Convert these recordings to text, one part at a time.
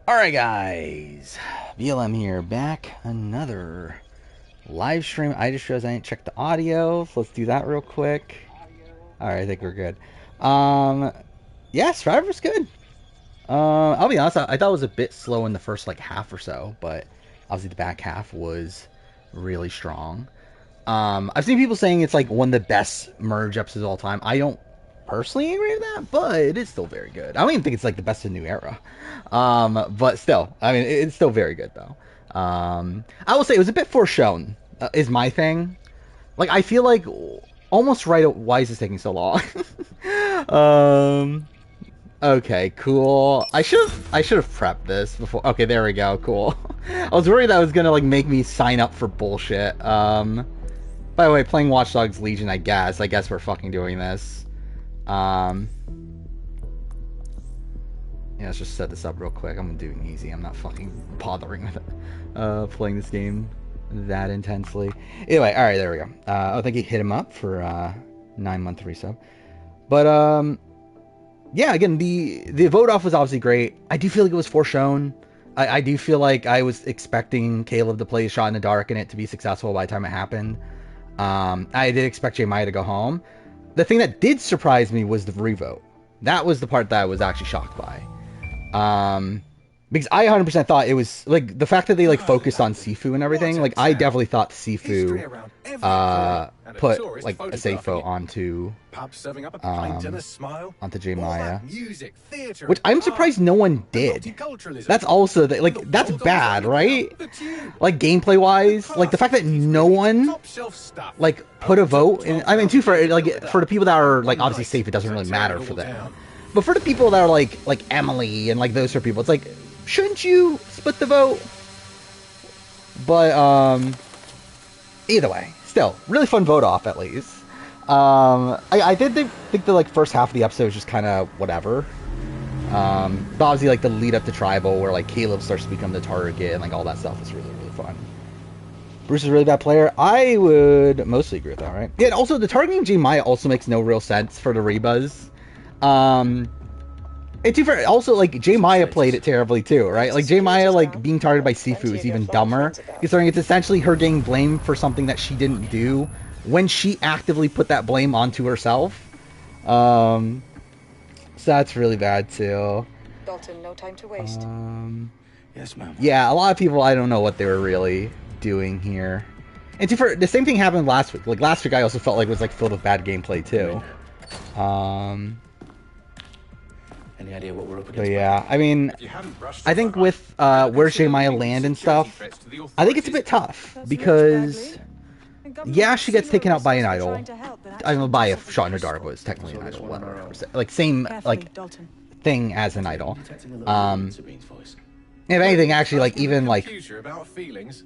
Alright guys, BLM here, back another live stream. I just realized I didn't check the audio, so let's do that real quick. Alright, I think we're good. Yeah, Survivor's good. I'll be honest, I thought it was a bit slow in the first like half or so, but obviously the back half was really strong. I've seen people saying it's like one of the best merge episodes of all time. I don't personally agree with that, but it is still very good. I don't even think it's like the best of New Era. But still, I mean, it's still very good though. I will say it was a bit foreshown, is my thing. Like, I feel like almost right. Why is this taking so long? Okay, cool. I should have prepped this before. Okay, there we go. Cool. I was worried that was gonna like make me sign up for bullshit. By the way, playing Watch Dogs Legion, I guess we're fucking doing this. Yeah, let's just set this up real quick. I'm gonna do it easy. I'm not fucking bothering with playing this game that intensely. Anyway, alright, there we go. I think he hit him up for 9-month resub. But yeah, again, the vote off was obviously great. I do feel like it was foreshown. I do feel like I was expecting Caleb to play a shot in the dark and it to be successful by the time it happened. I did expect J Maya to go home. The thing that did surprise me was the revote. That was the part that I was actually shocked by. Because I 100% thought it was, like, the fact that they, like, focused on Sifu and everything, like, I definitely thought Sifu, put, like, a safe vote onto, onto J Maya. Which I'm surprised no one did. That's also, like, that's bad, right? Like, gameplay-wise, like, the fact that no one, like, put a vote, and, I mean, too, for, like, for the people that are, like, obviously safe, it doesn't really matter for them. But for the people that are, like Emily and, like, those sort of people, it's like, shouldn't you split the vote? But, either way, still, really fun vote off, at least. I did think the, like, first half of the episode was just kind of whatever. But obviously, like, the lead up to Tribal, where, like, Caleb starts to become the target, and, like, all that stuff was really, really fun. Bruce is a really bad player. I would mostly agree with that, right? Yeah, and also, the targeting of J Maya also makes no real sense for the rebuzz. And too for also, like, J Maya played it terribly too, right? Like, J Maya, like, being targeted by Sifu is even dumber, considering it's essentially her getting blamed for something that she didn't do when she actively put that blame onto herself. So that's really bad too. Dalton, no time to waste. Yes, ma'am. Yeah, a lot of people, I don't know what they were really doing here. And too for the same thing happened last week. Like, last week I also felt like it was, like, filled with bad gameplay too. Any idea what we're up against? But yeah, I mean, I think with where J Maya land and stuff, I think it's a bit tough because, yeah, she gets taken out by an idol. I mean, by a shot in the dark was technically an idol, whatever. Like, same, like, thing as an idol. If anything, actually, like, even, like,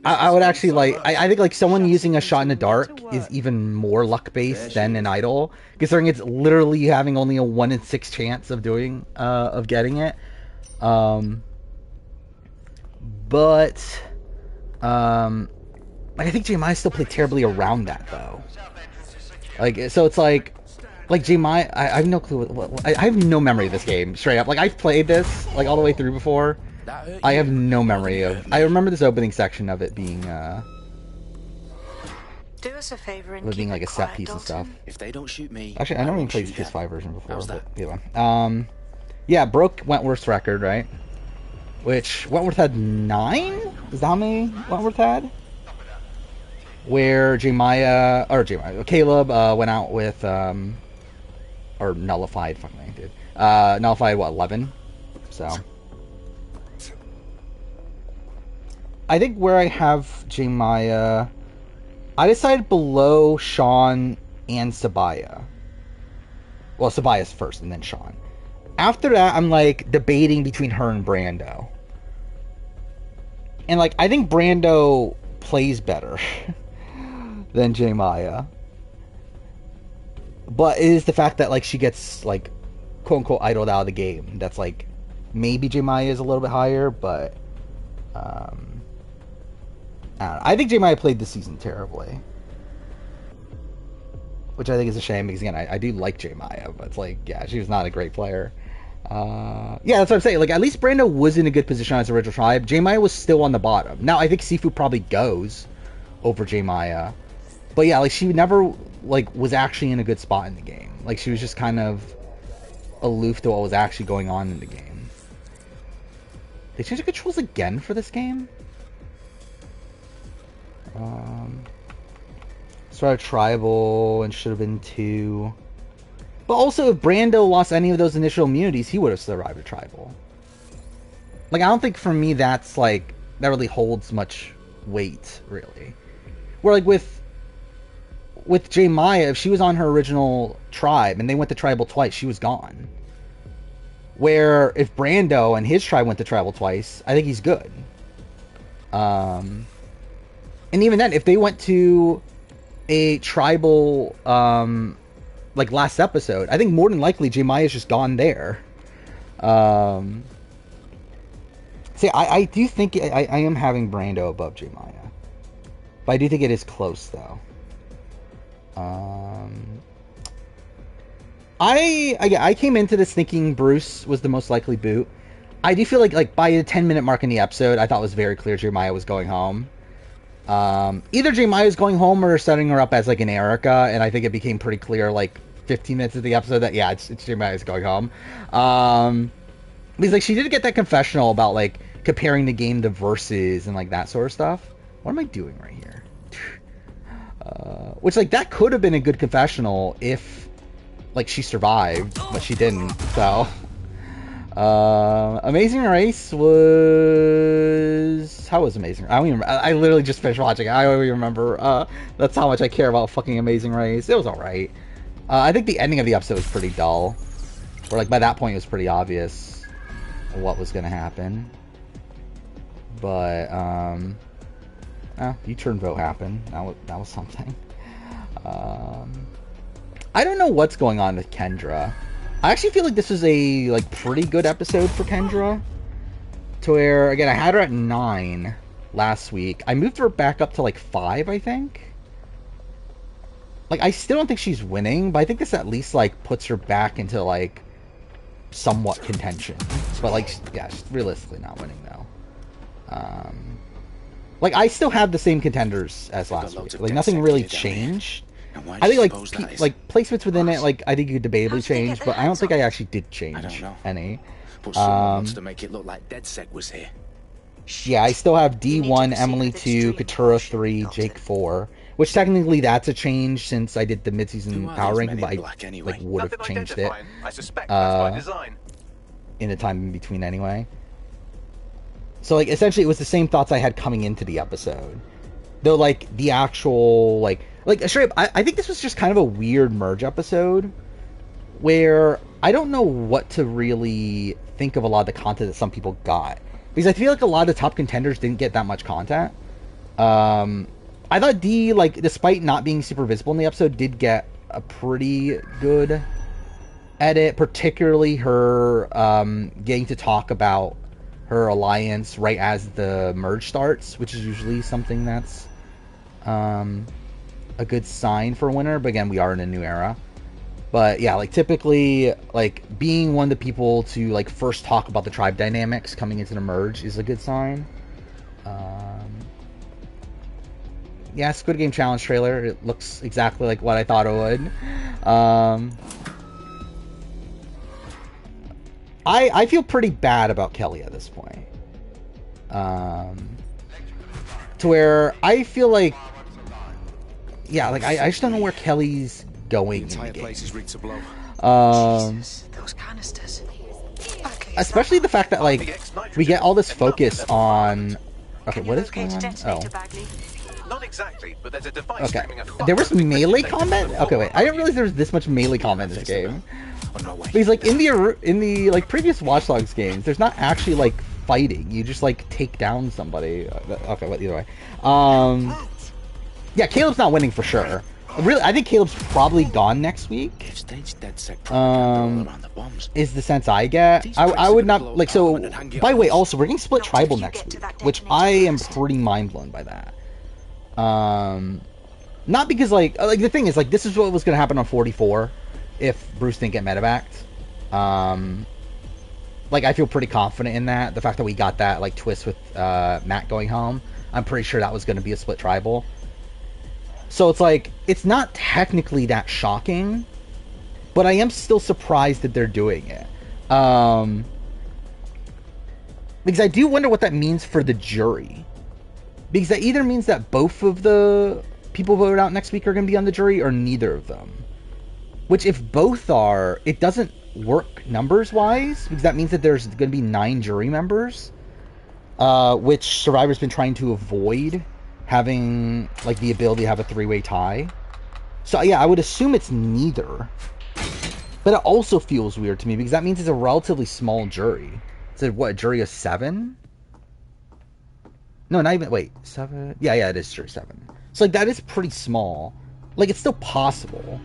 I would actually, like, I think, like, someone using a shot in the dark is even more luck-based than an idol, considering it's literally having only a 1 in 6 chance of doing, of getting it. But, like, I think J Maya still played terribly around that, though. Like, so it's like J Maya, I have no clue I have no memory of this game, straight up. Like, I've played this, like, all the way through before. I have no memory of. I remember this opening section of it being, Do us a favor and being like a set quiet, piece and Dalton. stuff. If they don't shoot me, Actually, I never even played the shoot PS5 version before. How's But that? yeah, yeah, broke Wentworth's record, right? Which Wentworth had 9. Is that how many Wentworth had? Where Caleb went out with or nullified. Fucking I did. Nullified what, 11? So. I think where I have J Maya, I decided below Sean and Sabaya. Well, Sabaya's first and then Sean. After that, I'm like debating between her and Brando. And like, I think Brando plays better than J Maya. But it is the fact that like she gets like quote unquote idled out of the game. That's like maybe J Maya is a little bit higher, but I think J Maya played this season terribly. Which I think is a shame because, again, I do like J Maya, but it's like, yeah, she was not a great player. Yeah, that's what I'm saying. Like, at least Brando was in a good position on his original tribe. J. Maya was still on the bottom. Now, I think Sifu probably goes over J. Maya. But yeah, like, she never, like, was actually in a good spot in the game. Like, she was just kind of aloof to what was actually going on in the game. They changed the controls again for this game? Started tribal and should have been 2. But also, if Brando lost any of those initial immunities, he would have survived a tribal. Like, I don't think for me that's, like, that really holds much weight, really. Where, like, with J. Maya, if she was on her original tribe and they went to tribal twice, she was gone. Where, if Brando and his tribe went to tribal twice, I think he's good. And even then, if they went to a tribal, like last episode, I think more than likely J. Maya's just gone there. See, I do think I am having Brando above J. Maya. But I do think it is close, though. I came into this thinking Bruce was the most likely boot. I do feel like by the 10-minute mark in the episode, I thought it was very clear J. Maya was going home. Either J. Maya's going home or setting her up as like an Erica, and I think it became pretty clear like 15 minutes of the episode that yeah, it's J. Maya's going home. Because like she did get that confessional about like comparing the game to versus and like that sort of stuff. What am I doing right here? Which like that could have been a good confessional if like she survived, but she didn't. So Amazing Race was... How was Amazing? I don't even remember. I literally just finished watching it. I don't even remember. That's how much I care about fucking Amazing Race. It was alright. I think the ending of the episode was pretty dull. Or like by that point it was pretty obvious what was gonna happen. But U-turn vote happened. That was something. I don't know what's going on with Kendra. I actually feel like this was a like pretty good episode for Kendra. To where, again, I had her at 9 last week. I moved her back up to like 5, I think. Like, I still don't think she's winning, but I think this at least like puts her back into like somewhat contention. But like, yeah, she's realistically not winning though. Like, I still have the same contenders as last week. Like, nothing really changed. I think like placements within it, like I think you could debatably change, but I don't think I actually did change any. But someone wants to make it look like DedSec was here. Yeah, I still have D1, Emily 2, Katura 3, Jake 4, which technically that's a change since I did the mid-season power ranking, but I like would have changed it in the time in between anyway. So like essentially it was the same thoughts I had coming into the episode, though like the actual like straight up, I think this was just kind of a weird merge episode where I don't know what to really think of a lot of the content that some people got, because I feel like a lot of the top contenders didn't get that much content. I thought Dee, like, despite not being super visible in the episode, did get a pretty good edit, particularly her getting to talk about her alliance right as the merge starts, which is usually something that's a good sign for a winner. But again, we are in a new era. But yeah, like typically, like being one of the people to like first talk about the tribe dynamics coming into the merge is a good sign. Yeah, Squid Game Challenge trailer. It looks exactly like what I thought it would. I feel pretty bad about Kelly at this point. To where I feel like, yeah, like I just don't know where Kelly's going in the game. Those canisters. Especially the fact that like we get all this focus on. Okay, what is going on? Oh. Not exactly, but there's a device Okay. There was melee combat? Okay, wait. I didn't realize there was this much melee combat in this game. Because like in the like previous Watch Dogs games, there's not actually like fighting. You just like take down somebody. Okay, but either way. Yeah, Caleb's not winning for sure. Really, I think Caleb's probably gone next week. Is the sense I get. I would not like. So, by the way, also we're getting split tribal next week, which I am pretty mind blown by that. Not because like the thing is like this is what was gonna happen on 44 if Bruce didn't get medevaced. Like, I feel pretty confident in that. The fact that we got that, like, twist with Matt going home, I'm pretty sure that was going to be a split tribal. So it's like, it's not technically that shocking, but I am still surprised that they're doing it. Because I do wonder what that means for the jury. Because that either means that both of the people voted out next week are going to be on the jury, or neither of them. Which, if both are, it doesn't work numbers-wise, because that means that there's going to be 9 jury members, which Survivor's been trying to avoid having, like, the ability to have a 3-way tie. So, yeah, I would assume it's neither. But it also feels weird to me, because that means it's a relatively small jury. It's what, a jury of 7? No, not even, wait, 7? Yeah, it is jury 7. So, like, that is pretty small. Like, it's still possible.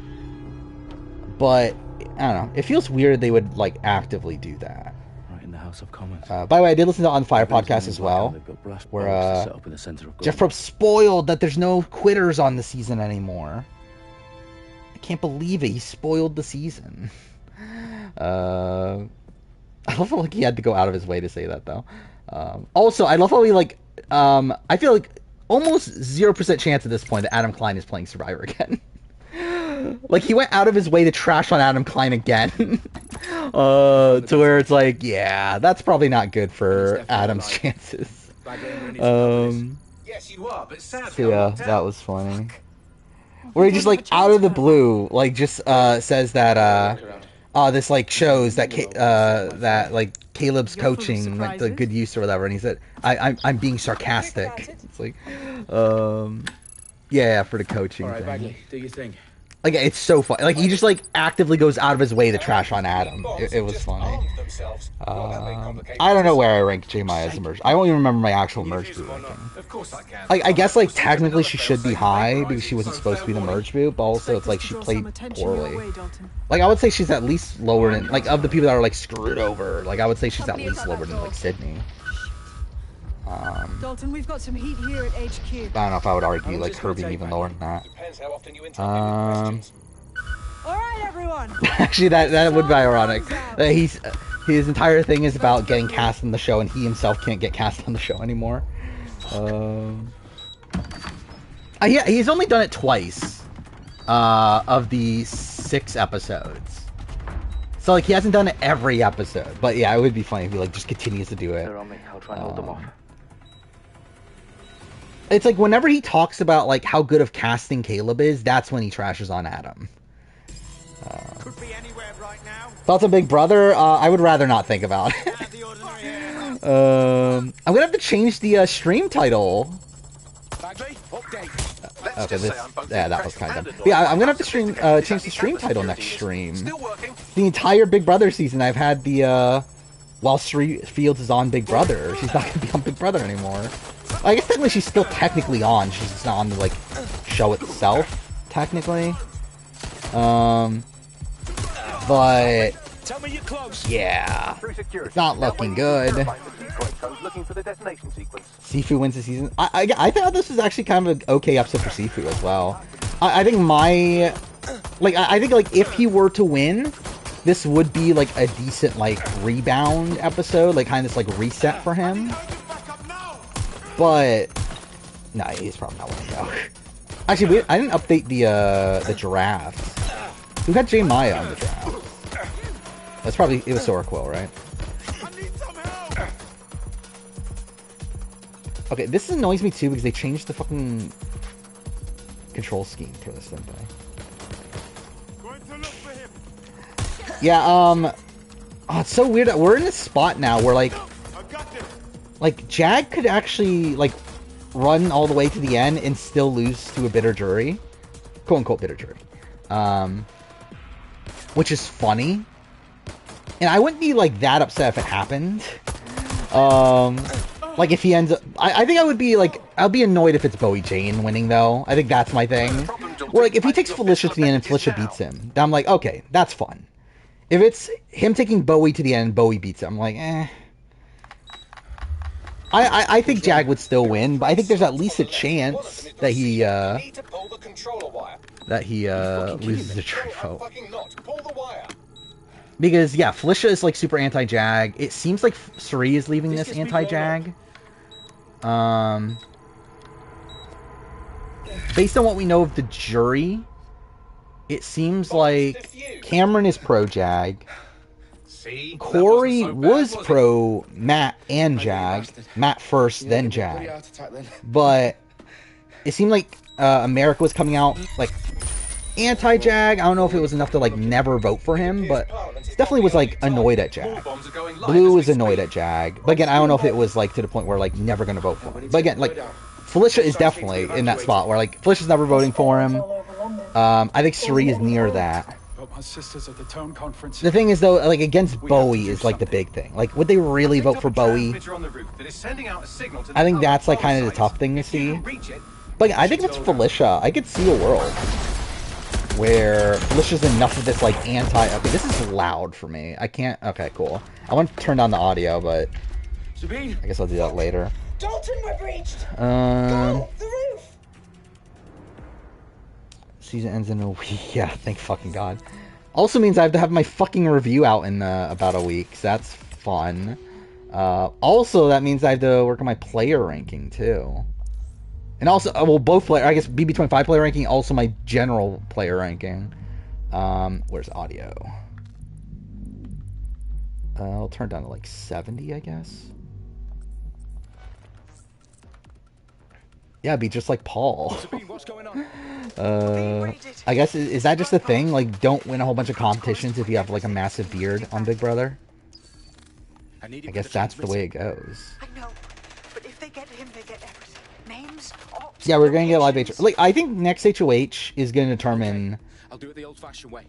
But, I don't know. It feels weird they would, like, actively do that. Right in the House of Commons. By the way, I did listen to On Fire podcast as well, where Jeff Probst spoiled that there's no quitters on the season anymore. I can't believe it. He spoiled the season. I love how, like, he had to go out of his way to say that, though. Also, I love how he, like, I feel like almost 0% chance at this point that Adam Klein is playing Survivor again. Like, he went out of his way to trash on Adam Klein again. To where it's like, yeah, that's probably not good for Adam's chances. Yes, you are, but sadly, So, yeah, that was funny. Where he just, like, out of the blue, like, just says that, this, like, shows that, that, like, Caleb's coaching, like, the good use or whatever, and he said, I'm being sarcastic. It's like, yeah, for the coaching All right, thing. Bagley, do your thing. Like, it's so funny. Like, he just, like, actively goes out of his way to trash on Adam. It was funny. I don't know where I rank J. Maya as a merge. I don't even remember my actual merge boot ranking. Of course I can. I guess, like, technically she should be high because she wasn't supposed to be the merge boot, but also it's like she played poorly. Like, I would say she's at least lower than, like, of the people that are, like, screwed over, like, I would say she's at least lower than, like, Sydney. Dalton, we've got some heat here at HQ. I don't know if I would argue, like, her being even lower than that. Depends how often you interrupt me with questions. All right, everyone. Actually, that would be ironic. His entire thing is about getting cast on the show, and he himself can't get cast on the show anymore. Yeah, he's only done it twice of the 6 episodes. So, like, he hasn't done it every episode. But yeah, it would be funny if he, like, just continues to do it. I'll try and hold them off. It's like whenever he talks about, like, how good of casting Caleb is, that's when he trashes on Adam. Could be anywhere right now. Thoughts on Big Brother? I would rather not think about it. I'm gonna have to change the stream title. Bagley, update. Okay, that was kind of. Yeah, I'm gonna have to change the stream title next stream. Still working. The entire Big Brother season, I've had the while Fields is on Big Brother, she's not gonna be on Big Brother anymore. I guess technically she's still technically on. She's just not on the, like, show itself, technically. But yeah, it's not looking good. Sifu wins the season. I thought this was actually kind of an okay episode for Sifu as well. I think I think, like, if he were to win, this would be, like, a decent, like, rebound episode, like, kind of this, like, reset for him. But no, he's probably not winning though. Actually, I didn't update the drafts. Who had J. Maya on the draft? That's probably, it was Soraquil, right? Okay, this annoys me too because they changed the fucking control scheme for this, didn't they? Yeah, oh, it's so weird that we're in this spot now where, like, Jag could actually, like, run all the way to the end and still lose to a bitter jury. Quote-unquote bitter jury. Which is funny. And I wouldn't be, like, that upset if it happened. Like, if he ends up... I think I would be, like... I'll be annoyed if it's Bowie Jane winning, though. I think that's my thing. Or, like, if he takes Felicia to the end and Felicia beats him, then I'm like, okay, that's fun. If it's him taking Bowie to the end and Bowie beats him, I'm like, eh... I think Jag would still win, but I think there's at least a chance that he loses the jury vote. Because, yeah, Felicia is, like, super anti-Jag. It seems like Suri is leaving this anti-Jag. Based on what we know of the jury, it seems like Cameron is pro-Jag. Corey was pro-Matt and Jag. Matt first, then Jag. But it seemed like America was coming out, like, anti-Jag. I don't know if it was enough to, like, never vote for him, but definitely was, like, annoyed at Jag. Blue was annoyed at Jag. But again, I don't know if it was, like, to the point where, like, never gonna vote for him. But again, like, Felicia is definitely in that spot where, like, Felicia's never voting for him. I think Suri is near that. The thing is, though, like, against Bowie is, like, the big thing. Like, would they really vote for Bowie? I think that's, like, kind of the tough thing to see. But I think if it's Felicia, I could see a world where Felicia's enough of this, like, okay, this is loud for me. I can't... Okay, cool. I want to turn down the audio, but I guess I'll do that later. Dalton, we're breached! Go! The roof! Season ends in a week. Yeah, thank fucking God. Also means I have to have my fucking review out in about a week, so that's fun. Also, that means I have to work on my player ranking, too. And also, well, both player, I guess BB25 player ranking, also my general player ranking. Where's audio? I'll turn it down to like 70, I guess. Yeah, be just like Paul. What's going on? I guess, is that just a thing? Like, don't win a whole bunch of competitions if you have like a massive beard on Big Brother? I guess that's the way it goes. I know, but if they get him, they get everything. Names, ops, Yeah, we're gonna get live HOH. Like, I think next HOH is gonna determine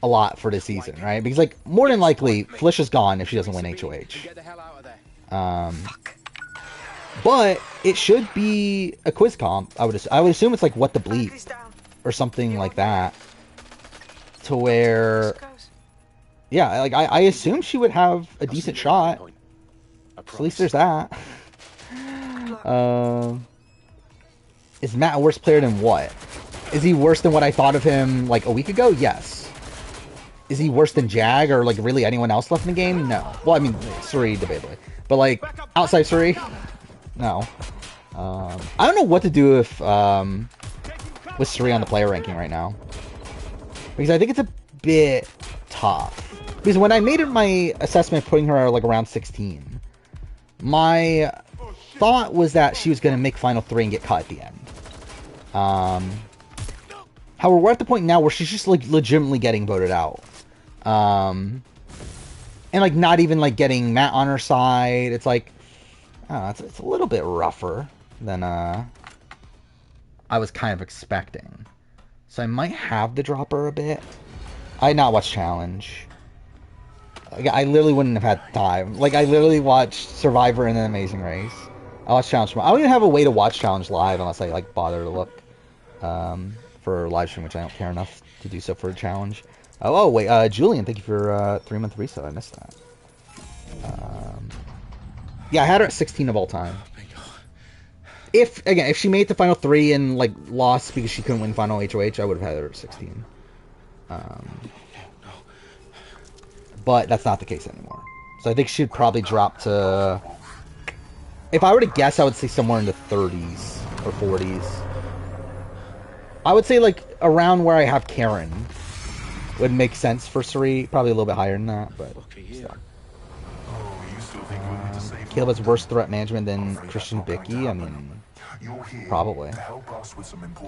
a lot for this season, right? Because, like, more than likely, Felicia's gone if she doesn't win HOH. But it should be a quiz comp. I would assume it's like What the Bleep or something like that, to where, yeah, like I assume she would have a decent shot. So at least there's that. Is Matt a worse player than what? Is he worse than what I thought of him, like, a week ago? Yes. Is he worse than Jag or, like, really anyone else left in the game? No. Well, I mean, Suri, debatably. But, like, outside Suri? No. I don't know what to do if, with Suri on the player ranking right now. Because I think it's a bit tough. Because when I made my assessment putting her, like, around 16, my thought was that she was going to make Final 3 and get cut at the end. However, we're at the point now where she's just, like, legitimately getting voted out. And, like, not even, like, getting Matt on her side. It's like, I don't know, it's a little bit rougher than, I was kind of expecting. So I might have to drop her a bit. I not watch Challenge. Like, I literally wouldn't have had time. Like, I literally watched Survivor and then Amazing Race. I watch Challenge tomorrow. I don't even have a way to watch Challenge live unless I, like, bother to look for live stream, which I don't care enough to do so for a challenge. Oh, wait, Julian, thank you for 3-month reset. I missed that. Yeah, I had her at 16 of all time. If she made the Final 3 and, like, lost because she couldn't win Final HOH, I would have had her at 16. But that's not the case anymore. So I think she'd probably drop to... If I were to guess, I would say somewhere in the 30s or 40s. I would say, like, around where I have Karen would make sense for Suri. Probably a little bit higher than that, but still. Caleb has worse threat management than Christian Bicky. I mean, probably. I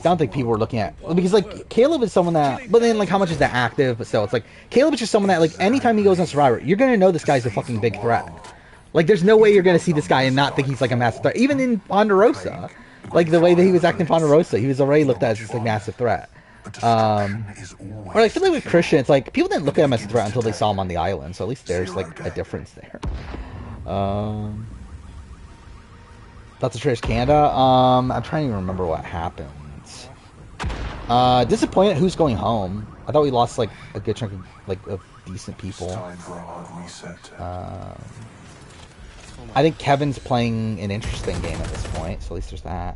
don't think people were looking at... Because, like, Caleb is someone that... But then, like, how much is that active? But still, it's like... Caleb is just someone that, like, anytime he goes on Survivor, you're going to know this guy's a fucking big threat. Like, there's no way you're going to see this guy and not think he's, like, a massive threat. Even in Ponderosa. Like, the way that he was acting in Ponderosa, he was already looked at as this, like, massive threat. Or, like, I feel like with Christian, it's like, people didn't look at him as a threat until they saw him on the island. So at least there's, like, a difference there. That's a Trish Canada. I'm trying to remember what happened. Disappointed who's going home. I thought we lost, like, a good chunk of, like, of decent people. I think Kevin's playing an interesting game at this point, so at least there's that.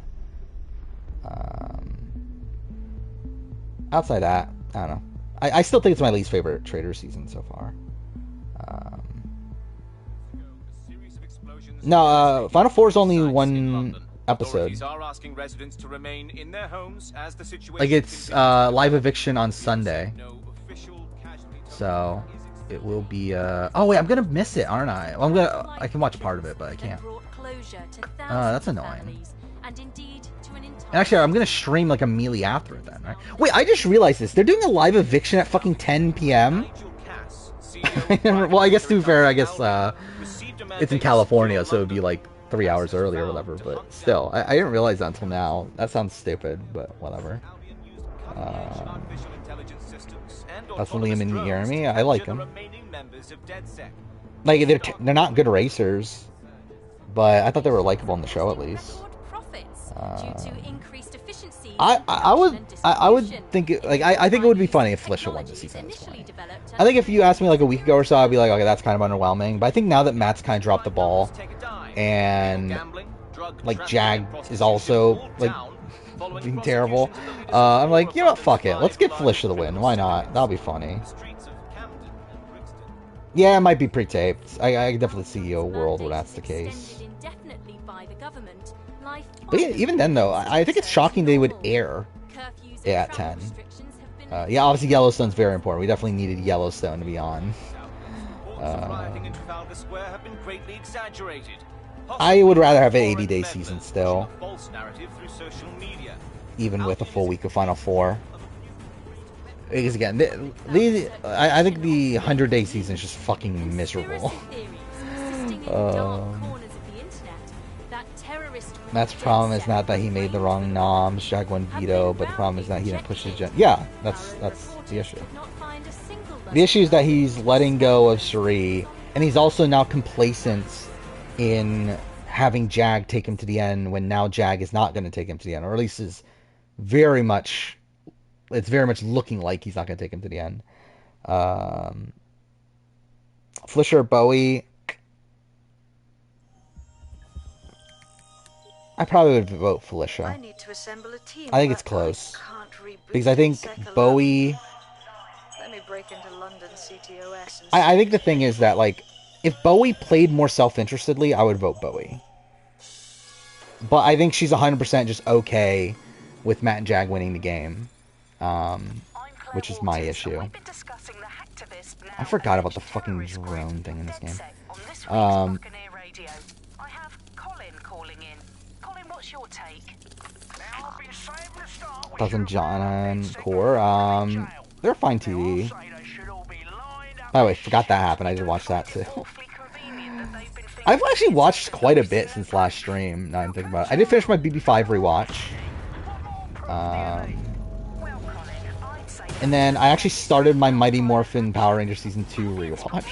Outside that, I don't know. I still think it's my least favorite Trader season so far. No, Final Four is only one episode. Are asking residents to remain in their homes as the situation Like it's live eviction on Sunday, so it will be. Oh wait, I'm gonna miss it, aren't I? Well, I can watch part of it, but I can't. That's annoying. And actually, I'm gonna stream like immediately after it then, right? Wait, I just realized this. They're doing a live eviction at fucking 10 p.m. Well, I guess to be fair, I guess it's in California, so it'd be like 3 hours early or whatever. But still, I didn't realize that until now. That sounds stupid, but whatever. That's Liam and Jeremy. I like them. Like they're not good racers, but I thought they were likable on the show at least. I would think I think it would be funny if Felicia won this season. I think if you asked me like a week ago or so, I'd be like, okay, that's kind of underwhelming. But I think now that Matt's kind of dropped the ball, and like Jag is also like being terrible, I'm like, you know what, fuck it, let's get Felicia the win. Why not? That'll be funny. Yeah, it might be pre-taped. I definitely see a world where that's the case. But yeah, even then, though, I think it's shocking they would air it at 10. Yeah, obviously Yellowstone's very important. We definitely needed Yellowstone to be on. I would rather have an 80-day season still, even with a full week of Final Four. Because again, I think the 100-day season is just fucking miserable. Matt's problem is not that he made the wrong noms, Jag won veto, but the problem is that he didn't push his gen. Yeah, that's the issue. The issue is that he's letting go of Cherie, and he's also now complacent in having Jag take him to the end when now Jag is not going to take him to the end, or at least it's very much looking like he's not going to take him to the end. Felicia or Bowie? I probably would vote Felicia. I think it's close. Because I think Bowie... I think the thing is that, like, if Bowie played more self-interestedly, I would vote Bowie. But I think she's 100% just okay with Matt and Jag winning the game. Which is my issue. I forgot about the fucking drone thing in this game. Cousin John and Core. They're fine TV. By the way, forgot that happened. I did watch that too. I've actually watched quite a bit since last stream. Now I'm thinking about it. I did finish my BB5 rewatch. And then I actually started my Mighty Morphin Power Ranger Season 2 rewatch.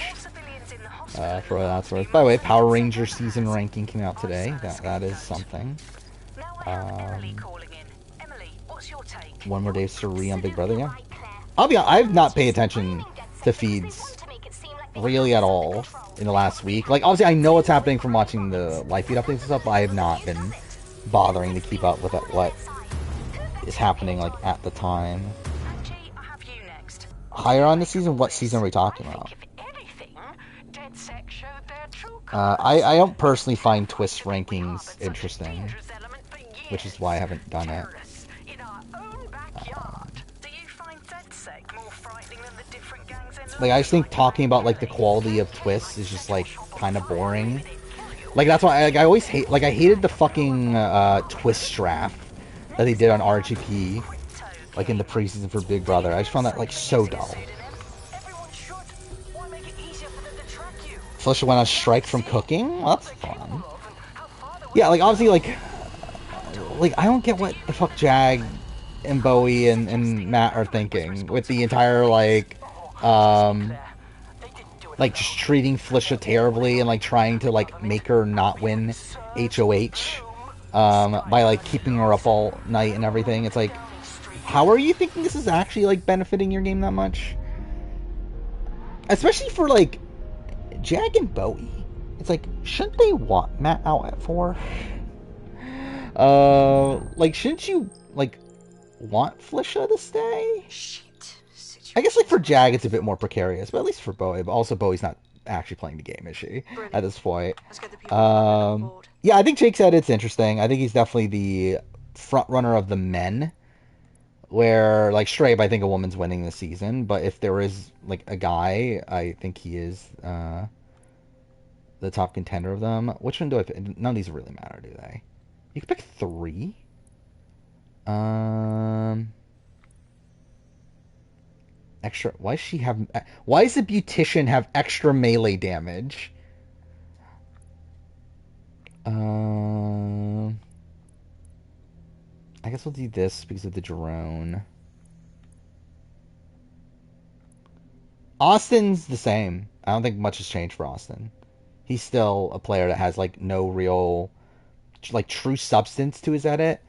For what that's worth. By the way, Power Ranger Season ranking came out today. That is something. One more day of Cherie on Big Brother, yeah. I'll be honest, I've not paid attention to feeds really at all in the last week. Like, obviously, I know what's happening from watching the live feed updates and stuff, but I have not been bothering to keep up with what is happening, like, at the time. Higher on the season? What season are we talking about? I don't personally find Twist rankings interesting, which is why I haven't done it. Like, I just think talking about, like, the quality of Twists is just, like, kind of boring. Like, that's why I always hate, like, I hated the fucking Twist draft that they did on RGP, like, in the preseason for Big Brother. I just found that, like, so dull. Felicia went on strike from cooking? Well, that's fun. Yeah, like, obviously, like, I don't get what the fuck Jag and Bowie and Matt are thinking with the entire, like just treating Felicia terribly and, like, trying to, like, make her not win HOH, by, like, keeping her up all night and everything. It's like, how are you thinking this is actually, like, benefiting your game that much? Especially for, like, Jag and Bowie. It's like, shouldn't they want Matt out at 4? Like, shouldn't you, like, want Felicia to stay? I guess, like, for Jag it's a bit more precarious, but at least for Bowie. But also Bowie's not actually playing the game, is she? Brilliant. At this point. Let's get the people on board. Yeah, I think Jake said it's interesting. I think he's definitely the front runner of the men. Where, like, Strabe, I think a woman's winning this season. But if there is, like, a guy, I think he is the top contender of them. Which one do I pick? None of these really matter, do they? You can pick 3. Extra. Why does she have? Why does the beautician have extra melee damage? I guess we'll do this because of the drone. Austin's the same. I don't think much has changed for Austin. He's still a player that has like no real, like, true substance to his edit.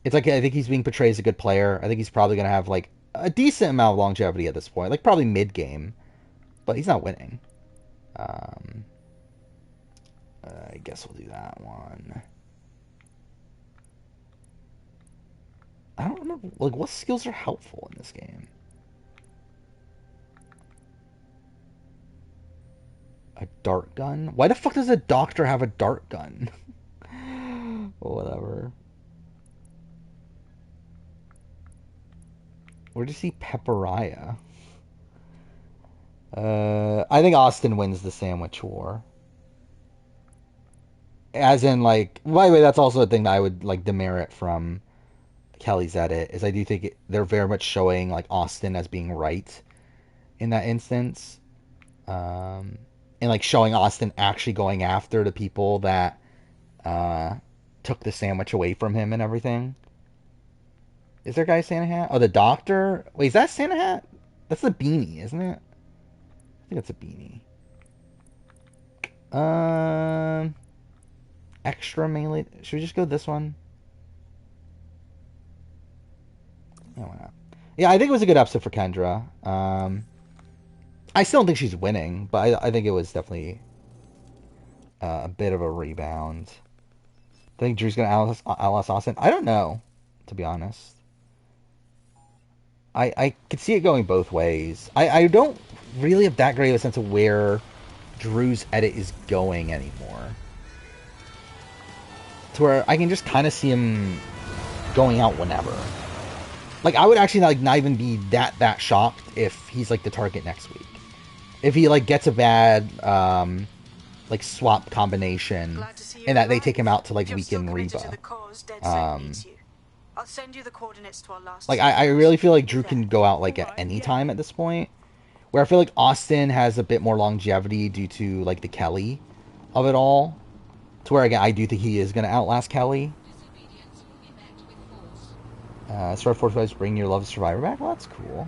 It's like, I think he's being portrayed as a good player. I think he's probably gonna have like a decent amount of longevity at this point, like probably mid game, but he's not winning. I guess we'll do that one. I don't remember, like, what skills are helpful in this game. A dart gun? Why the fuck does a doctor have a dart gun? Whatever. Where do you see Pepperaya? I think Austin wins the sandwich war. As in, like, by the way, that's also a thing that I would, like, demerit from Kelly's edit, is I do think they're very much showing, like, Austin as being right in that instance. And, like, showing Austin actually going after the people that took the sandwich away from him and everything. Is there a guy Santa hat? Oh, the doctor? Wait, is that Santa hat? That's the beanie, isn't it? I think that's a beanie. Extra melee. Should we just go this one? No, why not? Yeah, I think it was a good episode for Kendra. I still don't think she's winning, but I think it was definitely a bit of a rebound. I think Drew's gonna outlast Austin. I don't know, to be honest. I could see it going both ways. I don't really have that great of a sense of where Drew's edit is going anymore. To where I can just kind of see him going out whenever. Like, I would actually not even be that shocked if he's, like, the target next week. If he, like, gets a bad, like, swap combination, and that they take him out to, like, weaken Reba. I'll send you the coordinates to our last. Like, I really feel like Drew can go out, like, at any time at this point. Where I feel like Austin has a bit more longevity due to, like, the Kelly of it all. To where, again, I do think he is going to outlast Kelly. Star 45's bring your love survivor back? Well, that's cool.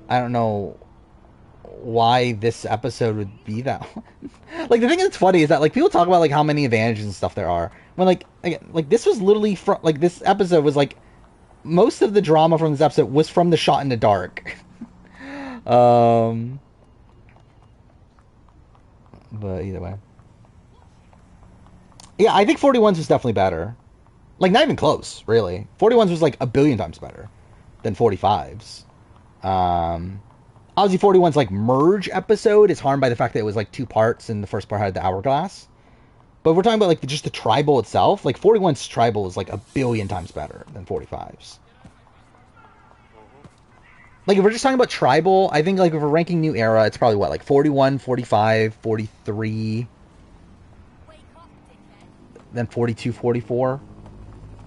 I don't know why this episode would be that one. Like, the thing that's funny is that, like, people talk about, like, how many advantages and stuff there are. When, like, again, like, this was literally from, like, this episode was, like, most of the drama from this episode was from the shot in the dark. But either way. Yeah, I think 41's was definitely better. Like, not even close, really. 41's was, like, a billion times better than 45's. Obviously, 41's, like, merge episode is harmed by the fact that it was, like, 2 parts, and the first part had the hourglass. But we're talking about, like, just the tribal itself. Like, 41's tribal is, like, a billion times better than 45's. Like, if we're just talking about tribal, I think, like, if we're ranking New Era, it's probably, what, like, 41, 45, 43, then 42, 44.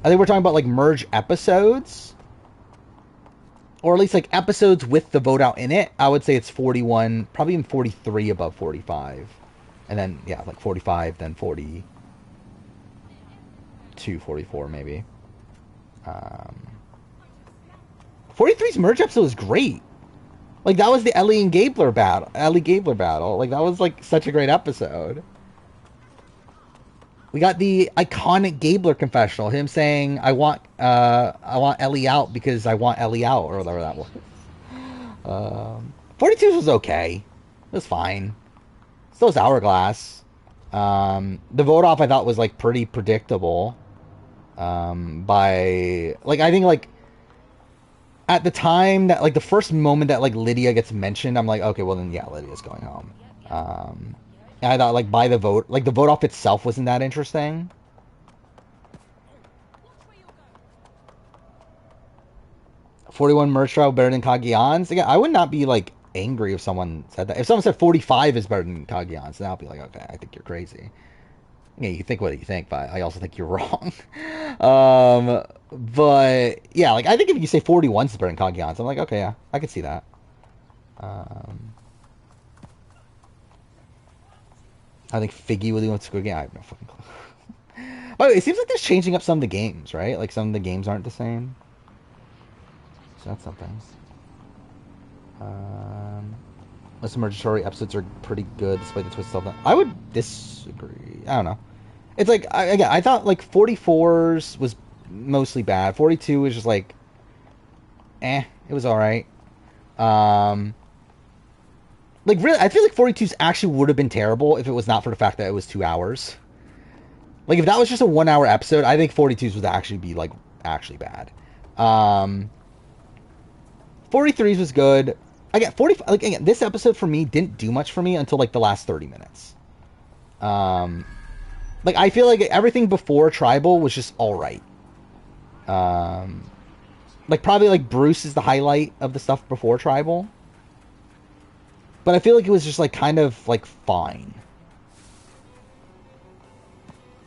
I think we're talking about, like, merge episodes. Or at least, like, episodes with the vote out in it. I would say it's 41, probably even 43 above 45. And then, yeah, like 45, then 42, 44 maybe. 43's merge episode was great. Like, that was the Ellie and Gabler battle. Like, that was, like, such a great episode. We got the iconic Gabler confessional. Him saying, I want Ellie out because I want Ellie out, or whatever that was. 42's was okay. It was fine. Still was Hourglass. The vote off I thought was, like, pretty predictable. By, like, I think, like, at the time that, like, the first moment that, like, Lydia gets mentioned, I'm like, okay, well then, yeah, Lydia's going home. And I thought, like, by the vote, like, the vote off itself wasn't that interesting. 41 merch trial better than Kagiyan's? Again, I would not be, like, angry if someone said that. If someone said 45 is better than Kagiyan's, then I'll be like, okay, I think you're crazy. Yeah, you think what you think, but I also think you're wrong. But, yeah, like, I think if you say 41 is better than Kagiyan's, I'm like, okay, yeah, I can see that. I think Figgy will do with Squid Game. I have no fucking clue. By the way, it seems like they're changing up some of the games, right? Like, some of the games aren't the same. So that's something. Most emergency episodes are pretty good despite the twist of them. I would disagree. I don't know. It's like, again, I thought like 44's was mostly bad. 42 was just like, it was alright. Like, really, I feel like 42's actually would have been terrible if it was not for the fact that it was 2 hours. Like, if that was just a 1 hour episode, I think 42's would actually be, like, actually bad. 43's was good. Again, 45, like, again, this episode for me didn't do much for me until, like, the last 30 minutes. Like, I feel like everything before Tribal was just alright. Like, probably, like, Bruce is the highlight of the stuff before Tribal. But I feel like it was just, like, kind of, like, fine.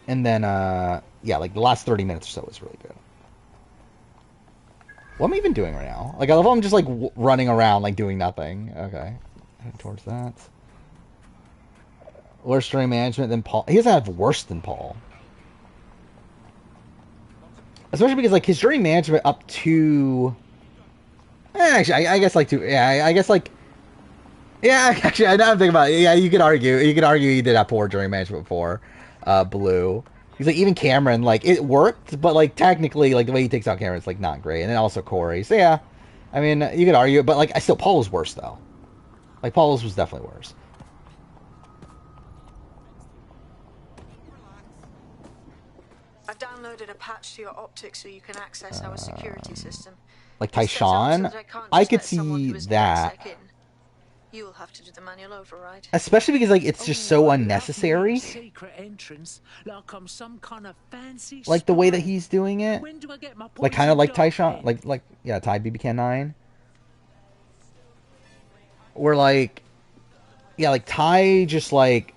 And then, yeah, like, the last 30 minutes or so was really good. What am I even doing right now? Like, I love how I'm just, like, running around, like, doing nothing. Okay. Head towards that. Worse story management than Paul. He doesn't have worse than Paul. Especially because, like, his jury management up to... actually, I guess, like, yeah, I guess, like... Yeah, actually, I know I'm thinking about it. Yeah, you could argue. You could argue he did have poor jury management before Blue. He's like, even Cameron, like, it worked, but, like, technically, like, the way he takes out Cameron's, like, not great. And then also Corey. So, yeah, I mean, you could argue it, but, like, I still, Paul was worse, though. Like, Paul's was definitely worse. I've downloaded a patch to your optics so you can access our security system. Like, Tyshawn, I could see that. You'll have to do the manual override. Especially because, like, it's just so unnecessary. Secret entrance, like I'm some kind of fancy like the way that he's doing it. When do I get my like, kind of like Tyshawn, like, yeah, Ty BB 9. Where, like, yeah, like, Ty just, like,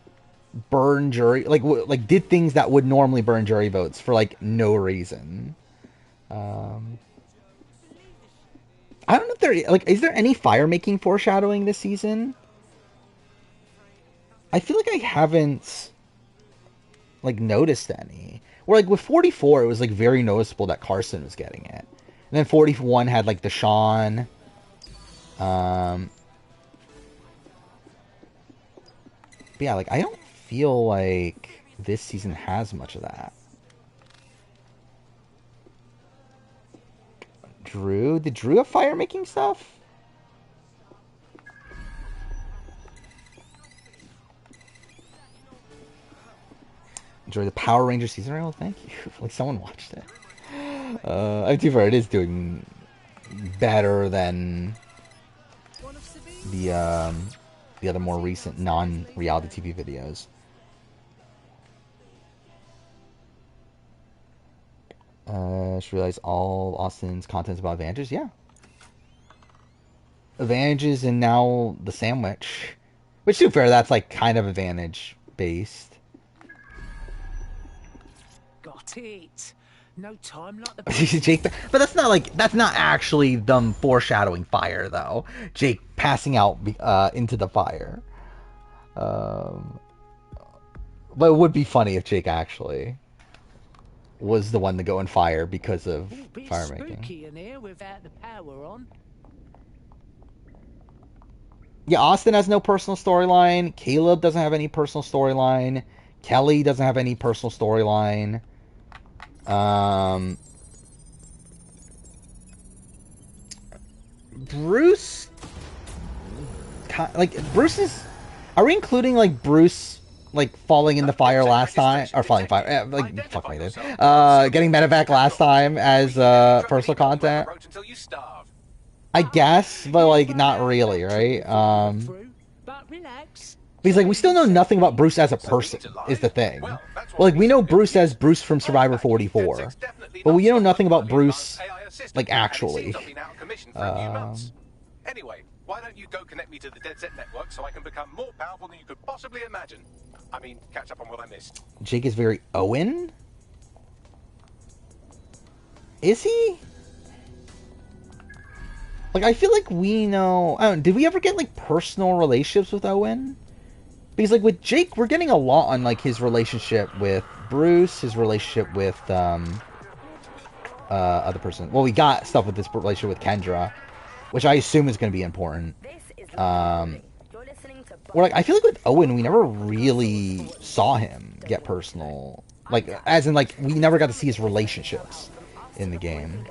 burned jury, like, did things that would normally burn jury votes for, like, no reason. I don't know if there, like, is there any fire-making foreshadowing this season? I feel like I haven't, like, noticed any. Where, like, with 44, it was, like, very noticeable that Carson was getting it. And then 41 had, like, Deshaun. But yeah, like, I don't feel like this season has much of that. Drew? Did Drew have fire-making stuff? Enjoy the Power Rangers season rail? Thank you. Like, someone watched it. I'm too far. It is doing better than the other more recent non-reality TV videos. Just realize all Austin's content's about advantages. Yeah. Advantages and now the sandwich. Which, to be fair, that's like kind of advantage based. Got it. No time like the Jake, but that's not actually them foreshadowing fire though. Jake passing out into the fire. But it would be funny if Jake actually was the one to go and fire because of fire making. Spooky in here without the power on. Yeah, Austin has no personal storyline. Caleb doesn't have any personal storyline. Kelly doesn't have any personal storyline. Bruce, like, Bruce is. Are we including, like, Bruce, like, falling in the fire last time, or falling fire? Like, fuck my dude. Getting medevac last time as personal content. I guess, but like not really, right? But relax. Because like we still know nothing about Bruce as a person is the thing. Well, like we know Bruce as Bruce from Survivor 44, but we know nothing about Bruce like actually. Anyway, why don't you go connect me to the Dead Set network so I can become more powerful than you could possibly imagine? I mean, catch up on what I missed. Jake is very Owen? Is he? Like, I feel like we know... I don't, did we ever get, like, personal relationships with Owen? Because, like, with Jake, we're getting a lot on, like, his relationship with Bruce, his relationship with, other person. Well, we got stuff with this relationship with Kendra, which I assume is going to be important. Or, like, I feel like with Owen, we never really saw him get personal. Like, as in, like, we never got to see his relationships in the game.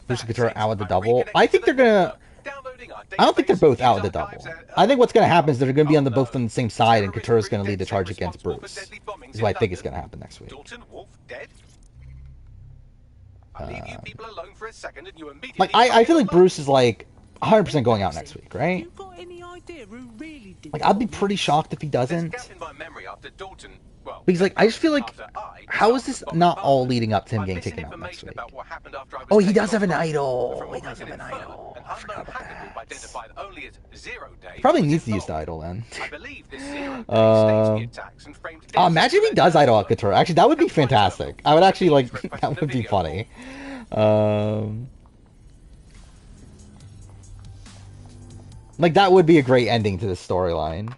Bruce and Katura out with the double. I think they're gonna... I don't think they're both out with the double. I think what's gonna happen is they're gonna be on both on the same side, and Katura's gonna lead the charge against Bruce. Is what I think is gonna happen next week. Like, I feel like Bruce is like 100% going out next week, right? Like, I'd be pretty shocked if he doesn't. Because, like, I just feel like, how is this not all leading up to him getting taken out next week? Oh, he does have an idol. He does have an idol. I forgot about that. He probably needs to use the idol then. Imagine if he does idol at Katura. Actually, that would be fantastic. I would actually, like, that would be funny. Like, that would be a great ending to this storyline.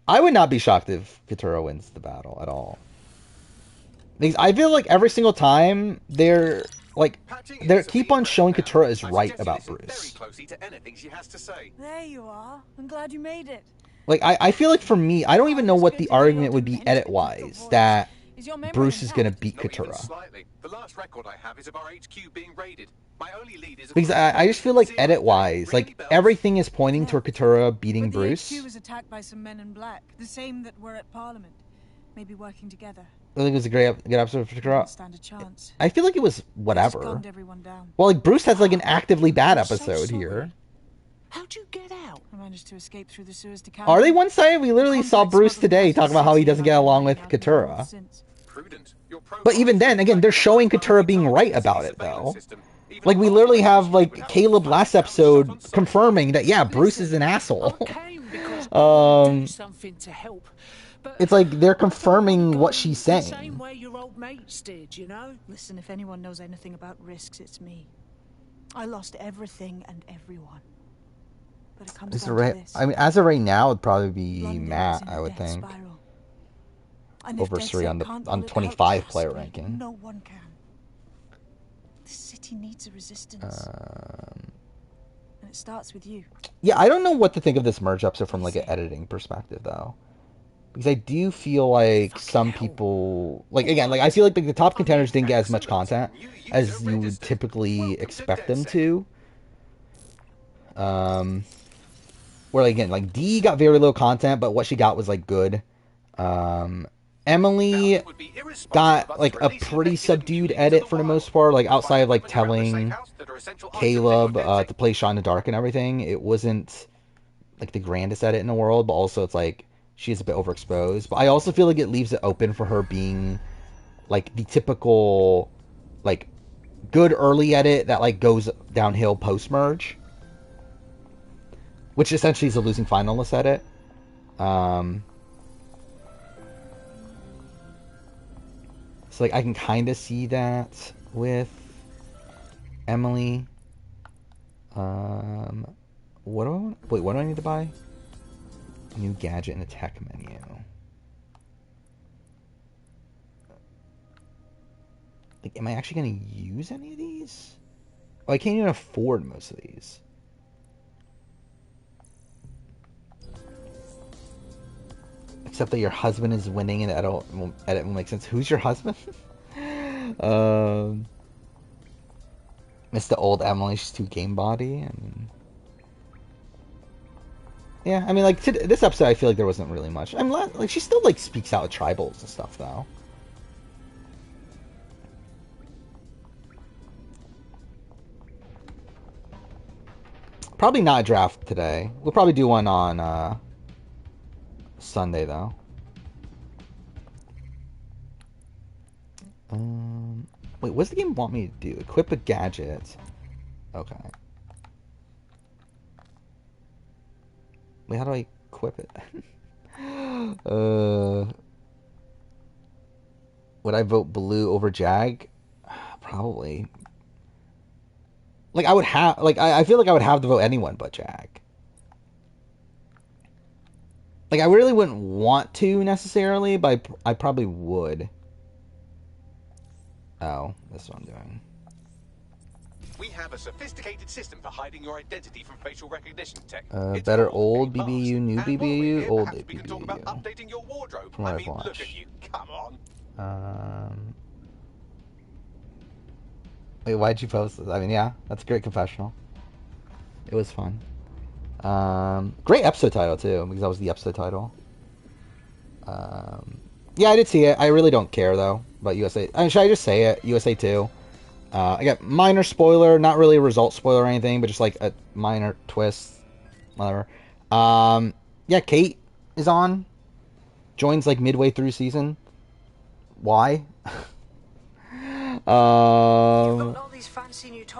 I would not be shocked if Katura wins the battle at all. Because I feel like every single time they keep on showing Katura is right about Bruce. There you are. I'm glad you made it. Like, I feel like for me, I don't even know what the argument would be edit-wise that Bruce is going to beat Katura. The last record I have is of our HQ being raided. My only lead is because I just feel like edit-wise, like everything is pointing toward Katura beating Bruce. The HQ was attacked by some men in black, the same that were at Parliament. Maybe working together. I think it was a good episode for Katura. Stand a chance. I feel like it was whatever. Well, like Bruce has like an actively bad episode here. How'd you get out? I managed to escape through the sewers to Are they one-sided? We literally saw Bruce today talking about how he doesn't get along with Katura. But even then, again, they're showing Katura being right about it, though. Like, we literally have, like, Caleb last episode confirming that, yeah, Bruce is an asshole. It's like they're confirming what she's saying. Same way your old mates did, you know? Listen, if anyone knows anything about risks, it's me. I lost everything and everyone. But it comes down to this. I mean, as of right now, it'd probably be Matt, I would think. Over Suri on 25 player ranking. No one can. The city needs a resistance. And it starts with you. Yeah, I don't know what to think of this merge episode from like an editing perspective, though. Because I do feel like some people, like, again, like I feel like the top contenders didn't get as much content as you would typically expect them to. Where, like, again, like Dee got very little content, but what she got was like good. Emily got like a pretty subdued edit for the most part, like outside of like telling Caleb to play Shot in the Dark and everything. It wasn't like the grandest edit in the world, but also it's like she is a bit overexposed. But I also feel like it leaves it open for her being like the typical like good early edit that like goes downhill post merge, which essentially is a losing finalist edit. So, like, I can kind of see that with Emily. What do I want? Wait, what do I need to buy? New gadget in the tech menu. Like, am I actually going to use any of these? Oh, I can't even afford most of these. Except that your husband is winning and the edit will make sense. Who's your husband? Miss the old Emily, she's too game body. And yeah, I mean, like, this episode, I feel like there wasn't really much. I'm like, she still, like, speaks out of tribals and stuff, though. Probably not a draft today. We'll probably do one on Sunday though. Wait, what's the game want me to do? Equip a gadget. Okay. Wait, how do I equip it? Would I vote blue over Jag? Probably. Like, I would have... Like, I feel like I would have to vote anyone but Jag. Like, I really wouldn't want to, necessarily, but I probably would. Oh, that's what I'm doing. We have a sophisticated system for hiding your identity from facial recognition tech. Better old BBU, new BBU, old BBU. We can talk about updating your wardrobe. From what I I've mean, look watched. at you. Come on. Wait, why'd you post this? I mean, yeah, that's a great confessional. It was fun. Great episode title, too, because that was the episode title. Yeah, I did see it. I really don't care, though, about USA. I mean, should I just say it? USA 2. I got minor spoiler, not really a result spoiler or anything, but just like a minor twist. Whatever. Yeah, Kate is on. Joins like midway through season. Why?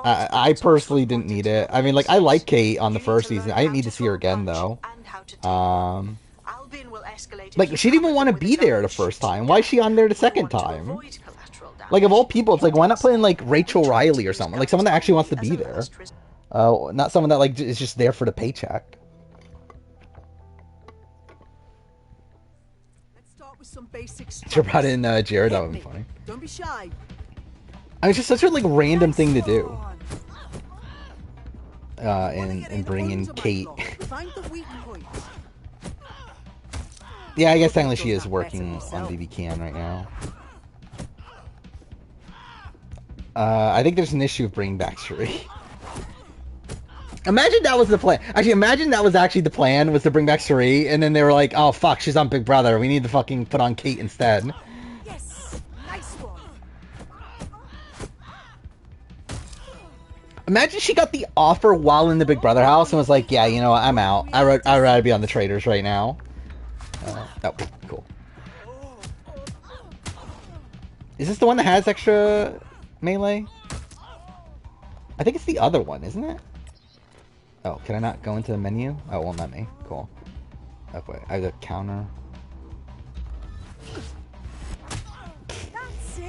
I personally didn't need it. I mean, like, I like Kate on the first season. I didn't need to see her again, though. Like, she didn't even want to be there the first time. Why is she on there the second time? Like, of all people, it's like, why not put in, like, Rachel Riley or something? Like, someone that actually wants to be there. Not someone that, like, is just there for the paycheck. Let's start with some basics. She brought in Jared. That would be funny. Don't be shy. I mean, it's just such a, like, random thing to do. And bring in Kate. Yeah, I guess technically she is working on BB Can right now. I think there's an issue of bringing back Cherie. Imagine that was the plan. Actually, imagine that was actually the plan, was to bring back Cherie, and then they were like, oh, fuck, she's on Big Brother. We need to fucking put on Kate instead. Yes, nice one. Imagine she got the offer while in the Big Brother house and was like, yeah, you know what, I'm out. I'd rather be on the Traitors right now. Oh, cool. Is this the one that has extra melee? I think it's the other one, isn't it? Oh, can I not go into the menu? Oh, it won't let me. Cool. Okay, I have the counter.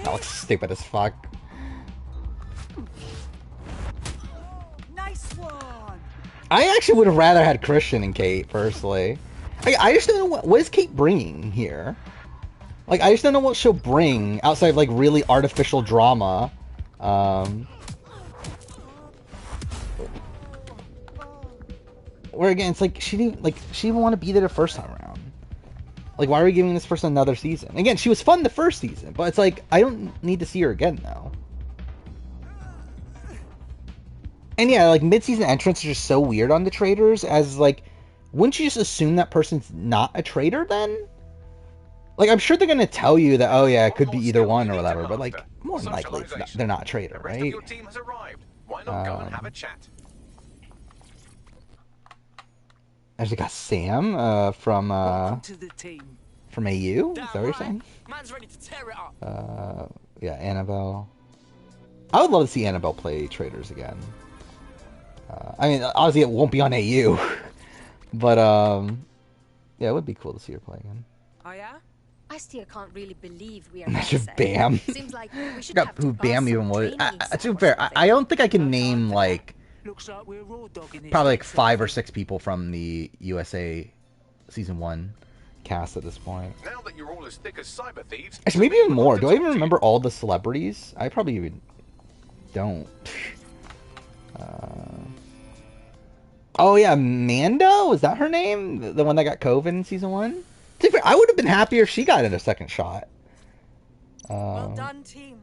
That looks stupid as fuck. Nice one. I actually would have rather had Christian and Kate, personally. I just don't know what is Kate bringing here. Like, I just don't know what she'll bring outside of, like, really artificial drama. Where again, it's like she didn't want to be there the first time around. Like, why are we giving this person another season? Again, she was fun the first season, but it's like I don't need to see her again now. And yeah, like mid-season entrants are just so weird on the Traitors. As like, wouldn't you just assume that person's not a traitor then? Like, I'm sure they're gonna tell you that, oh yeah, it could be either one or whatever, but like, more than likely they're not a traitor, right? Your team has arrived. Why not go and have a chat? Actually got Sam from AU. Is that what you're saying? Man's ready to tear it up. Yeah, Annabelle. I would love to see Annabelle play Traitors again. I mean, obviously it won't be on AU, but yeah, it would be cool to see her play again. Oh yeah? I still can't really believe we are. Imagine Bam. Seems like we should Forgot who Bam even was. To be fair, I don't think I can name like probably like 5 or 6 people from the USA season 1 cast at this point. Now that you're all as thick as cyber thieves, actually, maybe even more. Do I even remember all the celebrities? I probably even don't. Oh yeah, Mando? Was that her name? The one that got COVID in season 1? To be fair, I would have been happier if she got in a second shot. Well done, team.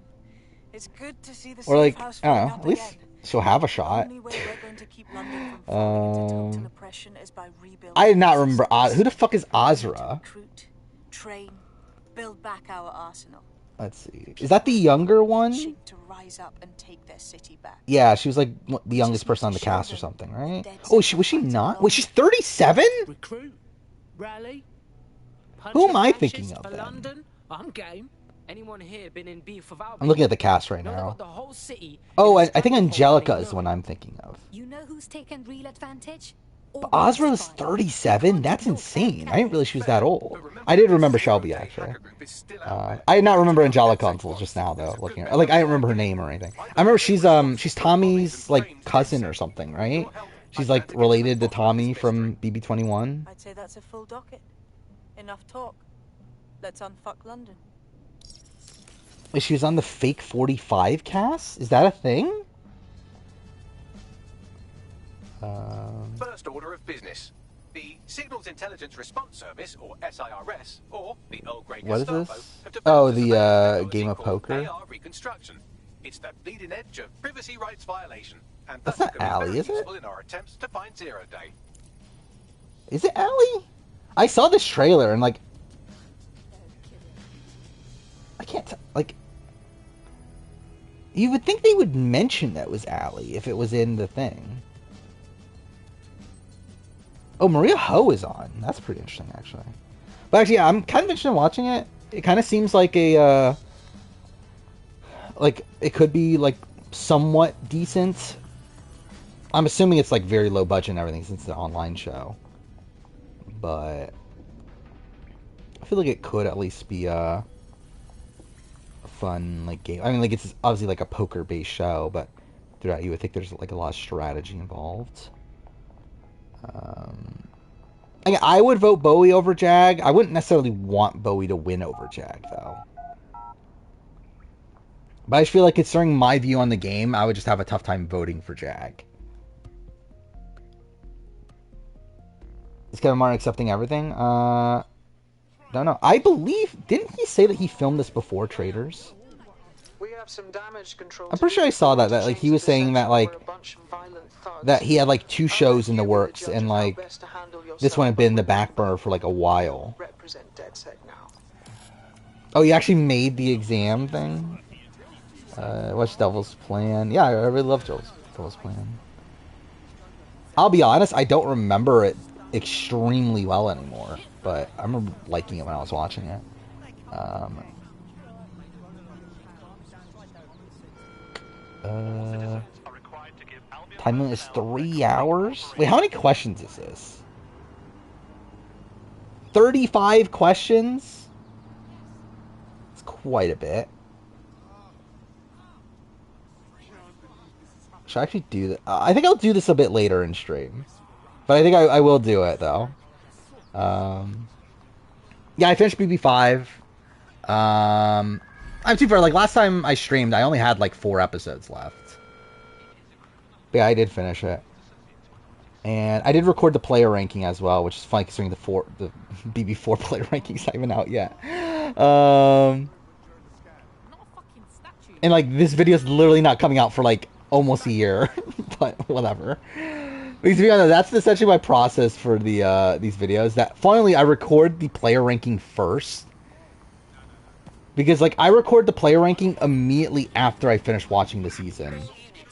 It's good to see the or like, house I don't know, up at least again. she'll have a shot. The only way we're going to keep London from falling into total oppression is by rebuilding. I did not remember who the fuck is Azra? Recruit, train, build back our arsenal. Let's see. Is that the younger one? To rise up and take their city back. Yeah, she was like the youngest person on the cast or something, right? Oh, was she not? Wait, she's 37? Recruit, rally, who am I thinking of then? London? I'm game. Anyone here been in beef with I'm looking at the cast right now. The whole city. Oh, I think Angelica is the one I'm thinking of. You know who's taken real advantage? But Ozra's 37? That's insane. I didn't realize she was that old. I did remember Shelby, actually. I did not remember Angelica until just now, though. Looking at, like, I don't remember her name or anything. I remember she's Tommy's like cousin or something, right? She's like related to Tommy from BB21. I'd say that's a full docket. Enough talk. Let's unfuck London. Wait, she was on the fake 45 cast? Is that a thing? First order of business. The Signals Intelligence Response Service, or SIRS, or the Earl Grey Gestapo, What is this? Oh, the game of poker? AR reconstruction. It's the bleeding edge of privacy rights violation, and that's not Allie, is it? In our attempts to find Zero Day. Is it Allie? I saw this trailer and like, I can't like. You would think they would mention that was Allie if it was in the thing. Oh, Maria Ho is on. That's pretty interesting, actually. But actually, yeah, I'm kind of interested in watching it. It kind of seems like a, like, it could be, like, somewhat decent. I'm assuming it's, like, very low budget and everything since it's an online show. But I feel like it could at least be a fun, like, game. I mean, like, it's obviously, like, a poker-based show, but throughout you would think there's, like, a lot of strategy involved. I would vote Bowie over Jag. I wouldn't necessarily want Bowie to win over Jag, though. But I just feel like, considering my view on the game, I would just have a tough time voting for Jag. Is Kevin Martin accepting everything? Don't know. I believe... Didn't he say that he filmed this before Traders? We have some damage control. I'm pretty sure I saw that like, he was saying that, like... that he had, like, 2 shows in the works, and, like, this one had been in the back burner for, like, a while. Oh, you actually made the exam thing? Watch Devil's Plan. Yeah, I really love Devil's Plan. I'll be honest, I don't remember it extremely well anymore, but I remember liking it when I was watching it. Time limit is 3 hours? Wait, how many questions is this? 35 questions? It's quite a bit. Should I actually do that? I think I'll do this a bit later in stream. But I think I will do it, though. Yeah, I finished BB5. I'm too far. Like, last time I streamed, I only had, like, 4 episodes left. But yeah, I did finish it. And I did record the player ranking as well, which is funny considering the BB4 player ranking's not even out yet. And, like, this video's literally not coming out for, like, almost a year. But whatever. Because to be honest, that's essentially my process for the these videos. That finally I record the player ranking first. Because, like, I record the player ranking immediately after I finish watching the season.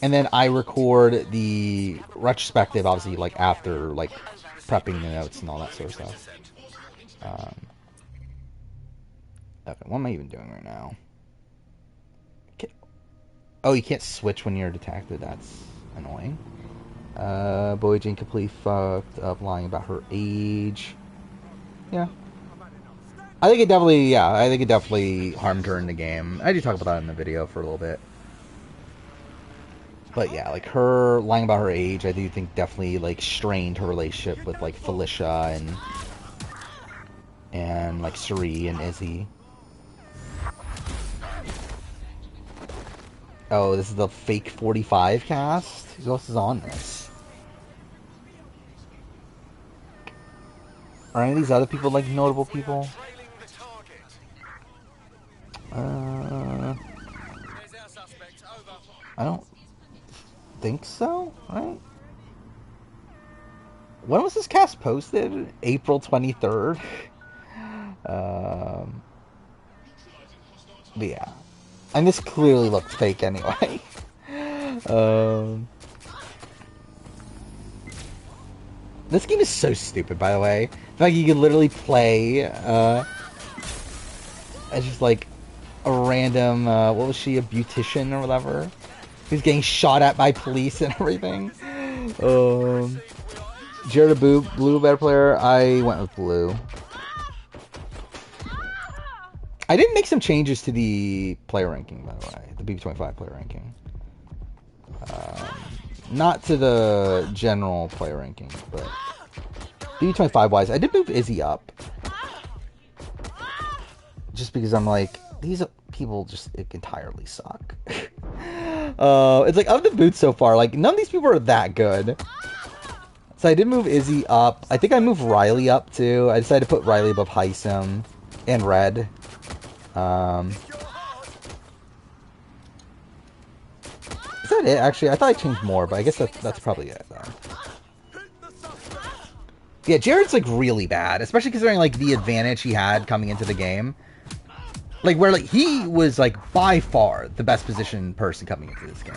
And then I record the retrospective, obviously, like, after, like, prepping the notes and all that sort of stuff. Okay, what am I even doing right now? Oh, you can't switch when you're a detective. That's annoying. Bowie Jane completely fucked up lying about her age. Yeah. I think it definitely harmed her in the game. I did talk about that in the video for a little bit. But yeah, like, her lying about her age, I do think definitely, like, strained her relationship with, like, Felicia and like, Suri and Izzy. Oh, this is the fake 45 cast? Who else is on this? Are any of these other people, like, notable people? I don't think so, right? When was this cast posted? April 23rd? But yeah. And this clearly looks fake anyway. This game is so stupid, by the way. Like, you can literally play, as just, like, a random, what was she, a beautician or whatever? Who's getting shot at by police and everything. Jared or Blue better player? I went with Blue. I did make some changes to the player ranking, by the way. The BB25 player ranking. Not to the general player ranking, but BB25 wise, I did move Izzy up. Just because I'm like, these people just entirely suck. It's like, of the boots so far, like, none of these people are that good. So I did move Izzy up. I think I moved Riley up too. I decided to put Riley above Heisem and Red. Is that it, actually? I thought I changed more, but I guess that's probably it, though. Yeah, Jared's, like, really bad, especially considering, like, the advantage he had coming into the game. Like, where, like, he was, like, by far the best positioned person coming into this game.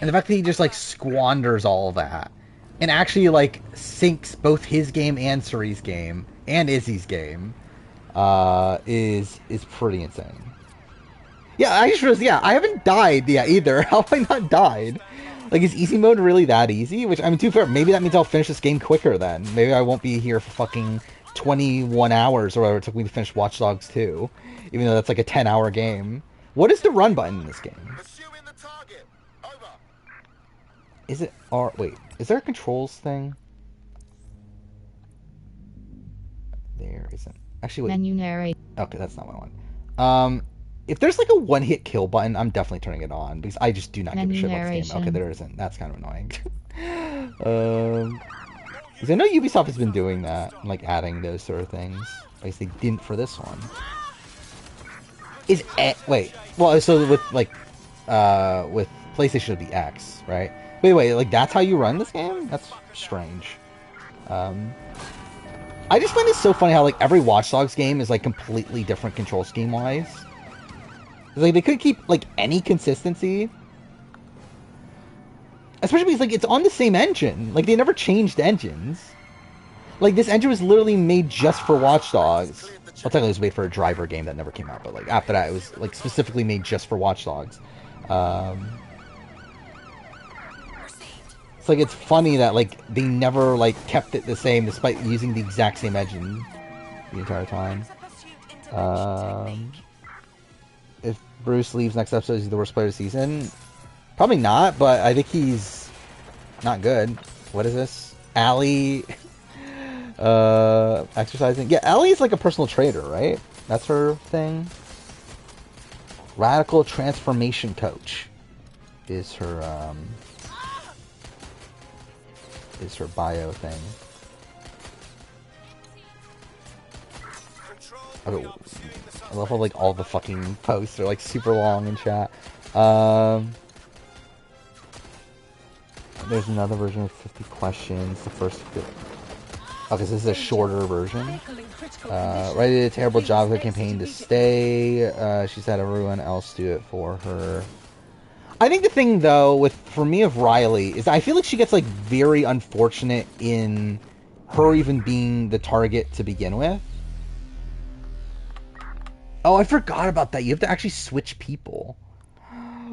And the fact that he just, like, squanders all of that. And actually, like, sinks both his game and Ceri's game, and Izzy's game, is pretty insane. Yeah, I just realized, yeah, I haven't died yet either. How have I not died? Like, is easy mode really that easy? Which, I mean, to be fair, maybe that means I'll finish this game quicker then. Maybe I won't be here for fucking 21 hours or whatever it took me to finish Watch Dogs 2. Even though that's like a 10-hour game. What is the run button in this game? Is it R? Wait, is there a controls thing? There isn't. Actually, wait. Menu narrate. Okay, that's not what I want. If there's like a one-hit kill button, I'm definitely turning it on because I just do not give a shit about this game. Okay, there isn't. That's kind of annoying. Because I know Ubisoft has been doing that, like adding those sort of things. I guess they didn't for this one. Wait. Well, so with like, with PlayStation it'd be X, right? Wait, like that's how you run this game? That's strange. I just find it so funny how like every Watch Dogs game is like completely different control scheme wise. Like they couldn't keep like any consistency. Especially because like it's on the same engine. Like they never changed engines. Like this engine was literally made just for Watch Dogs. Well, technically it was made for a driver game that never came out, but like after that it was like specifically made just for Watch Dogs. It's like it's funny that like they never like kept it the same despite using the exact same engine the entire time. If Bruce leaves next episode, is he the worst player of the season? Probably not, but I think he's not good. What is this? Allie exercising. Yeah, Allie is like a personal trainer, right? That's her thing. Radical transformation coach is her bio thing. Okay. I love how like all the fucking posts are like super long in chat. There's another version with 50 questions. The first 50. Okay, so this is a shorter version. Riley did a terrible job of the campaign to stay. She's had everyone else do it for her. I think the thing, though, for me of Riley, is I feel like she gets, like, very unfortunate in her even being the target to begin with. Oh, I forgot about that. You have to actually switch people.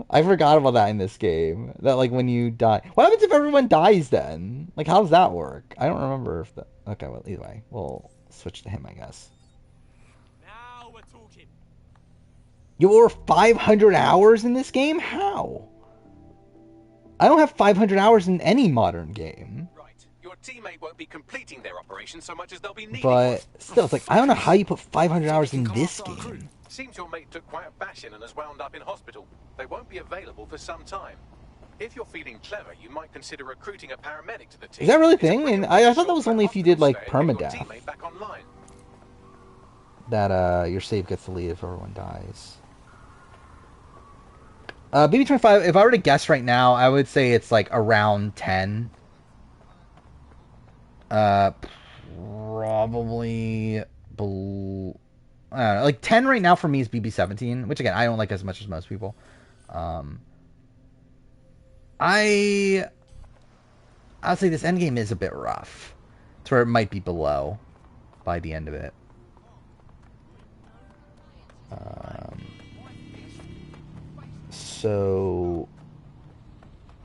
I forgot about that in this game. That, like, when you die... What happens if everyone dies, then? Like, how does that work? I don't remember if that... Okay, well, either way. We'll switch to him, I guess. Now we're talking. You were 500 hours in this game? How? I don't have 500 hours in any modern game. Right. Your teammate won't be completing their operation so much as they'll be needing But still, it's like, I don't know how you put 500 hours in this game. Seems your mate took quite a bashing and has wound up in hospital. They won't be available for some time. If you're feeling clever, you might consider recruiting a paramedic to the team. Is that really a thing? And I thought that was only if you did, like, permadeath. That, your save gets deleted if everyone dies. BB25, if I were to guess right now, I would say it's, like, around 10. Probably... I don't know, like 10 right now for me is BB17, which again I don't like as much as most people. I'll say this endgame is a bit rough. It's where it might be below by the end of it. So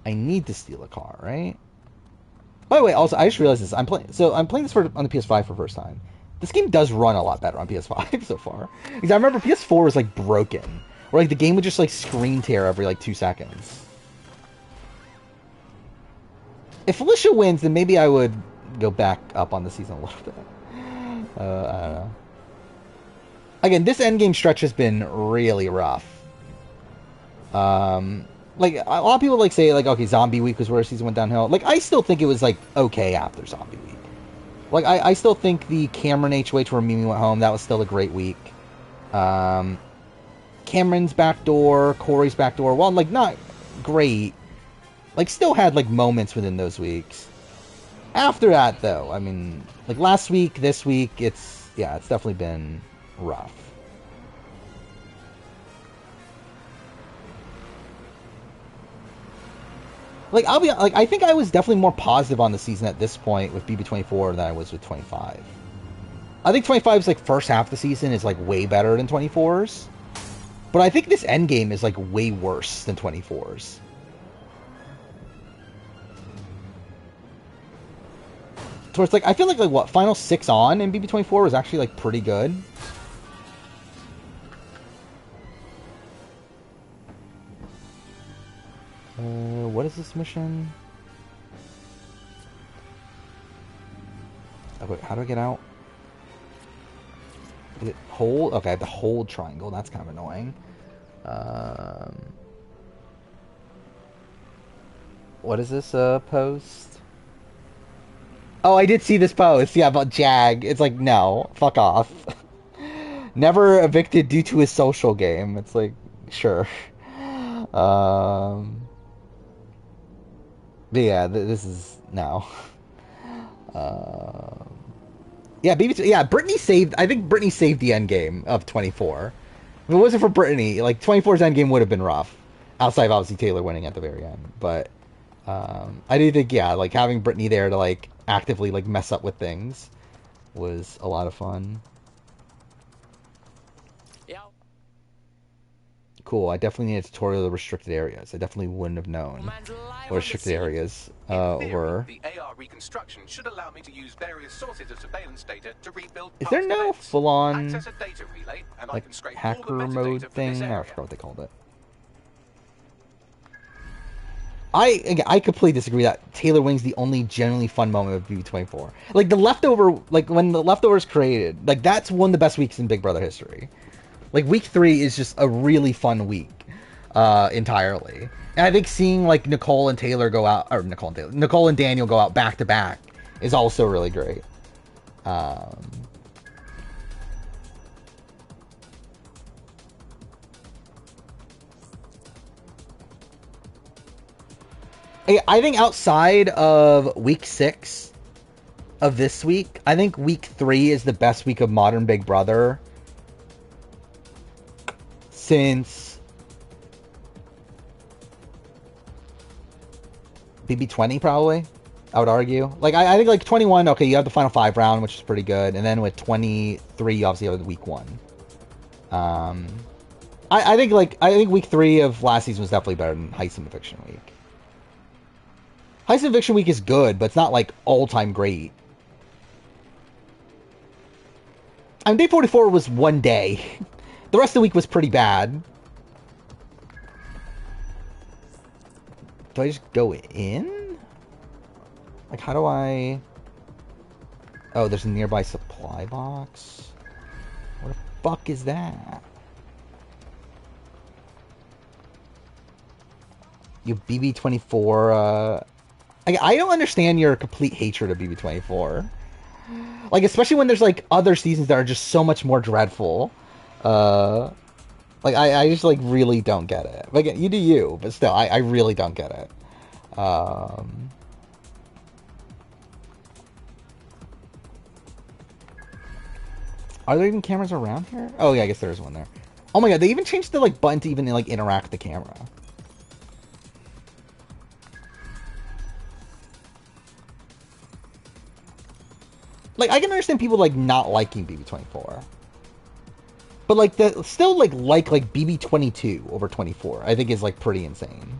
I need to steal a car, right? By the way, also I just realized this. I'm playing this on the PS5 for the first time. This game does run a lot better on PS5 so far. Because I remember PS4 was like broken, where like the game would just like screen tear every like 2 seconds. If Felicia wins, then maybe I would go back up on the season a little bit. I don't know. Again, this endgame stretch has been really rough. Like a lot of people like say like, okay, Zombie Week was where the season went downhill. Like I still think it was like okay after Zombie Week. Like I still think the Cameron HOH where Mimi went home, that was still a great week. Cameron's backdoor, Corey's backdoor, while like not great, like still had like moments within those weeks. After that though, I mean, like last week, this week, it's definitely been rough. Like I'll be like, I think I was definitely more positive on the season at this point with BB24 than I was with 25. I think 25's like first half of the season is like way better than 24's, but I think this end game is like way worse than 24's. So it's like I feel like what Final 6 on in BB24 was actually like pretty good. What is this mission? Oh, wait, how do I get out? Is it hold? Okay, I have to hold triangle. That's kind of annoying. What is this post? Oh, I did see this post. Yeah, about Jag. It's like, no, fuck off. Never evicted due to his social game. It's like, sure. But yeah, this is no. Yeah, Brittany saved. I think Brittany saved the end game of 24. If it wasn't for Brittany, like 24's end game would have been rough. Outside of obviously Taylor winning at the very end, but I do think like having Brittany there to like actively like mess up with things was a lot of fun. Cool, I definitely need a tutorial of restricted areas. I definitely wouldn't have known what restricted areas were. The AR reconstruction should allow me to use various sources of surveillance data to rebuild. Is there no full-on access a data relay, and like hacker mode thing? I forgot what they called it. I completely disagree that Taylor win's the only genuinely fun moment of BB24. Like the leftover, like when the leftovers created, like that's one of the best weeks in Big Brother history. Like week 3 is just a really fun week, entirely. And I think seeing like Nicole and Daniel go out back to back is also really great. I think outside of week 6 of this week, I think week 3 is the best week of modern Big Brother since BB20, probably. I would argue. Like I think like 21. Okay, you have the final 5 round, which is pretty good, and then with 23, you obviously have week 1. I think week 3 of last season was definitely better than Heist and Eviction week. Heist and Eviction week is good, but it's not like all-time great. I mean, day 44 was one day. The rest of the week was pretty bad. Do I just go in? Like, how do I... Oh, there's a nearby supply box? What the fuck is that? You BB24, I don't understand your complete hatred of BB24. Like, especially when there's, like, other seasons that are just so much more dreadful. Like, I just, like, really don't get it. Like, you do you, but still, I really don't get it. Are there even cameras around here? Oh yeah, I guess there's one there. Oh my god, they even changed the like button to even like interact with the camera. Like, I can understand people like not liking BB-24. But like the still like BB-22 over 24, I think is like pretty insane.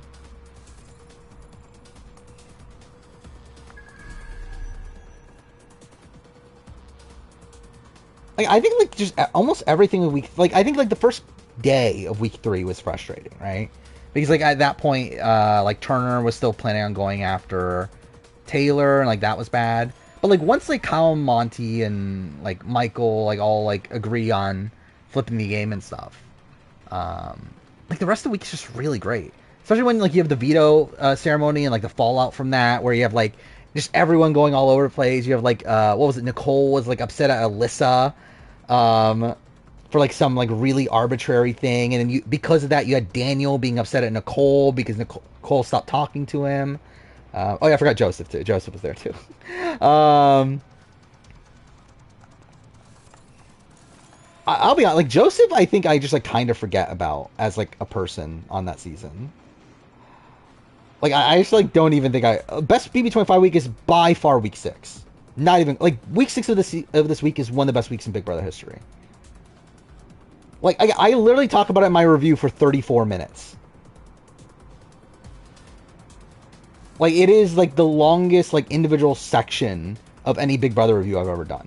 Like, I think like just almost everything in week, like I think like the first day of week 3 was frustrating, right? Because like at that point, like Turner was still planning on going after Taylor, and like that was bad. But like once like Kyle and Monty and like Michael like all like agree on flipping the game and stuff, like the rest of the week is just really great. Especially when like you have the veto ceremony and like the fallout from that, where you have like just everyone going all over the place. You have like what was it? Nicole was like upset at Alyssa for like some like really arbitrary thing, and then you because of that you had Daniel being upset at Nicole because Nicole stopped talking to him. Oh yeah, I forgot Joseph too. Joseph was there too. I'll be honest, like Joseph, I think I just like kind of forget about as like a person on that season. Like I just like don't even think best BB-25 week is by far week 6. Not even like week 6 of this week is one of the best weeks in Big Brother history. Like I literally talk about it in my review for 34 minutes. Like it is like the longest like individual section of any Big Brother review I've ever done.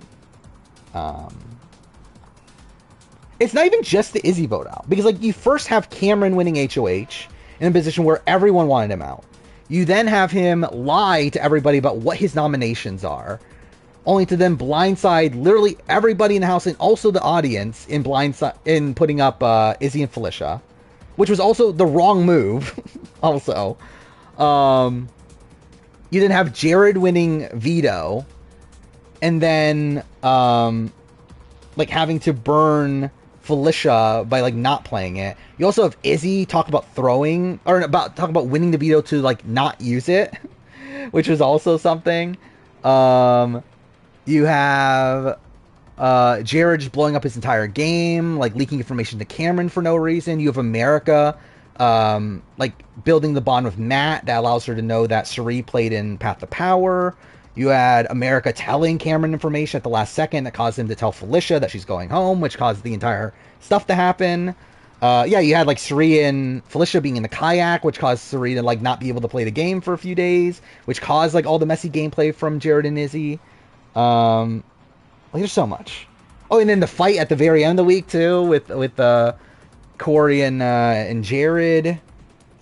It's not even just the Izzy vote out, because like you first have Cameron winning HOH in a position where everyone wanted him out. You then have him lie to everybody about what his nominations are, only to then blindside literally everybody in the house and also the audience in putting up Izzy and Felicia, which was also the wrong move. Also, you then have Jared winning veto, and then like having to burn Felicia by like not playing it. You also have Izzy talk about winning the veto to like not use it, which is also something. You have Jared just blowing up his entire game, like leaking information to Cameron for no reason. You have America like building the bond with Matt that allows her to know that Suri played in Path to Power. You had America telling Cameron information at the last second that caused him to tell Felicia that she's going home, which caused the entire stuff to happen. Yeah, you had like Suri and Felicia being in the kayak, which caused Suri to like not be able to play the game for a few days, which caused like all the messy gameplay from Jared and Izzy. Like there's so much. Oh, and then the fight at the very end of the week too with Corey and Jared.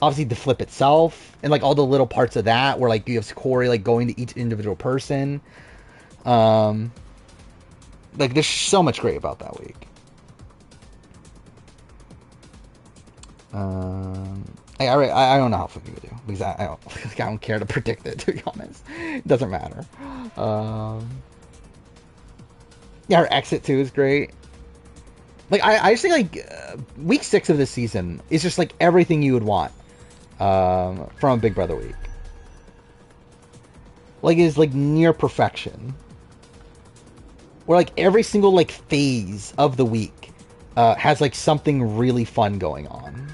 Obviously the flip itself and like all the little parts of that where like you have Corey like going to each individual person. Like there's so much great about that week. I don't know how fucking we do because I don't care to predict it, to be honest. It doesn't matter. Yeah, our exit too is great. Like I just think like week 6 of this season is just like everything you would want from Big Brother week. Like is like near perfection. Where like every single like phase of the week has like something really fun going on.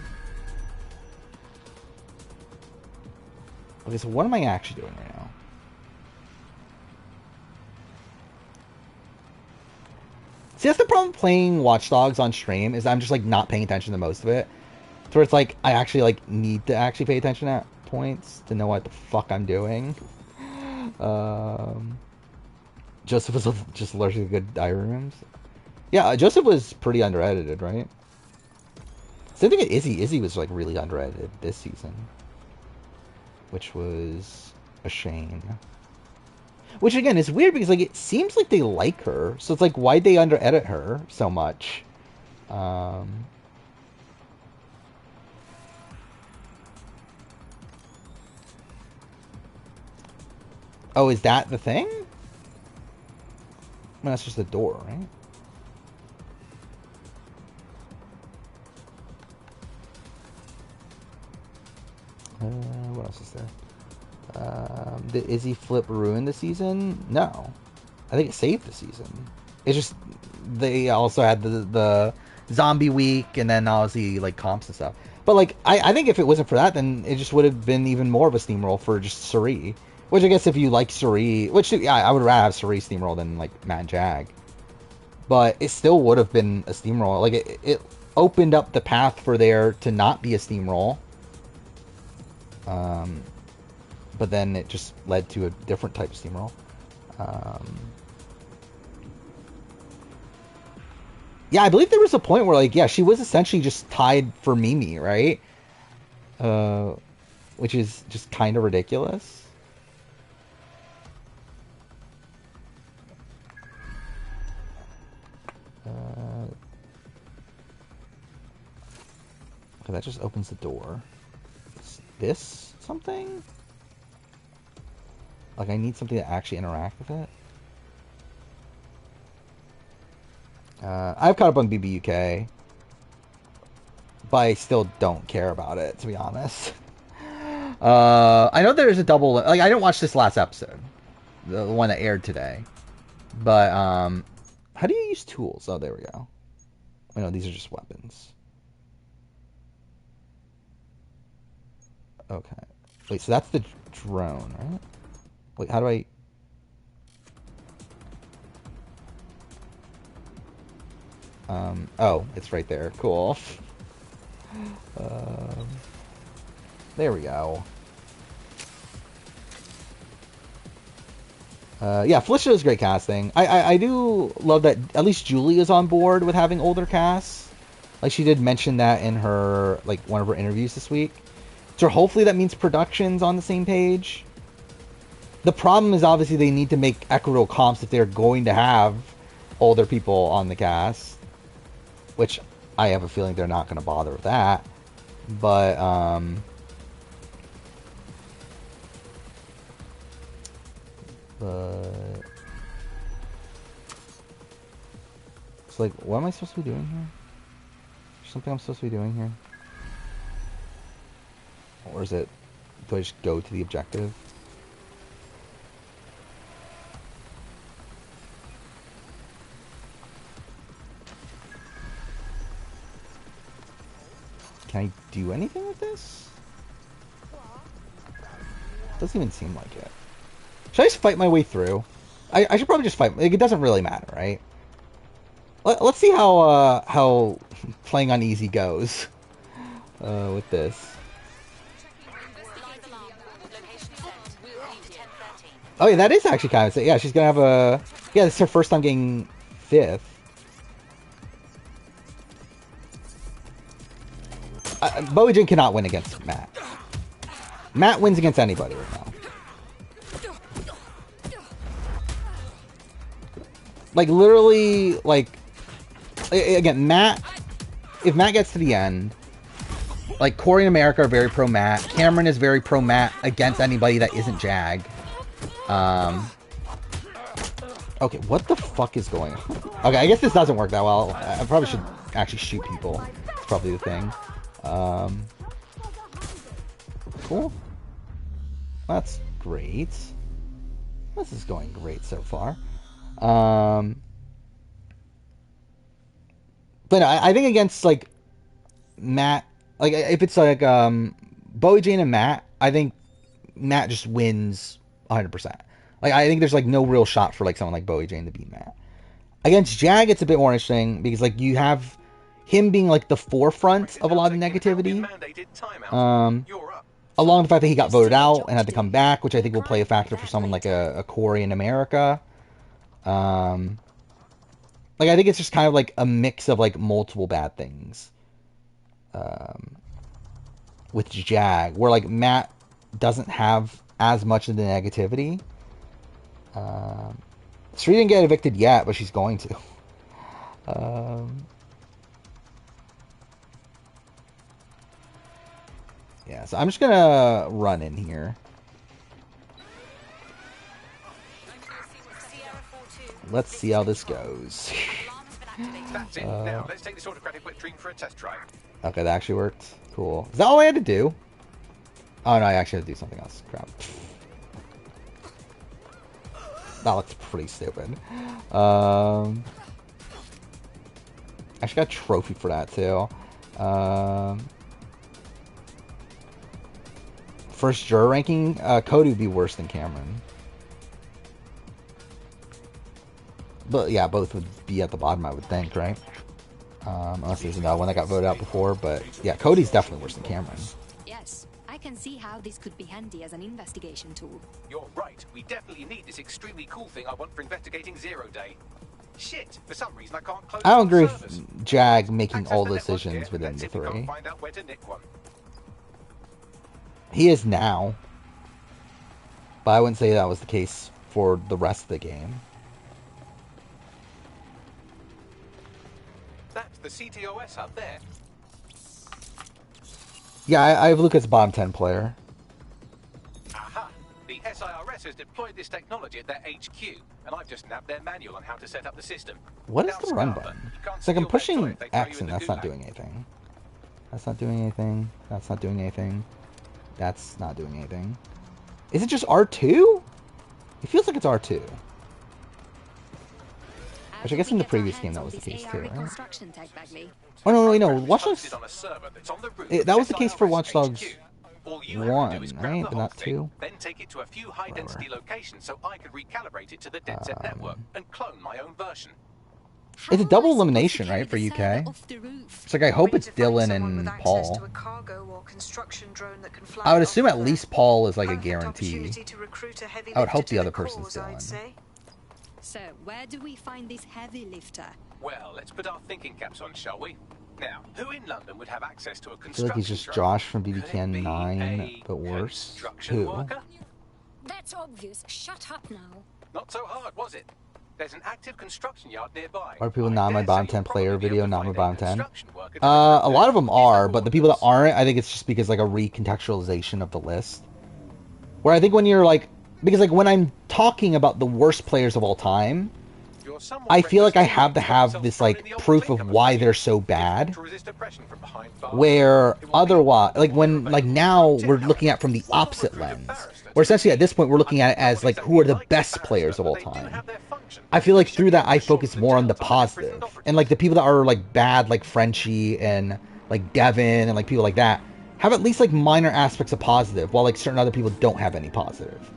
Okay, so what am I actually doing right now? See, that's the problem playing Watch Dogs on stream, is I'm just like not paying attention to most of it. So it's like I actually like need to actually pay attention at points to know what the fuck I'm doing. Joseph was just allergic to good diary rooms. Yeah, Joseph was pretty under-edited, right? Same thing at Izzy. Izzy was like really under-edited this season, which was a shame. Which again is weird because like it seems like they like her, so it's like why'd they under-edit her so much? Oh, is that the thing? I mean, that's just the door, right? What else is there? Did Izzy flip ruin the season? No. I think it saved the season. It's just they also had the zombie week, and then obviously like comps and stuff. But like I think if it wasn't for that, then it just would have been even more of a steamroll for just Suri. Which I guess if you like Suri, which yeah, I would rather have Suri steamroll than like Matt and Jag. But it still would have been a steamroll. Like it opened up the path for there to not be a steamroll. But then it just led to a different type of steamroll. Yeah, I believe there was a point where, like, yeah, she was essentially just tied for Mimi, right? Which is just kind of ridiculous. Okay, that just opens the door. Is this something? Like, I need something to actually interact with it. I've caught up on BBUK, but I still don't care about it, to be honest. I know there's a double... Like, I didn't watch this last episode. The one that aired today. But, how do you use tools? Oh, there we go. Oh, no, these are just weapons. Okay. Wait, so that's the drone, right? Wait, how do I... oh, it's right there. Cool. There we go. Yeah, Felicia is great casting. I do love that at least Julie is on board with having older casts. Like, she did mention that in her, like, one of her interviews this week. So hopefully that means production's on the same page. The problem is obviously they need to make equitable comps if they're going to have older people on the cast. Which I have a feeling they're not going to bother with that. But, it's like, what am I supposed to be doing here? There's something I'm supposed to be doing here? Or is it, do I just go to the objective? Can I do anything with this? Doesn't even seem like it. Should I just fight my way through? I should probably just fight. Like, it doesn't really matter, right? Let's see how playing on easy goes with this. Oh yeah, that is actually kind of... Yeah, she's gonna have a... Yeah, this is her first time getting 5th. Bowie Jane cannot win against Matt. Matt wins against anybody right now. Like, literally, like... Again, Matt... If Matt gets to the end... Like, Corey and America are very pro-Matt. Cameron is very pro-Matt against anybody that isn't Jag. Okay, what the fuck is going on? Okay, I guess this doesn't work that well. I probably should actually shoot people. It's probably the thing. Cool. That's great. This is going great so far. But I think against, like, Matt, like, if it's like Bowie Jane and Matt, I think Matt just wins 100%. Like, I think there's, like, no real shot for, like, someone like Bowie Jane to beat Matt. Against Jag, it's a bit more interesting because, like, you have him being, like, the forefront of a lot of negativity. Along the fact that he got voted out and had to come back, which I think will play a factor for someone like a Corey in America. Like, I think it's just kind of, like, a mix of, like, multiple bad things. With Jag, where, like, Matt doesn't have as much of the negativity. Sri didn't get evicted yet, but she's going to. Yeah, so I'm just gonna run in here. Let's see how this goes. That's it. Now, let's take this autocratic wet dream for a test drive. Okay, that actually worked. Cool. Is that all I had to do? Oh, no, I actually had to do something else. Crap. That looks pretty stupid. Actually got a trophy for that too. First juror ranking, Cody would be worse than Cameron. But yeah, both would be at the bottom, I would think, right? Unless there's another one that got voted out before, but yeah, Cody's definitely worse than Cameron. Yes, I can see how this could be handy as an investigation tool. You're right. We definitely need this extremely cool thing I want for investigating Zero Day. Shit, for some reason I can't close I don't agree servers. with Jag making Access all the network decisions here, within let's the see if we can't three. find out where to nick one. He is now. But I wouldn't say that was the case for the rest of the game. That's the CTOS hub there. Yeah, I have Lucas bottom 10 player. Aha! The SIRS has deployed this technology at their HQ, and I've just nabbed their manual on how to set up the system. What is Now, the run Scarlet, button? you can't It's like I'm steal pushing their toy if they throw X you in and the that's not gulag. doing anything. That's not doing anything. That's not doing anything. That's not doing anything. Is it just R2? It feels like it's R2. Which I guess in the previous game that was the case too, right? Oh no, no, Watch Dogs... that was the case for Watch Dogs 1, right? But not 2? Then take it to a few high-density locations so I could recalibrate it to the dead set network and clone my own version. It's a double elimination, right, for UK? It's like, I hope it's Dylan and Paul. I would assume at least Paul is like a guarantee. I would hope the other person's Dylan. So, where do we find this heavy lifter? Well, let's put our thinking caps on, shall we? Now, who in London would have access to a I feel construction like he's just drone? Josh from BBCN 9, but worse. Who? Worker? That's obvious. Shut up now. Not so hard, was it? There's an active construction yard nearby. Are people I not my dare bottom say 10 you'll player probably be video, able to not my find a bottom 10? construction worker A lot of them are, but the people that aren't, I think it's just because like a recontextualization of the list. Where I think when you're like, because like when I'm talking about the worst players of all time, I feel like I have to have this like proof of why they're so bad. Where otherwise, like when like now we're looking at from the opposite lens, where essentially at this point we're looking at it as like who are the best players of all time. I feel like through that I focus more on the positive, and like the people that are like bad, like Frenchie and like Devin and like people like that, have at least like minor aspects of positive, while like certain other people don't have any positive.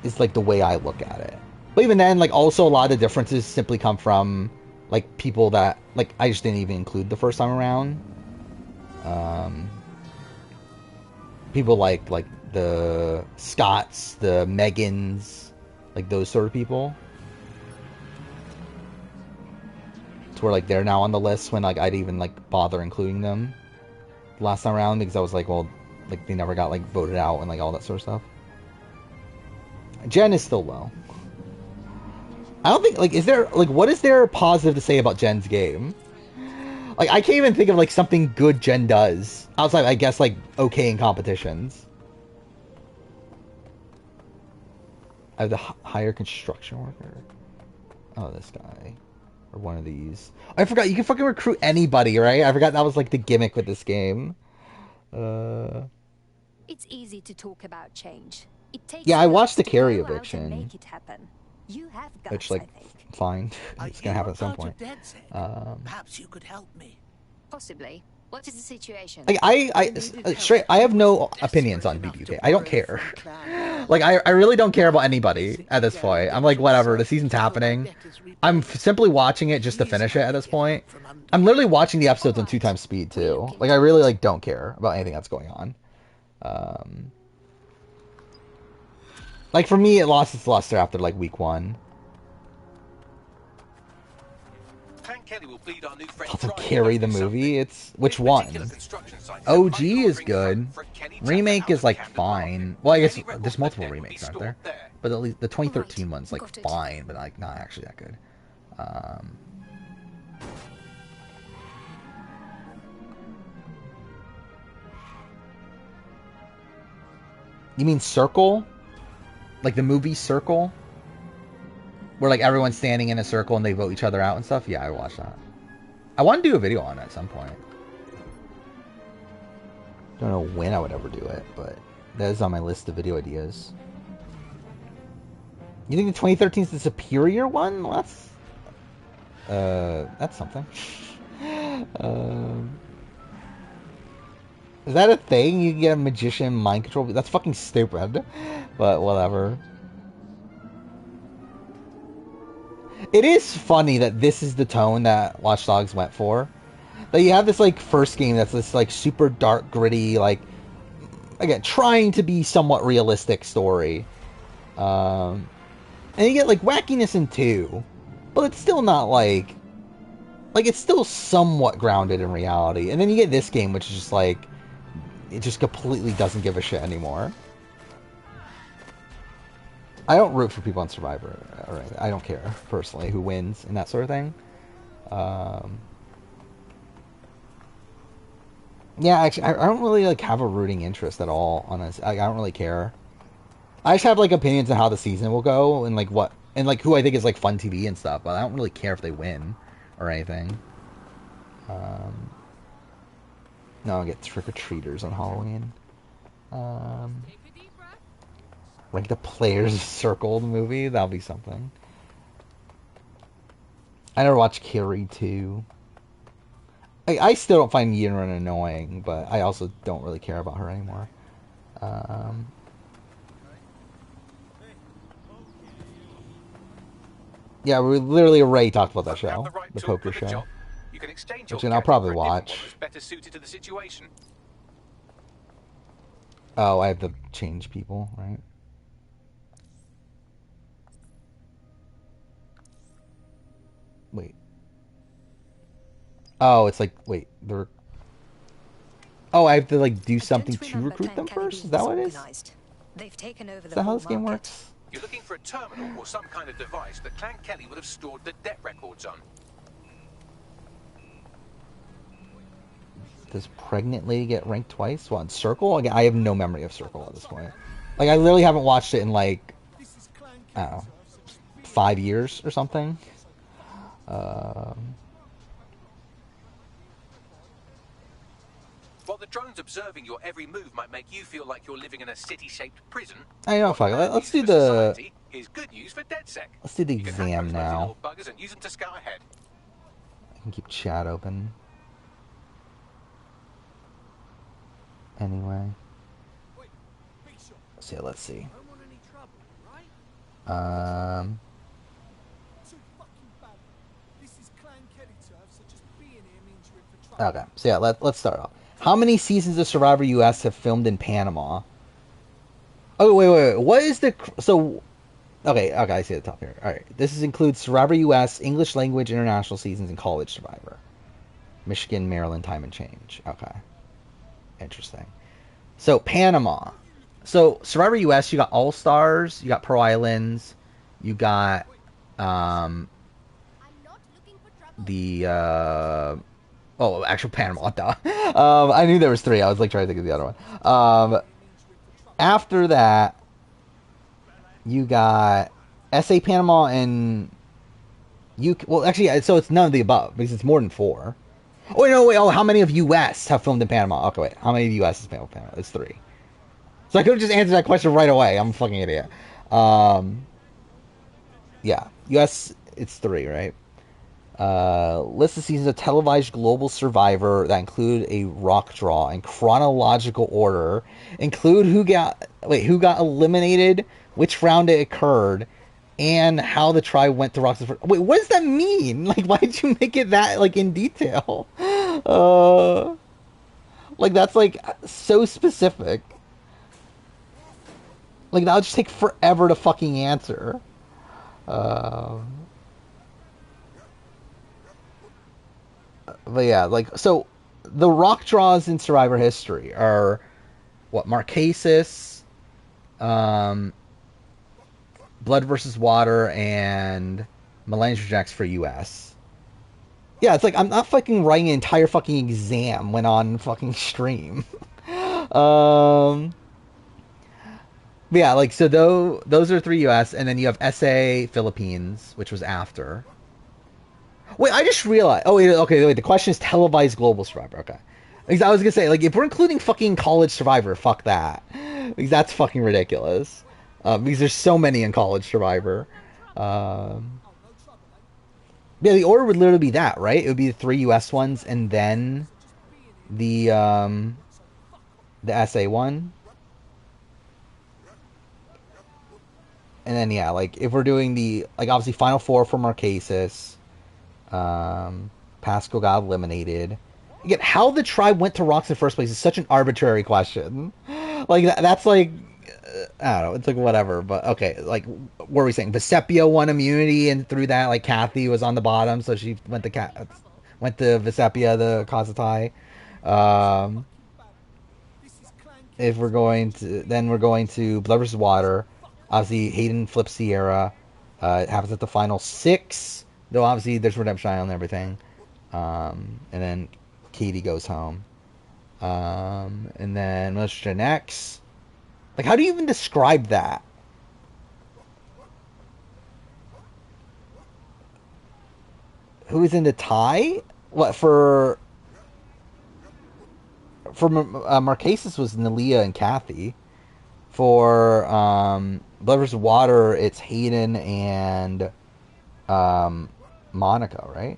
It's like the way I look at it. But even then, like also a lot of the differences simply come from like people that like I just didn't even include the first time around. People like the Scotts, the Megans, like those sort of people. To where like they're now on the list when like I'd even like bother including them last time around, because I was like, well, like they never got like voted out and like all that sort of stuff. Jen is still low. I don't think, like, is there, like, what is there positive to say about Jen's game? Like, I can't even think of, like, something good Jen does. Outside, I guess, like, okay in competitions. I have the higher construction worker. Oh, this guy. Or one of these. I forgot, you can fucking recruit anybody, right? I forgot that was, like, the gimmick with this game. It's easy to talk about change. It takes yeah, I watched the to Carrie go out and eviction. make it happen. You have guts, Which, like, I think. fine. It's gonna happen at some point. Perhaps you could help me. Possibly. What is the situation? Like, straight, I have no opinions on BBK. I don't care. Like, I really don't care about anybody at this point. I'm like, whatever, the season's happening. I'm simply watching it just to finish it at this point. I'm literally watching the episodes on 2x speed, too. Like, I really, like, don't care about anything that's going on. Like, for me, it lost its luster after, like, week 1. Also, Carrie the movie, it's... Which one? OG is good. Remake is, like, fine. Well, I guess there's multiple remakes, aren't there? But at least the 2013 one's, like, fine, but, like, not actually that good. You mean Circle? Like the movie Circle? Where like everyone's standing in a circle and they vote each other out and stuff? Yeah, I watched that. I want to do a video on it at some point. Don't know when I would ever do it, but that is on my list of video ideas. You think the 2013 is the superior one? Well, That's something. Is that a thing? You can get a magician mind control? That's fucking stupid. But whatever. It is funny that this is the tone that Watch Dogs went for. That you have this, like, first game that's this, like, super dark, gritty, like, again, trying to be somewhat realistic story. And you get, like, wackiness in 2. But it's still not, like, it's still somewhat grounded in reality. And then you get this game, which is just, like, it just completely doesn't give a shit anymore. I don't root for people on Survivor or anything. I don't care, personally, who wins and that sort of thing. Yeah, actually, I don't really, like, have a rooting interest at all on this. I don't really care. I just have, like, opinions on how the season will go and, like, what... And, like, who I think is, like, fun TV and stuff. But I don't really care if they win or anything. No, I get trick-or-treaters on Halloween. Rank the Players Circled movie. That'll be something. I never watched Carrie 2. I still don't find Yinrun annoying, but I also don't really care about her anymore. Yeah, we literally already talked about that show, the poker show, which I'll probably watch. Oh, I have to change people, right? Wait. Oh, it's like, wait, they're... Oh, I have to, like, do something to recruit them first? Is that what it is? They've taken over Is that how this game works? You're looking for a terminal or some kind of device that Clan Kelly would have stored the debt records on. Does Pregnant Lady get ranked twice? What, in Circle? Again, I have no memory of Circle at this point. Like, I literally haven't watched it in, like, I don't know, 5 years or something. While the drones observing your every move might make you feel like you're living in a city-shaped prison, I know, fuck it. Let's do the... Is good news for DedSec. Let's do the exam now. Buggers and use them to scout ahead. I can keep chat open. Anyway. So yeah, let's see. Okay, so yeah, let's start off. How many seasons of Survivor US have filmed in Panama? Oh, wait. What is the... So... Okay, I see the top here. Alright, this includes Survivor US, English Language, International Seasons, and College Survivor. Michigan, Maryland, Time and Change. Okay. Interesting. So, Panama. So, Survivor US, you got All Stars, you got Pearl Islands, you got... Oh, actual Panama, duh. I knew there was 3. I was like trying to think of the other one. After that, you got SA Panama and UK. Well, actually, so it's none of the above because it's more than 4. Oh no, wait. Oh, how many of US have filmed in Panama? Okay, wait. How many of US has filmed in Panama? It's 3. So I could have just answered that question right away. I'm a fucking idiot. Yeah, US. It's 3, right? List of seasons of televised global Survivor that include a rock draw in chronological order. Include who got eliminated, which round it occurred, and how the tribe went to rocks. Wait, what does that mean? Like, why did you make it that, like, in detail? Like, that's, like, so specific. Like, that would just take forever to fucking answer. But yeah, like, so the rock draws in Survivor history are what? Marquesas, Blood versus Water, and Melange Jacks for US. Yeah, it's like I'm not fucking writing an entire fucking exam when on fucking stream. But yeah, like, so those are 3 US, and then you have SA Philippines, which was after. Wait, I just realized. Oh, wait, okay, wait. The question is televised global Survivor. Okay. Because I was gonna say, like, if we're including fucking College Survivor, fuck that. Because that's fucking ridiculous. Because there's so many in College Survivor. But Yeah, the order would literally be that, right? It would be the 3 US ones and then the SA one. And then, yeah, like, if we're doing the, like, obviously, Final Four for Marquesas, Pascal got eliminated. Again, how the tribe went to rocks in the first place is such an arbitrary question. Like, that's like, I don't know, it's like whatever, but okay, like, what were we saying? Vesepia won immunity, and through that, like, Kathy was on the bottom, so she went to Vesepia, the cause of tie. If we're going to, then we're going to Blood vs. Water. Obviously, Hayden flips Sierra. It happens at the final 6. Though, obviously, there's Redemption Island and everything. And then Katie goes home. And then Militia X. Like, how do you even describe that? Who is in the tie? What, for Marquesas was Nalia and Kathy. For Blood vs. Water, it's Hayden and Monica, right?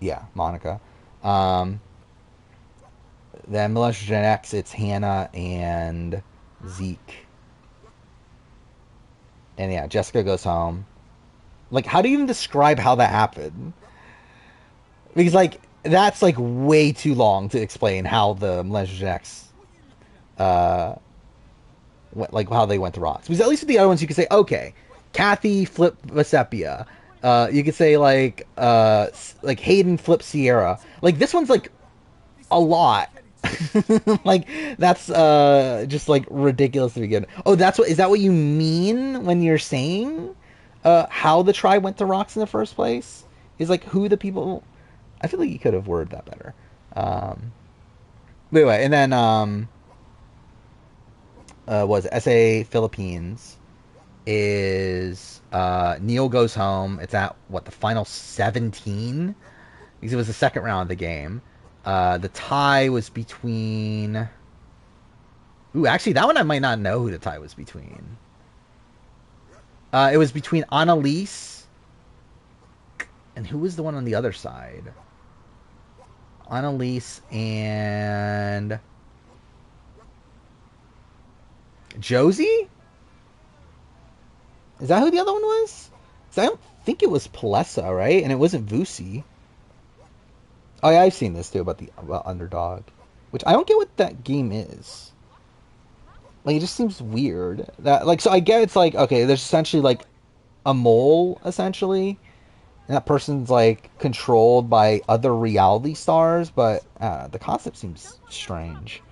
Yeah, Monica. Then Millennial Gen X, it's Hannah and Zeke. And yeah, Jessica goes home. Like, how do you even describe how that happened? Because, like, that's, like, way too long to explain how the Millennial Gen X, like, how they went to rocks. Because at least with the other ones, you could say, okay, Kathy flipped Vesepia. You could say, like Hayden flipped Sierra. Like, this one's, like, a lot. Like, that's just, like, ridiculous to begin. Oh, is that what you mean when you're saying how the tribe went to rocks in the first place? Is, like, who the people... I feel like you could have worded that better. But anyway, and then was SA Philippines is Neil goes home. It's at the final 17, because it was the second round of the game. The tie was between... Ooh, actually, that one I might not know who the tie was between. It was between Annalise and who was the one on the other side? Annalise and Josie? Is that who the other one was? I don't think it was Palessa, right? And it wasn't Vusi. Oh yeah, I've seen this too about Underdog, which I don't get what that game is. Like, it just seems weird. That, like, so I get it's like, okay, there's essentially like a mole essentially, and that person's like controlled by other reality stars, but the concept seems strange.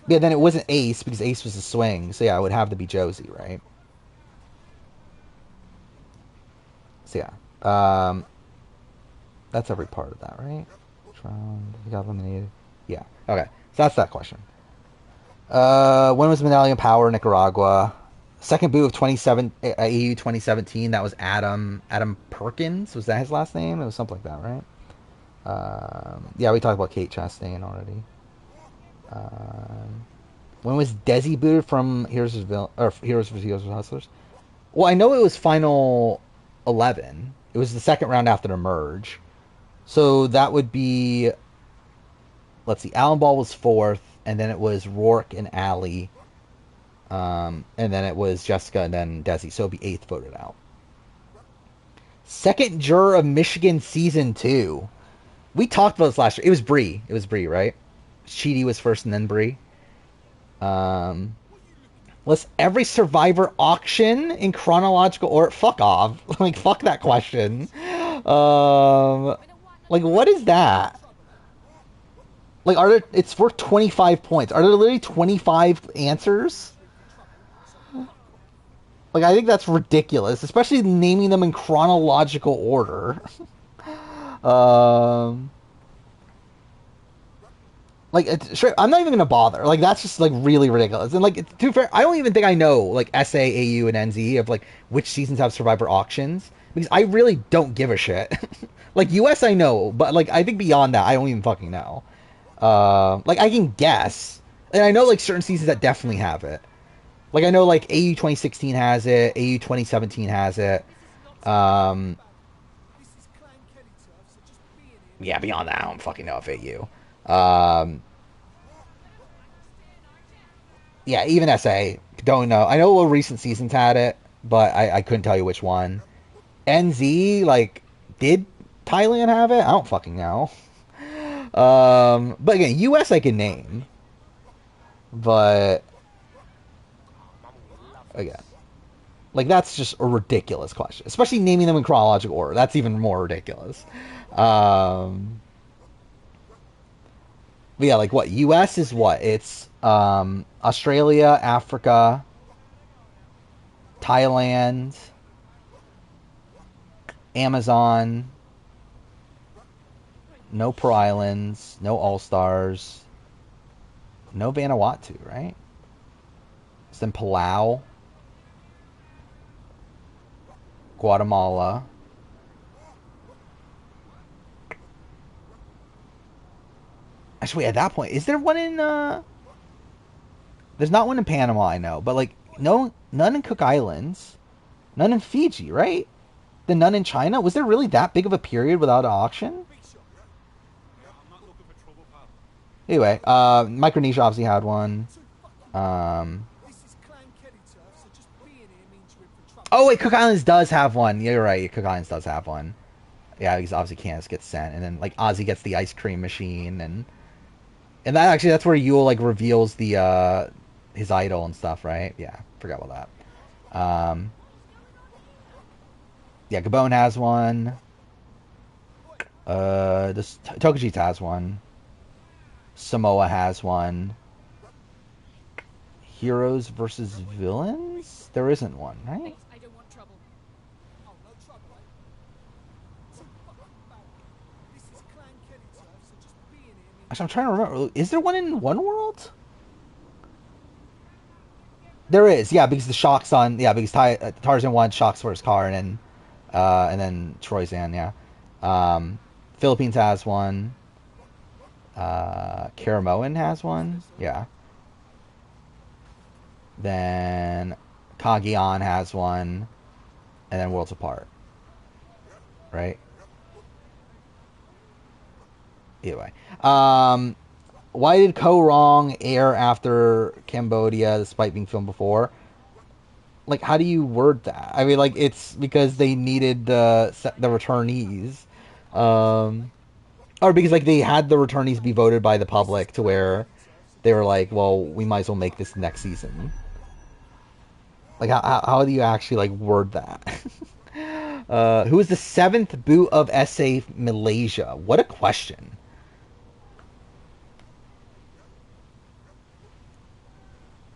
Yeah, then it wasn't Ace, because Ace was a swing, so yeah, it would have to be Josie, right? So yeah, that's every part of that, right? Round, he got eliminated. Yeah, okay, so that's that question. When was Medallion Power Nicaragua? Second boot of AU 2017. That was Adam Perkins. Was that his last name? It was something like that, right? Yeah, we talked about Kate Chastain already. When was Desi booted from Heroes vs. Hustlers? Well, I know it was Final 11. It was the second round after the merge. So that would be... Let's see. Alan Ball was 4th, and then it was Rourke and Allie. And then it was Jessica and then Desi. So it'd be 8th voted out. Second juror of Michigan Season 2. We talked about this last year. It was Bree. Right? Sheedy was first and then Bree. Was every Survivor auction in chronological order? Fuck off. Like, fuck that question. Like, what is that? Like, it's worth 25 points. Are there literally 25 answers? Like, I think that's ridiculous, especially naming them in chronological order. Like, sure, I'm not even gonna bother. Like, that's just, like, really ridiculous. And, like, to be fair, I don't even think I know, like, SA, AU, and NZ of, like, which seasons have Survivor auctions. Because I really don't give a shit. Like, US I know, but, like, I think beyond that, I don't even fucking know. Like, I can guess. And I know, like, certain seasons that definitely have it. Like, I know, like, AU 2016 has it, AU 2017 has it. Yeah, beyond that, I don't fucking know if AU. Yeah, even SA, don't know. I know recent seasons had it, but I couldn't tell you which one. NZ, like, did Thailand have it? I don't fucking know. But again, US I can name. But again, like, that's just a ridiculous question. Especially naming them in chronological order. That's even more ridiculous. But yeah, like, what? US is what? It's Australia, Africa, Thailand, Amazon, no Pro Islands, no All-Stars, no Vanuatu, right? So then Palau, Guatemala, actually, at that point, is there one in, there's not one in Panama, I know, but, like, no, none in Cook Islands, none in Fiji, right? Then none in China? Was there really that big of a period without an auction? Anyway, Micronesia obviously had one. Oh, wait, Cook Islands does have one. You're right, Cook Islands does have one. Yeah, because obviously Canis gets sent, and then, like, Ozzy gets the ice cream machine, and that actually, that's where Yule, like, reveals the, his idol and stuff, right? Yeah, forgot about that. Yeah, Gabon has one. Tokuji's has one. Samoa has one. Heroes versus villains? There isn't one, right? Actually, I'm trying to remember. Is there one in One World? There is, yeah, because the Shock's on. Yeah, because Tarzan won Shock's first car, and then Troyzan, yeah. Philippines has one. Karamoan has one, yeah. Then Cagayan has one, and then Worlds Apart, right? Anyway, why did Ko Wrong air after Cambodia, despite being filmed before? Like, how do you word that? I mean, like, it's because they needed the returnees, or because, like, they had the returnees be voted by the public to where they were like, well, we might as well make this next season. Like, how do you actually, like, word that? Who is the 7th boot of SA Malaysia? What a question.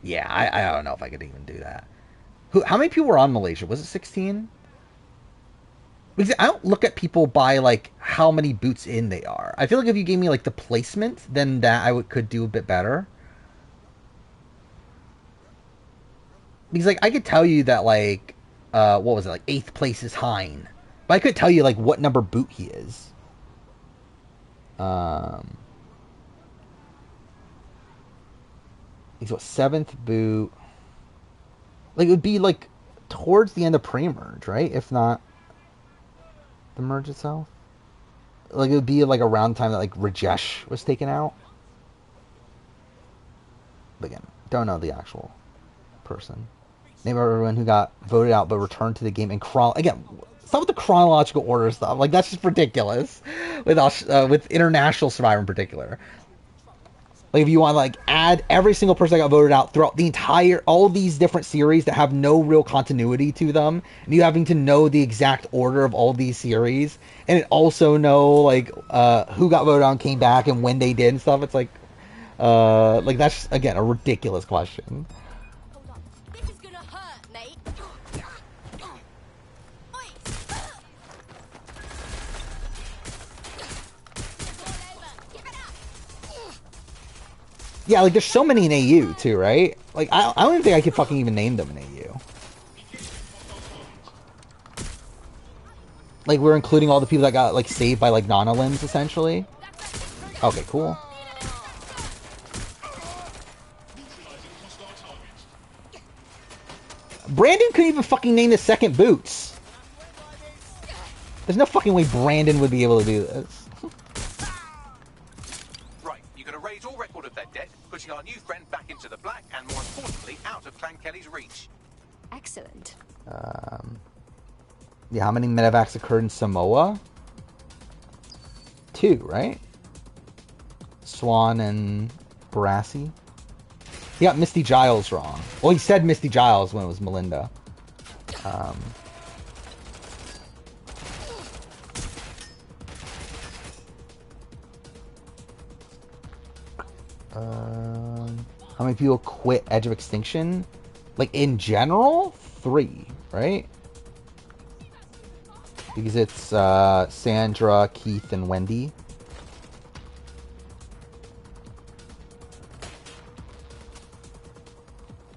Yeah, I don't know if I could even do that. How many people were on Malaysia? Was it 16? Because I don't look at people by, like, how many boots in they are. I feel like if you gave me, like, the placement, then that could do a bit better. Because, like, I could tell you that, like, what was it, like, 8th place is Hein. But I could tell you, like, what number boot he is. He's what, 7th boot. Like, it would be, like, towards the end of pre-merge, right? If not the merge itself. Like, it would be, like, around the time that, like, Rajesh was taken out. But again, don't know the actual person. Name everyone who got voted out but returned to the game. And again, stop with the chronological order stuff. Like, that's just ridiculous. With International Survivor in particular. Like, if you want to, like, add every single person that got voted out throughout the all these different series that have no real continuity to them, and you having to know the exact order of all these series, and also know, like, who got voted on, came back, and when they did and stuff, it's like, that's, just, again, a ridiculous question. Yeah, like, there's so many in AU, too, right? Like, I don't even think I could fucking even name them in AU. Like, we're including all the people that got, like, saved by, like, Nana-limbs, essentially. Okay, cool. Brandon couldn't even fucking name the second Boots. There's no fucking way Brandon would be able to do this. Right, you're going to raise all record of that debt, putting our new friend back into the black, and more importantly, out of Clan Kelly's reach. Excellent. Yeah, how many medevacs occurred in Samoa? 2, right? Swan and Barassi. He got Misty Giles wrong. Well, he said Misty Giles when it was Melinda. How many people quit Edge of Extinction? Like, in general? 3, right? Because it's Sandra, Keith, and Wendy.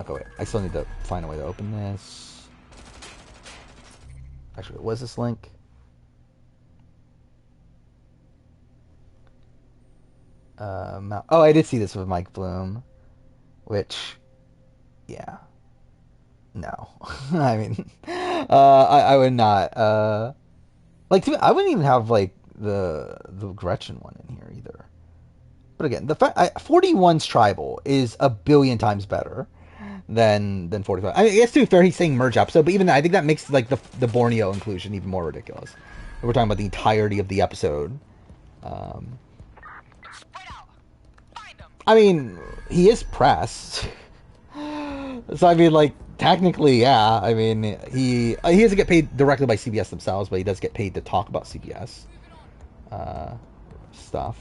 Okay, wait. I still need to find a way to open this. Actually, what was this link? Oh, I did see this with Mike Bloom. Which, yeah. No. I mean, I would not. Like, I wouldn't even have, like, the Gretchen one in here either. But again, the fact 41's tribal is a billion times better than 45. I mean, it's too fair. He's saying merge episode, but even I think that makes like the Borneo inclusion even more ridiculous. We're talking about the entirety of the episode. I mean, he is press, so I mean, like technically, yeah. I mean, he doesn't get paid directly by CBS themselves, but he does get paid to talk about CBS stuff.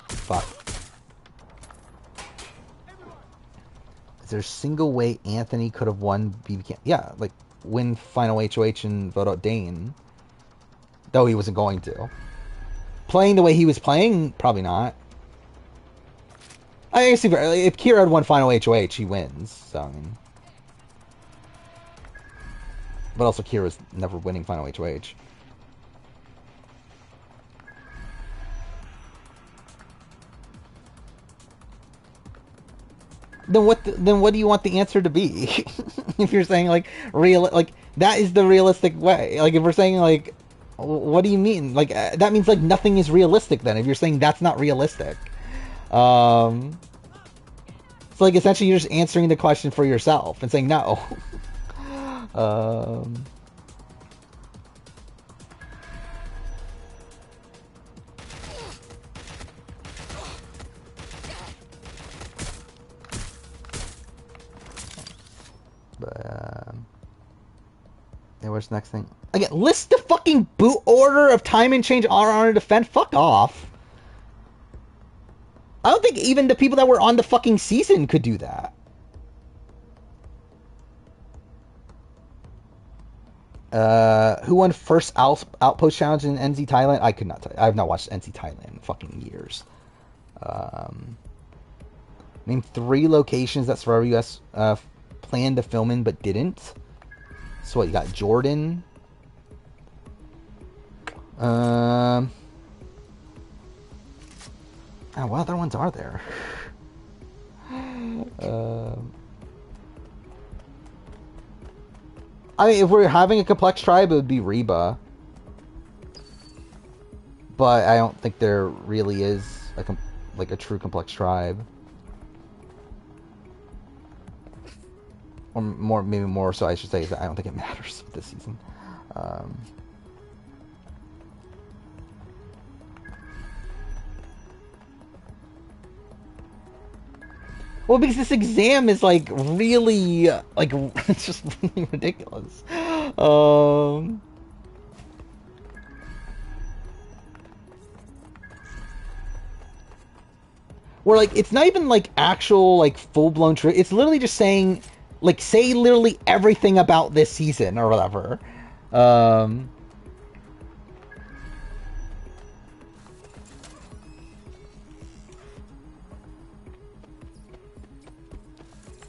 Fuck. Is there a single way Anthony could have won BB? Yeah, like win final HOH and vote out Dane. Though he wasn't going to. Playing the way he was playing, probably not. I guess if Kira had won final HOH, he wins. So, I mean. But also Kira's never winning final HOH. Then what do you want the answer to be? If you're saying like that is the realistic way. Like if we're saying like what do you mean? Like that means like nothing is realistic then. If you're saying that's not realistic. So like essentially you're just answering the question for yourself and saying no. Yeah, what's the next thing? Again, list the fucking boot order of time and change honor defense. Fuck off. I don't think even the people that were on the fucking season could do that. Who won first Outpost Challenge in NZ Thailand? I could not tell you. I have not watched NZ Thailand in fucking years. Name 3 locations that Survivor US planned to film in but didn't. So what, you got Jordan. Oh, what other ones are there? I mean, if we're having a complex tribe, it would be Reba. But I don't think there really is a true complex tribe. Or maybe more so I should say that I don't think it matters this season. Well, because this exam is like really it's just really ridiculous. Where like it's not even like actual like full-blown truth. It's literally just saying like say literally everything about this season or whatever. And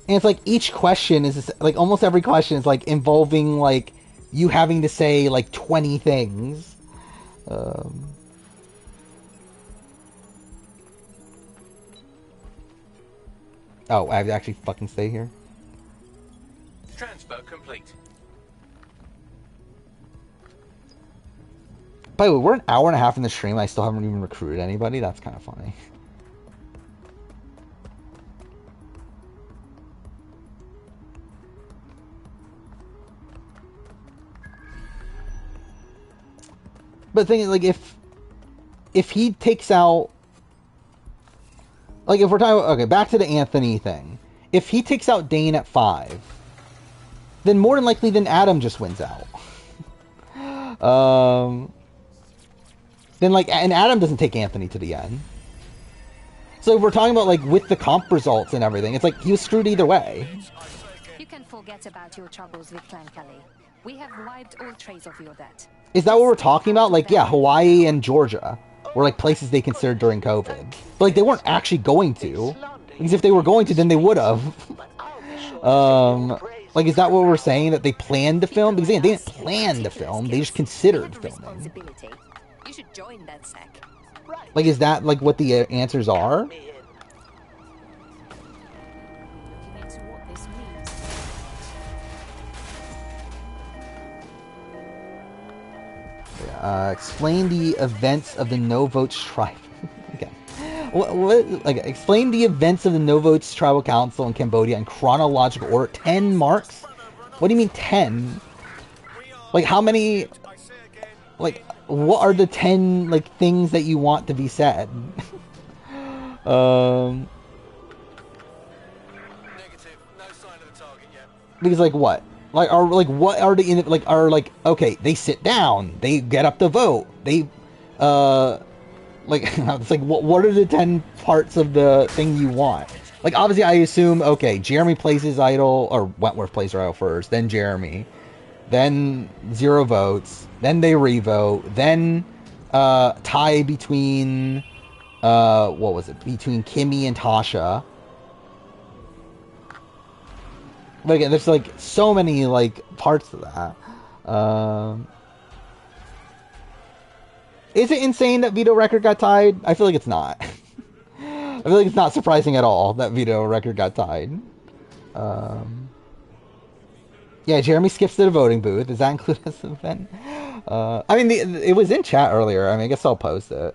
it's like each question is like almost every question is like involving like you having to say like 20 things. Oh, I have to actually fucking stay here? Transfer complete. By the way, we're an hour and a half in the stream. I still haven't even recruited anybody. That's kind of funny. But the thing is, like, if he takes out, like, if we're talking, okay, back to the Anthony thing. If he takes out Dane at 5, then more than likely, then Adam just wins out. Then, like, and Adam doesn't take Anthony to the end. So if we're talking about, like, with the comp results and everything, it's like he was screwed either way. You can forget about your troubles with Clan Kelly. We have wiped all trace of your debt. Is that what we're talking about? Like, yeah, Hawaii and Georgia were, like, places they considered during COVID. But, like, they weren't actually going to. Because if they were going to, then they would have. Like, is that what we're saying? That they planned to film? Because they didn't plan to film. They just considered filming. You should join that sec. Like, is that, like, what the answers are? Explain the events of the No Votes Tribal. Okay. Like, explain the events of the No Votes Tribal Council in Cambodia in chronological order. 10 marks? What do you mean 10? Like, how many? Like, what are the 10 like things that you want to be said? Negative. No sign of the target yet. Because, like, what? Like, are, like, what are the, like, are, like, okay, they sit down, they get up to vote, they, like, it's like, what are the 10 parts of the thing you want? Like, obviously, I assume, okay, Jeremy plays his idol, or Wentworth plays her idol first, then Jeremy, then 0 votes, then they revote, then, tie between, what was it, between Kimmy and Tasha. But again, there's, like, so many, like, parts of that. Is it insane that veto record got tied? I feel like it's not. I feel like it's not surprising at all that veto record got tied. Yeah, Jeremy skips to the voting booth. Does that include this event? I mean, it was in chat earlier. I mean, I guess I'll post it.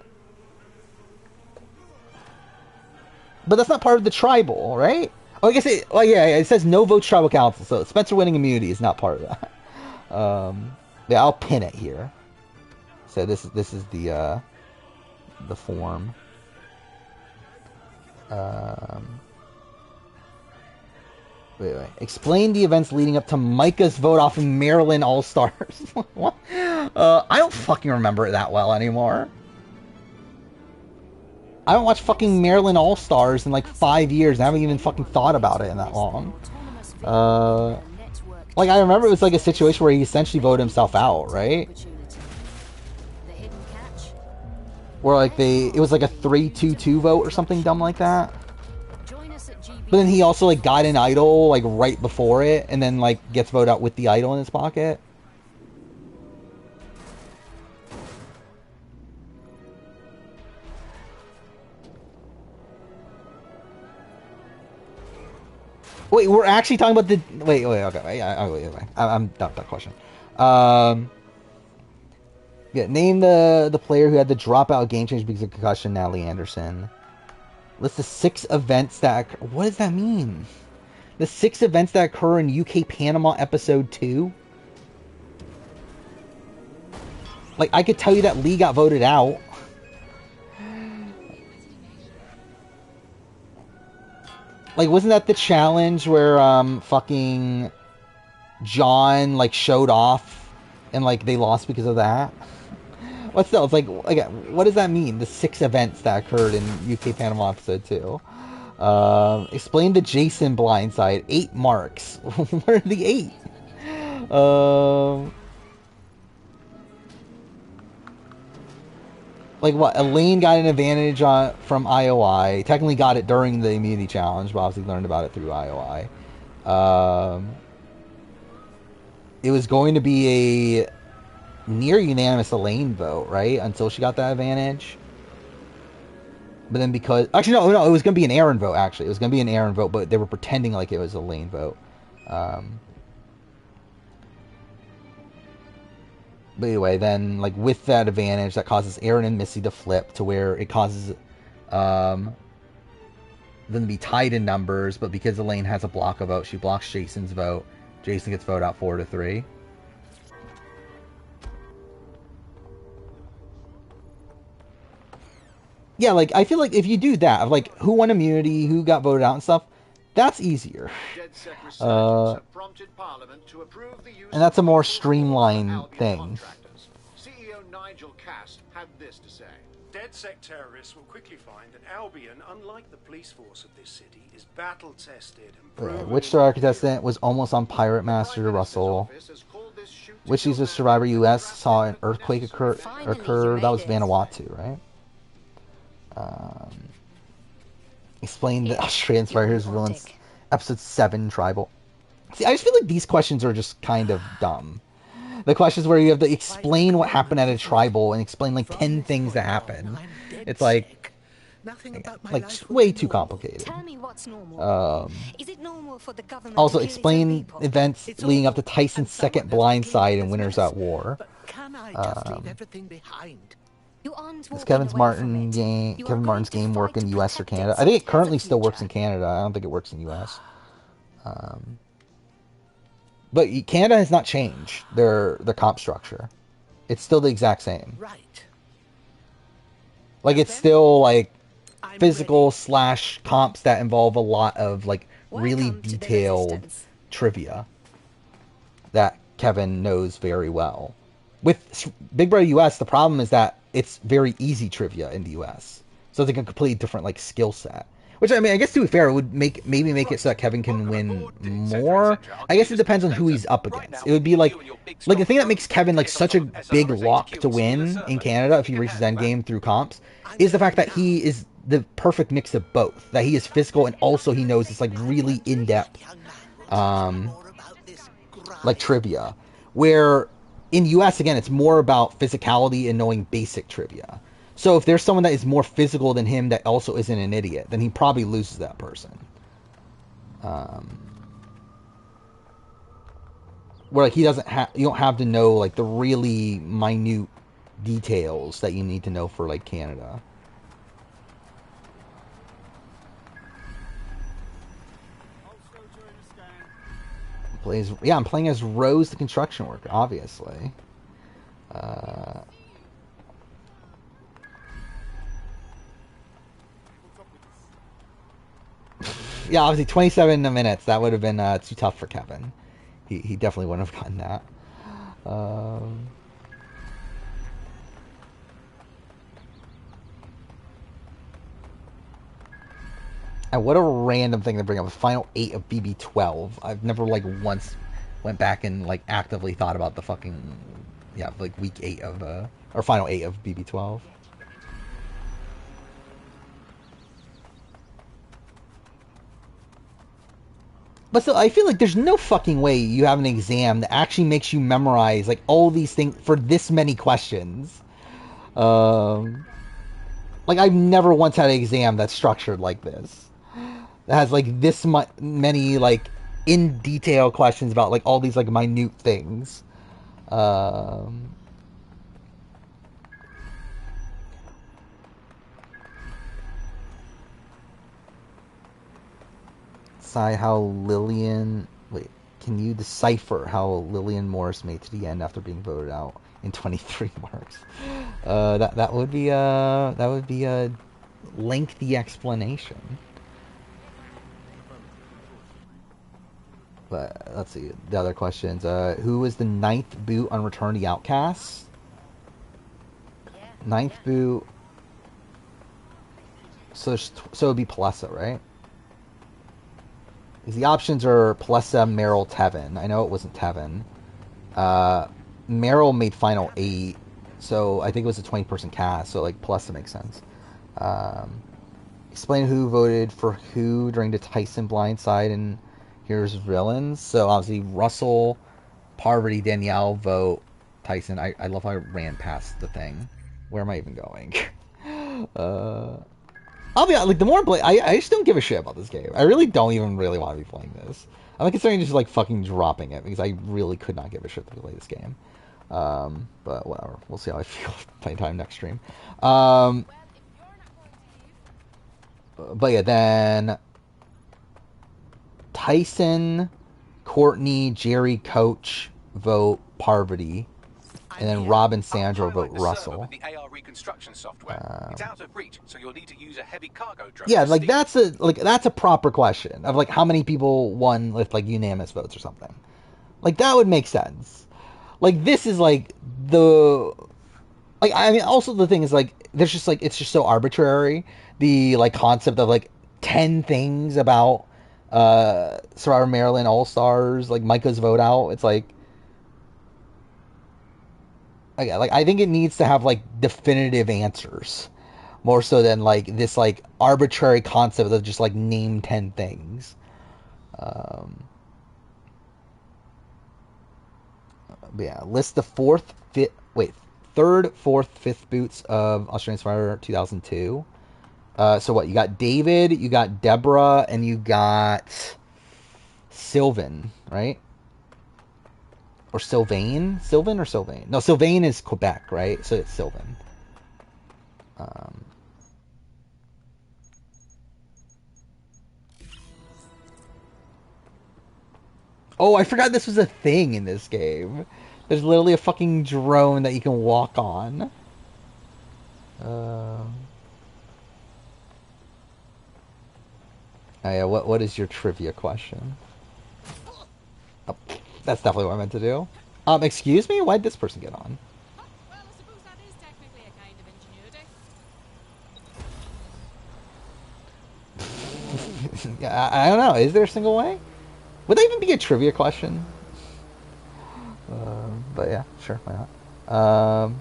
But that's not part of the tribal, right? Oh, I guess it. Well, yeah, it says no votes tribal council, so Spencer winning immunity is not part of that. Yeah, I'll pin it here. So this is the form. Wait. Explain the events leading up to Micah's vote off in Maryland All Stars. What? I don't fucking remember it that well anymore. I haven't watched fucking Maryland All Stars in like 5 years. I haven't even fucking thought about it in that long. Like, I remember it was like a situation where he essentially voted himself out, right? Where like it was like a 3-2-2 vote or something dumb like that. But then he also like got an idol like right before it, and then like gets voted out with the idol in his pocket. Wait, we're actually talking about the... Wait, okay. Wait, I'm done with that question. Yeah, name the player who had the dropout game change because of concussion, Natalie Anderson. List the 6 events that... What does that mean? The 6 events that occur in UK Panama Episode 2? Like, I could tell you that Lee got voted out. Like, wasn't that the challenge where, fucking John, like, showed off and, like, they lost because of that? What's that? It's like, what does that mean? The 6 events that occurred in UK Panama Episode 2. Explain the Jason blindside. 8 marks. What are the 8? Like what? Elaine got an advantage from IOI. Technically got it during the immunity challenge, but obviously learned about it through IOI. It was going to be a near unanimous Elaine vote, right? Until she got that advantage. But then because... Actually, no, it was going to be an Aaron vote, actually. It was going to be an Aaron vote, but they were pretending like it was a Lane vote. But anyway, then, like, with that advantage, that causes Aaron and Missy to flip to where it causes them to be tied in numbers, but because Elaine has a block a vote, she blocks Jason's vote. Jason gets voted out 4-3. Yeah, like, I feel like if you do that, of like, who won immunity, who got voted out and stuff, that's easier. And that's a more streamlined thing. CEO Nigel Cass had this to say. DedSec terrorists will quickly find that Albion, unlike the police force of this city, is battle-tested and proven. Witchstar contestant was almost on Pirate Master Russell. Which user Survivor US saw an earthquake occur. That was Vanuatu, right? Explain the Australian Spiders villains. Episode 7 Tribal. See, I just feel like these questions are just kind of dumb. The questions where you have to explain what happened at a tribal and explain like 10 things that happened. It's like way too complicated. Tell me what's normal. Is it normal for the government Also, to kill explain its own people? events leading up to Tyson's second blindside in Winners at War. Can I just leave everything behind? Does Kevin Martin's game work in US or Canada? I think it currently still works in Canada. I don't think it works in US. But Canada has not changed their comp structure. It's still the exact same. Right. Like, it's still like physical / comps that involve a lot of like really detailed trivia that Kevin knows very well. With Big Brother US, the problem is that it's very easy trivia in the US. So it's like a completely different like skill set. Which, I mean, I guess to be fair, it would maybe make it so that Kevin can win more. I guess it depends on who he's up against. It would be like the thing that makes Kevin like such a big lock to win in Canada if he reaches endgame through comps is the fact that he is the perfect mix of both. That he is physical and also he knows this like really in-depth like trivia. Where in US, again, it's more about physicality and knowing basic trivia. So if there's someone that is more physical than him that also isn't an idiot, then he probably loses that person. Where like you don't have to know like the really minute details that you need to know for like Canada. I'm playing as Rose, the construction worker, obviously. Yeah, obviously 27 minutes. That would have been too tough for Kevin. He definitely wouldn't have gotten that. And what a random thing to bring up. The final 8 of BB12. I've never like once went back and like actively thought about the fucking like week 8 of or final 8 of BB12. But still, I feel like there's no fucking way you have an exam that actually makes you memorize like all these things for this many questions. Like I've never once had an exam that's structured like this. That has like this many like in detail questions about like all these like minute things. How Lillian... Wait, can you decipher how Lillian Morris made to the end after being voted out in 23 marks? That would be a lengthy explanation. But let's see the other questions. Who was the 9th boot on Return of the Outcasts? 9th boot. So it would be Palessa, right? The options are Palessa, Meryl, Tevin. I know it wasn't Tevin. Meryl made final 8, so I think it was a 20-person cast, so like Palessa makes sense. Explain who voted for who during the Tyson blindside and here's villains. So obviously Russell, Parvati, Danielle vote Tyson. I love how I ran past the thing. Where am I even going? I'll be like, the more I just don't give a shit about this game. I really don't even really want to be playing this. I'm considering just like fucking dropping it because I really could not give a shit to play this game. But whatever. We'll see how I feel playing time next stream. But yeah, then Tyson, Courtney, Jerry, Coach vote Parvati. And then Rob and Sandra vote Russell. The AR reconstruction software. It's out of reach, so you'll need to use a heavy cargo drone. Yeah, like that's a proper question of like how many people won with like unanimous votes or something. Like that would make sense. Like this is like the like I mean also the thing is like there's just like it's just so arbitrary, the like concept of like 10 things about Survivor Maryland All Stars, like Micah's vote out. It's like I think it needs to have like definitive answers more so than like this like arbitrary concept of just like name 10 things. Yeah, list the third, fourth, fifth boots of Australian Survivor 2002. So what, you got David, you got Deborah, and you got Sylvan, right? Or Sylvain? Sylvan or Sylvain? No, Sylvain is Quebec, right? So it's Sylvan. Oh, I forgot this was a thing in this game. There's literally a fucking drone that you can walk on. Oh yeah, what is your trivia question? Oh, that's definitely what I meant to do. Excuse me? Why'd this person get on? Well, I suppose that is technically a kind of ingenuity. Yeah, I don't know. Is there a single way? Would that even be a trivia question? But yeah, sure, why not?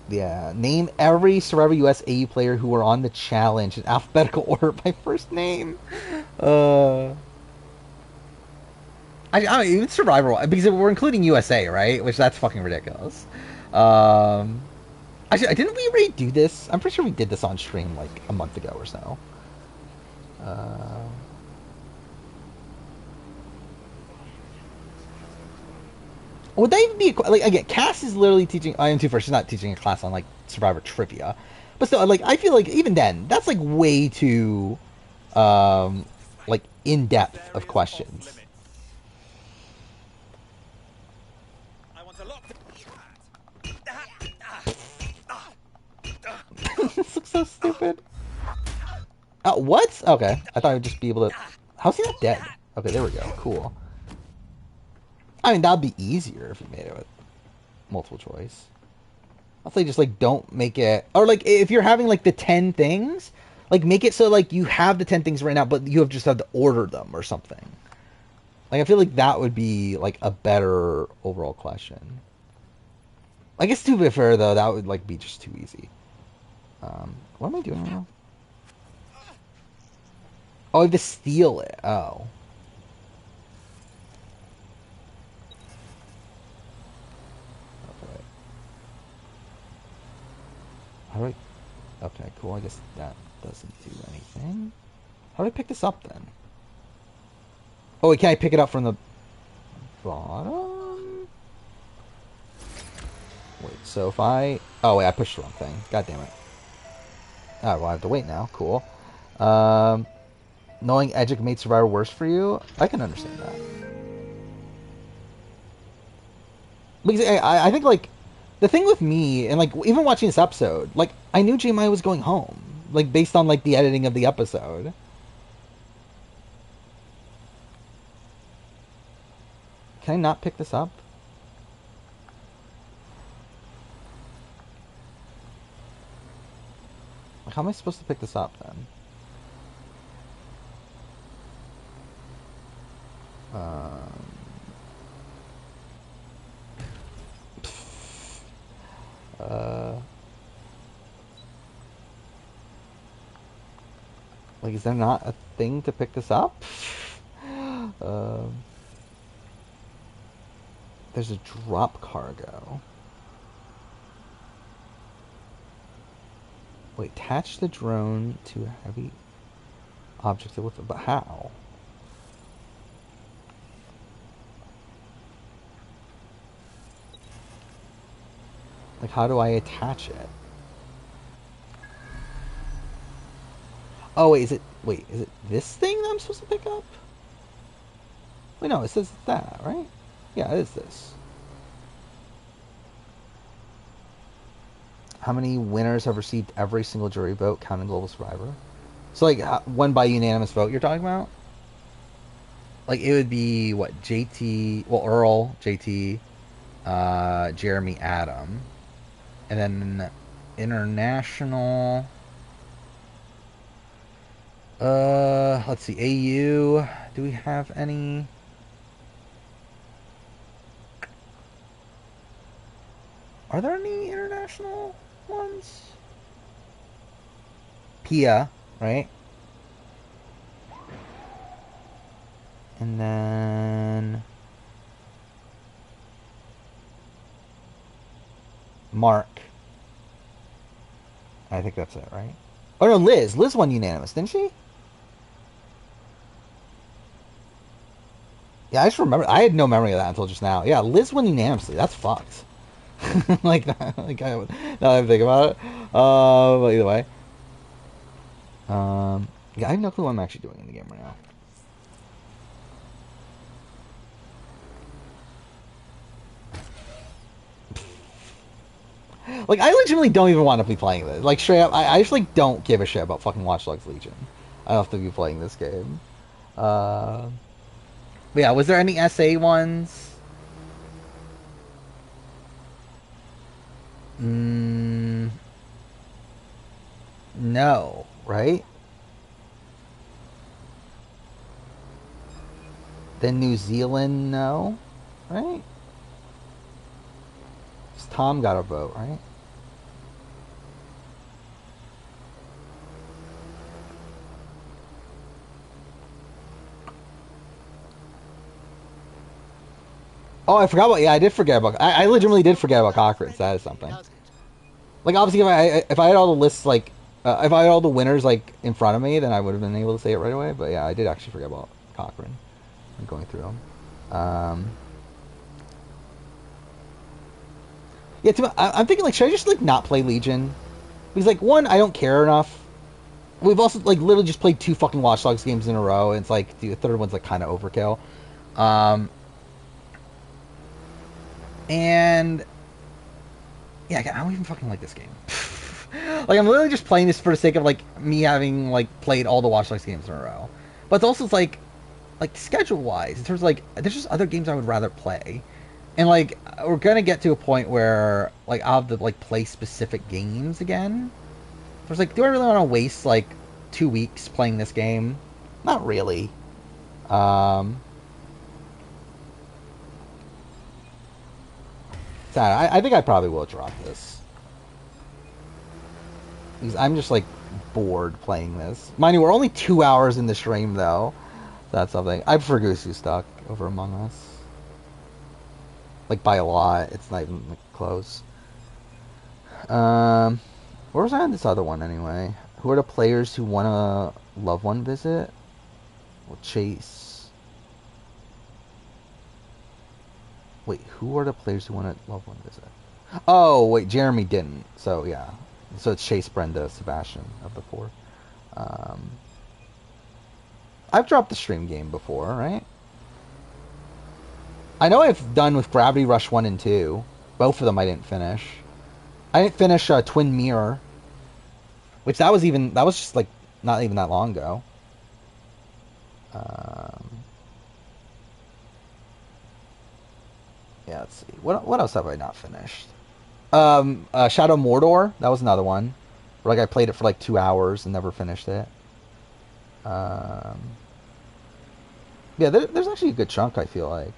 Yeah, name every Survivor US AE player who were on the challenge in alphabetical order by first name. I don't know, even Survivor, because we're including USA, right? Which that's fucking ridiculous. Actually, didn't we already do this? I'm pretty sure we did this on stream like a month ago or so. Would that even be like again? Cass is literally teaching. I am too first. She's not teaching a class on like Survivor trivia, but still, like I feel like even then, that's like way too, like in depth of questions. This looks so stupid. What? Okay, I thought I'd just be able to. How's he not dead? Okay, there we go. Cool. I mean, that'd be easier if you made it with multiple choice. I'll say just like don't make it, or like if you're having like the 10 things, like make it so like you have the 10 things right now, but you just have to order them or something. Like I feel like that would be like a better overall question. I guess to be fair though, that would like be just too easy. What am I doing now? Oh, I have to steal it. Oh. Okay. How do I... Okay, cool. I guess that doesn't do anything. How do I pick this up then? Oh, wait, can I pick it up from the bottom? Wait, so if I... Oh, wait, I pushed the wrong thing. God damn it. Oh, well, I have to wait now. Cool. Knowing Edgic made Survivor worse for you? I can understand that. Because I think, like, the thing with me, and, like, even watching this episode, like, I knew J-Maya was going home. Like, based on, like, the editing of the episode. Can I not pick this up? How am I supposed to pick this up, then? Like, is there not a thing to pick this up? There's a drop cargo. Wait, attach the drone to a heavy object with it, but how? Like, how do I attach it? Oh, wait, is it this thing that I'm supposed to pick up? Wait, no, it says that, right? Yeah, it is this. How many winners have received every single jury vote, counting Global Survivor? So, like, one by unanimous vote you're talking about? Like, it would be, what, JT... Well, Earl, JT, Jeremy, Adam. And then international... let's see, AU... Do we have any... Are there any international ones? Pia, right? And then... Mark. I think that's it, right? Oh, no, Liz. Liz won unanimous, didn't she? Yeah, I just remember. I had no memory of that until just now. Yeah, Liz won unanimously. That's fucked. Like, now that I think about it. But either way. Yeah, I have no clue what I'm actually doing in the game right now. Like, I legitimately don't even want to be playing this. Like, straight up, I actually don't give a shit about fucking Watch Dogs Legion. I don't have to be playing this game. But yeah, was there any SA ones? No, right? Then New Zealand, no, right? Tom got a vote, right? Oh, I forgot about. Yeah, I did forget about. I legitimately did forget about Cochrane's. That is something. Like, obviously, if I had all the lists, like, if I had all the winners, like, in front of me, then I would have been able to say it right away. But yeah, I did actually forget about Cochrane. I'm going through them. Yeah, I'm thinking, like, should I just, like, not play Legion? Because, like, one, I don't care enough. We've also, like, literally just played 2 fucking Watch Dogs games in a row, and it's like, the third one's, like, kind of overkill. And yeah, I don't even fucking like this game. Like, I'm literally just playing this for the sake of, like, me having, like, played all the Watch Dogs games in a row. But it's also, like schedule-wise, in terms of, like, there's just other games I would rather play. And, like, we're gonna get to a point where, like, I'll have to, like, play specific games again. So it's like, do I really want to waste, like, 2 weeks playing this game? Not really. I think I probably will drop this. Because I'm just, like, bored playing this. Mind you, we're only 2 hours in the stream, though. That's something. I prefer Goosey Stuck over Among Us. Like, by a lot. It's not even, like, close. Where was I on this other one, anyway? Who are the players who want a loved one visit? Well, Chase. Wait, who are the players who want a loved one visit? Oh, wait, Jeremy didn't. So, yeah. So it's Chase, Brenda, Sebastian of the 4. I've dropped the stream game before, right? I know I've done with Gravity Rush 1 and 2. Both of them I didn't finish. I didn't finish Twin Mirror. Which that was just, like, not even that long ago. Yeah, let's see. What else have I not finished? Shadow Mordor. That was another one. Where, like, I played it for, like, 2 hours and never finished it. Yeah, there's actually a good chunk, I feel like.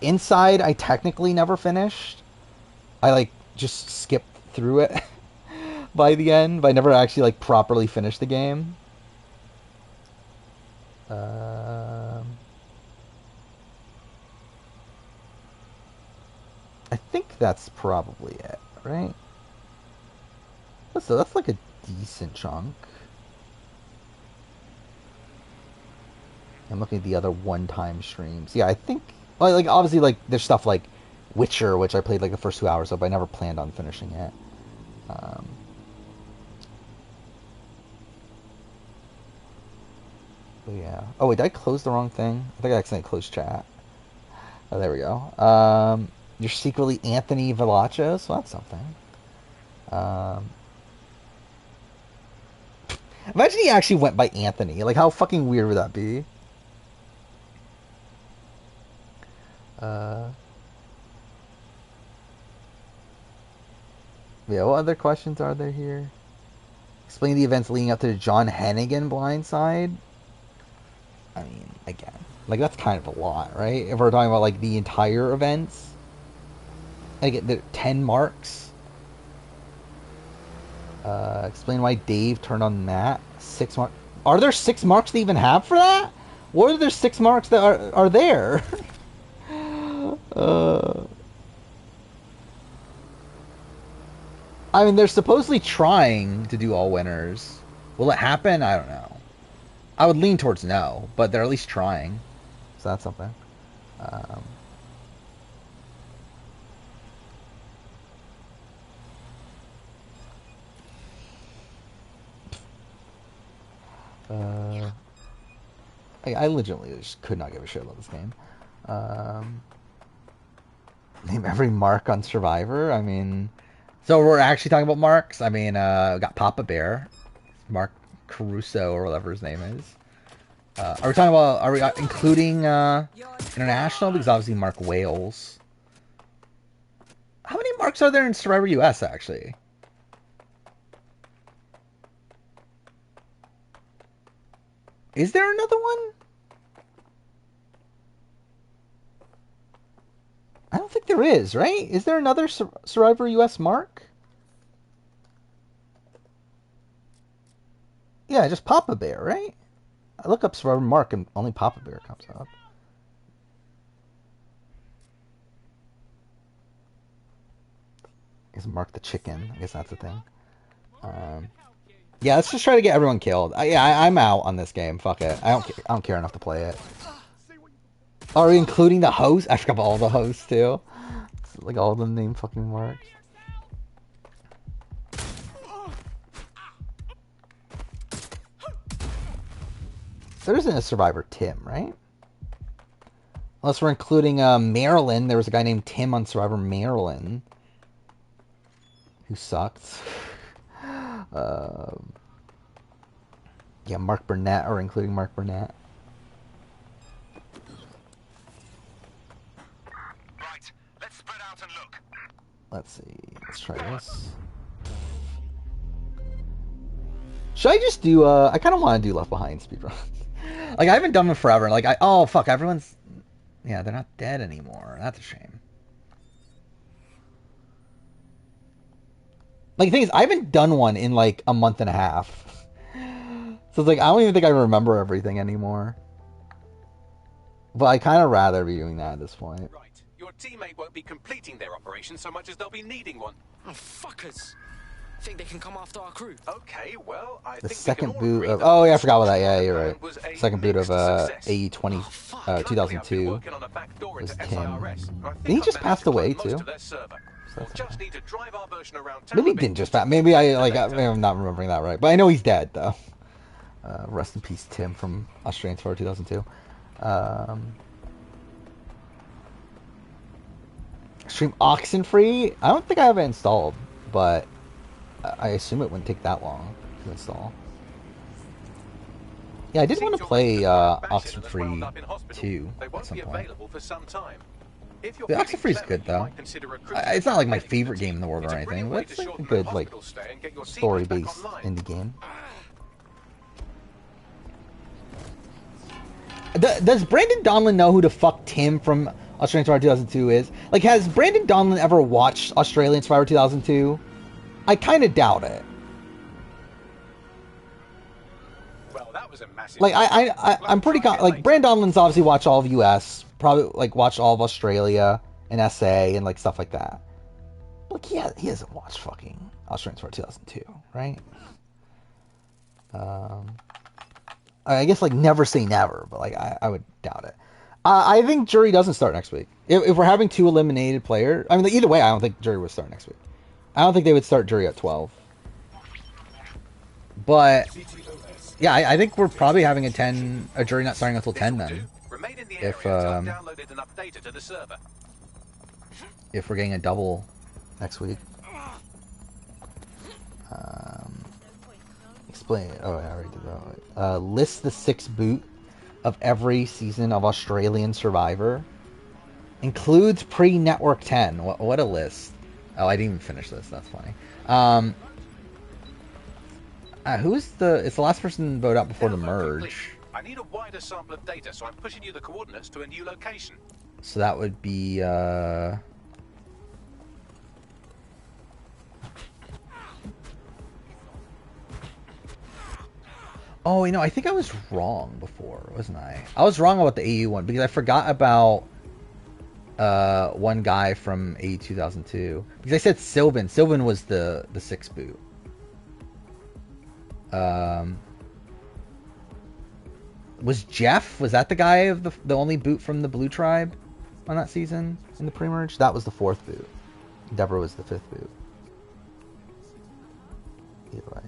Inside, I technically never finished. I, like, just skipped through it by the end, but I never actually, like, properly finished the game. I think that's probably it, right? So that's like a decent chunk. I'm looking at the other one-time streams. Yeah, I think like obviously like there's stuff like Witcher, which I played like the first 2 hours of, but I never planned on finishing it. But yeah. Oh wait, did I close the wrong thing? I think I accidentally closed chat. Oh, there we go. You're secretly Anthony Velachos, so that's something. Imagine he actually went by Anthony. Like, how fucking weird would that be? Yeah, what other questions are there here? Explain the events leading up to the John Hennigan blindside. I mean, again, like that's kind of a lot, right? If we're talking about like the entire events, like the 10 marks. Explain why Dave turned on Matt. 6 marks. Are there 6 marks they even have for that? What are there 6 marks that are there? I mean, they're supposedly trying to do all winners. Will it happen? I don't know. I would lean towards no, but they're at least trying. So that's something. I legitimately just could not give a shit about this game. Name every mark on Survivor. I mean, so we're actually talking about marks. I mean, we got Papa Bear, Mark Caruso or whatever his name is. Are we talking about? Are we including international? Because obviously Mark Wales. How many marks are there in Survivor US actually? Is there another one? I don't think there is, right? Is there another Survivor US mark? Yeah, just Papa Bear, right? I look up Survivor mark and only Papa Bear comes up. Is Mark the chicken? I guess that's the thing. Yeah, let's just try to get everyone killed. I'm out on this game. Fuck it. I don't care enough to play it. Are we including the host? I forgot about all the hosts too. It's like all of them named fucking marks. There isn't a Survivor Tim, right? Unless we're including Maryland. There was a guy named Tim on Survivor Maryland who sucked. Yeah, Mark Burnett, or including Mark Burnett. Right, let's spread out and look. Let's see. Let's try this. Should I just do, I kind of want to do Left Behind speedruns. Like, I haven't done them forever. Like, oh, fuck, everyone's, yeah, they're not dead anymore. That's a shame. Like, the thing is, I haven't done one in, like, a month and a half. So it's like, I don't even think I remember everything anymore. But I kind of rather be doing that at this point. Right. Your teammate won't be completing their operation so much as they'll be needing one. Oh, fuckers. Think they can come after our crew? Okay, well, I The think second we can boot all of... agree Oh, yeah, I that forgot about that. Yeah, you're right. was a Second boot of AE 20, Luckily, 2002 working on a back door was into Tim. SIRS. I think He I've just managed passed to clone away, most too. of their server. We'll just need to drive our version around town Maybe a he bit. didn't just pass. Maybe I'm not remembering that right. But I know he's dead, though. Rest in peace, Tim, from Australian Survivor 2002. Stream Oxenfree? I don't think I have it installed, but I assume it wouldn't take that long to install. Yeah, I did want to play Oxenfree 2 at some point. The Oxenfree is good, though. It's not like my favorite game in the world or anything, but it's like a good, like, story-based indie game. Does Brandon Donlin know who the fuck Tim from Australian Survivor 2002 is? Like, has Brandon Donlin ever watched Australian Survivor 2002? I kind of doubt it. Well, that was a massive... Like, I'm pretty like, Brandon Donlin's obviously watched all of US, probably, like, watched all of Australia and SA and, like, stuff like that. Like, he hasn't watched fucking Australians for 2002, right? I guess like never say never, but like I would doubt it. I think jury doesn't start next week. If we're having 2 eliminated players, I mean, either way, I don't think jury would start next week. I don't think they would start jury at 12. But yeah, I think we're probably having a jury not starting until 10 then. If we're getting a double next week. Explain. Oh, I already did that. List the 6 boot of every season of Australian Survivor. Includes pre-Network 10. What a list. Oh, I didn't even finish this. That's funny. Who is the... It's the last person to vote out before the merge. I need a wider sample of data, so I'm pushing you the coordinates to a new location. So that would be... Oh, you know, I think I was wrong before, wasn't I? I was wrong about the AU one because I forgot about one guy from AU 2002. Because I said Sylvan. Sylvan was the 6 boot. Was Jeff? Was that the guy of the only boot from the Blue Tribe on that season in the pre-merge? That was the 4th boot. Deborah was the 5th boot. Either way.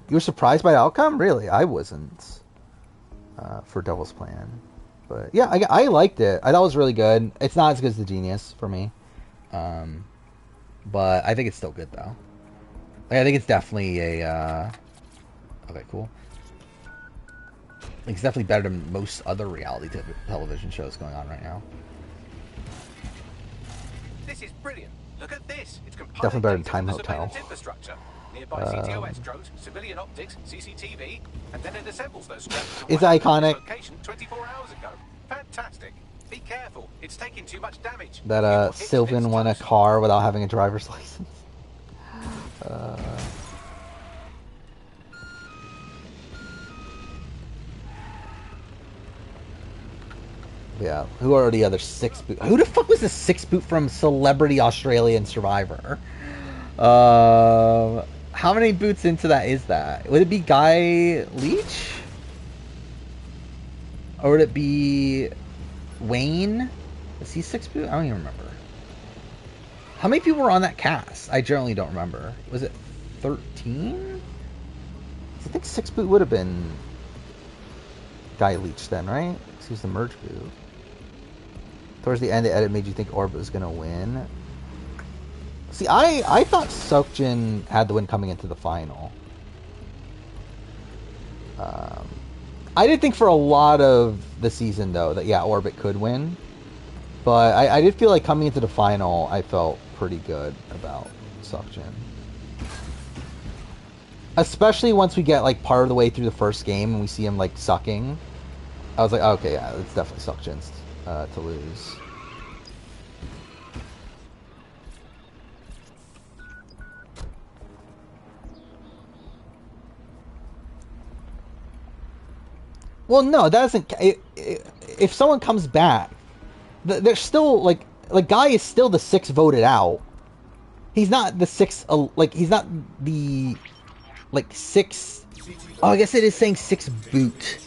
You were surprised by the outcome? Really? I wasn't. For Devil's Plan. But yeah, I liked it. I thought it was really good. It's not as good as The Genius for me. But I think it's still good though. Like, I think it's definitely a... Okay, cool. It's definitely better than most other reality television shows going on right now. This is brilliant. Look at this. It's definitely better than Time Hotel. Nearby CTOS drones, civilian optics, CCTV, and then it assembles those straps. It's iconic. Location 24 hours ago. Fantastic. Be careful. It's taking too much damage. That Sylvan won a car without having a driver's license. Yeah. Who are the other 6 boot? Who the fuck was the 6 boot from Celebrity Australian Survivor? How many boots into that is that? Would it be Guy Leach? Or would it be Wayne? Is he 6 boot? I don't even remember. How many people were on that cast? I generally don't remember. Was it 13? I think 6 boot would have been Guy Leach then, right? Because he was the merge boot. Towards the end, the edit made you think Orbit was going to win. See, I thought Seokjin had the win coming into the final. I did think for a lot of the season, though, that, yeah, Orbit could win. But I did feel like coming into the final, I felt pretty good about Seokjin. Especially once we get, like, part of the way through the first game and we see him, like, sucking. I was like, oh, okay, yeah, it's definitely Seokjin's to lose. Well, no, that doesn't... If someone comes back, they're still, like Guy is still the 6th voted out. He's not the 6th... Like, he's not the... Like, 6... Oh, I guess it is saying 6 boot.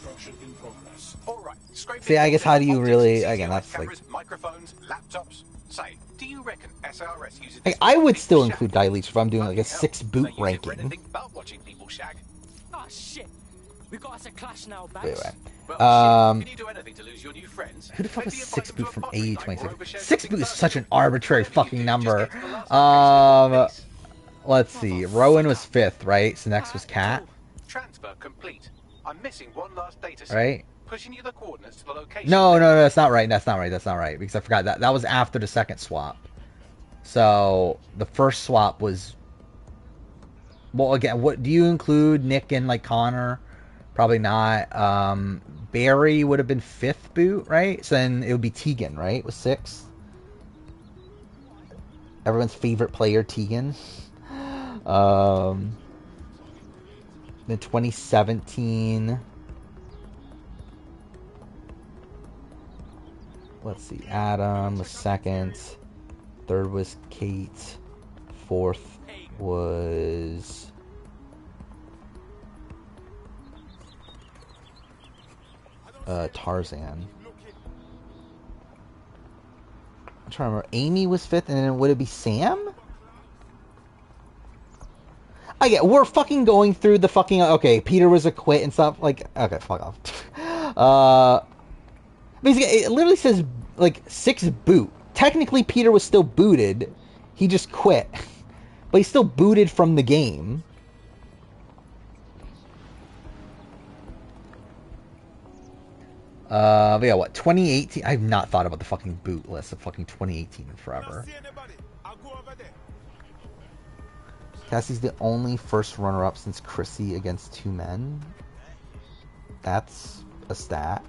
See, I guess how do you really... Again, that's like... Microphones, laptops. Say, do you reckon SRS uses... Like, I would still include Guy Leach if I'm doing, like, a 6 boot ranking. Oh, shit. We got us a clash now, Bax. Wait. Can you do anything to lose your new friends? Who the fuck is 6 boot from AE 26? 6 boot is such an arbitrary fucking number. Let's see. Rowan was 5th, right? So next was Kat. Transfer complete. I'm missing one last data set. Right? Pushing you the coordinates to the location. No, that's not right. That's not right. Because I forgot that was after the second swap. So the first swap was... Well, again, what do you include Nick and, like, Connor? Probably not. Barry would have been 5th boot, right? So then it would be Tegan, right? Was 6th. Everyone's favorite player, Tegan. Then 2017. Let's see. Adam was 2nd. 3rd was Kate. 4th, was Tarzan. I'm trying to remember. Amy was 5th, and then would it be Sam? I get. We're fucking going through the fucking. Okay, Peter was a quit and stuff. Like, okay, fuck off. Basically, it literally says like 6 boot. Technically, Peter was still booted. He just quit, but he's still booted from the game. But yeah, what, 2018? I have not thought about the fucking boot list of fucking 2018 in forever. Cassie's the only first runner-up since Chrissy against 2 men. That's a stat.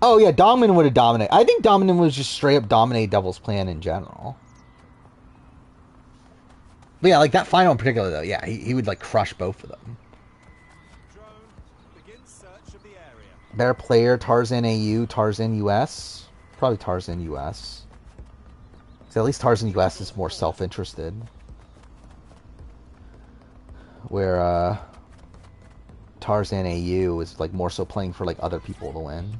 Oh yeah, Domin would have dominated. I think Domin was just straight up dominate Devil's Plan in general. But yeah, like that final in particular though, yeah, he would like crush both of them. Better player, Tarzan AU, Tarzan US. Probably Tarzan US. So at least Tarzan US is more self-interested. Where Tarzan AU is like more so playing for like other people to win.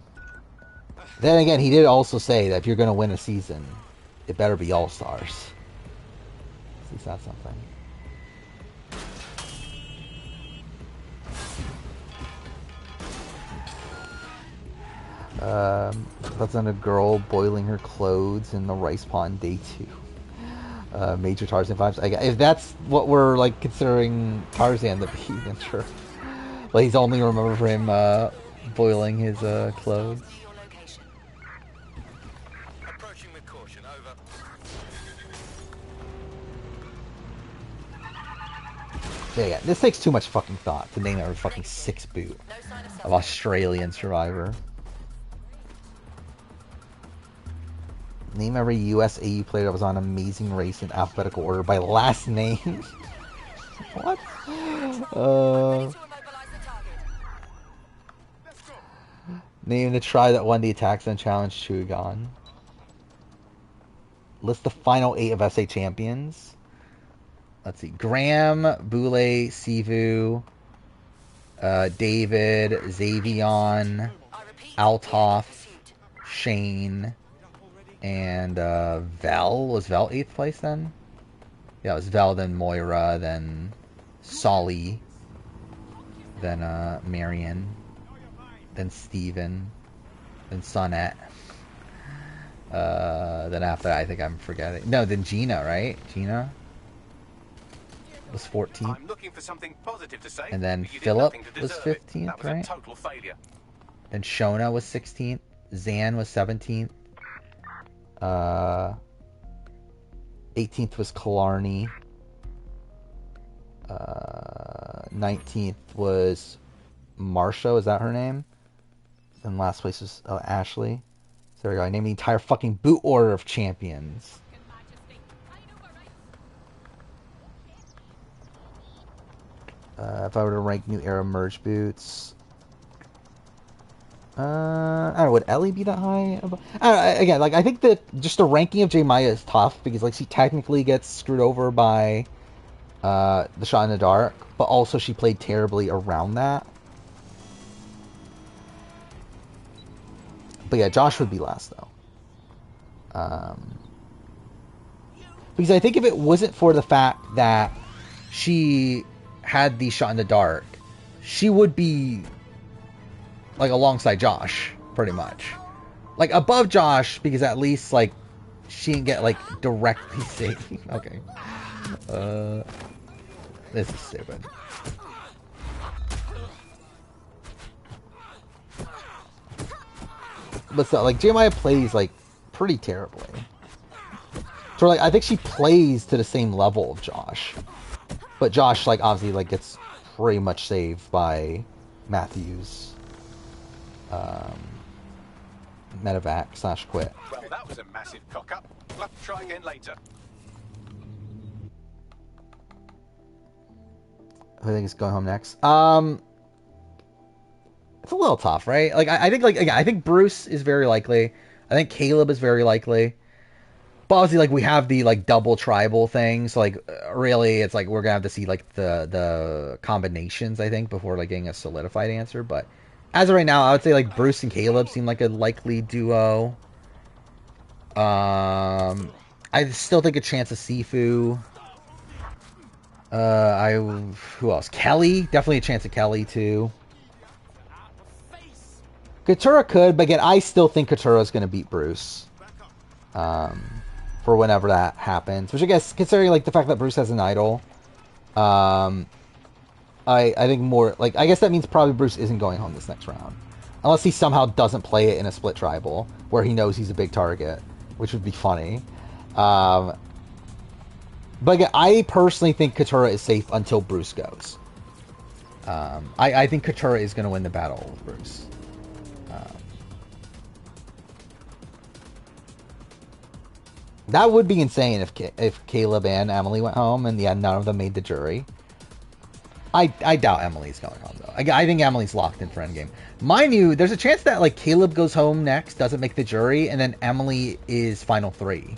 Then again, he did also say that if you're going to win a season, it better be All-Stars. At least that's something. That's on a girl boiling her clothes in the rice pond day 2. Major Tarzan vibes. If that's what we're like considering Tarzan to be, then sure. But he's only remembered for him boiling his clothes. Yeah, this takes too much fucking thought to name every fucking 6 boot of Australian Survivor. Name every US AU player that was on Amazing Race in alphabetical order by last name. What? Name the tribe that won the Attacks and Challenge Chugon. List the final 8 of SA champions. Let's see. Graham, Boulay, Sivu, David, Xavion, Althoff, Shane, and Vel. Was Vel 8th place then? Yeah, it was Vel, then Moira, then Solly, then Marion, then Steven, then Sonette. Then after that, I think I'm forgetting. No, then Gina, right? Gina was 14th. I'm looking for something positive to say, and then but you did Philip nothing to was deserve it. 15th, That was right? a total failure. Then Shona was 16th. Zan was 17th. 18th was Killarney. 19th was Marsha, is that her name? And last place was Ashley. So there we go. I named the entire fucking boot order of champions. If I were to rank new era merge boots, I don't know, would Ellie be that high? I don't know, again, like I think that just the ranking of J Maya is tough because like she technically gets screwed over by the Shot in the Dark, but also she played terribly around that. But yeah, Josh would be last though. Because I think if it wasn't for the fact that she had the Shot in the Dark, she would be like alongside Josh, pretty much. Like above Josh, because at least like she didn't get like directly saved. Okay. This is stupid. But still, like Jeremiah plays like pretty terribly. So like I think she plays to the same level of Josh. But Josh like obviously like gets pretty much saved by Matthews. Medevac / quit. Well, that was a massive cock-up. We'll have to try again later. I think it's going home next. It's a little tough, right? Like I think like again, I think Bruce is very likely. I think Caleb is very likely. But obviously, like, we have the, like, double tribal thing, so, like, really, it's like we're gonna have to see, like, the combinations, I think, before, like, getting a solidified answer. But as of right now, I would say, like, Bruce and Caleb seem like a likely duo. I still think a chance of Sifu. Who else? Kelly, definitely a chance of Kelly too. Katura could, but again, I still think Katura is going to beat Bruce. For whenever that happens, which I guess, considering like the fact that Bruce has an idol, I think more like, I guess that means probably Bruce isn't going home this next round, unless he somehow doesn't play it in a split tribal where he knows he's a big target, which would be funny. But again, I personally think Katura is safe until Bruce goes. I think Katura is going to win the battle with Bruce. That would be insane if Caleb and Emily went home and none of them made the jury. I doubt Emily's going home though. I think Emily's locked in for Endgame. Mind you, there's a chance that like Caleb goes home next, doesn't make the jury, and then Emily is final 3.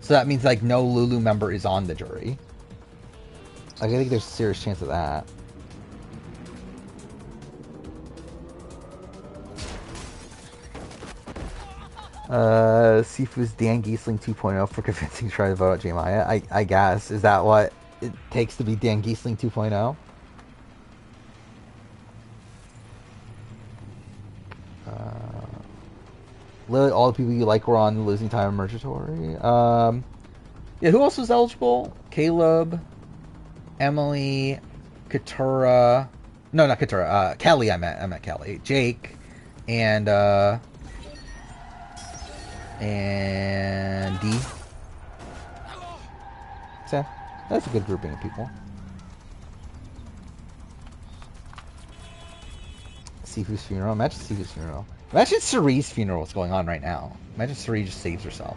So that means like no Lulu member is on the jury. I think there's a serious chance of that. Sifu's Dan Giesling 2.0 for convincing try to vote out Jeremiah. I guess. Is that what it takes to be Dan Giesling 2.0? Literally all the people you like were on the losing time emergatory. Yeah, who else was eligible? Caleb, Emily, Katura. No, not Katura. Kelly, I met Kelly. Jake, and D. So, that's a good grouping of people. Sifu's funeral. Imagine Sifu's funeral. Imagine Cerie's funeral what's going on right now. Imagine Cerie just saves herself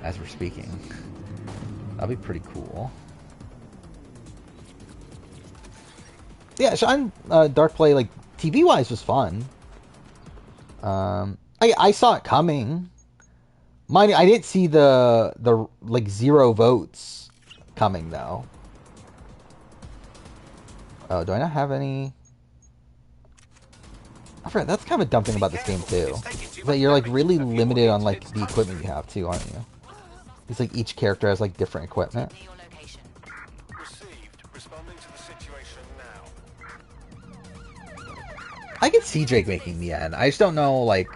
as we're speaking. That'd be pretty cool. Yeah, Sean Dark Play, like, TV-wise was fun. I saw it coming. Mind you, I didn't see the like 0 votes coming though. Oh, do I not have any? I forgot, that's kind of a dumb thing about this game too. But you're like really limited on like the equipment you have too, aren't you? It's like each character has like different equipment. I could see Drake making the end. I just don't know like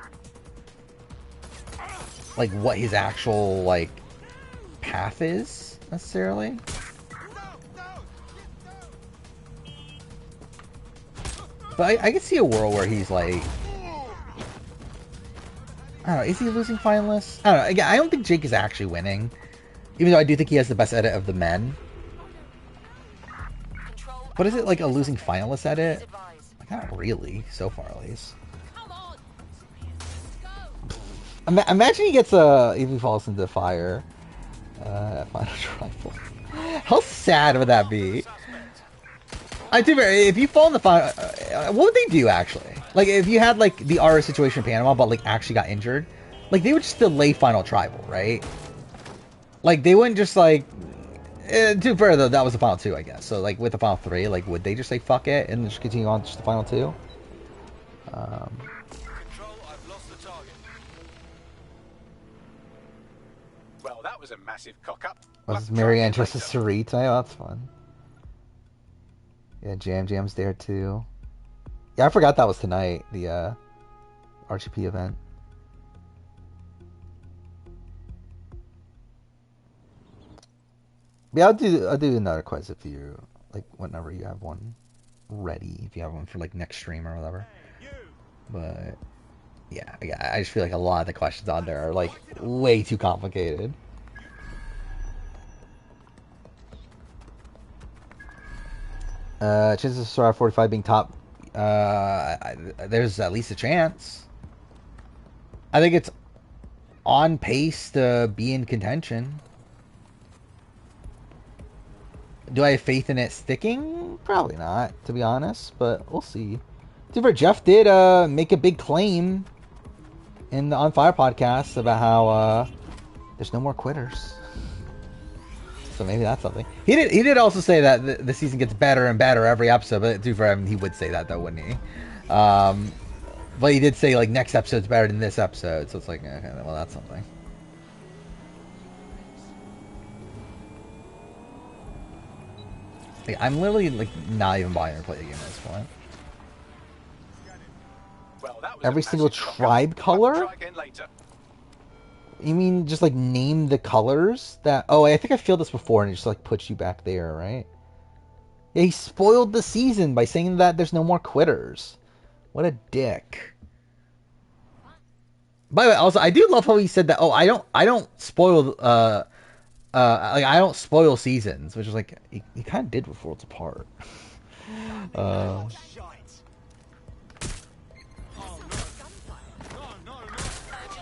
what his actual like path is necessarily. But I could see a world where he's like, I don't know, is he a losing finalist? I don't know. Again, I don't think Jake is actually winning, even though I do think he has the best edit of the men. But is it like a losing finalist edit? Like, not really, so far at least. Imagine he gets if he falls into the fire. Final tribal. How sad would that be? If you fall in the fire, what would they do actually? Like, if you had like the Ara situation in Panama, but like actually got injured, like they would just delay final tribal, right? Like they wouldn't just like. To be fair though, that was the final 2, I guess. So like with the final 3, like would they just say fuck it and just continue on to just the final 2? Well, that was a massive cock-up. Was Mary Ann dressed as Cerie tonight? Oh, that's fun. Yeah, Jam's there too. Yeah, I forgot that was tonight, the RGP event. Yeah, I'll do another quiz if you like whenever you have one ready. If you have one for like next stream or whatever. But yeah, I just feel like a lot of the questions on there are like way too complicated. Chances of Sora 45 being top, there's at least a chance. I think it's on pace to be in contention. Do I have faith in it sticking? Probably not, to be honest, but we'll see. Jeff did make a big claim in the On Fire podcast about how there's no more quitters. So maybe that's something. He did also say that the season gets better and better every episode, but to be fair, he would say that though, wouldn't he? But he did say like next episode's better than this episode, so it's like, okay, well that's something. Like, I'm literally like not even buying or play the game at this point. Well, every single tribe color? You mean just like name the colors that? Oh, I think I feel this before, and it just like puts you back there, right? Yeah, he spoiled the season by saying that there's no more quitters. What a dick. By the way, also I do love how he said that. Oh, I don't spoil. Like I don't spoil seasons, which is like he kind of did with Worlds Apart.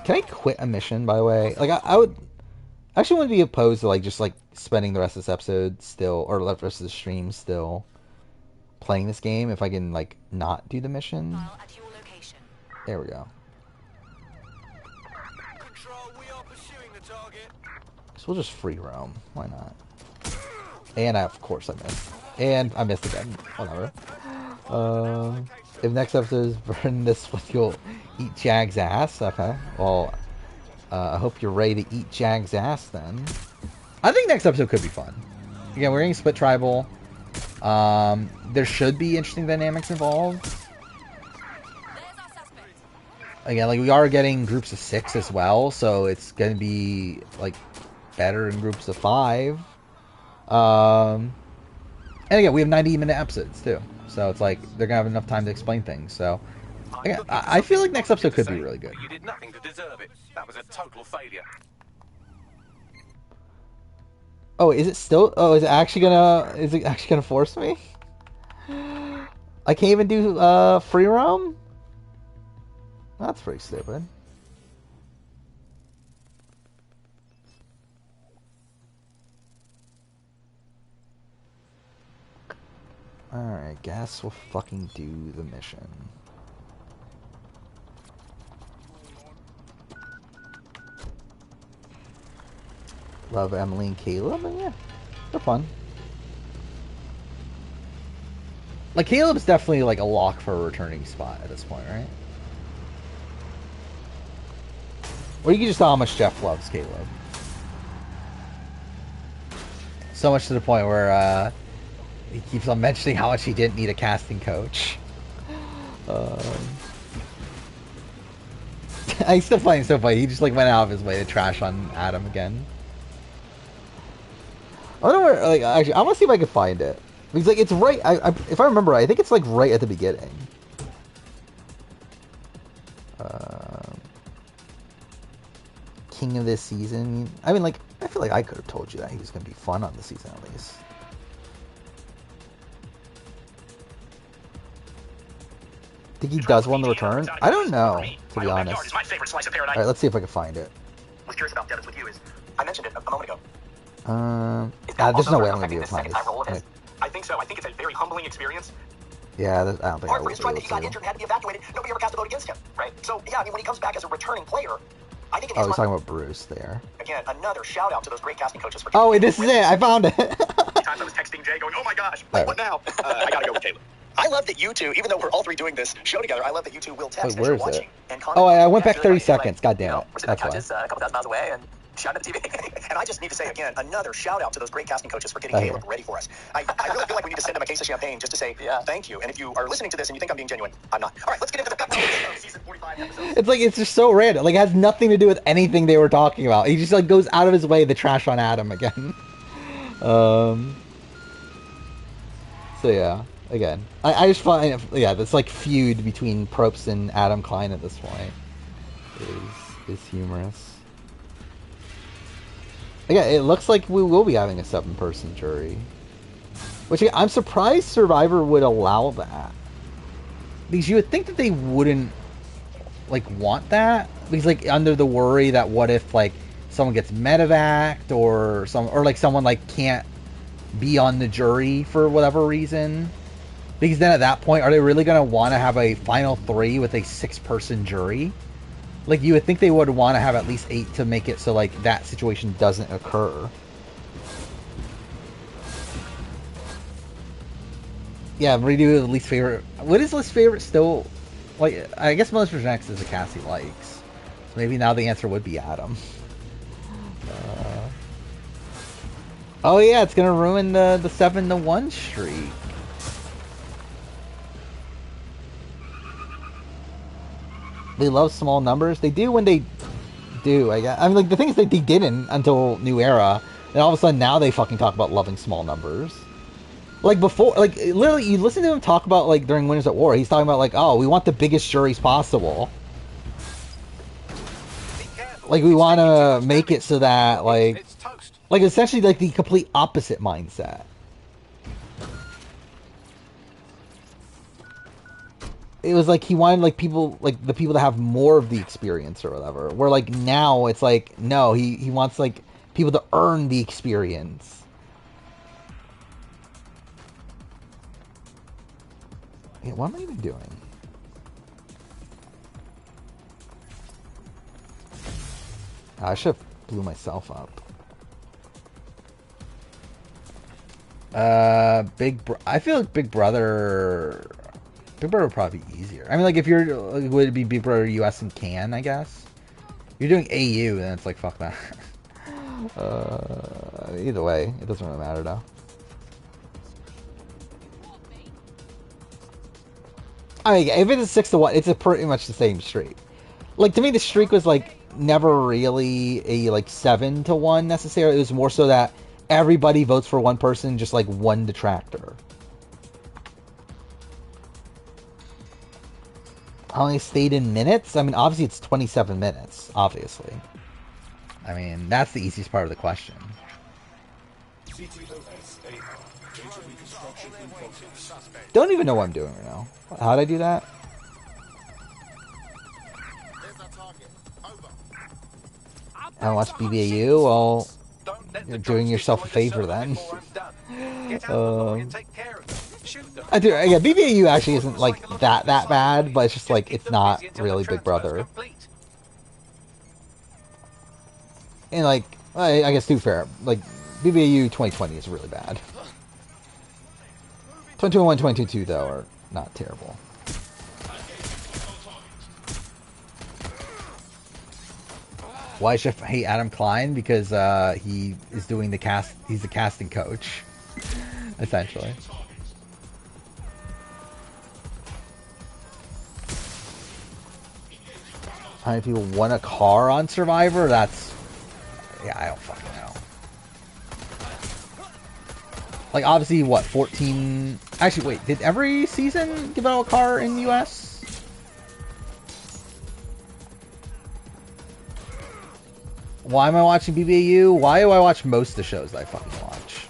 Can I quit a mission, by the way? Like, I would... I actually wouldn't be opposed to, like, just, like, spending the rest of this episode still, or the rest of the stream still playing this game if I can, like, not do the mission. There we go. Control, we are pursuing the target. So we'll just free roam. Why not? And of course I missed. And I missed again. Whatever. If next episode is burn this one, you'll eat Jag's ass. Okay. Well, I hope you're ready to eat Jag's ass then. I think next episode could be fun. Again, we're getting split tribal. There should be interesting dynamics involved. Again, like we are getting groups of 6 as well, so it's going to be like better in groups of 5. And again, we have 90-minute episodes too. So it's like they're gonna have enough time to explain things. So yeah, I feel like next episode could be really good. You did nothing to deserve it. That was a total failure. Oh, is it still? Oh, is it actually gonna force me? I can't even do free roam. That's pretty stupid. Alright, guess we'll fucking do the mission. Love Emily and Caleb, and yeah, they're fun. Like, Caleb's definitely like a lock for a returning spot at this point, right? Or you can just tell how much Jeff loves Caleb. So much to the point where, he keeps on mentioning how much he didn't need a casting coach. I still find it so funny. He just like went out of his way to trash on Adam again. I wonder where, like, actually, I want to see if I can find it. Because like it's right. If I remember right, I think it's like right at the beginning. King of this season. I mean, like, I feel like I could have told you that he was going to be fun on the season at least. Think he does want the return? I don't know, to be honest. Alright, let's see if I can find it. Was curious about Devon's with you is I mentioned it a moment ago. There's no way I'm gonna be able to find this. Okay. I think so. I think it's a very humbling experience. Yeah, I don't think I will be able he got injured and had to be evacuated. Nobody ever cast a vote against him, right? So yeah, I mean, when he comes back as a returning player, I think. Oh, he's talking about Bruce there. Again, another shout out to those great casting coaches for. Oh, this is it. I found it. Times I was texting Jay, going, "Oh my gosh, what now?" I gotta go with Caleb. I love that you two, even though we're all three doing this show together, I love that you two will text as you're watching. Oh, I went back 30 seconds. God damn it. We're sitting on couches a couple thousand miles away and shouting at the TV. And I just need to say again, another shout out to those great casting coaches for getting Caleb ready for us. I really feel like we need to send him a case of champagne just to say thank you. And if you are listening to this and you think I'm being genuine, I'm not. All right, let's get into the season 45 episodes. It's like, it's just so random. Like, it has nothing to do with anything they were talking about. He just like goes out of his way to trash on Adam again. So yeah. Again, I just find, yeah, this like feud between Probst and Adam Klein at this point is humorous. Again, it looks like we will be having a 7-person jury, which I'm surprised Survivor would allow that, because you would think that they wouldn't like want that, because like under the worry that what if like someone gets medevaced or like someone like can't be on the jury for whatever reason. Because then at that point, are they really going to want to have a final 3 with a 6-person jury? Like, you would think they would want to have at least 8 to make it so, like, that situation doesn't occur. Yeah, redo the least favorite. What is least favorite still? Like, I guess Melissa Next is a cast he likes. So maybe now the answer would be Adam. Oh yeah, it's gonna ruin the 7-1 streak. They love small numbers. They do when they do, I guess. I mean, like, the thing is that they didn't until New Era. And all of a sudden now they fucking talk about loving small numbers. Like, before, like, literally, you listen to him talk about, like, during Winners at War, he's talking about, like, oh, we want the biggest juries possible. Like, we want to make it so that, like, essentially, like, the complete opposite mindset. It was like he wanted, like, people, like, the people to have more of the experience or whatever. Where, like, now it's like, no, he wants, like, people to earn the experience. Yeah, what am I even doing? I should have blew myself up. I feel like Big Brother would probably be easier. I mean, like, if you're, would it be Big Brother US and Can, I guess? If you're doing AU, then it's like, fuck that. Either way, it doesn't really matter, though. I mean, if it's a 6-1, it's pretty much the same streak. Like, to me, the streak was, like, never really a, like, 7-1 necessarily. It was more so that everybody votes for one person, just, like, one detractor. How many stayed in minutes? I mean, obviously it's 27 minutes, obviously. I mean, that's the easiest part of the question. Don't even know what I'm doing right now. How'd I do that? I watch BBAU? Well, you're doing yourself a favor then. I do. Yeah, BBAU actually isn't like that bad, but it's just like it's not really Big Brother. And like, I guess too fair. Like BBAU 2020 is really bad. 2021, 2022 though are not terrible. Why should I hate Adam Klein? Because he is doing the cast. He's the casting coach, essentially. How many people won a car on Survivor? That's... yeah, I don't fucking know. Like, obviously, what, 14... Actually, wait, did every season give out a car in the US? Why am I watching BBAU? Why do I watch most of the shows that I fucking watch?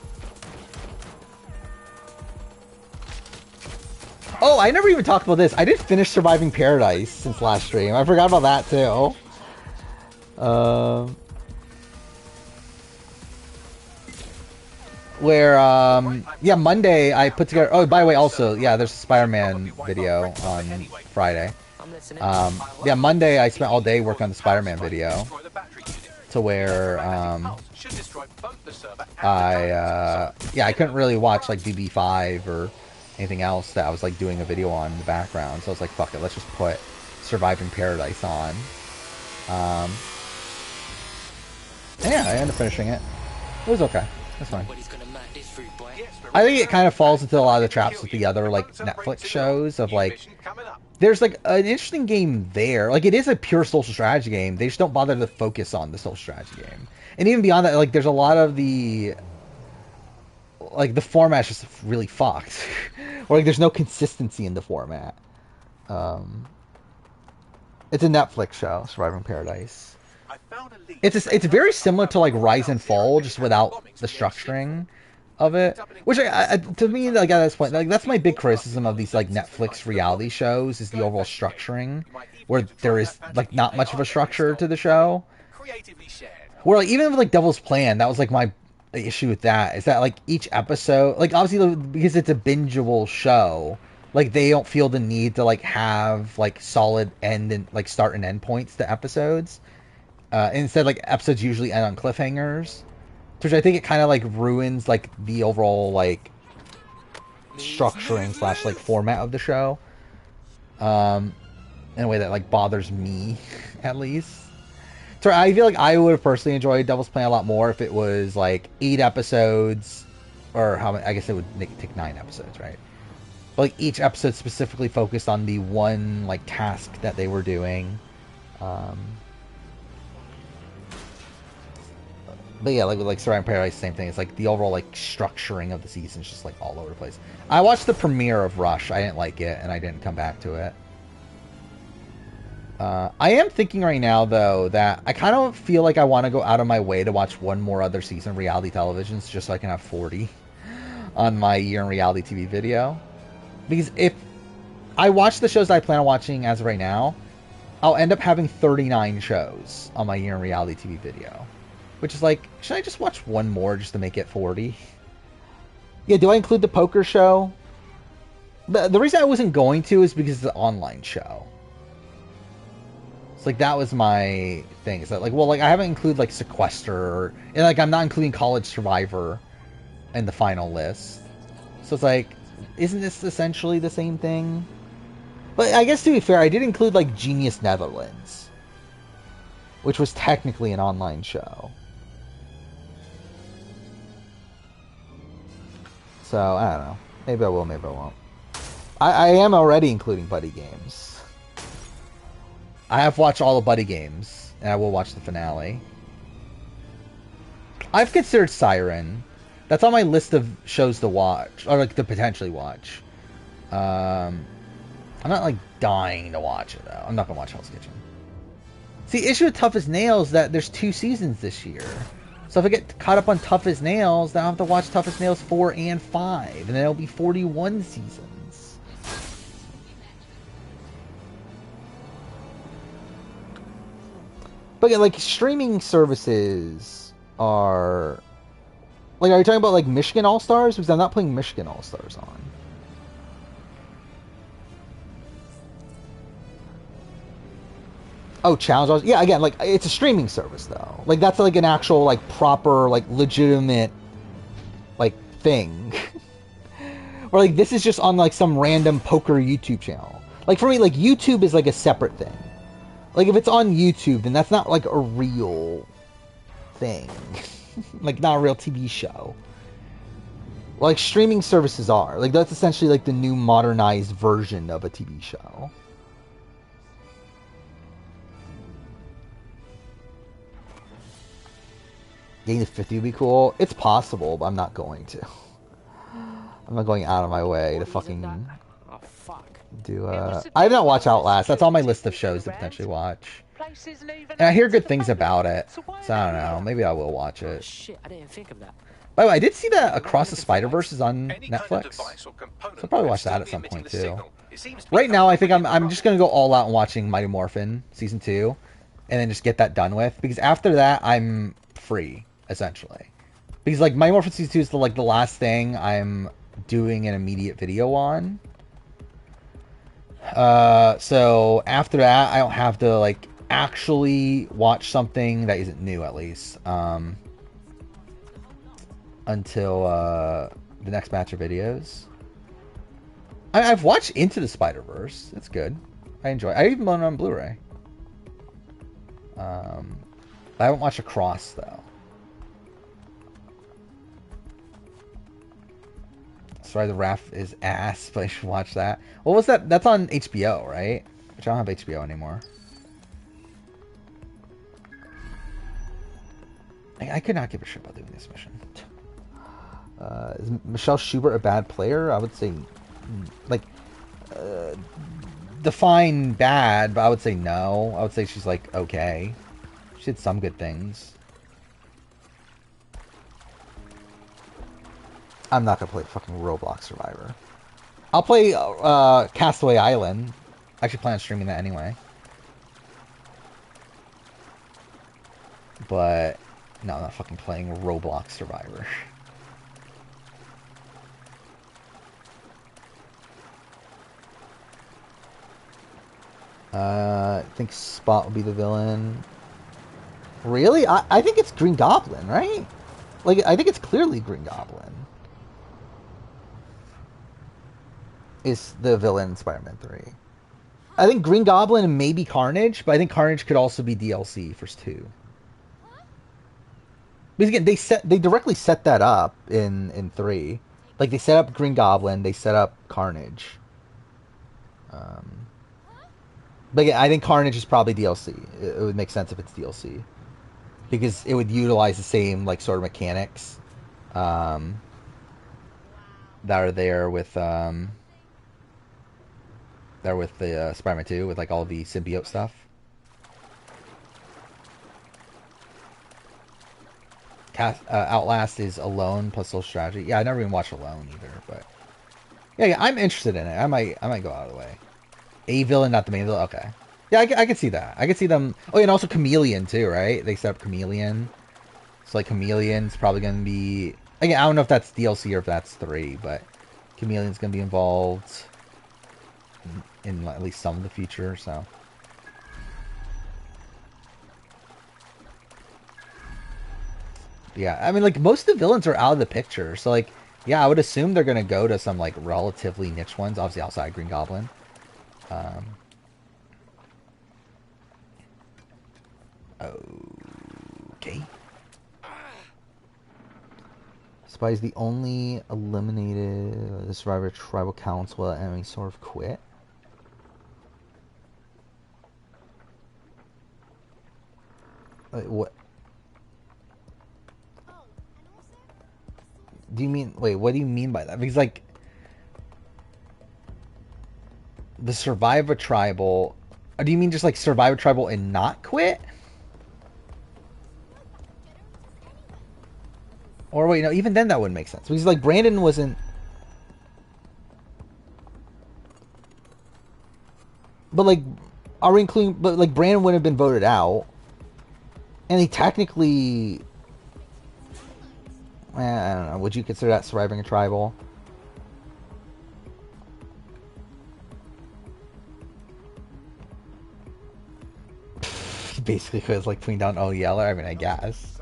Oh, I never even talked about this. I did finish Surviving Paradise since last stream. I forgot about that too. Yeah, Monday I put together... Oh, by the way, also, yeah, there's a Spider-Man video on Friday. Yeah, Monday I spent all day working on the Spider-Man video. To where, I couldn't really watch, like, BB5 or anything else that I was, like, doing a video on in the background. So I was like, fuck it, let's just put Surviving Paradise on. And yeah, I ended up finishing it. It was okay. That's fine. I think it kind of falls into a lot of the traps with the other, like, Netflix shows of, like... There's, like, an interesting game there. Like, it is a pure social strategy game. They just don't bother to focus on the social strategy game. And even beyond that, like, there's a lot of the... Like, the format's just really fucked. Or, like, there's no consistency in the format. It's a Netflix show, Surviving Paradise. It's very similar to, like, Rise and Fall, just without the structuring of it, which to me, like, at this point, like, that's my big criticism of these, like, Netflix reality shows, is the overall structuring, where there is, like, not much of a structure to the show. Where, like, even with, like, Devil's Plan, that was, like, my issue with that, is that, like, each episode, like, obviously, because it's a bingeable show, like they don't feel the need to like have like solid end and like start and end points to episodes. Instead, like episodes usually end on cliffhangers, which I think it kind of like ruins like the overall like structuring / like format of the show. In a way that like bothers me at least. So I feel like I would have personally enjoyed Devil's Plan a lot more if it was like 8 episodes, or how many? I guess it would take 9 episodes, right? But like each episode specifically focused on the one like task that they were doing. But yeah, like with like Surviving Paradise, same thing. It's like the overall like structuring of the season is just like all over the place. I watched the premiere of Rush. I didn't like it, and I didn't come back to it. I am thinking right now, though, that I kind of feel like I want to go out of my way to watch one more other season of reality televisions just so I can have 40 on my year in reality TV video. Because if I watch the shows that I plan on watching as of right now, I'll end up having 39 shows on my year in reality TV video. Which is like, should I just watch one more just to make it 40? Yeah, do I include the poker show? The reason I wasn't going to is because it's an online show. Like that was my thing. Is that like, well, like I haven't included like Sequester, and like I'm not including College Survivor in the final list. So it's like, isn't this essentially the same thing? But I guess to be fair, I did include like Genius Netherlands, which was technically an online show. So I don't know. Maybe I will, maybe I won't. I am already including Buddy Games. I have watched all the Buddy Games, and I will watch the finale. I've considered Siren. That's on my list of shows to watch, or like to potentially watch. I'm not like dying to watch it though. I'm not gonna watch Hell's Kitchen. See, the issue with Tough as Nails is that there's 2 seasons this year. So if I get caught up on Tough as Nails, then I'll have to watch Tough as Nails 4 and 5, and then it'll be 41 seasons. But yeah, like streaming services are like, are you talking about like Michigan All Stars? Because I'm not playing Michigan All Stars on. Oh, Challenge All Stars. Yeah, again, like it's a streaming service though. Like that's like an actual like proper like legitimate like thing. Or like this is just on like some random poker YouTube channel. Like for me, like YouTube is like a separate thing. Like, if it's on YouTube, then that's not, like, a real thing. Like, not a real TV show. Like, streaming services are. Like, that's essentially, like, the new modernized version of a TV show. Getting to 50 would be cool. It's possible, but I'm not going to. I'm not going out of my way to fucking... do I have not watched Outlast. That's on my list of shows to potentially watch. And I hear good things about it. So I don't know. Maybe I will watch it. Shit, I didn't think of that. By the way, I did see that Across the Spider-Verse is on Netflix. So I'll probably watch that at some point too. Right now, I think I'm just gonna go all out and watching Mighty Morphin Season 2, and then just get that done with. Because after that, I'm free essentially. Because like Mighty Morphin Season 2 is the last thing I'm doing an immediate video on. So after that, I don't have to like actually watch something that isn't new, at least, until the next batch of videos. I've watched Into the Spider-Verse. It's good. I enjoy it. I even own it on Blu-ray. I haven't watched Across though. Sorry, the Raft is ass, but I should watch that. What was that? That's on HBO, right? Which I don't have HBO anymore. I could not give a shit about doing this mission. Is Michelle Schubert a bad player? I would say, like, define bad, but I would say no. I would say she's, like, okay. She did some good things. I'm not gonna play fucking Roblox Survivor. I'll play Castaway Island. I actually plan on streaming that anyway. But no, I'm not fucking playing Roblox Survivor. I think Spot will be the villain. Really? I think it's Green Goblin, right? Like, I think it's clearly Green Goblin is the villain in Spider-Man 3. I think Green Goblin and maybe Carnage, but I think Carnage could also be DLC for 2. Because again, they directly set that up in 3. Like, they set up Green Goblin, they set up Carnage. But again, I think Carnage is probably DLC. It would make sense if it's DLC. Because it would utilize the same, like, sort of mechanics that are there with the Spider-Man 2, with, like, all the symbiote stuff. Outlast is Alone plus social strategy. Yeah, I never even watched Alone either, but yeah, I'm interested in it. I might go out of the way. A villain, not the main villain. Okay, yeah, I can see that. I can see them. Oh, yeah, and also Chameleon too, right? They set up Chameleon, so like Chameleon's probably gonna be. Again, I don't know if that's DLC or if that's 3, but Chameleon's gonna be involved in at least some of the future. So. Yeah, I mean, like, most of the villains are out of the picture, so, like, yeah, I would assume they're gonna go to some, like, relatively niche ones, obviously outside Green Goblin. Okay. Spy's the only eliminated survivor tribal council at enemy sort of quit. What? Do you mean... Wait, what do you mean by that? Because, like... The Survivor Tribal... Or do you mean just, like, Survivor Tribal and not quit? Or wait, no, even then that wouldn't make sense. Because, like, Brandon wasn't... But, like... Are we including... But, like, Brandon wouldn't have been voted out. And he technically... I don't know. Would you consider that surviving a tribal? Basically, because like putting down Yeller. I mean, I guess.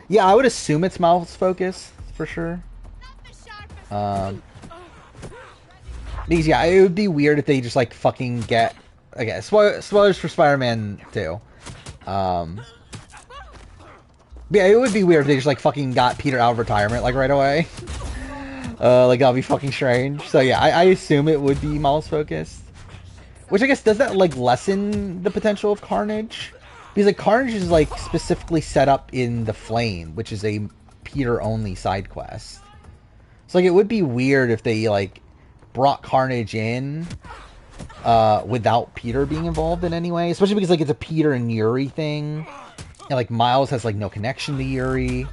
Yeah, I would assume it's Miles' focus for sure. Because yeah, it would be weird if they just like fucking get. Okay, spoilers for Spider-Man 2. Yeah, it would be weird if they just like fucking got Peter out of retirement like right away. Like that'll be fucking strange. So yeah, I assume it would be Miles focused. Which I guess does that like lessen the potential of Carnage? Because like Carnage is like specifically set up in the Flame, which is a Peter only side quest. So like it would be weird if they like brought Carnage in without Peter being involved in any way, especially because like it's a Peter and Yuri thing. And, like, Miles has, like, no connection to Yuri.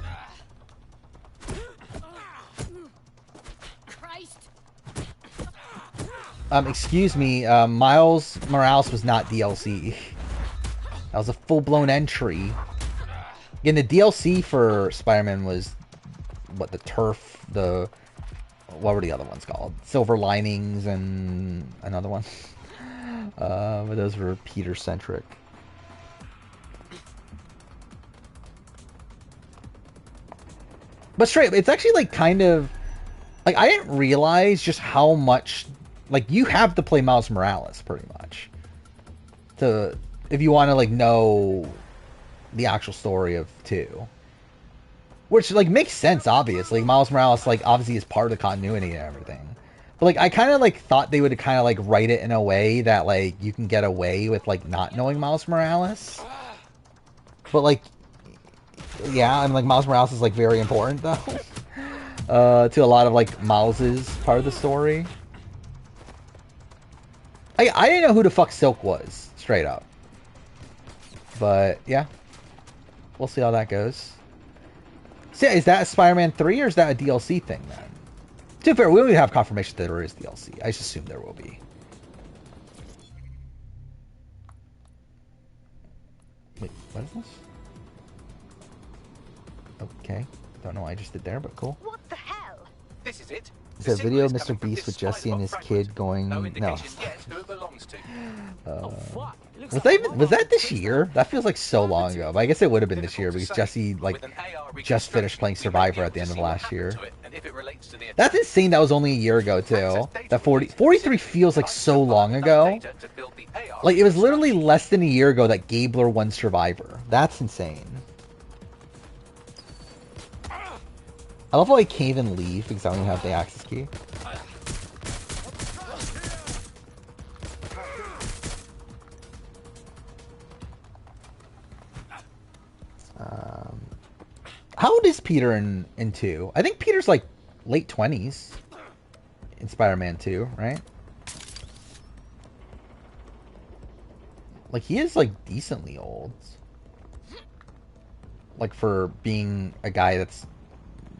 Excuse me, Miles Morales was not DLC. That was a full-blown entry. Again, the DLC for Spider-Man was, what, the Turf, what were the other ones called? Silver Linings and another one. But those were Peter-centric. But straight up, it's actually, like, kind of... Like, I didn't realize just how much... Like, you have to play Miles Morales, pretty much. If you want to, like, know the actual story of 2. Which, like, makes sense, obviously. Miles Morales, like, obviously is part of the continuity and everything. But, like, I kind of, like, thought they would kind of, like, write it in a way that, like, you can get away with, like, not knowing Miles Morales. But, like... Yeah, and like Miles Morales is like very important though to a lot of like Miles's part of the story. I didn't know who the fuck Silk was, straight up. But yeah, we'll see how that goes. So yeah, is that a Spider-Man 3 or is that a DLC thing then? To be fair, we don't even have confirmation that there is DLC. I just assume there will be. Wait, what is this? Okay. Don't know what I just did there, but cool. What the hell? This is it. Is that video of Mr. Beast with Jesse and his kid going? No. Was that this year? That feels like so long ago. But I guess it would have been this year because Jesse like just finished playing Survivor at the end of last year. That's insane. That was only a year ago too. That 43 feels like so long ago. Like it was literally less than a year ago that Gabler won Survivor. That's insane. I love how I can't even leave because I don't even have the access key. How old is Peter in 2? I think Peter's like late 20s in Spider-Man 2, right? Like he is like decently old. Like for being a guy that's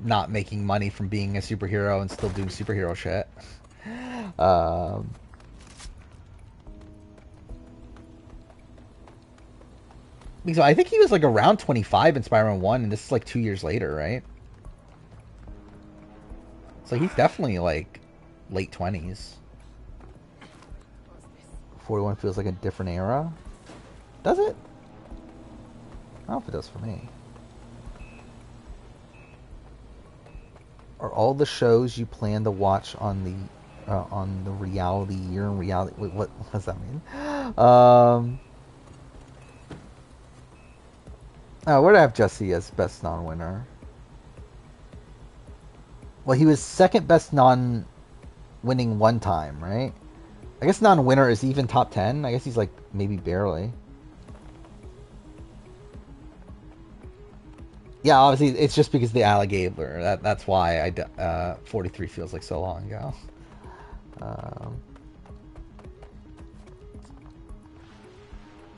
not making money from being a superhero and still doing superhero shit. So I think he was like around 25 in Spider-Man 1, and this is like 2 years later, right? So he's definitely like late 20s. 41 feels like a different era. Does it? I don't know if it does for me. Are all the shows you plan to watch on the reality year in reality? Wait, what does that mean? Oh, where do I have Jesse as best non-winner? Well, he was second best non-winning one time, right? I guess non-winner is even top 10. I guess he's like maybe barely. Yeah, obviously it's just because the alligator. That's why 43 feels like so long ago.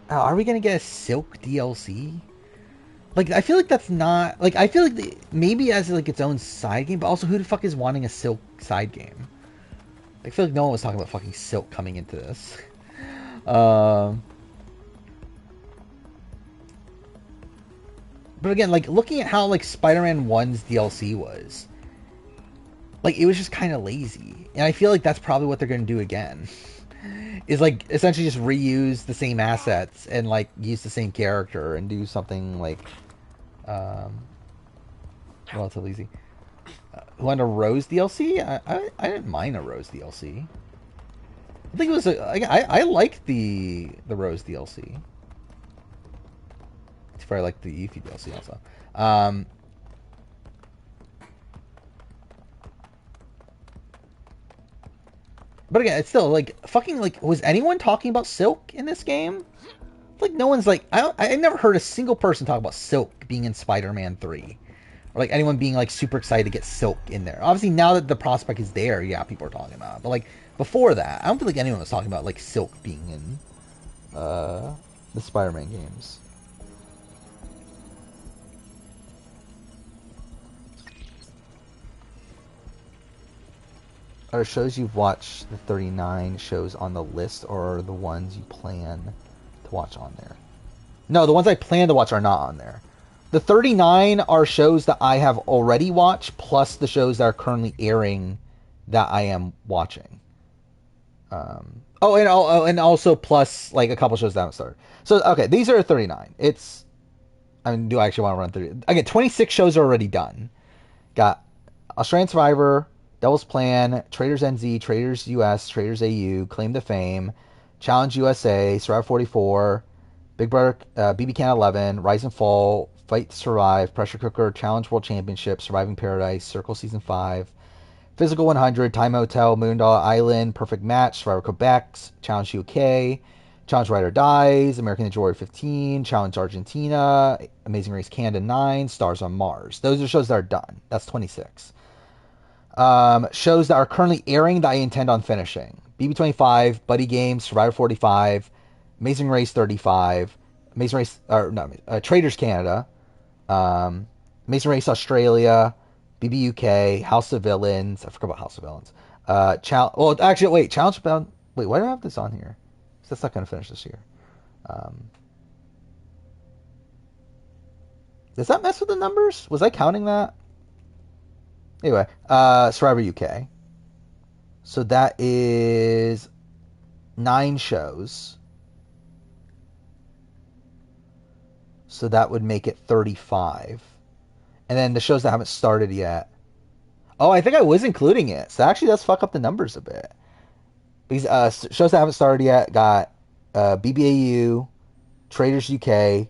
Are we gonna get a Silk DLC? Like, I feel like that's not... Like, I feel like maybe as, like, its own side game, but also who the fuck is wanting a Silk side game? I feel like no one was talking about fucking Silk coming into this. But again, like, looking at how, like, Spider-Man 1's DLC was, like, it was just kind of lazy. And I feel like that's probably what they're going to do again. Is, like, essentially just reuse the same assets and, like, use the same character and do something, like... relatively easy. Want a Rose DLC? I didn't mind a Rose DLC. I think it was I liked the Rose DLC. It's probably like the Yuffie DLC also. But again, it's still like fucking like. Was anyone talking about Silk in this game? Like no one's like I never heard a single person talk about Silk being in Spider-Man 3. Or like anyone being like super excited to get Silk in there. Obviously now that the prospect is there, yeah, people are talking about it. But like before that, I don't feel like anyone was talking about like Silk being in the Spider-Man games. Are shows you've watched the 39 shows on the list, or are the ones you plan to watch on there? No, the ones I plan to watch are not on there. The 39 are shows that I have already watched, plus the shows that are currently airing that I am watching. And also plus like a couple shows that haven't started. So okay, these are 39. Do I actually want to run through? Again, 26 shows are already done. Got Australian Survivor, Devil's Plan, Traders NZ, Traders US, Traders AU, Claim to Fame, Challenge USA, Survivor 44, Big Brother, BB Can 11, Rise and Fall, Fight to Survive, Pressure Cooker, Challenge World Championship, Surviving Paradise, Circle Season 5, Physical 100, Time Hotel, Moondog Island, Perfect Match, Survivor Quebec, Challenge UK, Challenge Rider Dies, American Ninja Warrior 15, Challenge Argentina, Amazing Race Canada 9, Stars on Mars. Those are shows that are done. That's 26. Shows that are currently airing that I intend on finishing. BB25, Buddy Games, Survivor 45, Amazing Race 35, Traders Canada, Amazing Race Australia, BB UK, House of Villains. I forgot about House of Villains. Challenge Bound. Wait, why do I have this on here? That's not going to finish this year. Does that mess with the numbers? Was I counting that? Anyway, Survivor UK. So that is 9 shows. So that would make it 35. And then the shows that haven't started yet. Oh, I think I was including it. So that actually does fuck up the numbers a bit. Because shows that haven't started yet got BBAU, Traders UK,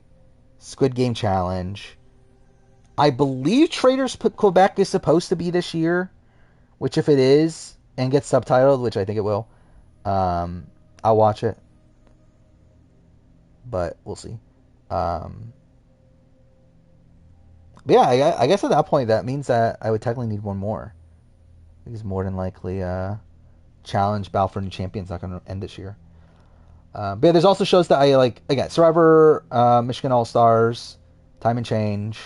Squid Game Challenge. I believe Traders Quebec is supposed to be this year, which if it is and gets subtitled, which I think it will, I'll watch it. But we'll see. But yeah, I guess at that point that means that I would technically need one more. Because more than likely, Challenge Battle for New Champion's not going to end this year. But yeah, there's also shows that I like. Again, Survivor, Michigan All Stars, Time and Change,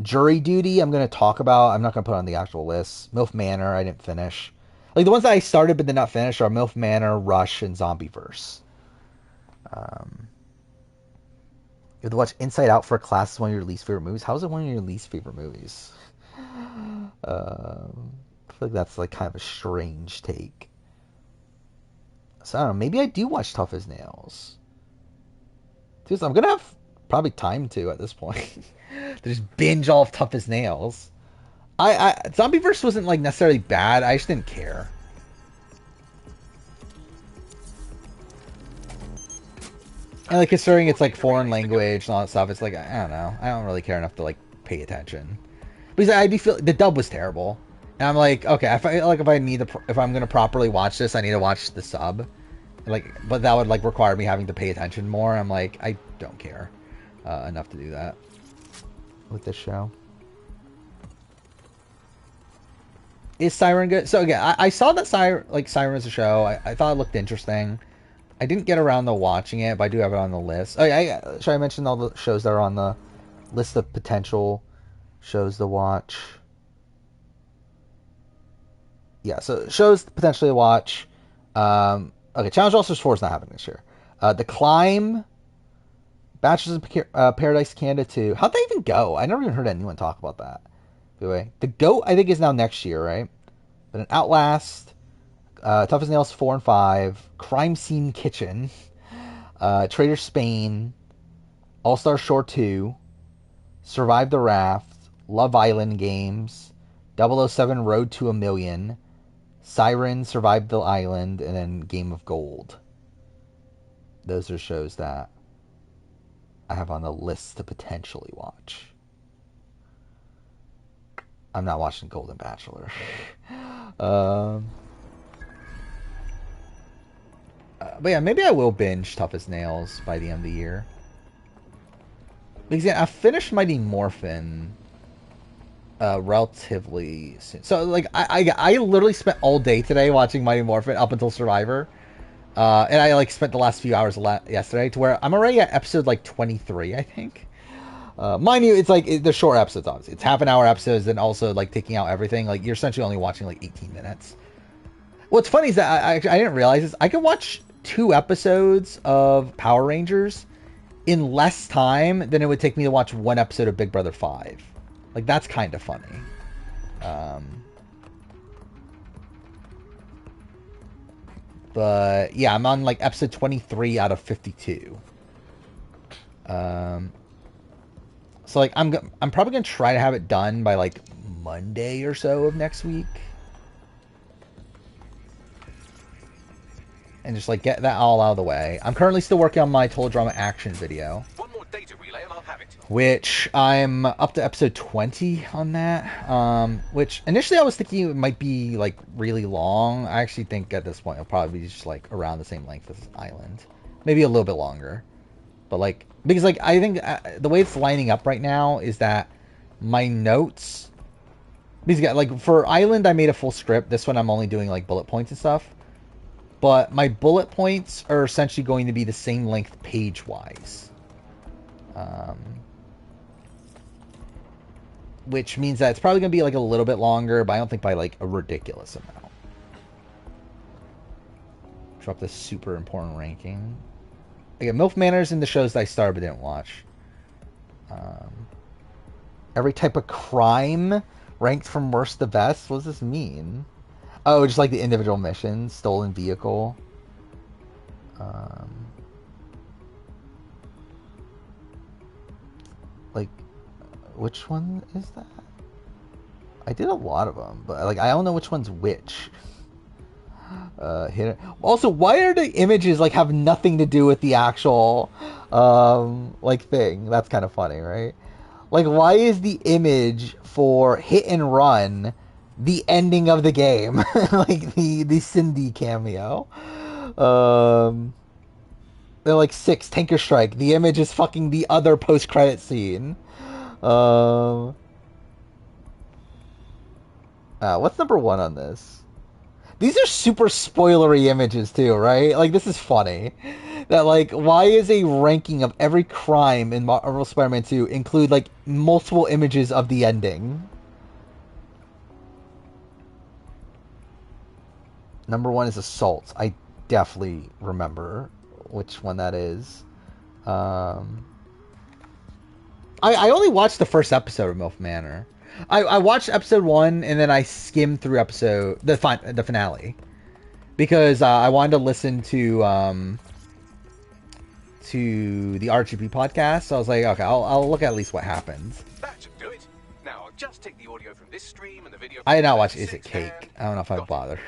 Jury Duty. I'm going to talk about. I'm not going to put on the actual list. MILF Manor. I didn't finish. Like the ones that I started but did not finish are MILF Manor, Rush, and Zombieverse. You have to watch Inside Out for a class is one of your least favorite movies. How is it one of your least favorite movies? I feel like that's like kind of a strange take. So I don't know. Maybe I do watch Tough as Nails. Dude, I'm gonna have probably time to at this point to just binge all of Tough as Nails. Zombieverse wasn't like necessarily bad. I just didn't care. And like considering it's like foreign language and all that stuff, it's like I don't know. I don't really care enough to like pay attention. Because I do feel the dub was terrible, and I'm like, okay, if I'm gonna properly watch this, I need to watch the sub. Like, but that would like require me having to pay attention more. I'm like, I don't care enough to do that with this show. Is Siren good? So again, I saw that Siren was a show. I thought it looked interesting. I didn't get around to watching it, but I do have it on the list. Oh, should I mention all the shows that are on the list of potential shows to watch? Yeah, so shows potentially to watch. Okay, Challenge All Stars 4 is not happening this year. The Climb, Bachelors in Paradise Canada 2. How'd that even go? I never even heard anyone talk about that. Anyway, The Goat, I think, is now next year, right? But an Outlast, Tough as Nails 4 and 5, Crime Scene Kitchen, Trader Spain, All-Star Shore 2, Survive the Raft, Love Island Games, 007 Road to a Million, Siren, Survive the Island, and then Game of Gold. Those are shows that I have on the list to potentially watch. I'm not watching Golden Bachelor. But yeah, maybe I will binge Tough as Nails by the end of the year. Because yeah, I finished Mighty Morphin relatively soon. So like I literally spent all day today watching Mighty Morphin up until Survivor. And I like spent the last few hours yesterday to where I'm already at episode like 23, I think. Mind you, it's like they're short episodes, obviously. It's half an hour episodes, and also like taking out everything. Like you're essentially only watching like 18 minutes. What's funny is that I didn't realize this. I can watch 2 episodes of Power Rangers in less time than it would take me to watch 1 episode of Big Brother 5. Like that's kind of funny. But yeah, I'm on like episode 23 out of 52. So like I'm probably gonna try to have it done by like Monday or so of next week, and just like get that all out of the way. I'm currently still working on my Total Drama action video, which I'm up to episode 20 on that. Which initially I was thinking it might be like really long. I actually think at this point it'll probably be just like around the same length as Island, maybe a little bit longer. But like, because like I think the way it's lining up right now is that my notes, because like for Island I made a full script. This one I'm only doing like bullet points and stuff. But my bullet points are essentially going to be the same length page wise. Which means that it's probably going to be like a little bit longer, but I don't think by like a ridiculous amount. Drop this super important ranking. Again, MILF Manor's in the shows that I started but didn't watch. Every type of crime ranked from worst to best. What does this mean? Oh, just like the individual missions, stolen vehicle. Like, which one is that? I did a lot of them, but like I don't know which one's which. Also, why are the images like have nothing to do with the actual like thing? That's kind of funny, right? Like, why is the image for Hit and Run the ending of the game? Like the Cindy cameo. They're like 6 Tanker Strike. The image is fucking the other post-credit scene. What's number 1 on this? These are super spoilery images too, right? Like, this is funny. That, like, why is a ranking of every crime in Marvel Spider-Man 2 include, like, multiple images of the ending? Number 1 is Assault. I definitely remember which one that is. I only watched the first episode of MILF Manor. I watched episode 1 and then I skimmed through the finale because I wanted to listen to the RGB podcast. So I was like, okay, I'll look at least what happens. That should do it. Now I'll just take the audio from this stream and the video. I did not watch Is It Cake? I don't know if I'd bother,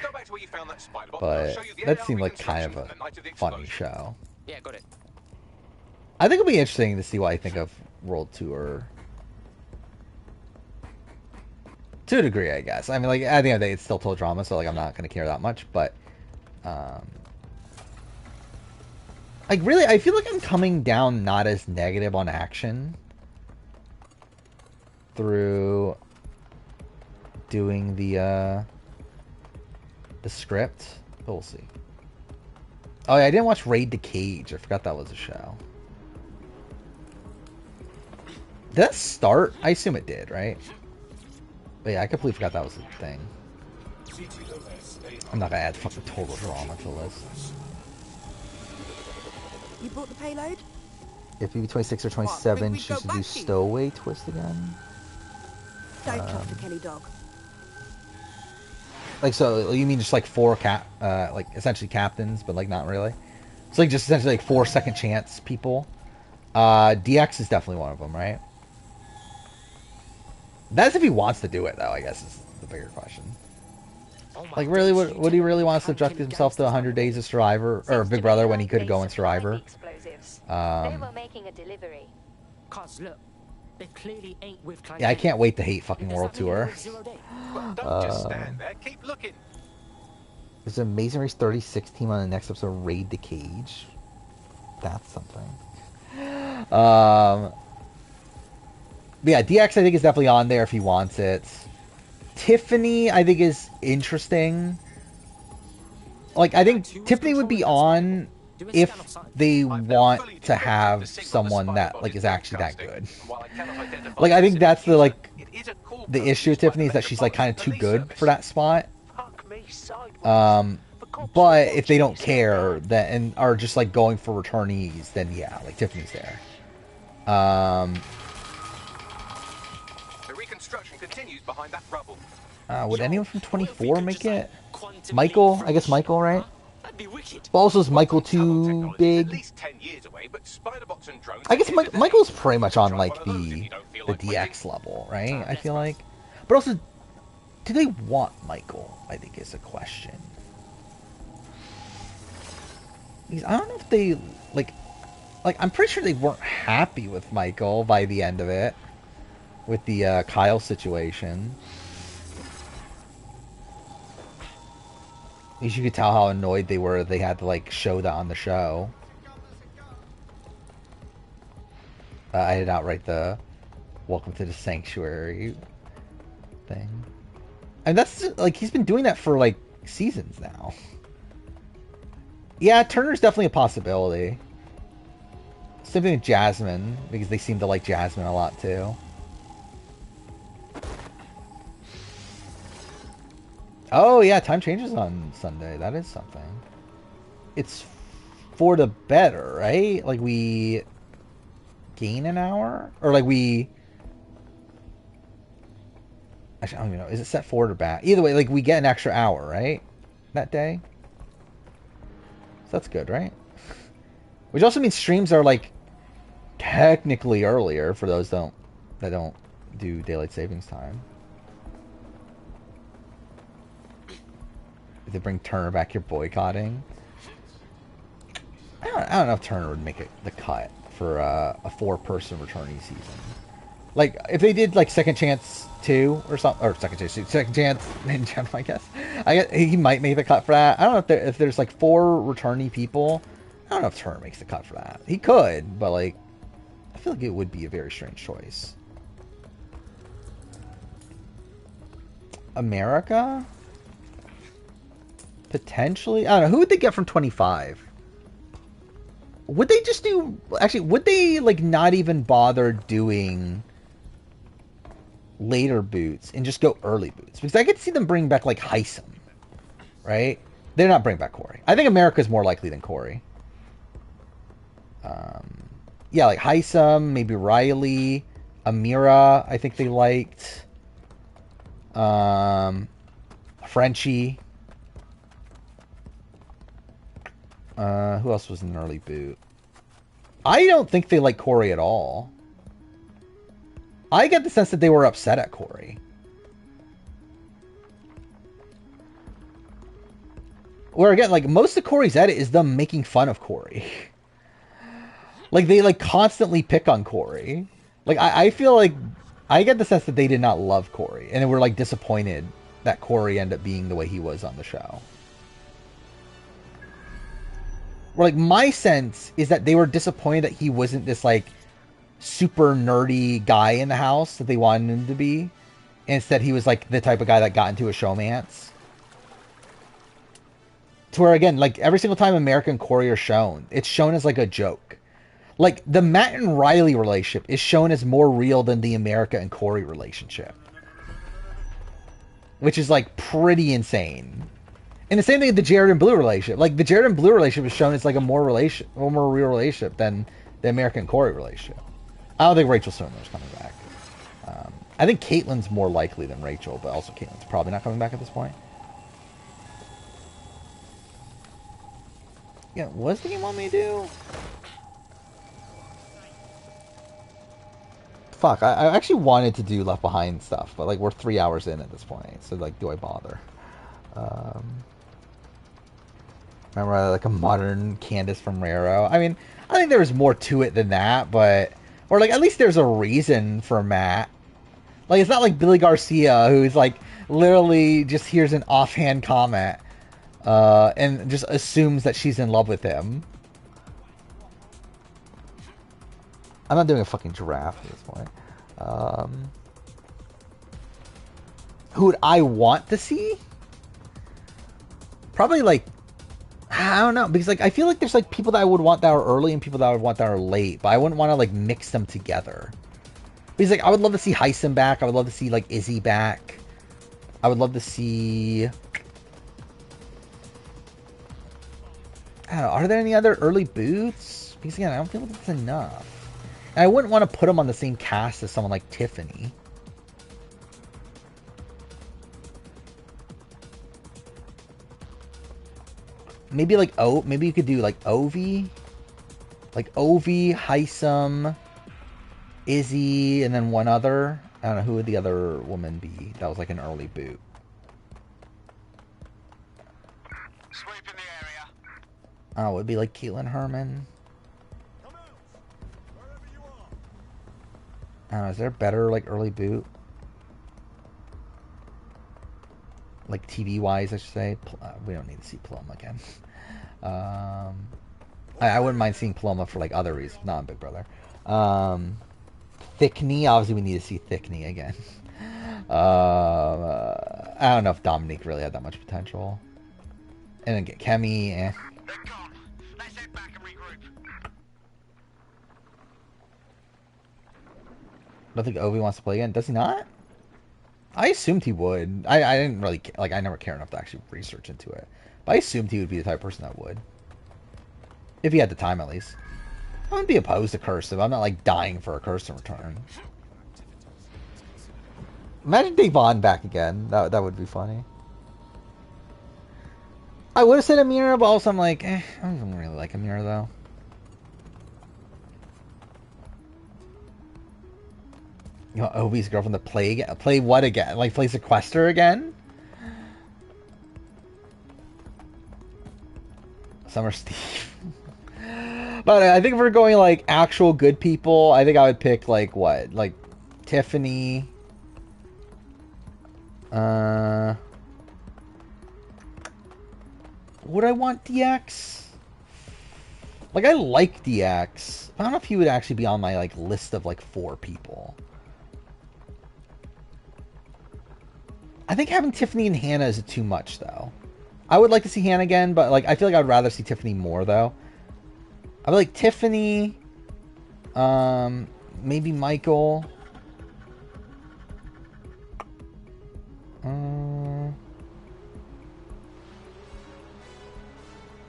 but that seemed like kind of a funny show. Yeah, got it. I think it'll be interesting to see what I think of World Tour. To a degree, I guess. I mean, like, at the end of the day, it's still total drama, so, like, I'm not going to care that much, but, like, really, I feel like I'm coming down not as negative on action through doing the script, but we'll see. Oh, yeah, I didn't watch Raid the Cage. I forgot that was a show. Did that start? I assume it did, right? But yeah, I completely forgot that was a thing. I'm not gonna add fucking total drama to the list. You bought the payload? If maybe 26 or 27 choose to do Stowaway Twist again. Don't trust the Kelly dog. Like, so you mean just like 4 like essentially captains, but like not really. It's like just essentially like 4 second chance people. DX is definitely one of them, right? That's if he wants to do it, though, I guess is the bigger question. Like, really, would he really want to subject himself to 100 Days of Survivor or Big Brother when he could go in Survivor? They were making a delivery. Yeah, I can't wait to hate fucking World Tour. Don't just stand there, keep looking. There's an Amazing Race 36 team on the next episode of Raid the Cage. That's something. But yeah, DX I think is definitely on there if he wants it. Tiffany I think is interesting. Like, I think Tiffany would be on if they want to have someone that like is actually that good. Like, I think that's the the issue with Tiffany is that she's like kind of too good for that spot. But if they don't care then and are just like going for returnees, then yeah, like Tiffany's there. The reconstruction continues behind that rubble. Would anyone from 24 make it? Michael? I guess Michael, right? But also, is Michael too big? I guess Michael's pretty much on like the DX level, right? I feel like. But also, do they want Michael? I think is a question. Because I don't know if they like I'm pretty sure they weren't happy with Michael by the end of it, with the Kyle situation. At least you could tell how annoyed they were they had to like show that on the show. I did outright the "Welcome to the Sanctuary" thing, and that's like he's been doing that for like seasons now. Yeah, Turner's definitely a possibility. Same thing with Jasmine, because they seem to like Jasmine a lot too. Oh yeah, time changes on Sunday. That is something. It's for the better, right? Like we gain an hour? Or like we... Actually, I don't even know. Is it set forward or back? Either way, like, we get an extra hour, right? That day? So that's good, right? Which also means streams are, like, technically earlier for those that don't do daylight savings time. If they bring Turner back, you're boycotting. I don't know if Turner would make the cut for a 4-person returning season. Like, if they did, like, Second Chance 2 or something, or Second Chance in general, I guess. He might make the cut for that. I don't know if there's, like, 4 returning people. I don't know if Turner makes the cut for that. He could, but, like, I feel like it would be a very strange choice. America? Potentially? I don't know. Who would they get from 25? Would they just do... Actually, would they, like, not even bother doing later boots and just go early boots? Because I could see them bring back, like, Heisem. Right? They're not bringing back Corey. I think America's more likely than Corey. Yeah, like Heisem, maybe Riley, Amira, I think they liked. Frenchie. Who else was in an early boot? I don't think they like Corey at all. I get the sense that they were upset at Corey. Where again, like, most of Corey's edit is them making fun of Corey. Like, they, like, constantly pick on Corey. Like, I feel like... I get the sense that they did not love Corey. And they were, like, disappointed that Corey ended up being the way he was on the show. Where, like, my sense is that they were disappointed that he wasn't this, like, super nerdy guy in the house that they wanted him to be. Instead, he was, like, the type of guy that got into a showmance. To where, again, like, every single time America and Corey are shown, it's shown as, like, a joke. Like, the Matt and Riley relationship is shown as more real than the America and Corey relationship. Which is, like, pretty insane. And the same thing with the Jared and Blue relationship. Like, the Jared and Blue relationship is shown as, like, a more real relationship than the America and Corey relationship. I don't think Rachel Stoner's coming back. I think Caitlyn's more likely than Rachel, but also Caitlyn's probably not coming back at this point. Yeah, what did he want me to do? Fuck, I actually wanted to do Left Behind stuff, but, like, we're 3 hours in at this point, so, like, do I bother? Remember, like, a modern Candace from Raro? I mean, I think there's more to it than that, but... Or, like, at least there's a reason for Matt. Like, it's not like Billy Garcia, who's, like, literally just hears an offhand comment, and just assumes that she's in love with him. I'm not doing a fucking giraffe at this point. Who would I want to see? Probably, like, I don't know, because, like, I feel like there's, like, people that I would want that are early and people that I would want that are late, but I wouldn't want to, like, mix them together. Because, like, I would love to see Heisem back. I would love to see, like, Izzy back. I would love to see... I don't know, are there any other early boots? Because, again, I don't feel like that's enough. And I wouldn't want to put them on the same cast as someone like Tiffany. Maybe like maybe you could do like Ovi. Like Ovi, Heisem, Izzy, and then one other. I don't know, who would the other woman be? That was like an early boot. Sweeping the area. Oh, it would be like Caitlin Herman. I don't know, is there a better, like, early boot? Like, TV-wise, I should say. We don't need to see Paloma again. I wouldn't mind seeing Paloma for, like, other reasons. Not on Big Brother. Thickney, obviously we need to see Thickney again. I don't know if Dominique really had that much potential. And then get Kemi, They're gone. Let's head back and regroup. I don't think Ovi wants to play again. Does he not? I assumed he would. I didn't really... Like, I never cared enough to actually research into it. But I assumed he would be the type of person that would. If he had the time, at least. I wouldn't be opposed to Cursive. I'm not, like, dying for a Cursive return. Imagine Devon back again. That would be funny. I would have said Amira, but also I'm like, I don't really like Amira though. You know, Obi's girlfriend to play again. Play what again? Like play Sequester again? Summer Steve. But I think if we're going like actual good people, I think I would pick like what? Like Tiffany. Would I want DX? Like I like DX. I don't know if he would actually be on my like list of like 4 people. I think having Tiffany and Hannah is too much though. I would like to see Hannah again, but like I feel like I'd rather see Tiffany more though. I would like Tiffany, maybe Michael.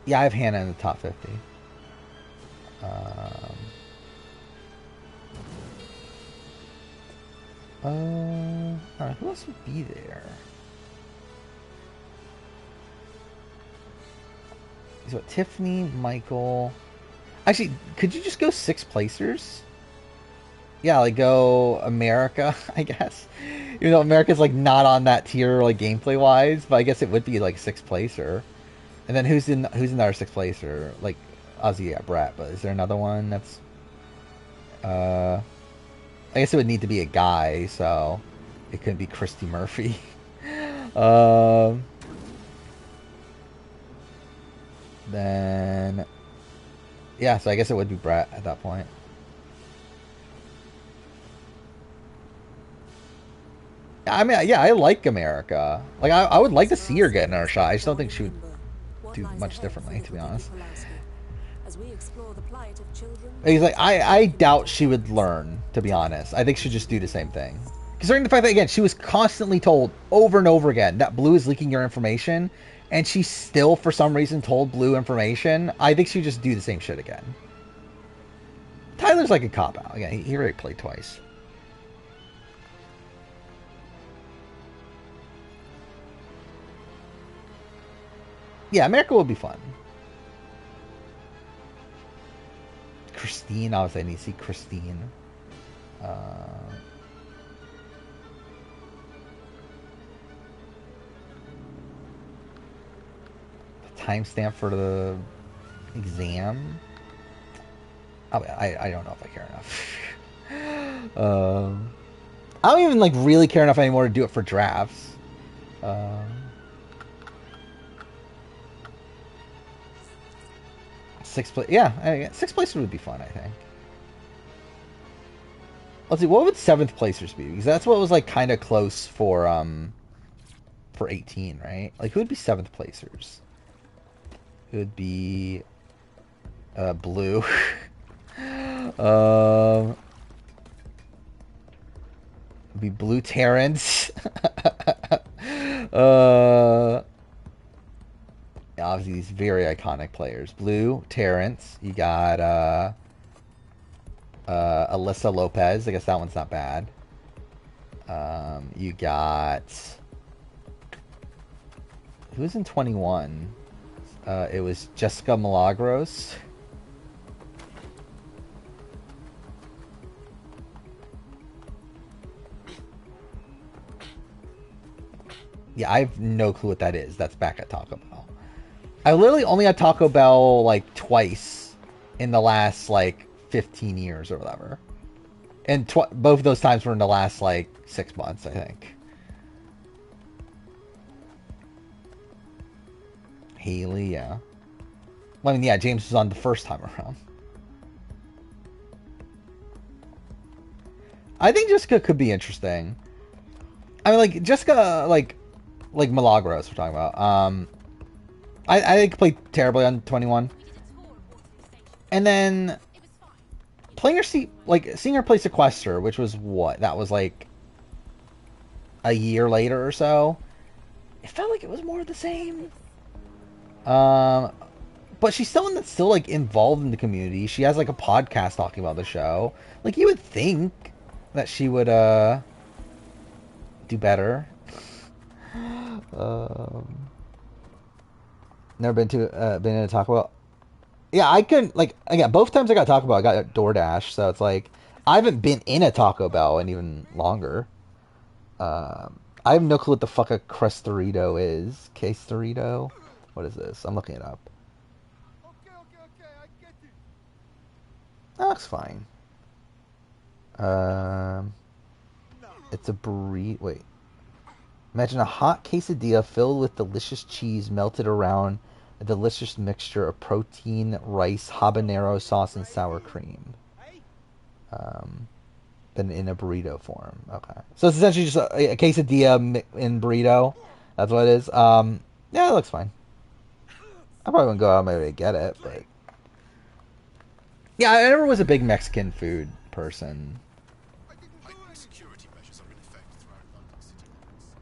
Yeah, I have Hannah in the top 50. Alright, who else would be there? So Tiffany, Michael. Actually, could you just go 6 placers? Yeah, like go America, I guess. Even though America's like not on that tier like gameplay wise, but I guess it would be like 6 placer. And then who's in our 6th placer? Like Ozzy, yeah, Brett, but is there another one that's I guess it would need to be a guy, so it couldn't be Christy Murphy. Then yeah, so I guess it would be Brett at that point. I mean, yeah, I like America. Like, I would like to see her get another shot. I just don't think she would do much differently, to be honest. He's like, I doubt she would learn, to be honest. I think she'd just do the same thing. Considering the fact that, again, she was constantly told over and over again that Blue is leaking your information, and she still, for some reason, told Blue information, I think she'd just do the same shit again. Tyler's like a cop-out. Again, he already played twice. Yeah, America will be fun. Christine, obviously I need to see Christine. Timestamp for the exam. I don't know if I care enough. I don't even like really care enough anymore to do it for drafts. Sixth place, yeah, 6th place would be fun, I think. Let's see, what would 7th placers be? Because that's what was like kind of close for 18, right? Like, who would be 7th placers? It would be Blue. Be Blue Terrence. Obviously, these very iconic players. Blue, Terrence. You got Alyssa Lopez. I guess that one's not bad. You got... Who's in 21? It was Jessica Milagros. Yeah, I have no clue what that is. That's back at Taco Bell. I literally only had Taco Bell like twice in the last like 15 years or whatever. And both of those times were in the last like 6 months, I think. Haley, yeah. Well, I mean, yeah, James was on the first time around. I think Jessica could be interesting. I mean, like, Jessica, like Milagros we're talking about. I think played terribly on 21. And then playing her seeing her play Sequester, which was what? That was like a year later or so. It felt like it was more of the same. But she's someone that's still like involved in the community. She has like a podcast talking about the show. Like, you would think that she would do better. Never been in a Taco Bell. Yeah, I couldn't, like, again, both times I got Taco Bell, I got a DoorDash, so it's like, I haven't been in a Taco Bell in even longer. I have no clue what the fuck a Crustorito is. Questorito? What is this? I'm looking it up. That looks fine. It's a burrito. Wait. Imagine a hot quesadilla filled with delicious cheese melted around a delicious mixture of protein, rice, habanero sauce, and sour cream. Then in a burrito form. Okay. So it's essentially just a quesadilla in burrito. That's what it is. Yeah, it looks fine. I probably wouldn't go out of my way to get it, but... Yeah, I never was a big Mexican food person.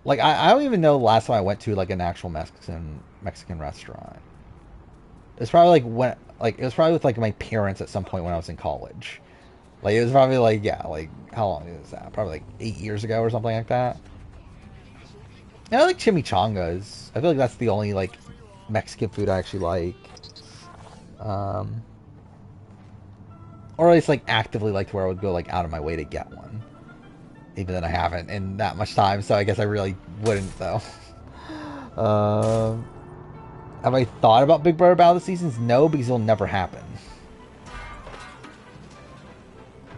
Like, I don't even know the last time I went to, like, an actual Mexican restaurant. It's probably, like, when... Like, it was probably with, like, my parents at some point when I was in college. Like, it was probably, like, yeah, like, how long is that? Probably, like, 8 years ago or something like that. And I like chimichangas. I feel like that's the only, like, Mexican food I actually like. Or at least, like, actively like to where I would go, like, out of my way to get one. Even then I haven't in that much time, so I guess I really wouldn't, though. Have I thought about Big Brother Battle of the Seasons? No, because it'll never happen.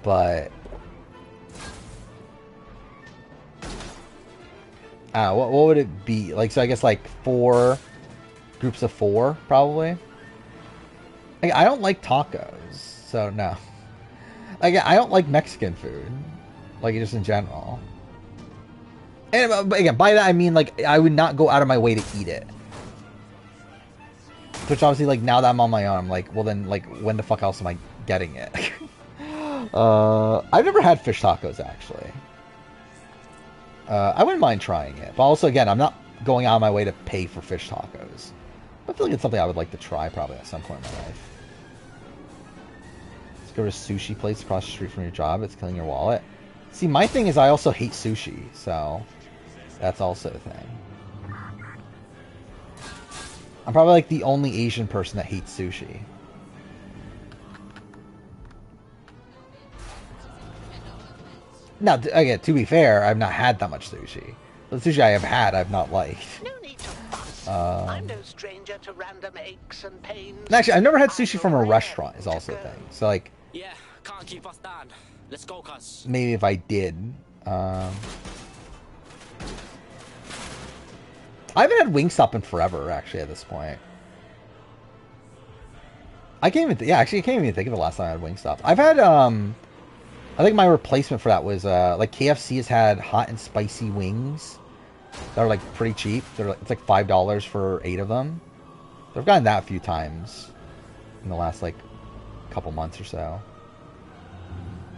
But... what would it be? Like, so I guess, like, 4 groups of 4, probably? Like, I don't like tacos, so no. Like, I don't like Mexican food. Like, just in general. And, but again, by that I mean, like, I would not go out of my way to eat it. Which, obviously, like, now that I'm on my own, I'm like, well then, like, when the fuck else am I getting it? I've never had fish tacos, actually. I wouldn't mind trying it. But also, again, I'm not going out of my way to pay for fish tacos. But I feel like it's something I would like to try, probably, at some point in my life. Let's go to a sushi place across the street from your job. It's killing your wallet. See, my thing is I also hate sushi, so that's also a thing. I'm probably like the only Asian person that hates sushi. Now, again, to be fair, I've not had that much sushi. The sushi I have had, I've not liked. No need to fuss. I'm no stranger to random aches and pains. And actually, I've never had sushi from a restaurant, is also a thing. So, like... Yeah, can't keep us down. Let's go, cuz. Maybe if I did. I haven't had Wingstop in forever, actually, at this point. I can't even... I can't even think of the last time I had Wingstop. I've had, I think my replacement for that was, like, KFC has had hot and spicy wings. They're, like, pretty cheap. It's, like, $5 for 8 of them. I've gotten that a few times in the last, like, couple months or so.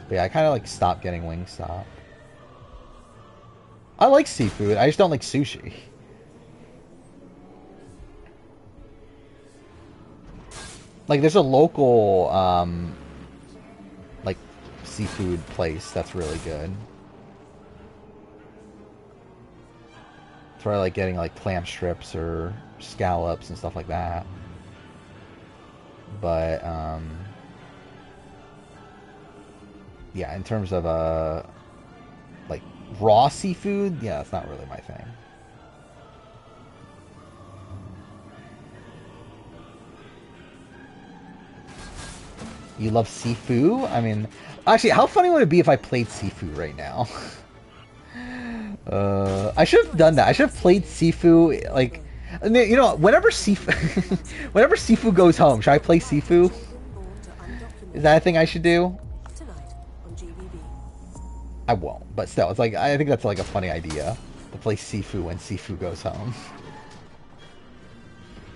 But yeah, I kind of, like, stopped getting Wingstop. I like seafood. I just don't like sushi. Like, there's a local, like, seafood place that's really good. It's probably like getting, like, clam strips or scallops and stuff like that. But, yeah, in terms of, like, raw seafood, yeah, that's not really my thing. You love Sifu? I mean, actually, how funny would it be if I played Sifu right now? I should have done that. I should have played Sifu, like, you know, whenever Sifu goes home, should I play Sifu? Is that a thing I should do? I won't, but still, it's like, I think that's like a funny idea, to play Sifu when Sifu goes home.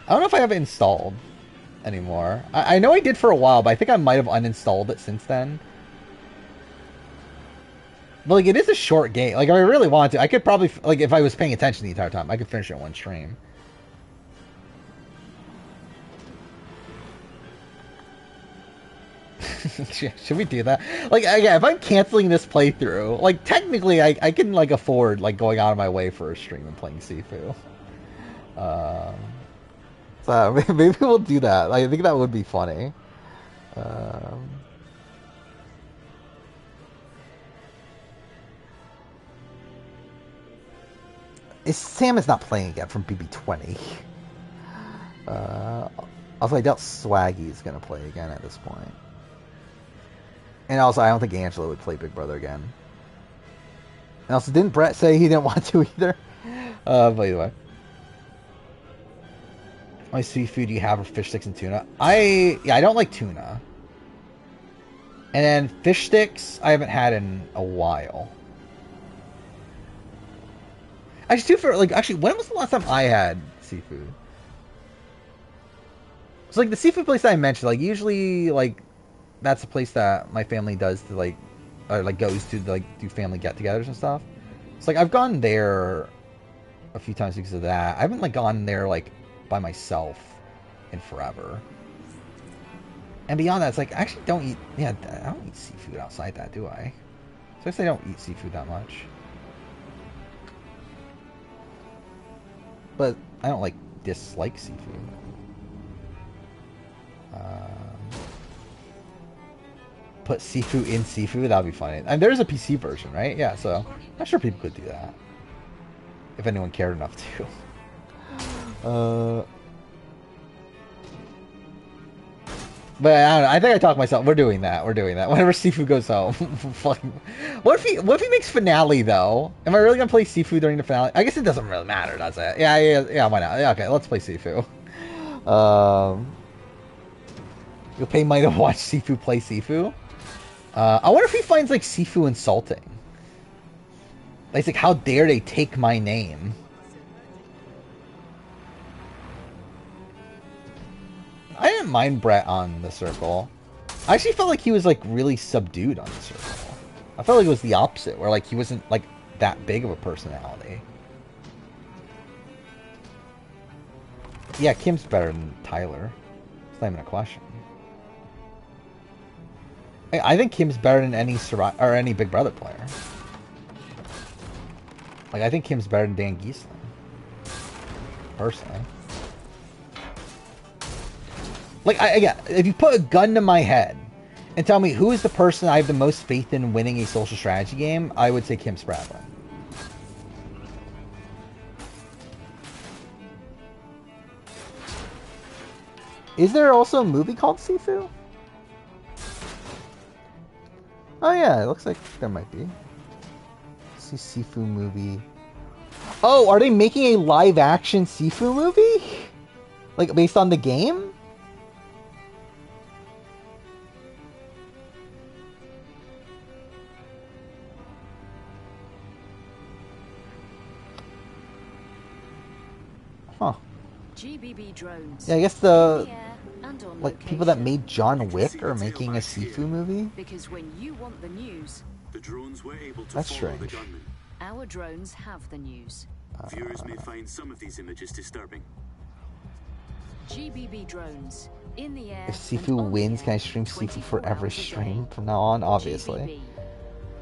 I don't know if I have it installed anymore. I know I did for a while, but I think I might have uninstalled it since then. But, like, it is a short game. Like, if I really wanted to, I could probably, like, if I was paying attention the entire time, I could finish it in one stream. Should we do that? Like, again, if I'm canceling this playthrough, like, technically I can, like, afford, like, going out of my way for a stream and playing Sifu. So maybe we'll do that. I think that would be funny. Sam is not playing again from BB20. Also, I doubt Swaggy is going to play again at this point. And also, I don't think Angela would play Big Brother again. And also, didn't Brett say he didn't want to either? But either way. Only seafood you have are fish sticks and tuna. I don't like tuna. And then fish sticks, I haven't had in a while. Actually, when was the last time I had seafood? So, like, the seafood place that I mentioned, like, usually, like, that's a place that my family does to, like, or, like, goes to, like, do family get-togethers and stuff. So, like, I've gone there a few times because of that. I haven't, like, gone there, like, by myself in forever. And beyond that, it's like, I actually don't eat, I don't eat seafood outside that, do I? So I guess I don't eat seafood that much. But I don't, like, dislike seafood. Put seafood in seafood, that would be funny. And there's a PC version, right? Yeah, so I'm sure people could do that. If anyone cared enough to. But I don't know, I think I talked myself. We're doing that. Whenever seafood goes home. Fucking. What if he makes finale though? Am I really gonna play seafood during the finale? I guess it doesn't really matter, does it? Yeah, why not? Yeah, okay, let's play seafood. You'll pay money to watch Sifu play Sifu. I wonder if he finds like Sifu insulting. Like, it's like, how dare they take my name? I didn't mind Brett on the circle. I actually felt like he was like really subdued on the circle. I felt like it was the opposite, where like he wasn't like that big of a personality. Yeah, Kim's better than Tyler. It's not even a question. I think Kim's better than any Big Brother player. Like, I think Kim's better than Dan Giesling. Personally. Like, again, if you put a gun to my head and tell me who is the person I have the most faith in winning a social strategy game, I would say Kim Spradlin. Is there also a movie called Sifu? Oh yeah, it looks like there might be. See Sifu movie. Oh, are they making a live action Sifu movie? Like, based on the game? Huh. GBB drones. Yeah, I guess the like people that made John Wick are making a Sifu movie. Because when you want the news, the drones were able to That's follow strange. the gunman. our drones have the news. Viewers may find some of these images disturbing. GBB drones in the air. If Sifu wins, can I stream Sifu for every stream from now on? Obviously.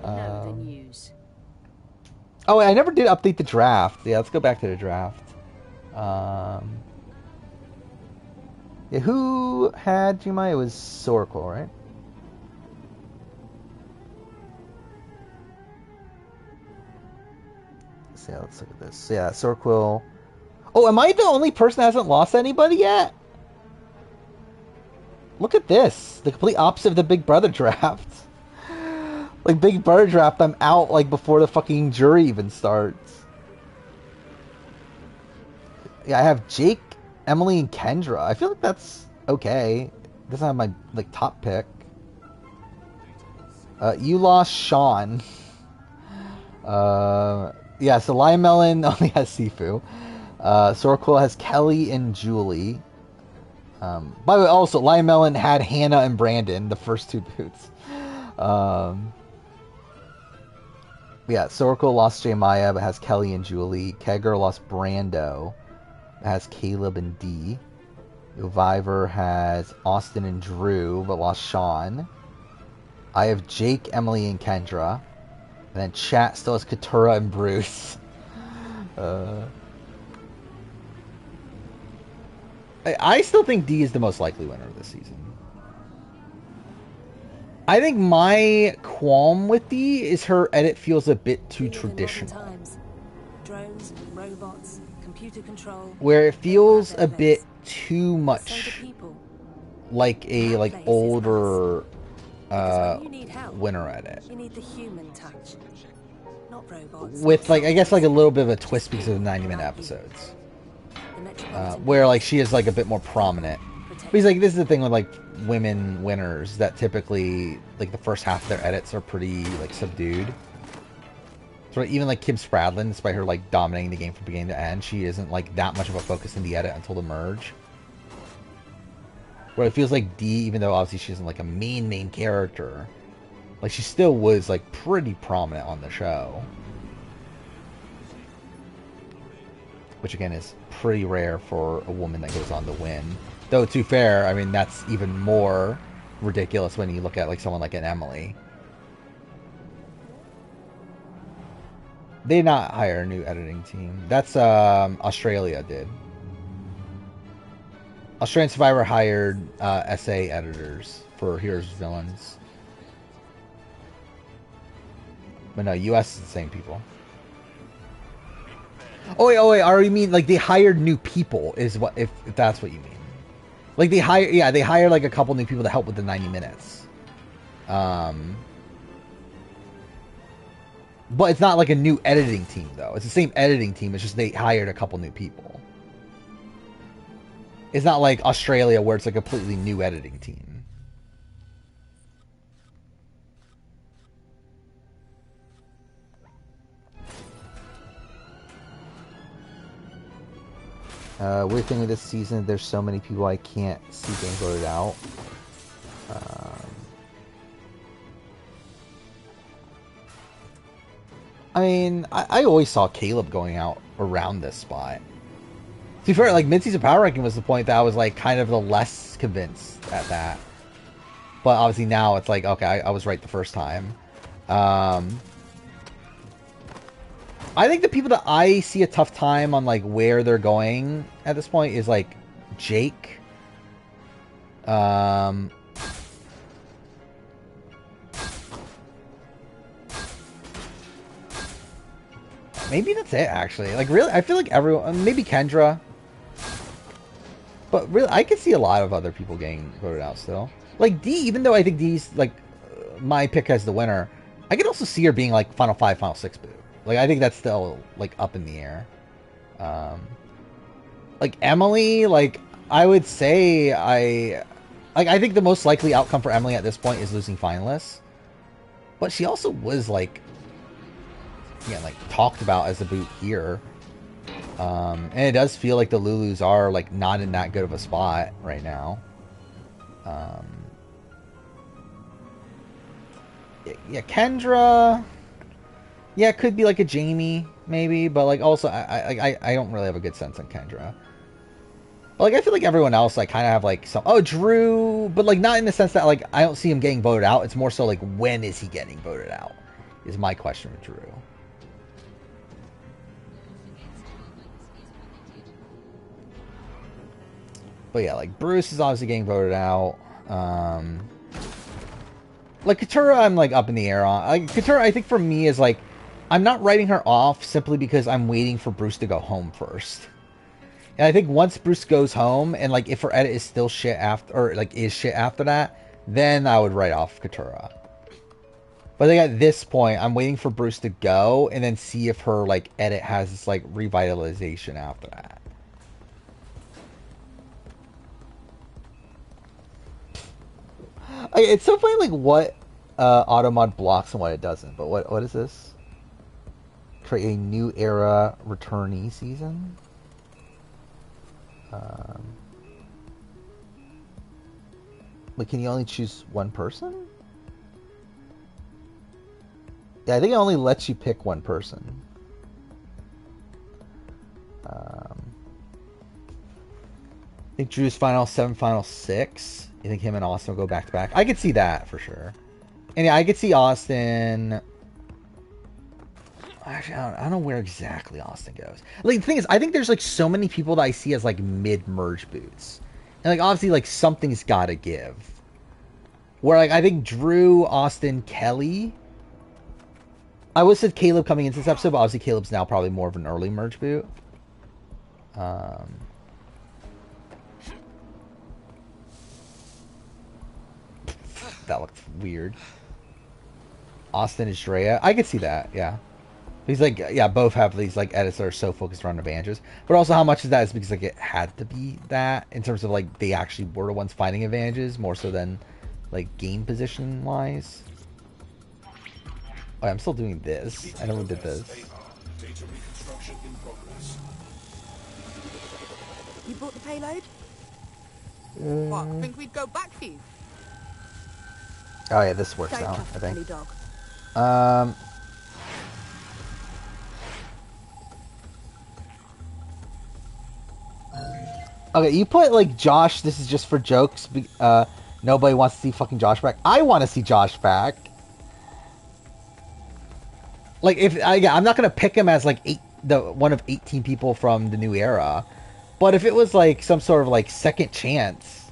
Know the news. Oh, wait, I never did update the draft. Yeah, let's go back to the draft. Yeah, who had Jumai? It was Sorkel, right? So yeah, let's look at this. Yeah, Sorquil. Oh, am I the only person that hasn't lost anybody yet? Look at this. The complete opposite of the Big Brother draft. Like, Big Brother draft, I'm out, like, before the fucking jury even starts. Yeah, I have Jake, Emily, and Kendra. I feel like that's okay. Doesn't have my, like, top pick. You lost Sean. Yeah, so Lion Melon only has Sifu. Sorquil has Kelly and Julie. By the way, also, Lion Melon had Hannah and Brandon, the first two boots. Yeah, Sorquil lost J Maya, but has Kelly and Julie. Kegger lost Brando, but has Caleb and Dee. Viver has Austin and Drew, but lost Sean. I have Jake, Emily, and Kendra. And then chat still has Katura and Bruce. I still think D is the most likely winner of this season. I think my qualm with D is her edit feels a bit too traditional. Drones, robots, computer control. Where it feels a bit too much like a older winner edit. You need the human touch, not robots. With I guess a little bit of a twist because of the 90-minute episodes. Where she is a bit more prominent. Because this is the thing with women winners, that typically the first half of their edits are pretty subdued. So even Kim Spradlin, despite her dominating the game from beginning to end, she isn't that much of a focus in the edit until the merge. Where it feels like D, even though obviously she isn't a main character, she still was pretty prominent on the show. Which again is pretty rare for a woman that goes on to win. Though to be fair, I mean that's even more ridiculous when you look at someone like an Emily. They did not hire a new editing team. That's Australia did. Australian Survivor hired SA editors for Heroes and Villains. But no, US is the same people. Oh wait, or you mean they hired new people is what if that's what you mean. They hired a couple new people to help with the 90 minutes. But it's not a new editing team though. It's the same editing team, it's just they hired a couple new people. It's not like Australia where it's a completely new editing team. Weird thing with this season, there's so many people I can't see getting voted out. I mean, I always saw Caleb going out around this spot. To be fair, mid-season power ranking was the point that I was kind of the less convinced at that. But obviously now it's okay, I was right the first time. I think the people that I see a tough time on where they're going at this point is Jake. Maybe that's it actually. Really, I feel like everyone, maybe Kendra. But really, I could see a lot of other people getting voted out still. D, even though I think D's my pick as the winner, I could also see her being Final 5, Final 6 boot. I think that's still up in the air. Emily, I would say I think the most likely outcome for Emily at this point is losing finalists. But she also was talked about as a boot here. And it does feel like the Lulus are not in that good of a spot right now. Yeah, Kendra. Yeah, it could be a Jamie, maybe, but also I don't really have a good sense on Kendra. But I feel like everyone else kind of have some. Oh, Drew, but not in the sense that I don't see him getting voted out. It's more so when is he getting voted out? Is my question with Drew. But yeah, Bruce is obviously getting voted out. Katura, I'm up in the air on. Katura, I think for me is I'm not writing her off simply because I'm waiting for Bruce to go home first. And I think once Bruce goes home and if her edit is still shit after, or is shit after that, then I would write off Katura. But I think at this point, I'm waiting for Bruce to go and then see if her edit has this revitalization after that. It's so funny what Automod blocks and what it doesn't. But what is this? Create a new era returnee season. Can you only choose one person? Yeah, I think it only lets you pick one person. I think Drew's final 7, final 6. You think him and Austin will go back to back? I could see that for sure. And yeah, I could see Austin. Actually, I don't know where exactly Austin goes. Like, the thing is, I think there's like so many people that I see as like mid-merge boots. And like obviously like something's gotta give. Where like I think Drew, Austin, Kelly. I would have said Caleb coming into this episode, but obviously Caleb's now probably more of an early merge boot. That looked weird. Austin and Drea. I could see that, yeah. He's like, yeah, both have these like edits that are so focused around advantages. But also how much of that is because like it had to be that in terms of like they actually were the ones finding advantages more so than like game position wise. Oh, I'm still doing this. I never did this. You brought the payload? What, think we'd go back for you? Oh yeah, this works Don't out, trust I the think. dog. Okay, you put like Josh, this is just for jokes. Nobody wants to see fucking Josh back. I want to see Josh back. Like if I'm not gonna pick him as like one of 18 people from the new era, but if it was like some sort of like second chance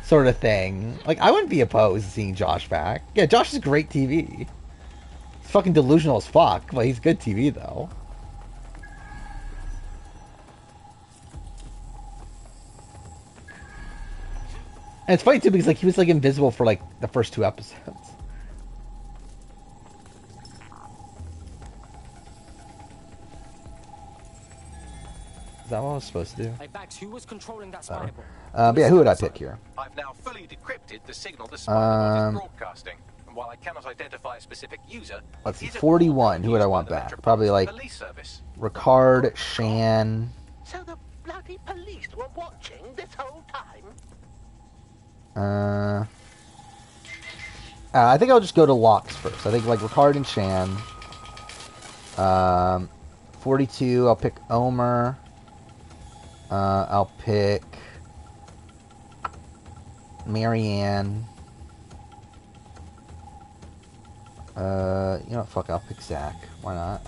sort of thing, like I wouldn't be opposed to seeing Josh back. Yeah, Josh is great TV. He's fucking delusional as fuck, but he's good TV though. And it's funny too because like he was like invisible for like the first 2 episodes. Is that what I was supposed to do? Hey, Bax, who was controlling that spy ball? But yeah, who would I pick here? I've now fully decrypted the signal the spy is broadcasting. And while I cannot identify a specific user, let's see, 41. Who would I want back? Probably like Ricard, Shan. So the bloody police were watching this whole time? I think I'll just go to locks first. I think like Ricard and Shan. 42. I'll pick Omer. I'll pick Marianne. You know what? Fuck, I'll pick Zach. Why not?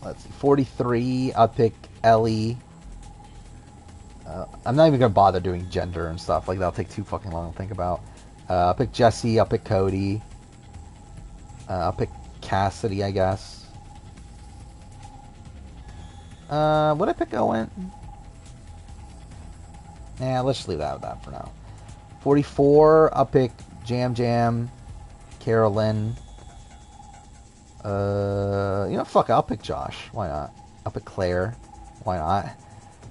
Let's see. 43. I'll pick Ellie. I'm not even gonna bother doing gender and stuff. Like that'll take too fucking long to think about. I'll pick Jesse. I'll pick Cody. I'll pick Cassidy, I guess. Would I pick Owen? Yeah, let's just leave that with that for now. 44. I'll pick Jam, Carolyn. You know, fuck it, I'll pick Josh. Why not? I'll pick Claire. Why not?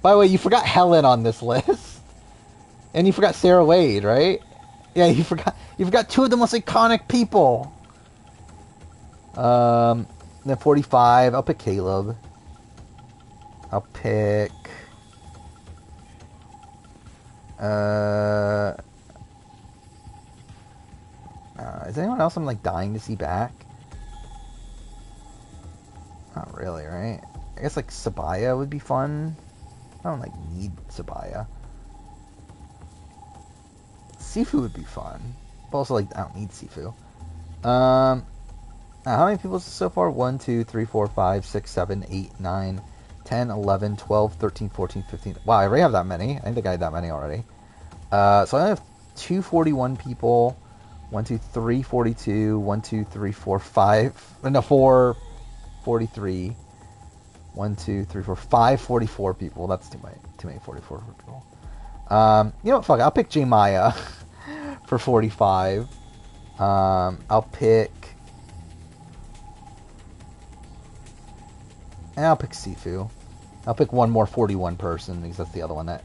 By the way, you forgot Helen on this list. And you forgot Sarah Wade, right? Yeah, you forgot 2 of the most iconic people. Then 45, I'll pick Caleb. I'll pick is anyone else I'm like dying to see back? Not really, right? I guess like Sabaya would be fun. I don't like need Sabaya. Sifu would be fun. But also like I don't need Sifu. How many people so far? 1, 2, 3, 4, 5, 6, 7, 8, 9, 10, 11, 12, 13, 14, 15. Wow, I already have that many. I didn't think I had that many already. So I have 241 people. 1, 2, 3, 42. 1, 2, 3, 4, 5. No, 4, 43. 1, 2, 3, 4, 5, 44 people. That's too many 44 people. You know what? Fuck it. I'll pick J Maya for 45. I'll pick. And I'll pick Sifu. I'll pick one more 41 person because that's the other one that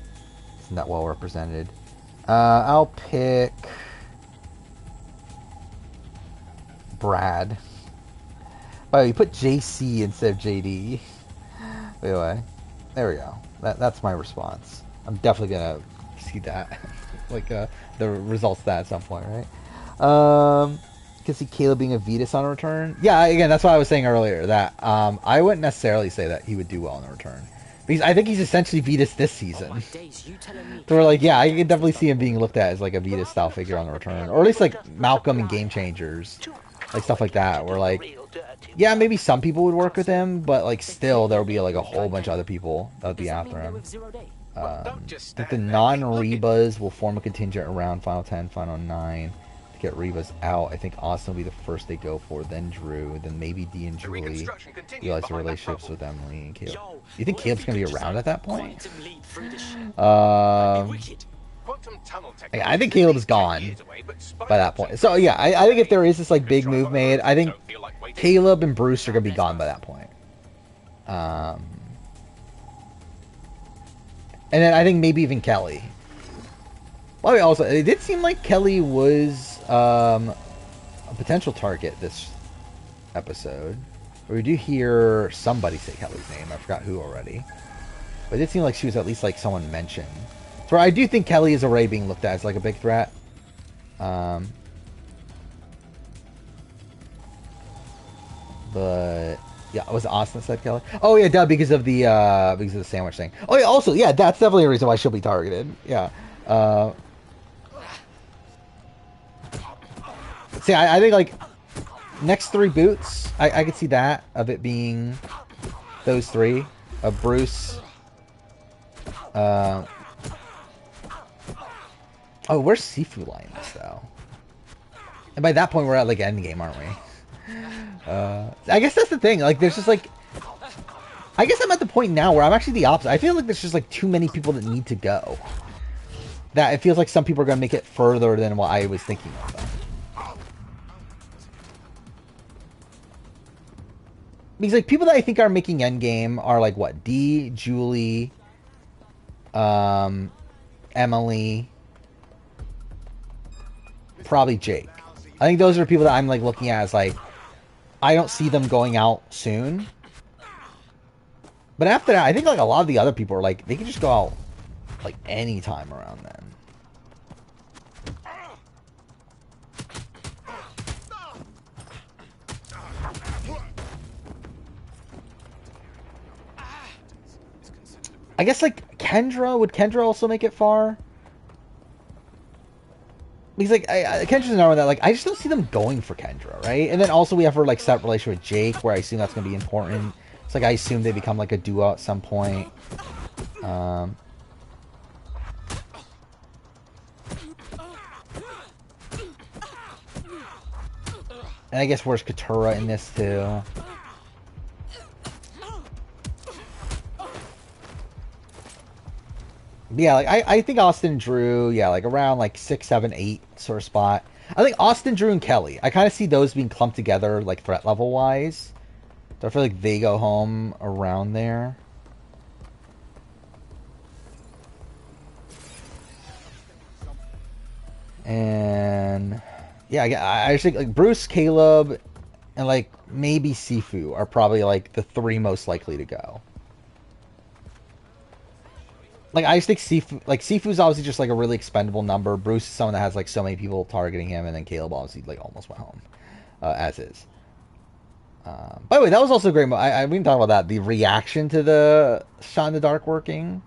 isn't that well represented. I'll pick Brad. By the way, you put JC instead of JD. Anyway, there we go. That's my response. I'm definitely gonna see that, like the results of that at some point, right? Can see Caleb being a Vetus on a return. Yeah, again, that's what I was saying earlier. That I wouldn't necessarily say that he would do well on a return, I think he's essentially Vetus this season. So we're like, yeah, I can definitely see him being looked at as like a Vetus style figure on the return, or at least like Malcolm and Game Changers, like stuff like that. Where like, yeah, maybe some people would work with him, but like still there would be like a whole bunch of other people that would be after him. I think the non-Rebas will form a contingent around Final 10, Final 9. Get Rebas out. I think Austin will be the first they go for, then Drew, then maybe Dee and Julie. Realize the relationships with Emily and Caleb. You think Caleb's gonna be around at that point? I think Caleb's gone by that point. So yeah, I think if there is this like big move made, I think Caleb and Bruce are gonna be gone by that point. And then I think maybe even Kelly. Well, also, it did seem like Kelly was a potential target this episode. We do hear somebody say Kelly's name. I forgot who already. But it did seem like she was at least like someone mentioned. So I do think Kelly is already being looked at as like a big threat. But yeah, was Austin said Kelly? Oh yeah, duh, because of the sandwich thing. Oh yeah, also yeah, that's definitely a reason why she'll be targeted. Yeah. See, I think like next 3 boots, I could see that of it being those 3 of Bruce. Oh, where's Sifu Lioness though? And by that point, we're at like endgame, aren't we? I guess that's the thing. Like, there's just like, I guess I'm at the point now where I'm actually the opposite. I feel like there's just like too many people that need to go. That it feels like some people are gonna make it further than what I was thinking of them. Because like people that I think are making endgame are like what? Dee, Julie, Emily, probably Jake. I think those are people that I'm like looking at as like, I don't see them going out soon. But after that, I think like a lot of the other people are like, they can just go out like any time around then. I guess like Kendra, would Kendra also make it far? Because like Kendra's another one that like I just don't see them going for Kendra, right? And then also we have her like set relation with Jake, where I assume that's gonna be important. It's like I assume they become like a duo at some point. And I guess where's Katura in this too? Yeah, like I think Austin and Drew, yeah, like around like 6, 7, 8 sort of spot. I think Austin, Drew, and Kelly. I kind of see those being clumped together, like threat level wise. So I feel like they go home around there. And yeah, I just think like Bruce, Caleb, and like maybe Sifu are probably like the 3 most likely to go. Like, I just think Sifu's obviously just, like, a really expendable number. Bruce is someone that has, like, so many people targeting him, and then Caleb obviously, like, almost went home, as is. By the way, that was also a great we didn't talk about that. The reaction to the shot in the dark working.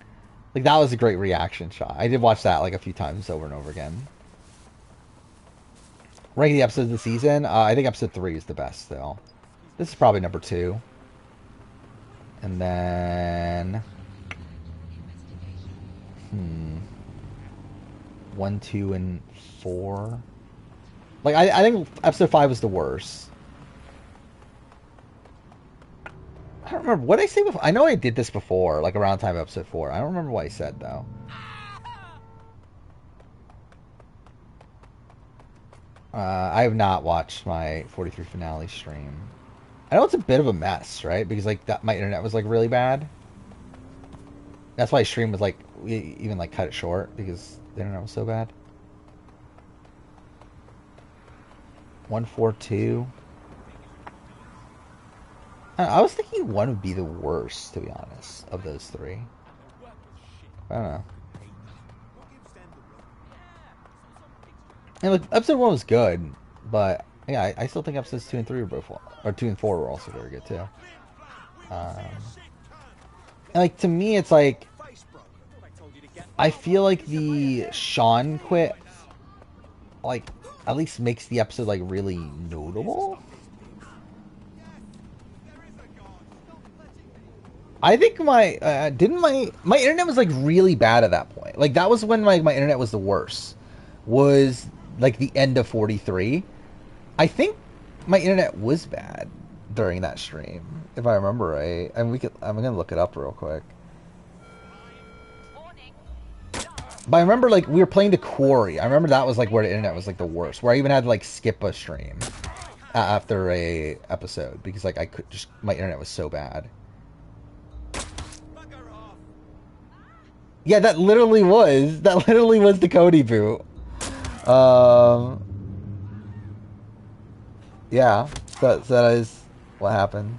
Like, that was a great reaction shot. I did watch that, like, a few times over and over again. Ranking the episodes of the season, I think episode 3 is the best, still. This is probably number 2. And then... 1, 2, and 4. Like I think episode 5 was the worst. I don't remember what did I say before. I know I did this before, like around time of episode 4. I don't remember what I said though. I have not watched my 43 finale stream. I know it's a bit of a mess, right? Because like my internet was like really bad. That's why stream was like, we even like cut it short because the internet was so bad. 142. I was thinking 1 would be the worst, to be honest, of those 3. I don't know. And like episode 1 was good, but yeah, I still think episodes 2 and 3 were both, or 2 and 4 were also very good too. like, to me, it's like, I feel like the Sean quit, like, at least makes the episode, like, really notable. I think my my internet was like really bad at that point. Like that was when my internet was the worst. Was like the end of 43. I think my internet was bad during that stream, if I remember right. And I'm gonna look it up real quick. But I remember like we were playing the Quarry. I remember that was like where the internet was like the worst. Where I even had to like skip a stream after a episode because like I could just my internet was so bad. Yeah, that literally was the Cody boot. Yeah, that is what happened.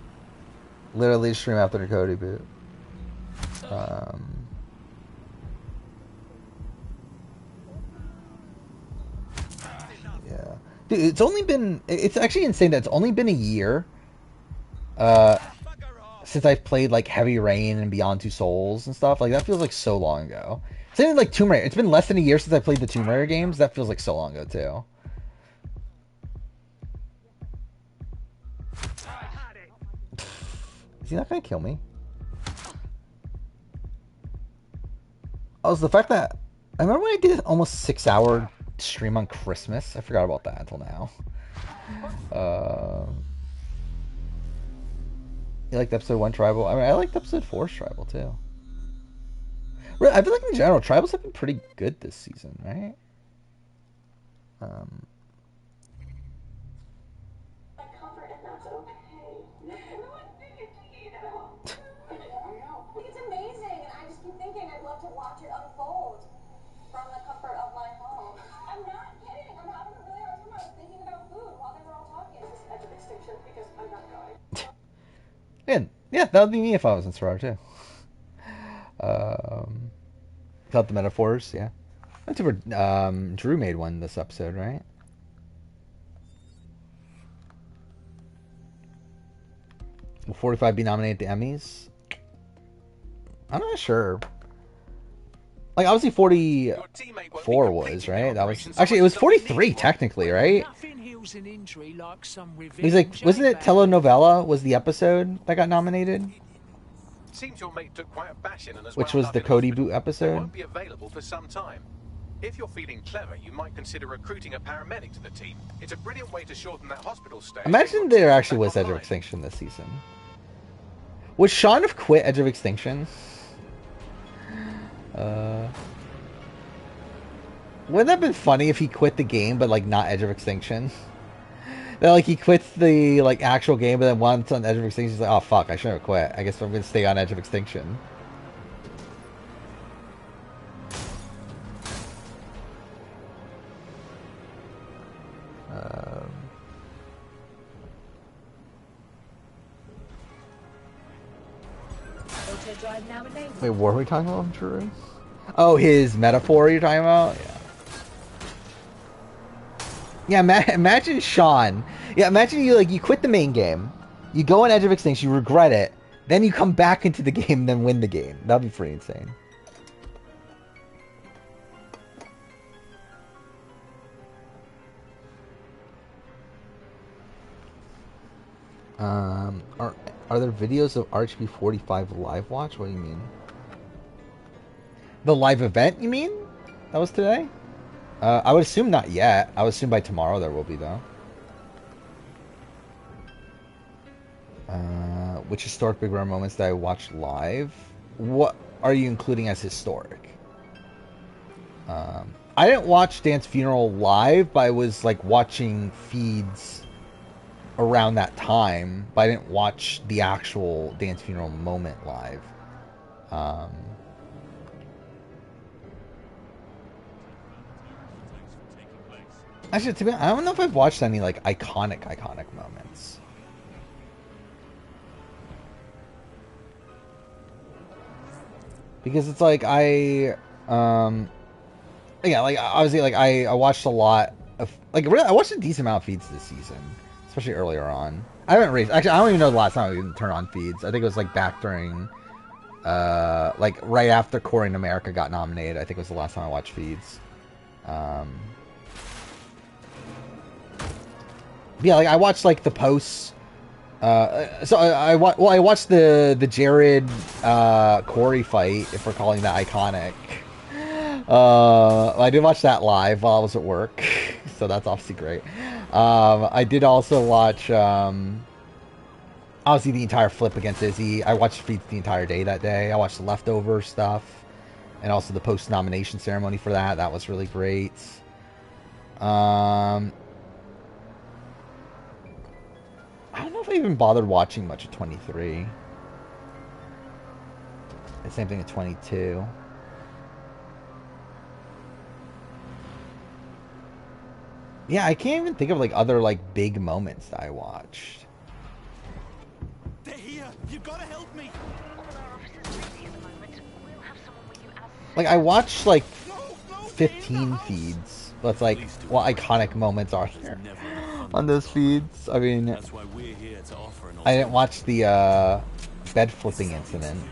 Literally stream after the Cody boot. Yeah, dude, it's actually insane that it's only been a year since I've played like Heavy Rain and Beyond Two Souls and stuff. Like that feels like so long ago. Same like Tomb Raider. It's been less than a year since I played the Tomb Raider games. That feels like so long ago too. Is he not gonna kill me? Oh, it's the fact that I remember when I did an almost 6-hour stream on Christmas. I forgot about that until now. You liked episode 1 Tribal? I mean, I liked episode 4's Tribal too. I feel like in general, Tribals have been pretty good this season, right? It's amazing, and I just keep thinking I'd love to watch it unfold from the comfort of my home. I'm not kidding. I'm having a really hard time. I was thinking about food while they were all talking. This is edge of extinction because I'm not going. And yeah, that would be me if I was in Soror too. Felt the metaphors, yeah. That's super. Drew made one this episode, right? Will 45 be nominated to Emmys? I'm not sure. Like obviously 44 was, right? That was actually it was 43 technically, right? He's like, wasn't it telenovela was the episode that got nominated? Seems your mate took quite a bashing and Which was the Cody boot They episode. won't be available for some time. If you're feeling clever, you might consider recruiting a paramedic to the team. It's a brilliant way to shorten that hospital stay. Imagine there actually was Edge of Extinction this season. Would Sean have quit Edge of Extinction? Wouldn't that have been funny if he quit the game, but like not Edge of Extinction? That like he quits the like actual game, but then once on Edge of Extinction, he's like, oh fuck, I shouldn't have quit. I guess I'm gonna stay on Edge of Extinction. Wait, what are we talking about, Drew? Oh, his metaphor you're talking about? Yeah. Yeah, imagine Sean. Yeah, imagine you quit the main game, you go on Edge of Extinction, you regret it, then you come back into the game and then win the game. That'd be pretty insane. Are there videos of RHP 45 live watch? What do you mean? The live event, you mean? That was today? I would assume not yet. I would assume by tomorrow there will be, though. Which historic Big Rare moments that I watched live? What are you including as historic? I didn't watch Dan's funeral live, but I was like watching feeds around that time, but I didn't watch the actual Dan's funeral moment live. Actually, to be honest, I don't know if I've watched any like iconic moments. Because it's like yeah, like obviously like I watched a lot of like really, I watched a decent amount of feeds this season, especially earlier on. I haven't raised actually I don't even know the last time I even turned on feeds. I think it was like back during like right after Corey in America got nominated. I think was the last time I watched feeds. Yeah, like I watched like the posts. So I watched the Jared Corey fight, if we're calling that iconic. I did watch that live while I was at work, so that's obviously great. I did also watch obviously the entire flip against Izzy. I watched feeds the entire day that day. I watched the leftover stuff, and also the post nomination ceremony for that. That was really great. I don't know if I even bothered watching much of 23. The same thing at 22. Yeah, I can't even think of like other like big moments that I watched. They're here. You gotta help me. Like I watched like 15 feeds. But it's like, what iconic moments are there on those feeds? I mean, I didn't watch the bed flipping incident.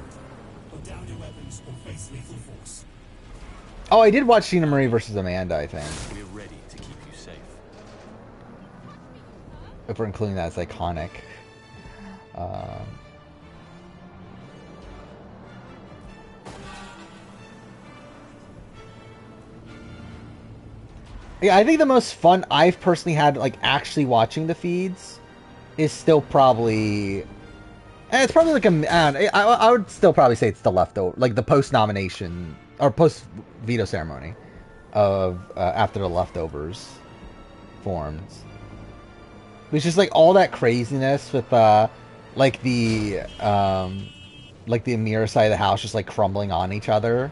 Oh, I did watch Sheena Marie versus Amanda, I think. We're ready to keep you safe. If we're including that as iconic. Yeah, I think the most fun I've personally had, like, actually watching the feeds is still probably... it's probably like I would still probably say it's the leftover, like the post-nomination, or post-veto ceremony of after the leftovers formed. It's just like all that craziness with like the Amira side of the house just like crumbling on each other,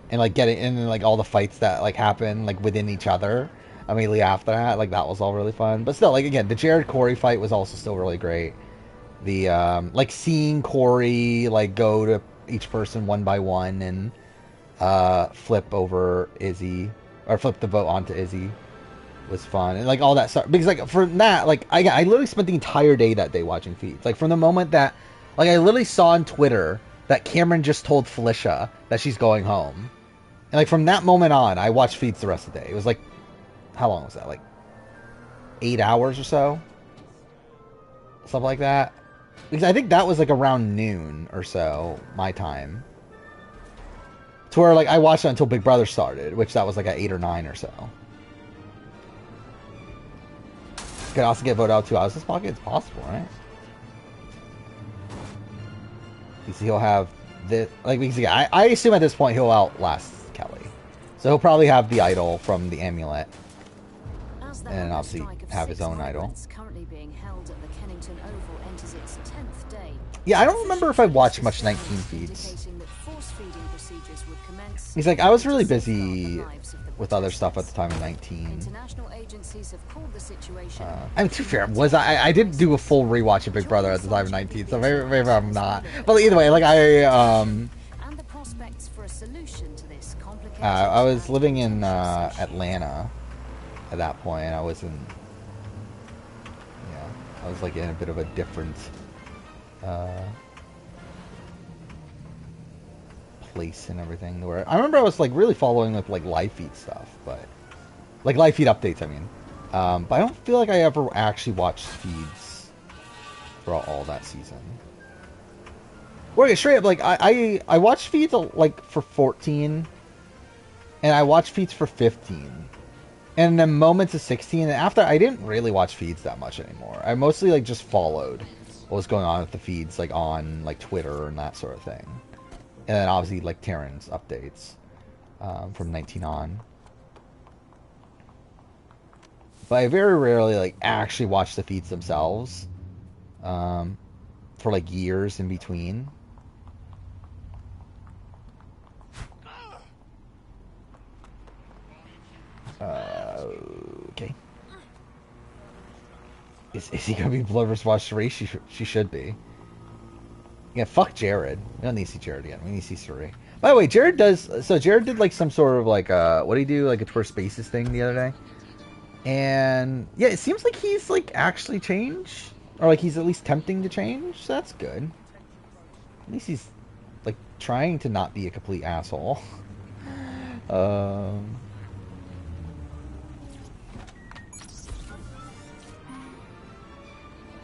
and like getting in like all the fights that like happen like within each other immediately after that. Like that was all really fun. But still, like again, the Jared Corey fight was also still really great. The like seeing Corey like go to each person one by one and flip over Izzy, or flip the vote onto Izzy, was fun. And like all that stuff, because like for that, like I literally spent the entire day that day watching feeds. Like from the moment that, like I literally saw on Twitter that Cameron just told Felicia that she's going home, and like from that moment on, I watched feeds the rest of the day. It was like, how long was that? Like 8 hours or so, something like that. Because I think that was like around noon or so, my time. To where like I watched it until Big Brother started, which that was like at 8 or 9 or so. Could also get voted out 2 hours. This pocket, it's possible, right? You see, he'll have this. Like, because yeah, I assume at this point he'll outlast Kelly, so he'll probably have the idol from the amulet, and obviously have his own idol. Currently being held at the Kennington Oval enters its 10th day. Yeah, I don't remember if I watched much 19 feeds. He's like, I was really busy with other stuff at the time of 19. I'm too fair. Was I did do a full rewatch of Big Brother at the time of 19, so maybe I'm not. But either way, like I was living in Atlanta at that point. I was in, I was like in a bit of a different place and everything. Where I remember I was like really following with like live feed stuff, but like live feed updates, I mean. But I don't feel like I ever actually watched feeds throughout all that season. Well, straight up, like I watched feeds like for 14, and I watched feeds for 15, and then moments of 16. And after, I didn't really watch feeds that much anymore. I mostly like just followed what was going on with the feeds, like on like Twitter and that sort of thing. And then obviously like Taryn's updates from 19 on. But I very rarely like actually watch the feeds themselves for like years in between. Okay. Is he gonna be Blood vs. Watch 3? She should be. Yeah, fuck Jared. We don't need to see Jared again. We need to see Suri. By the way, Jared did like some sort of like what did he do? Like a Twitter Spaces thing the other day. And yeah, it seems like he's like actually changed, or like he's at least tempting to change. So that's good. At least he's like trying to not be a complete asshole.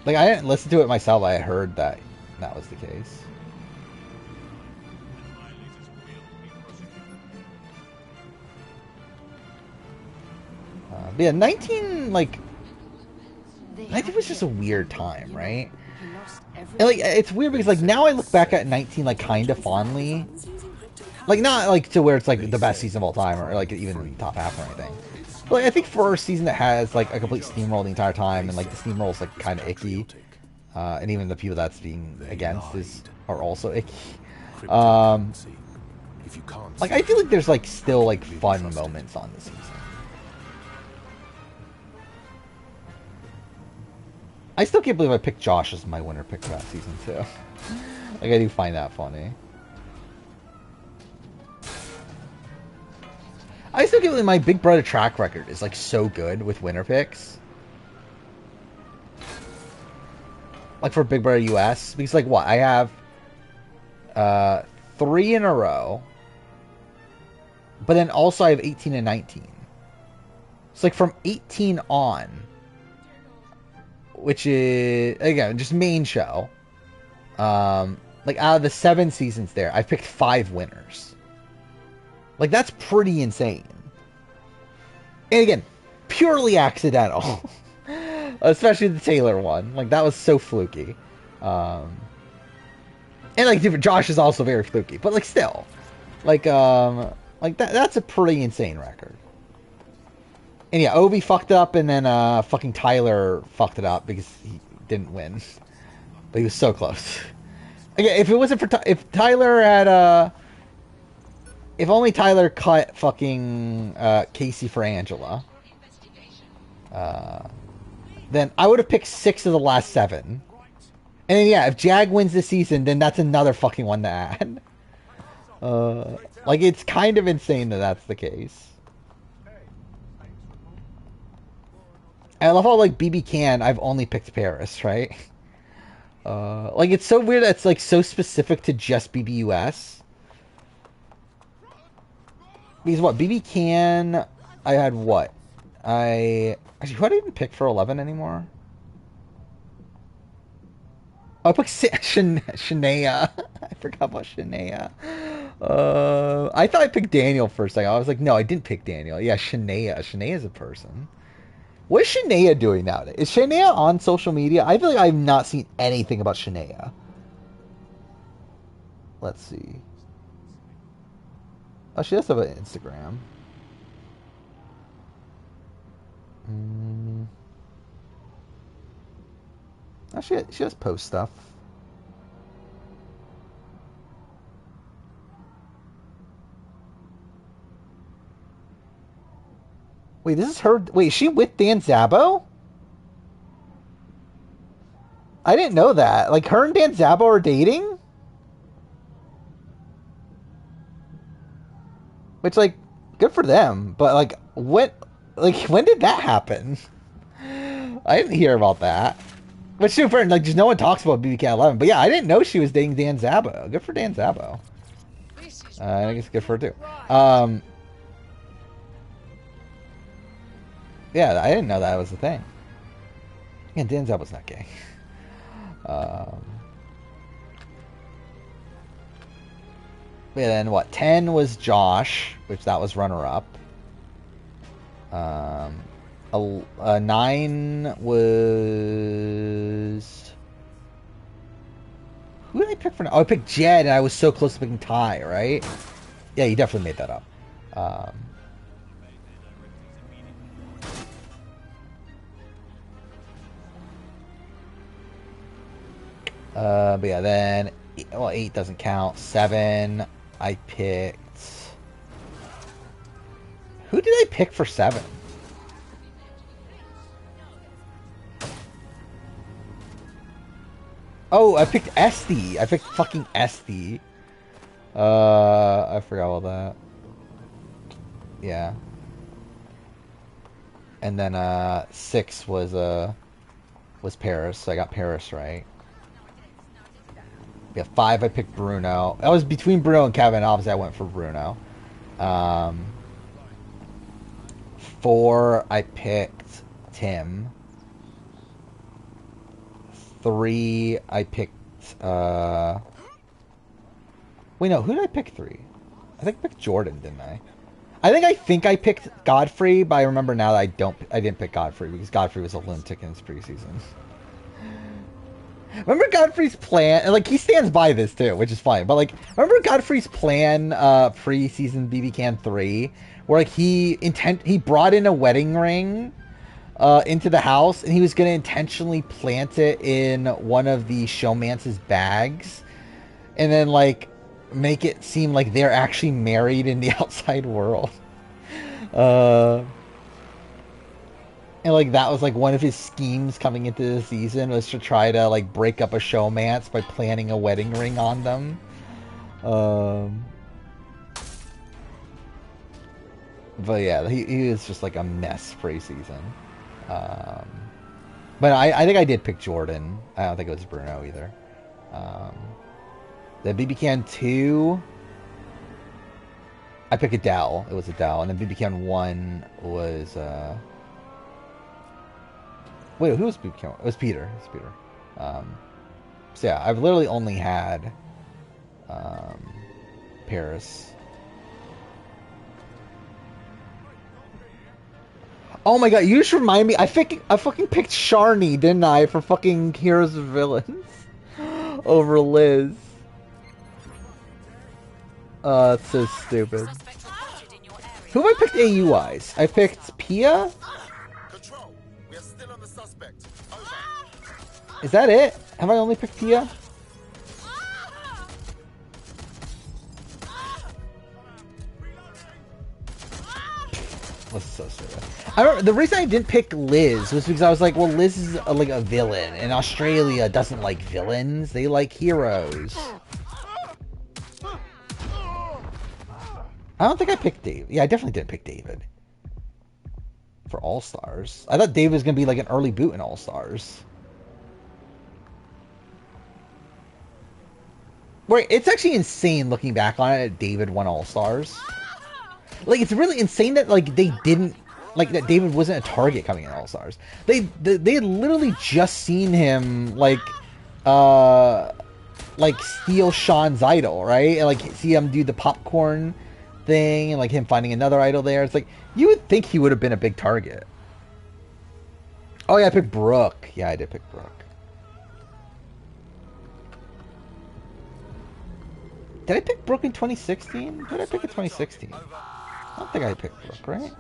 Like, I didn't listen to it myself. I heard that that was the case. But yeah, 19, like, 19 was just a weird time, right? And, like, it's weird because, like, now I look back at 19, like, kind of fondly. Like, not, like, to where it's, like, the best season of all time, or, like, even top half or anything. But, like, I think for a season that has, like, a complete steamroll the entire time, and, like, the steamroll's, like, kind of icky, and even the people that's being against are also icky. Like, I feel like there's, like, still, like, fun moments on the season. I still can't believe I picked Josh as my winner pick for that season, too. Like, I do find that funny. I still can't believe my Big Brother track record is, like, so good with winner picks. Like, for Big Brother US. Because, like, what? I have 3 in a row. But then also I have 18 and 19. So, like, from 18 on, which is, again, just main show. Like, out of the 7 seasons there, I picked 5 winners. Like, that's pretty insane. And again, purely accidental. Especially the Taylor one. Like, that was so fluky. And, like, Josh is also very fluky. But, like, still. Like, that's a pretty insane record. And yeah, Ovi fucked up, and then fucking Tyler fucked it up because he didn't win. But he was so close. Again, if it wasn't for if Tyler had if only Tyler cut fucking Casey for Angela, then I would have picked 6 of the last 7. And then yeah, if Jag wins this season, then that's another fucking one to add. Like, it's kind of insane that that's the case. I love how, like, BB Can, I've only picked Paris, right? Like, it's so weird that it's, like, so specific to just BBUS. Because what, BB Can, I had what? Actually, who did I even pick for 11 anymore? Oh, I picked Shania. I forgot about Shania. I thought I picked Daniel for a second. I was like, no, I didn't pick Daniel. Yeah, Shania. Shania's a person. What is Shania doing nowadays? Is Shania on social media? I feel like I've not seen anything about Shania. Let's see. Oh, she does have an Instagram. Oh, she does post stuff. Wait, this is her. Wait, is she with Dan Zabo? I didn't know that. Like, her and Dan Zabo are dating? Which, like, good for them. But, like, when did that happen? I didn't hear about that. But super, like, just no one talks about BBK 11. But yeah, I didn't know she was dating Dan Zabo. Good for Dan Zabo. I guess good for her too. Yeah, I didn't know that was a thing. Yeah, Dan Zabo's not gay. Yeah, then what? 10 was Josh, which that was runner-up. 9 was... Who did I pick for... Oh, I picked Jed, and I was so close to picking Ty, right? Yeah, you definitely made that up. But yeah, then... Well, 8 doesn't count. 7, I picked... Who did I pick for 7? Oh, I picked Esty. I picked fucking Esty. I forgot about that. Yeah. And then 6 was Paris, so I got Paris right. Yeah, 5, I picked Bruno. I was between Bruno and Kevin. Obviously, I went for Bruno. 4, I picked Tim. 3, I picked... Wait, no, who did I pick 3? I think I picked Jordan, didn't I? I think I picked Godfrey, but I remember now that I didn't pick Godfrey because Godfrey was a lunatic in his preseason. Remember Godfrey's plan? And, like, he stands by this too, which is fine. But, like, remember Godfrey's plan pre-season BB Can 3, where like he brought in a wedding ring into the house, and he was going to intentionally plant it in one of the showmance's bags, and then like make it seem like they're actually married in the outside world. And like that was like one of his schemes coming into the season, was to try to like break up a showmance by planting a wedding ring on them. But yeah, he was just like a mess pre-season. But I think I did pick Jordan. I don't think it was Bruno either. The BB Can 2, I picked Adele. It was Adele. And then BB Can 1 was... Wait, who was BB Can 1? It was Peter. It was Peter. So yeah, I've literally only had Paris. Oh my god, you just remind me. I fucking picked Sharni, didn't I, for fucking Heroes of Villains over Liz. Oh, that's so stupid. Who have I picked AU-wise? I picked Pia? Is that it? Have I only picked Pia? That's so stupid. The reason I didn't pick Liz was because I was like, well, Liz is like a villain, and Australia doesn't like villains; they like heroes. I don't think I picked David. Yeah, I definitely didn't pick David for All Stars. I thought David was gonna be like an early boot in All Stars. Wait, it's actually insane looking back on it. David won All Stars. Like, it's really insane that like they didn't, like, that David wasn't a target coming in All Stars. They had literally just seen him like steal Sean's idol, right? And like see him do the popcorn thing, and like him finding another idol there. It's like you would think he would have been a big target. Oh yeah, I picked Brooke. Yeah, I did pick Brooke. Did I pick Brooke in 2016? Who did I pick in 2016? I don't think I picked Brooke, right?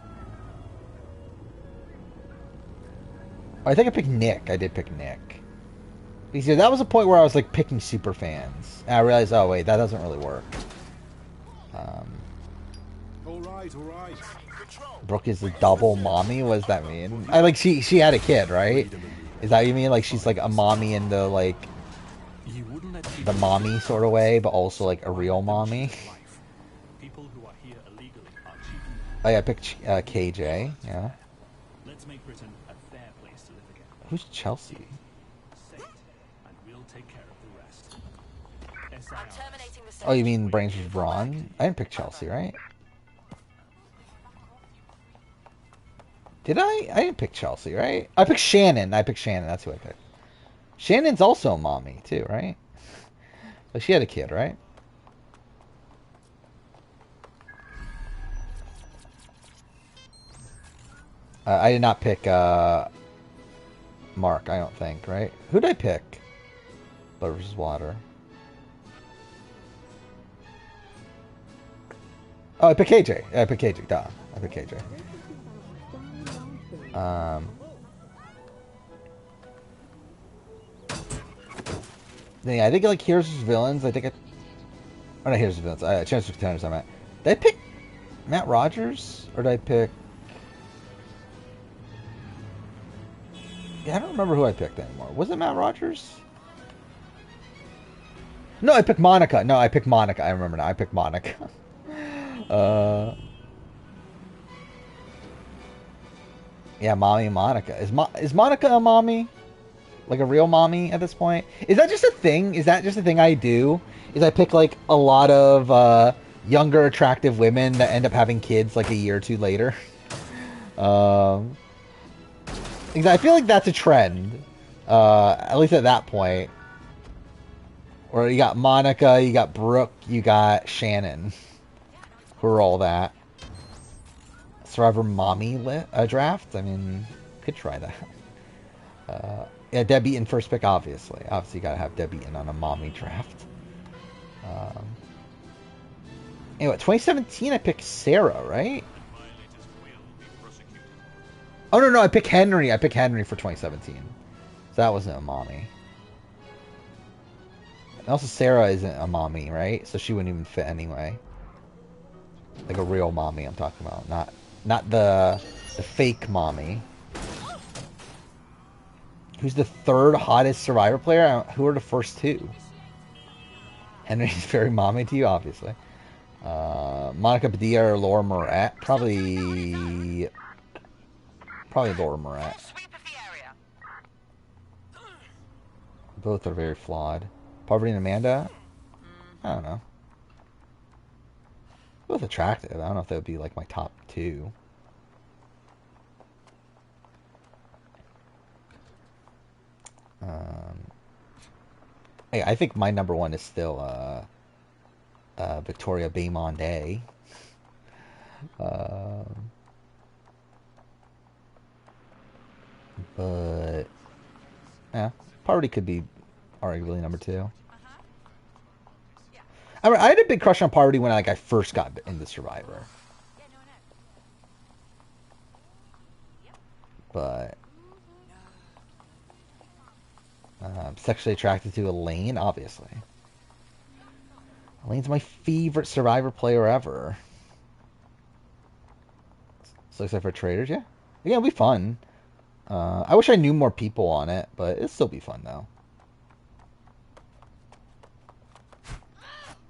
Oh, I think I picked Nick. I did pick Nick. Because yeah, that was a point where I was like picking super fans. And I realized, oh wait, that doesn't really work. All right. Brooke is a double mommy? What does that mean? I like she had a kid, right? Is that what you mean? Like she's like a mommy in the like the mommy sort of way, but also like a real mommy. Oh yeah, I picked KJ. Yeah. Let's make Britain a fair place to live again. Who's Chelsea? Oh, you mean Brains was Braun? I didn't pick Chelsea, right? Did I? I didn't pick Chelsea, right? I picked Shannon. That's who I picked. Shannon's also a mommy, too, right? But she had a kid, right? I did not pick Mark, I don't think, right? Who did I pick? Blood versus Water. Oh, I picked KJ. I picked KJ. Duh. I picked KJ. Yeah, I think like Heroes vs. Villains. I think I... Oh, not Heroes vs. Villains. Chance for Contenders, I'm at. Did I pick Matt Rogers? Or did I pick... Yeah, I don't remember who I picked anymore. Was it Matt Rogers? No, I picked Monica. I remember now. I picked Monica. Yeah, Mommy Monica. Is Monica a mommy? like a real mommy at this point. Is that just a thing? Is that just a thing I do? Is I pick like a lot of younger, attractive women that end up having kids like a year or two later? I feel like that's a trend. At least at that point. Or you got Monica, you got Brooke, you got Shannon. Who are all that? Survivor Mommy draft? I mean, could try that. Yeah, Deb Eaton first pick, obviously. Obviously, you gotta have Deb Eaton on a mommy draft. Anyway, 2017, I picked Sarah, right? Oh, no, I picked Henry. I picked Henry for 2017. So that wasn't a mommy. And also, Sarah isn't a mommy, right? So she wouldn't even fit anyway. Like a real mommy, I'm talking about. Not the fake mommy. Who's the third hottest Survivor player? Who are the first two? Henry's very mommy to you, obviously. Monica Padilla or Laura Moret? Probably Laura Moret. Both are very flawed. Poverty and Amanda? I don't know. Both attractive. I don't know if that would be like my top two. Hey, I think my number one is still Victoria Baymonde. But yeah, Poverty could be arguably number two. I had a big crush on Poverty when I first got into Survivor. But I'm sexually attracted to Elaine, obviously. Elaine's my favorite Survivor player ever. So except for Traders, yeah. Yeah, it'll be fun. I wish I knew more people on it, but it'll still be fun, though.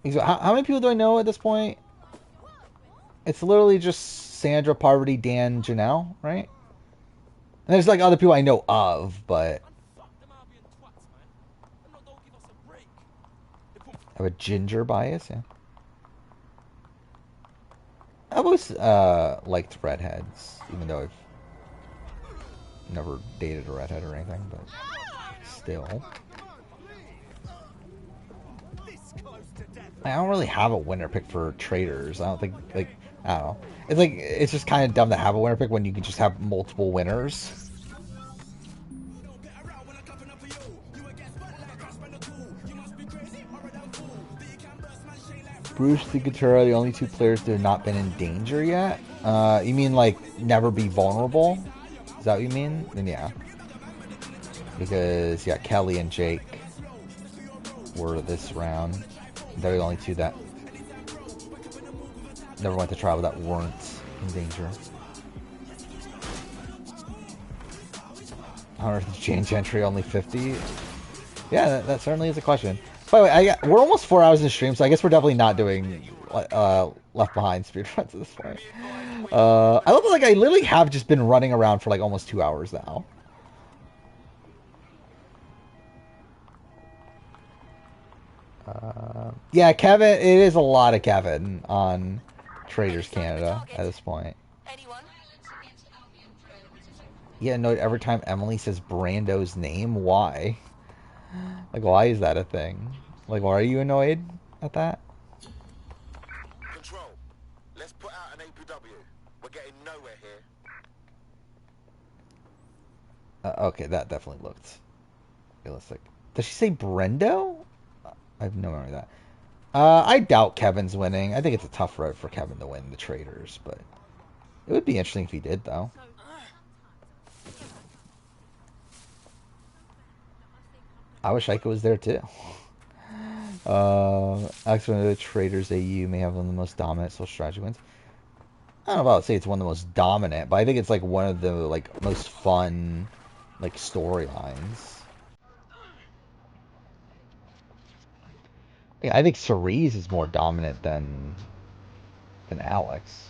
So how many people do I know at this point? It's literally just Sandra, Parvati, Dan, Janelle, right? And there's like other people I know of, but I have a ginger bias, yeah. I've always liked redheads, even though I've never dated a redhead or anything, but still. I don't really have a winner pick for Traders. I don't think, like, I don't know. It's like, it's just kind of dumb to have a winner pick when you can just have multiple winners. Bruce and Katura are the only two players that have not been in danger yet? You mean, like, never be vulnerable? Is that what you mean? Then yeah. Because, yeah, Kelly and Jake were this round. They're the only two that never went to trial that weren't in danger. I don't know if change entry only 50. Yeah, that certainly is a question. By the way, we're almost 4 hours in the stream, so I guess we're definitely not doing Left Behind speedruns at this point. I love that, like, I literally have just been running around for like almost 2 hours now. Yeah, Kevin, it is a lot of Kevin on Traders Canada at this point. Yeah, annoyed every time Emily says Brando's name. Why? Like, why is that a thing? Like, why are you annoyed at that? Control. Let's put out an APW. We're getting nowhere here. Okay, that definitely looked realistic. Does she say Brendo? I have no memory of that. I doubt Kevin's winning. I think it's a tough road for Kevin to win the Traders, but it would be interesting if he did, though. I wish Ika was there, too. Alex, one of the Traders AU may have one of the most dominant social strategy wins. I don't know if I would say it's one of the most dominant, but I think it's like one of the like most fun like storylines. Yeah, I think Cerise is more dominant than Alex.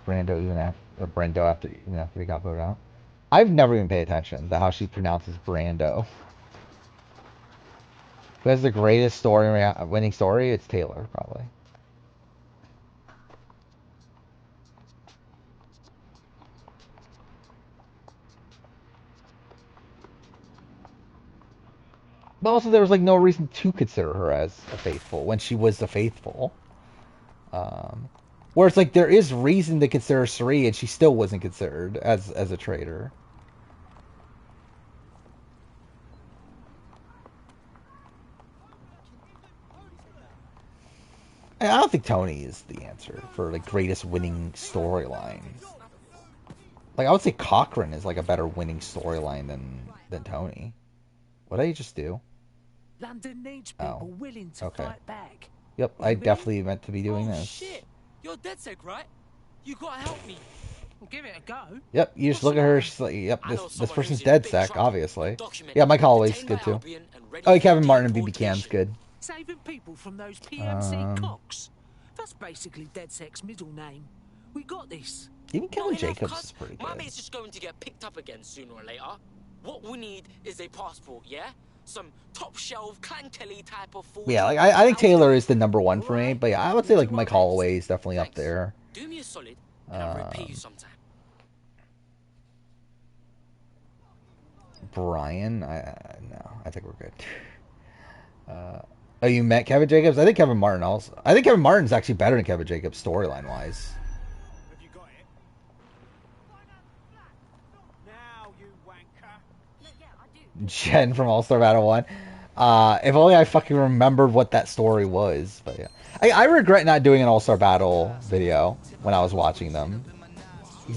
Brando even after he got voted out. I've never even paid attention to how she pronounces Brando. Who has the greatest winning story? It's Taylor, probably. But also, there was like no reason to consider her as a faithful when she was the faithful. Where it's like there is reason to consider Suri, and she still wasn't considered as a traitor. I don't think Tony is the answer for like greatest winning storyline. Like I would say Cochrane is like a better winning storyline than Tony. What did I just do? London needs people willing to fight back. Yep, I definitely meant to be doing this. Shit, you're DedSec, right? You gotta help me. We'll give it a go. Yep, you just look at her. She's like, yep, this person's DedSec, obviously. Yeah, Mike Holloway's good too. Oh, Kevin Martin and BB Can's good. Saving people from those PMC cocks. That's basically DedSec's middle name. We got this. Even Kevin Jacobs is pretty good. My mate's just going to get picked up again sooner or later. What we need is a passport, yeah? Some top shelf Clan Kelly type of fool. Yeah, like I think Taylor is the #1 for me, but yeah, I would say like Mike Holloway is definitely up there. Do me a solid, and I'll repay you sometime. Brian, no, I think we're good. Oh, you met Kevin Jacobs? I think Kevin Martin also. I think Kevin Martin's actually better than Kevin Jacobs storyline wise. Jen from All-Star Battle 1. If only I fucking remembered what that story was. But yeah, I regret not doing an All-Star Battle video when I was watching them.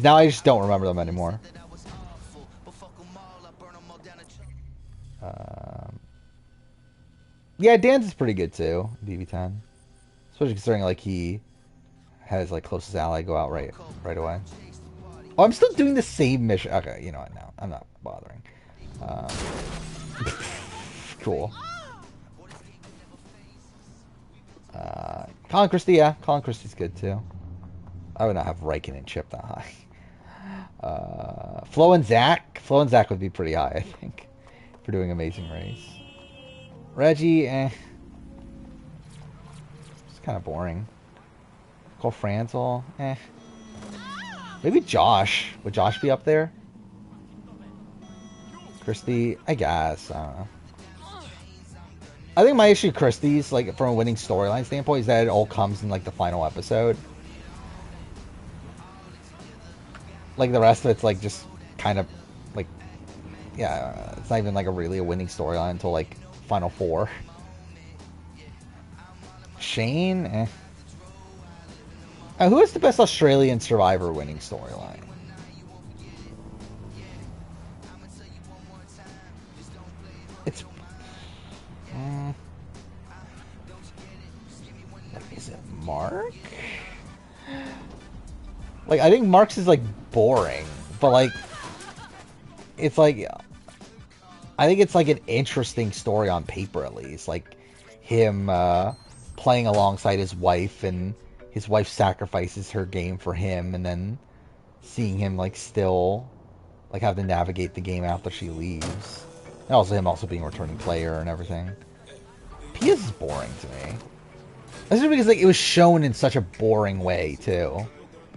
Now I just don't remember them anymore. Yeah, Dan's is pretty good too, BB10. Especially considering like he has like closest ally go out right away. Oh, I'm still doing the same mission. Okay, you know what? No, I'm not bothering. Cool. Colin Christie, yeah. Colin Christie's good too. I would not have Riken and Chip that high. Flo and Zach. Flo and Zach would be pretty high, I think, for doing Amazing Race. Reggie, It's kind of boring. Cole Franzel, Maybe Josh. Would Josh be up there? Christie, I guess. I don't know. I think my issue with Christie's, like, from a winning storyline standpoint, is that it all comes in, like, the final episode. Like, the rest of it's, like, just kind of, like, yeah, it's not even, like, really a winning storyline until, like, Final 4. Shane, who is the best Australian Survivor winning storyline? It's... is it Mark? Like, I think Mark's is, like, boring. But, like... It's, like... I think it's, like, an interesting story on paper, at least. Like, him, playing alongside his wife, and his wife sacrifices her game for him, and then seeing him, like, still, like, have to navigate the game after she leaves. And also him also being a returning player and everything. PS is boring to me. Especially because, like, it was shown in such a boring way, too.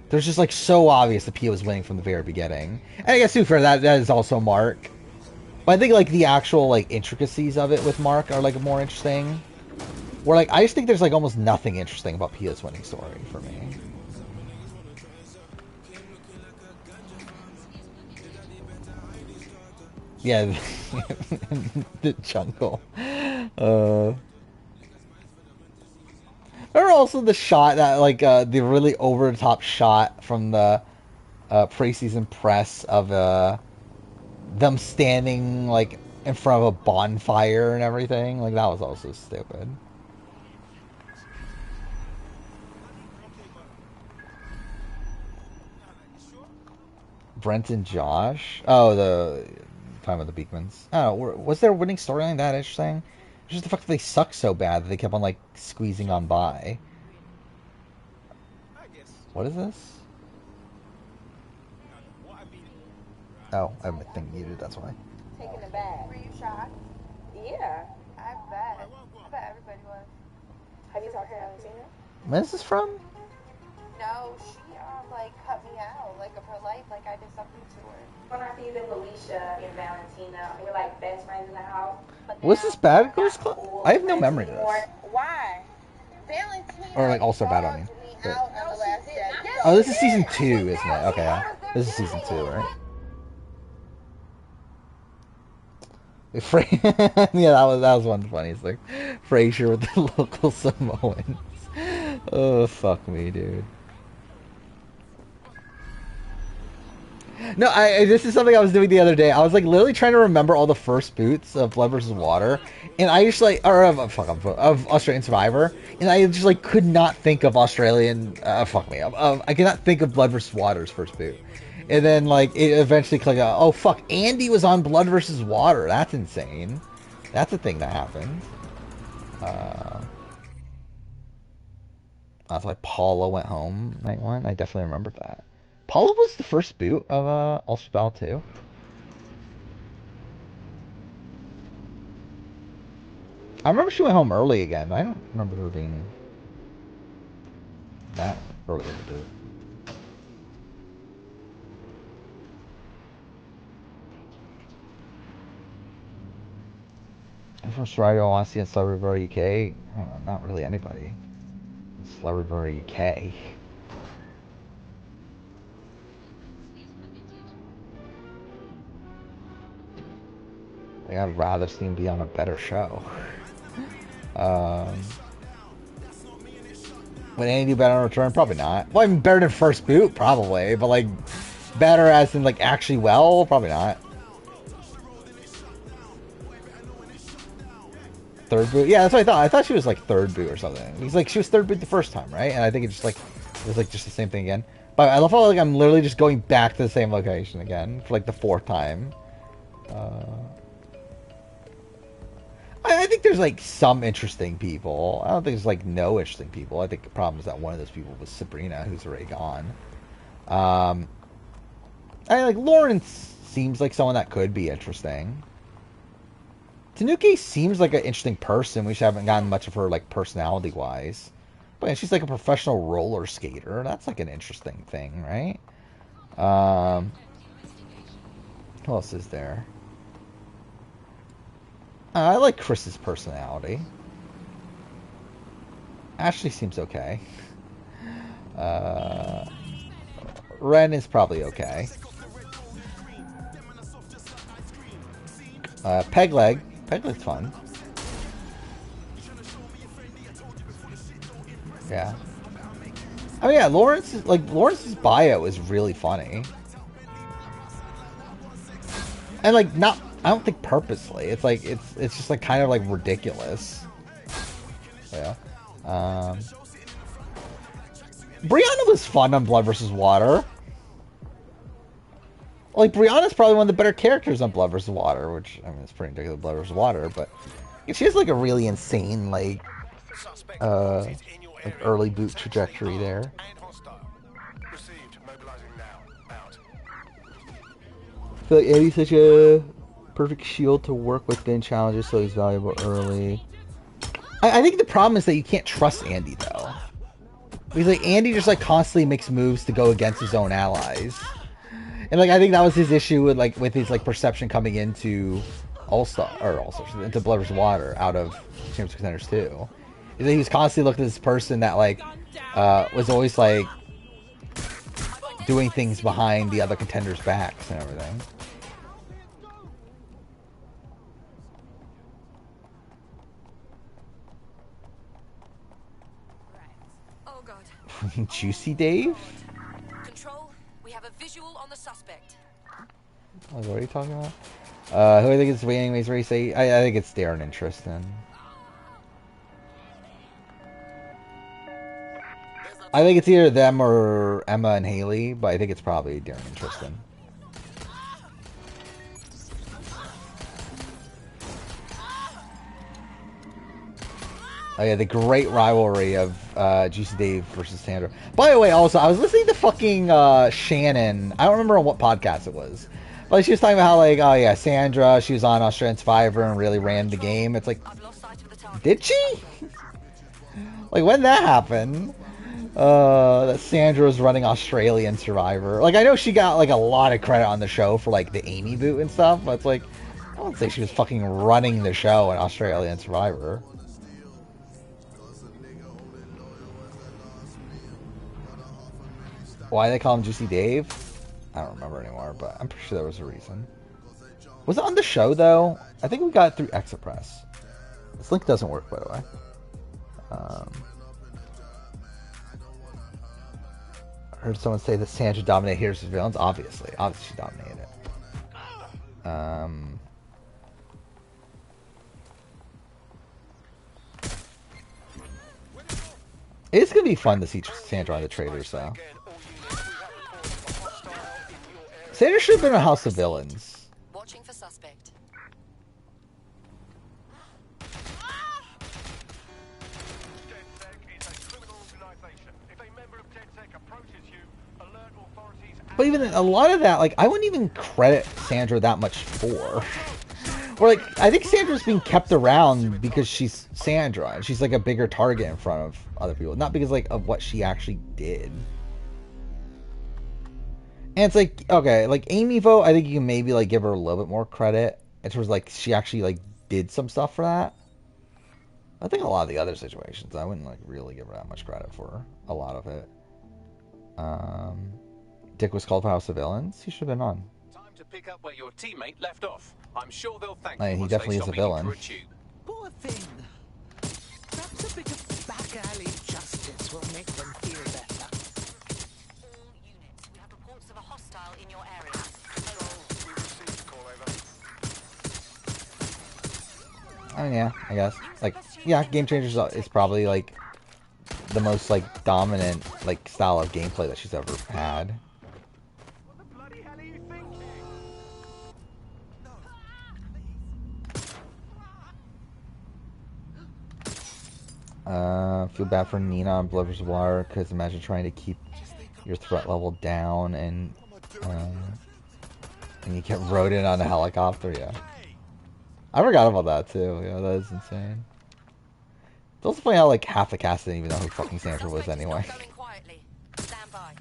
There's just, like, so obvious that Pia was winning from the very beginning. And I guess, too, for that is also Mark. But I think, like, the actual, like, intricacies of it with Mark are, like, more interesting. Where, like, I just think there's, like, almost nothing interesting about Pia's winning story for me. Yeah, the jungle. Or also the shot that, like, the really over-the-top shot from the pre-season press of them standing, like, in front of a bonfire and everything. Like, that was also stupid. Brent and Josh? Oh, the time of the Beekmans. Oh, was there a winning storyline that interesting? It's just the fact that they suck so bad that they kept on, like, squeezing on by. What is this? Oh, I have my thing muted, that's why. Taken aback. Were you shocked? Yeah, I bet. I bet everybody was. Have you talked to Alexina? Where's this from? No, she like cut me out, like of her life, like I did something to her. When I see you and Felicia and Valentina, we're like best friends in the house. Was this Bad Girls Club? I have no memory of this. Why? Valentina Or like All-Star Battle, I mean. But... out on the last day. Oh, this is season 2, isn't it? Okay, yeah. This is season 2, right? Yeah, that was one of the funniest things. Frasier with the local Samoans. Oh, fuck me, dude. No, this is something I was doing the other day. I was like literally trying to remember all the first boots of Blood vs. Water, and I just like, or of Australian Survivor, and I just like could not think of Australian. I could not think of Blood vs. Water's first boot, and then like it eventually clicked out. Oh fuck, Andy was on Blood vs. Water. That's insane. That's a thing that happened. That's why Paula went home night 1. I definitely remember that. Paula was the first boot of All-Star Battle 2. I remember she went home early again. I don't remember her being that early in the boot. I'm from Strider, I want to see in Celebrity UK. Not really anybody. Celebrity UK. I'd rather see him be on a better show. Would Andy do better on Return? Probably not. Well, I mean, better than first boot, probably. But, like, better as in, like, actually well? Probably not. Third boot? Yeah, that's what I thought. I thought she was, like, third boot or something. He's like, she was third boot the first time, right? And I think it just, like, it was, like, just the same thing again. But I love how, like, I'm literally just going back to the same location again for, like, the 4th time. I think there's, like, some interesting people. I don't think there's, like, no interesting people. I think the problem is that one of those people was Sabrina, who's already gone. Like, Lawrence seems like someone that could be interesting. Tanuki seems like an interesting person. We just haven't gotten much of her, like, personality-wise. But yeah, she's, like, a professional roller skater. That's, like, an interesting thing, right? Who else is there? I like Chris's personality. Ashley seems okay. Ren is probably okay. Pegleg. Pegleg's fun. Yeah. I mean, yeah, Lawrence's bio is really funny. And, like, I don't think purposely. It's like it's just like kind of like ridiculous. Yeah. Brianna was fun on Blood vs. Water. Like, Brianna's probably one of the better characters on Blood vs. Water, which I mean it's pretty ridiculous, Blood vs. Water, but she has like a really insane like early boot trajectory there. I feel like Andy's such a perfect shield to work within challenges, so he's valuable early. I think the problem is that you can't trust Andy, though. Because, like, Andy just, like, constantly makes moves to go against his own allies. And, like, I think that was his issue with his, like, perception coming into into Blood vs. Water out of Champions Contenders 2. Is that he was constantly looking at this person that, like, was always, like, doing things behind the other contenders' backs and everything. Juicy Dave? Control, we have a visual on the suspect. Oh, what are you talking about? Who I think it's anyways, race 8? I think it's Darren and Tristan. I think it's either them or Emma and Haley, but I think it's probably Darren and Tristan. Oh yeah, the great rivalry of Juicy Dave versus Sandra. By the way, also, I was listening to fucking Shannon. I don't remember on what podcast it was. Like, she was talking about how, like, oh yeah, Sandra, she was on Australian Survivor and really ran the game. It's like, did she? Like, when that happened? That Sandra was running Australian Survivor. Like, I know she got, like, a lot of credit on the show for, like, the Amy boot and stuff, but it's like, I don't say she was fucking running the show in Australian Survivor. Why they call him Juicy Dave? I don't remember anymore, but I'm pretty sure there was a reason. Was it on the show, though? I think we got it through Exapress. This link doesn't work, by the way. I heard someone say that Sandra dominated Heroes and Villains. Obviously she dominated it. It's gonna be fun to see Sandra on the Traitors, though. Sandra should have been a House of Villains. Watching for suspect. But even a lot of that, like, I wouldn't even credit Sandra that much for. Or, like, I think Sandra's being kept around because she's Sandra, and she's, like, a bigger target in front of other people. Not because, like, of what she actually did. And it's like, okay, like, Amy vote, I think you can maybe, like, give her a little bit more credit. In terms of, like, she actually, like, did some stuff for that. I think a lot of the other situations, I wouldn't, like, really give her that much credit for a lot of it. Dick was called for House of Villains. He should have been on. Time to pick up where your teammate left off. I'm sure they'll thank I mean, you he once definitely they is a stop eating villain. through a tube. Poor thing. Perhaps a bit of back alley justice will make them feel better. All units, we have reports of a hostile in your area. We received a call over. I mean, yeah, I guess. Like, yeah, Game Changers is probably, like, the most, like, dominant, like, style of gameplay that she's ever had. Feel bad for Nina on Blood vs. Water, because imagine trying to keep your threat level down and you get rode in on a helicopter. Yeah, I forgot about that too. Yeah, that is insane. It's also funny how, like, half the cast didn't even know who fucking Sandra was anyway. Stand by.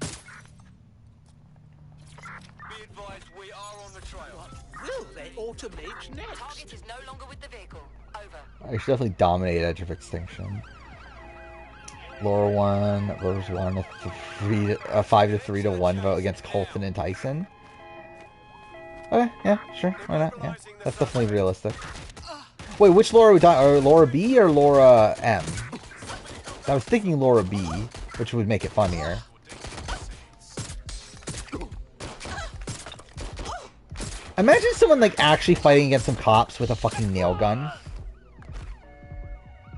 Be advised, we are on the trail. Will they automate next? Target is no longer with the vehicle. Over. I should definitely dominate Edge of Extinction. Laura won versus 1 a 5-3-1 vote against Colton and Tyson. Okay, yeah, sure, why not? Yeah, that's definitely realistic. Wait, which Laura are we talking? Or Laura B or Laura M? I was thinking Laura B, which would make it funnier. Imagine someone, like, actually fighting against some cops with a fucking nail gun.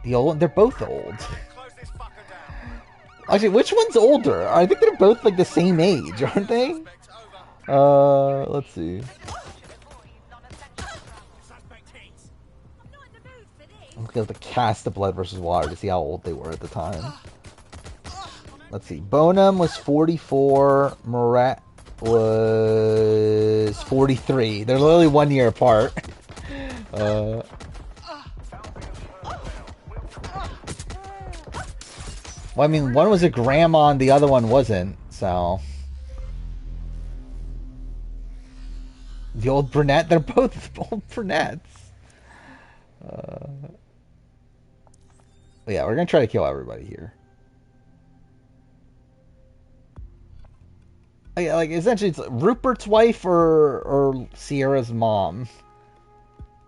They're both old. Actually, which one's older? I think they're both, like, the same age, aren't they? Let's see. I'm looking at the cast of Blood vs. Water to see how old they were at the time. Let's see. Bonham was 44. Moret was 43. They're literally 1 year apart. Well, I mean, one was a grandma and the other one wasn't, so... The old brunette? They're both old brunettes. Yeah, we're gonna try to kill everybody here. Yeah, like, essentially, it's Rupert's wife or Sierra's mom.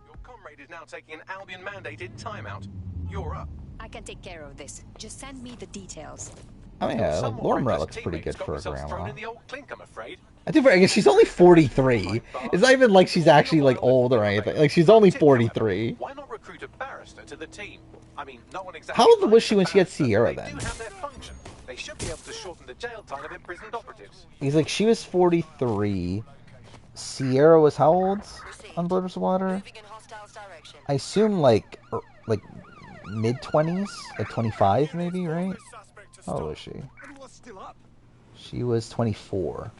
Your comrade is now taking an Albion-mandated timeout. You're up. I can take care of this. Just send me the details. Oh yeah, like, Laura Moret looks pretty good for a grandma. In the old clink, I'm afraid. I guess she's only 43. It's not even like she's actually, like, old or anything. Like, she's only 43. Why not recruit a barrister to the team? I mean, no one exactly. How old was she when she had Sierra then? They do have their function. They should be able to shorten the jail time of imprisoned operatives. He's like, she was 43. Sierra was how old on Blood vs. Water? I assume like mid-20s, like 25 maybe, right? How old was she? She was 24.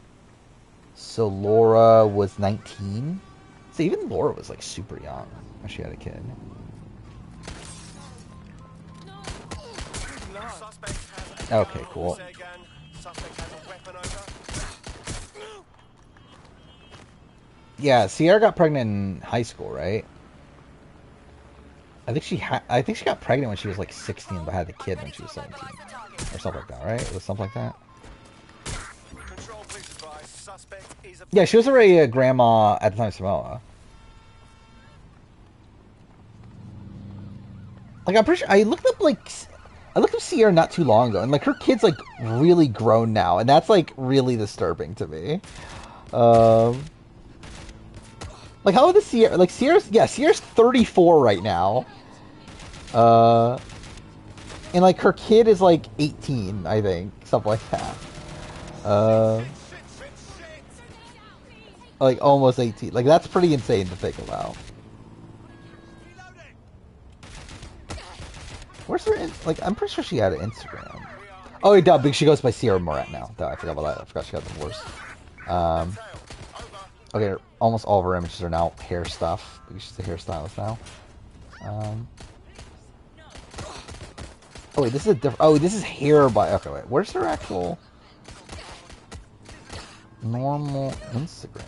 So Laura was 19. So even Laura was like super young when she had a kid. Okay, cool. Yeah, Sierra got pregnant in high school, right? I think she got pregnant when she was like 16, but had the kid when she was 17, or something like that, right? It was something like that. Yeah, she was already a grandma at the time of Samoa. Like, I'm pretty sure I looked up Sierra not too long ago, and like her kid's like really grown now, and that's like really disturbing to me. Like, how old is Sierra? Like, Sierra's 34 right now. And like her kid is like 18, I think, something like that. Like almost 18. Like, that's pretty insane to think about. Where's her? Like, I'm pretty sure she had an Instagram. Oh, wait, duh, because she goes by Sierra Moret now. Duh, I forgot about that. I forgot she got divorced. Okay, almost all of her images are now hair stuff because she's a hairstylist now. Oh wait, this is a different. Oh, this is hair by. Okay, wait. Where's her actual normal Instagram?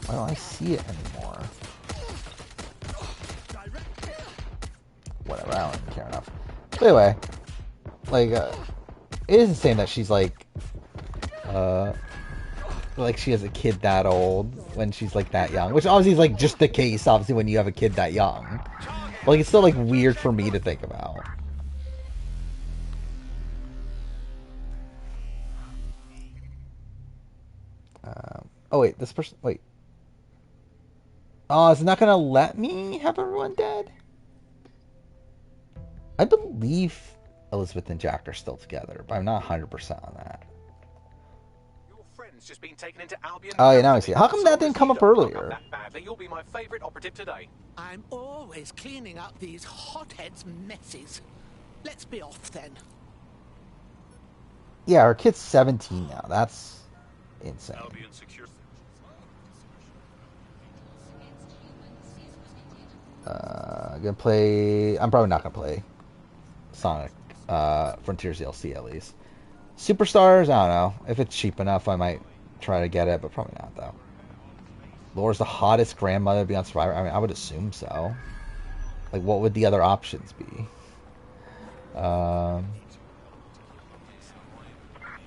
Why don't I see it anymore? Whatever, I don't even care enough. But anyway, like, it is insane that she's like she has a kid that old when she's like that young, which obviously is like just the case, obviously, when you have a kid that young. But, like, it's still like weird for me to think about. Oh wait, this person. Wait. Oh, is it not gonna let me have everyone dead? I believe Elizabeth and Jack are still together, but I'm not 100% on that. Just been taken into Albion. Oh yeah, now I see. How come that didn't come up earlier? You'll be my favorite operative today. I'm always cleaning up these hotheads' messes. Let's be off then. Yeah, her kid's 17 now. That's insane. Gonna play. I'm probably not gonna play Sonic Frontiers DLC at least. Superstars, I don't know. If it's cheap enough, I might try to get it, but probably not though. Laura's the hottest grandmother to be on Survivor. I mean, I would assume so. Like, what would the other options be?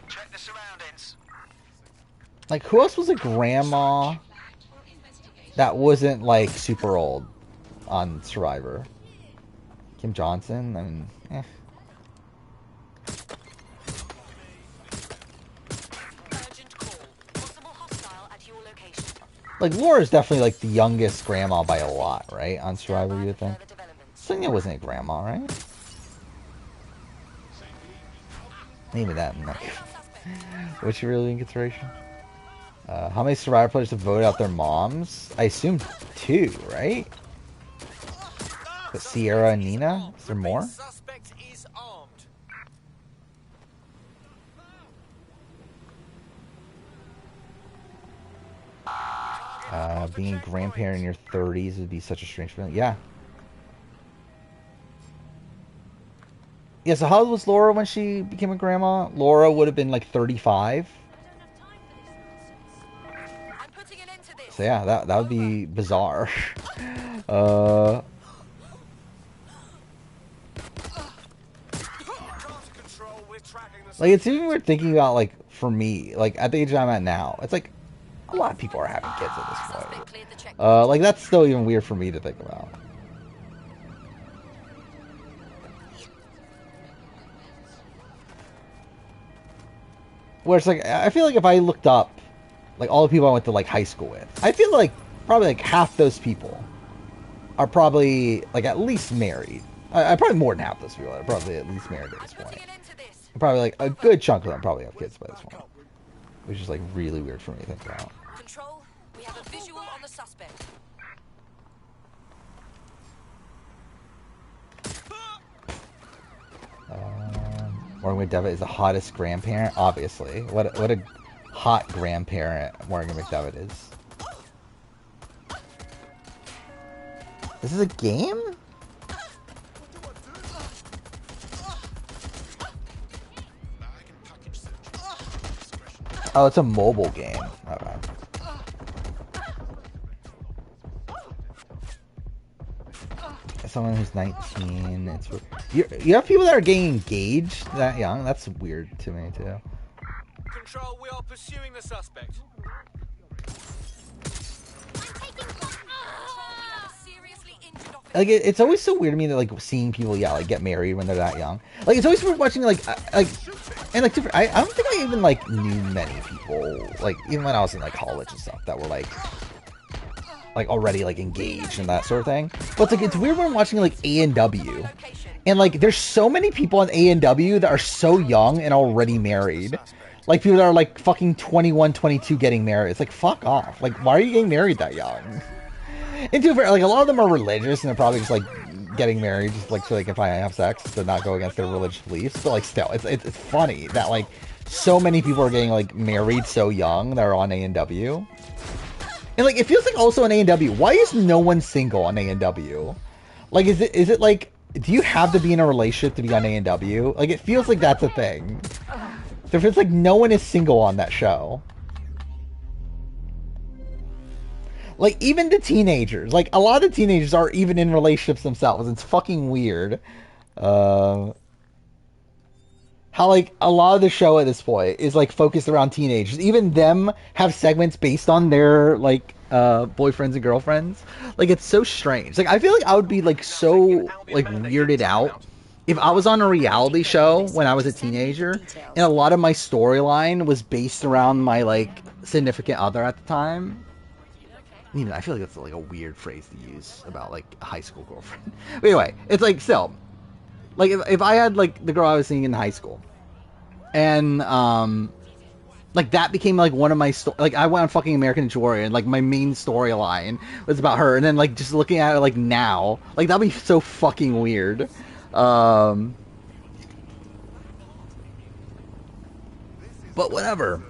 Check the surroundings. Like, who else was a grandma that wasn't like super old on Survivor? Kim Johnson? I mean, Like, Laura's definitely like the youngest grandma by a lot, right? On Survivor, you would think. Sonia wasn't a grandma, right? Maybe that. No. Was she really in consideration? How many Survivor players have voted out their moms? I assume 2, right? But Sierra and Nina? Is there more? Being a grandparent in your 30s would be such a strange feeling. Yeah. Yeah, so how old was Laura when she became a grandma? Laura would have been like 35. So yeah, that would be bizarre. Like, it's even weird thinking about, like, for me, like, at the age I'm at now, it's like a lot of people are having kids at this point. Like, that's still even weird for me to think about. Where it's like, I feel like if I looked up, like, all the people I went to, like, high school with, I feel like probably, like, half those people are probably, like, at least married. I probably more than half those people are probably at least married at this point. Probably, like, a good chunk of them probably have kids by this point. Which is, like, really weird for me to think about. Control, we have a visual on the suspect. Morgan Devitt is the hottest grandparent, obviously. What a hot grandparent Morgan McDevitt is. This is a game? Oh, it's a mobile game. Okay. Someone who's 19. It's you have people that are getting engaged that young. That's weird to me too. Control, we are pursuing the suspect. Like it's always so weird to me that like seeing people like get married when they're that young. Like it's always weird watching and like I don't think I even like knew many people like even when I was in like college and stuff that were like already like engaged and that sort of thing. But it's like it's weird when I'm watching like A&W and like there's so many people on A&W that are so young and already married. Like people that are like fucking 21, 22 getting married. It's like fuck off. Like why are you getting married that young? And to like a lot of them are religious and they're probably just like getting married just like so they can finally have sex to not go against their religious beliefs. But like still, it's funny that like so many people are getting like married so young that are on A&W. And like it feels like also on A&W, why is no one single on A&W? Like is it like do you have to be in a relationship to be on A&W? Like it feels like that's a thing. It feels like no one is single on that show. Like, even the teenagers. Like, a lot of the teenagers are even in relationships themselves. It's fucking weird. How, like, a lot of the show at this point is, like, focused around teenagers. Even them have segments based on their, like, boyfriends and girlfriends. Like, it's so strange. Like, I feel like I would be, like, so, like, weirded out if I was on a reality show when I was a teenager and a lot of my storyline was based around my, like, significant other at the time. You know, I feel like that's like a weird phrase to use about like a high school girlfriend. But anyway, it's like still, like if I had like the girl I was seeing in high school, and like that became like one of my like I went on fucking American Ninja Warrior and like my main storyline was about her, and then like just looking at it like now, like that'd be so fucking weird. But whatever.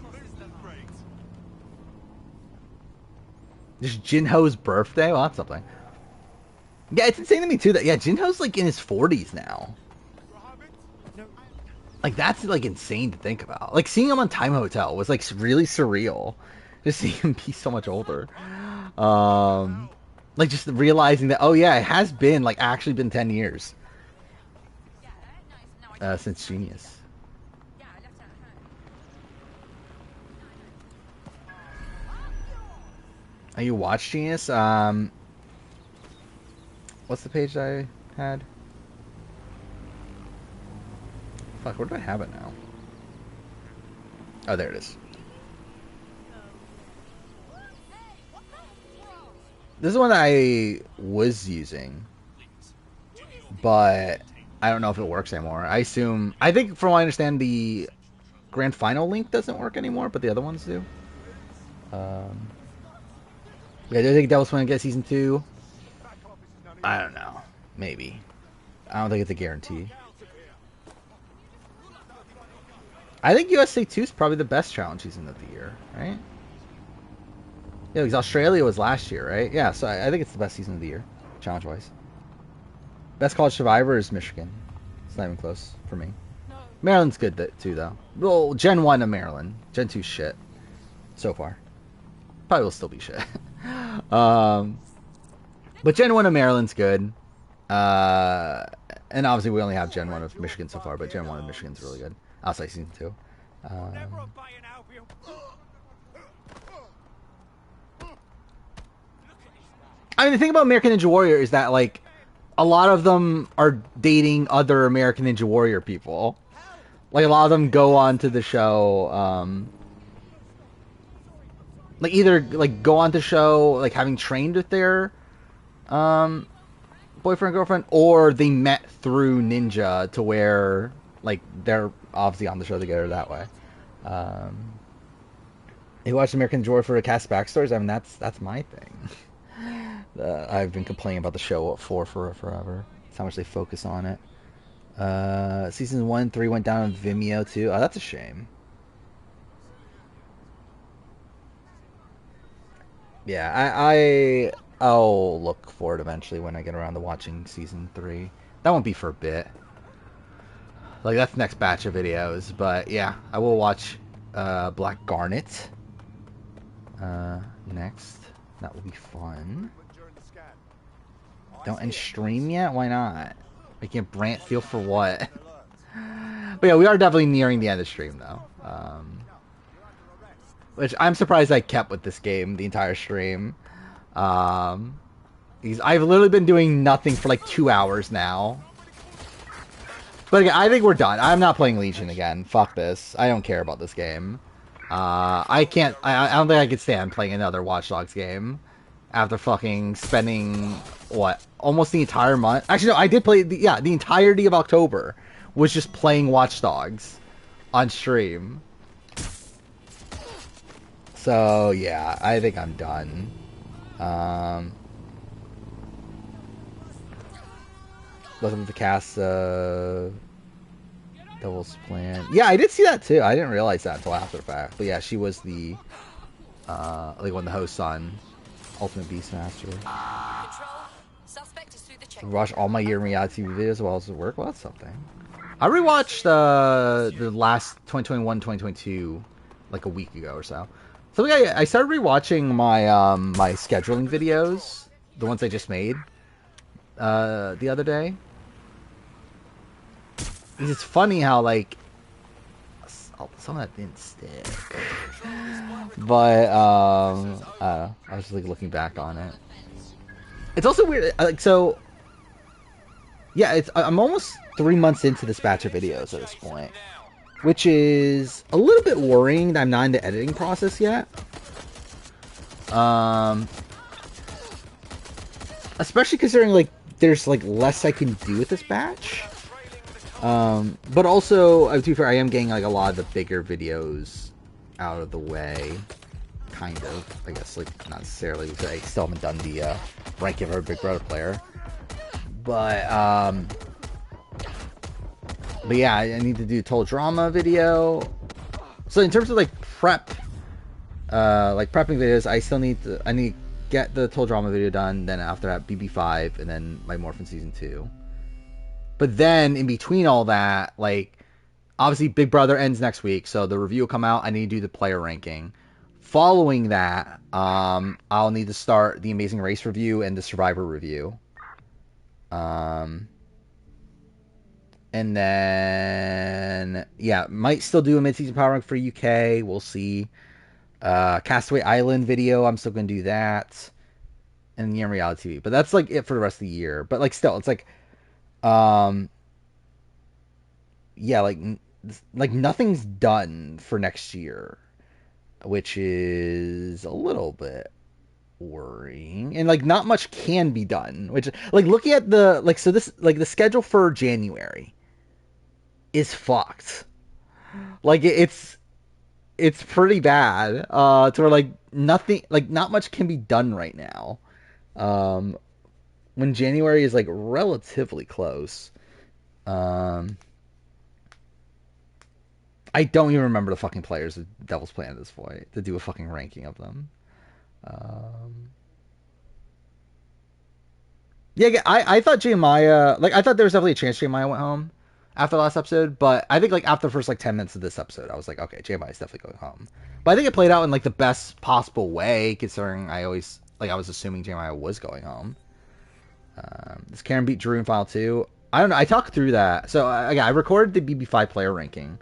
Just Jinho's birthday? Well, that's something. Yeah, it's insane to me, too, that, yeah, Jinho's, like, in his 40s now. Like, that's, like, insane to think about. Like, seeing him on Time Hotel was, like, really surreal. Just seeing him be so much older. Like, just realizing that, oh, yeah, it has been, like, actually been 10 years. Since Genius. Oh, you watched Genius? What's the page I had? Fuck, where do I have it now? Oh, there it is. This is one I was using, but I don't know if it works anymore. I think from what I understand, the grand final link doesn't work anymore, but the other ones do. Yeah, do I think Devil's Swing get season 2? I don't know. Maybe. I don't think it's a guarantee. I think USA 2 is probably the best challenge season of the year, right? Yeah, because Australia was last year, right? Yeah, so I think it's the best season of the year, challenge-wise. Best college survivor is Michigan. It's not even close for me. Maryland's good too, though. Well, Gen 1 of Maryland. Gen 2 shit. So far. Probably will still be shit. But Gen 1 of Maryland's good. And obviously we only have Gen 1 of Michigan so far, but Gen 1 of Michigan's really good. Outside season 2. I mean, the thing about American Ninja Warrior is that, like, a lot of them are dating other American Ninja Warrior people. Like, a lot of them go on to the show, like, either, like, go on to show, like, having trained with their, boyfriend, girlfriend, or they met through Ninja to where, like, they're obviously on the show together that way. You watch American Ninja Warrior for the cast backstories? I mean, that's my thing. I've been complaining about the show for forever. It's how much they focus on it. Season 1 and 3 went down on Vimeo too. Oh, that's a shame. Yeah, I'll look for it eventually when I get around to watching season 3. That won't be for a bit. Like, that's the next batch of videos. But yeah, I will watch Black Garnet next. That will be fun. Don't end stream yet? Why not? Making a Brant feel for what? But yeah, we are definitely nearing the end of the stream, though. Which I'm surprised I kept with this game the entire stream. I've literally been doing nothing for like 2 hours now. But again, I think we're done. I'm not playing Legion again. Fuck this. I don't care about this game. I can't... I don't think I could stand playing another Watch Dogs game. After fucking spending, what, almost the entire month? Actually, no, I did play, the entirety of October was just playing Watch Dogs on stream. So, yeah, I think I'm done. Welcome to the cast, Devil's Plan. Yeah, I did see that too. I didn't realize that until after the fact. But yeah, she was the, like one of the hosts on Ultimate Beastmaster. Watch all my year in reality TV videos as well as the work. Well, that's something. I rewatched the last 2021-2022 like a week ago or so. So I started rewatching my my scheduling videos, the ones I just made the other day. It's funny how like some of that didn't stick, but I don't know. I was just like looking back on it. It's also weird, like, so yeah, I'm almost 3 months into this batch of videos at this point, which is a little bit worrying that I'm not in the editing process yet. Especially considering like there's like less I can do with this batch. But also, to be fair, I am getting like a lot of the bigger videos out of the way. Kind of, I guess, like not necessarily because I still haven't done the rank of our Big Brother player. But yeah, I need to do a Total Drama video. So in terms of like prep, like prepping videos, I need to get the Total Drama video done. Then after that, BB5, and then my Morphin Season 2. But then in between all that, like obviously Big Brother ends next week, so the review will come out. I need to do the player ranking. Following that, I'll need to start the Amazing Race review and the Survivor review. And then, yeah, might still do a mid-season power rank for UK. We'll see. Castaway Island video, I'm still going to do that. And Year in Reality TV. But that's like it for the rest of the year. But like still, it's like, yeah, like nothing's done for next year, which is a little bit worrying, and like not much can be done, which like looking at the like, so this like the schedule for January is fucked. Like it's pretty bad to where like nothing, like not much can be done right now, when January is like relatively close. I don't even remember the fucking players of Devil's Plan at this point to do a fucking ranking of them. Yeah, I thought Jeremiah, like I thought there was definitely a chance Jeremiah went home after the last episode, but I think like after the first like 10 minutes of this episode, I was like, okay, Jeremiah's definitely going home. But I think it played out in like the best possible way, considering I was assuming Jeremiah was going home. Does Karen beat Drew in Final 2? I don't know. I talked through that. So I recorded the BB5 player ranking.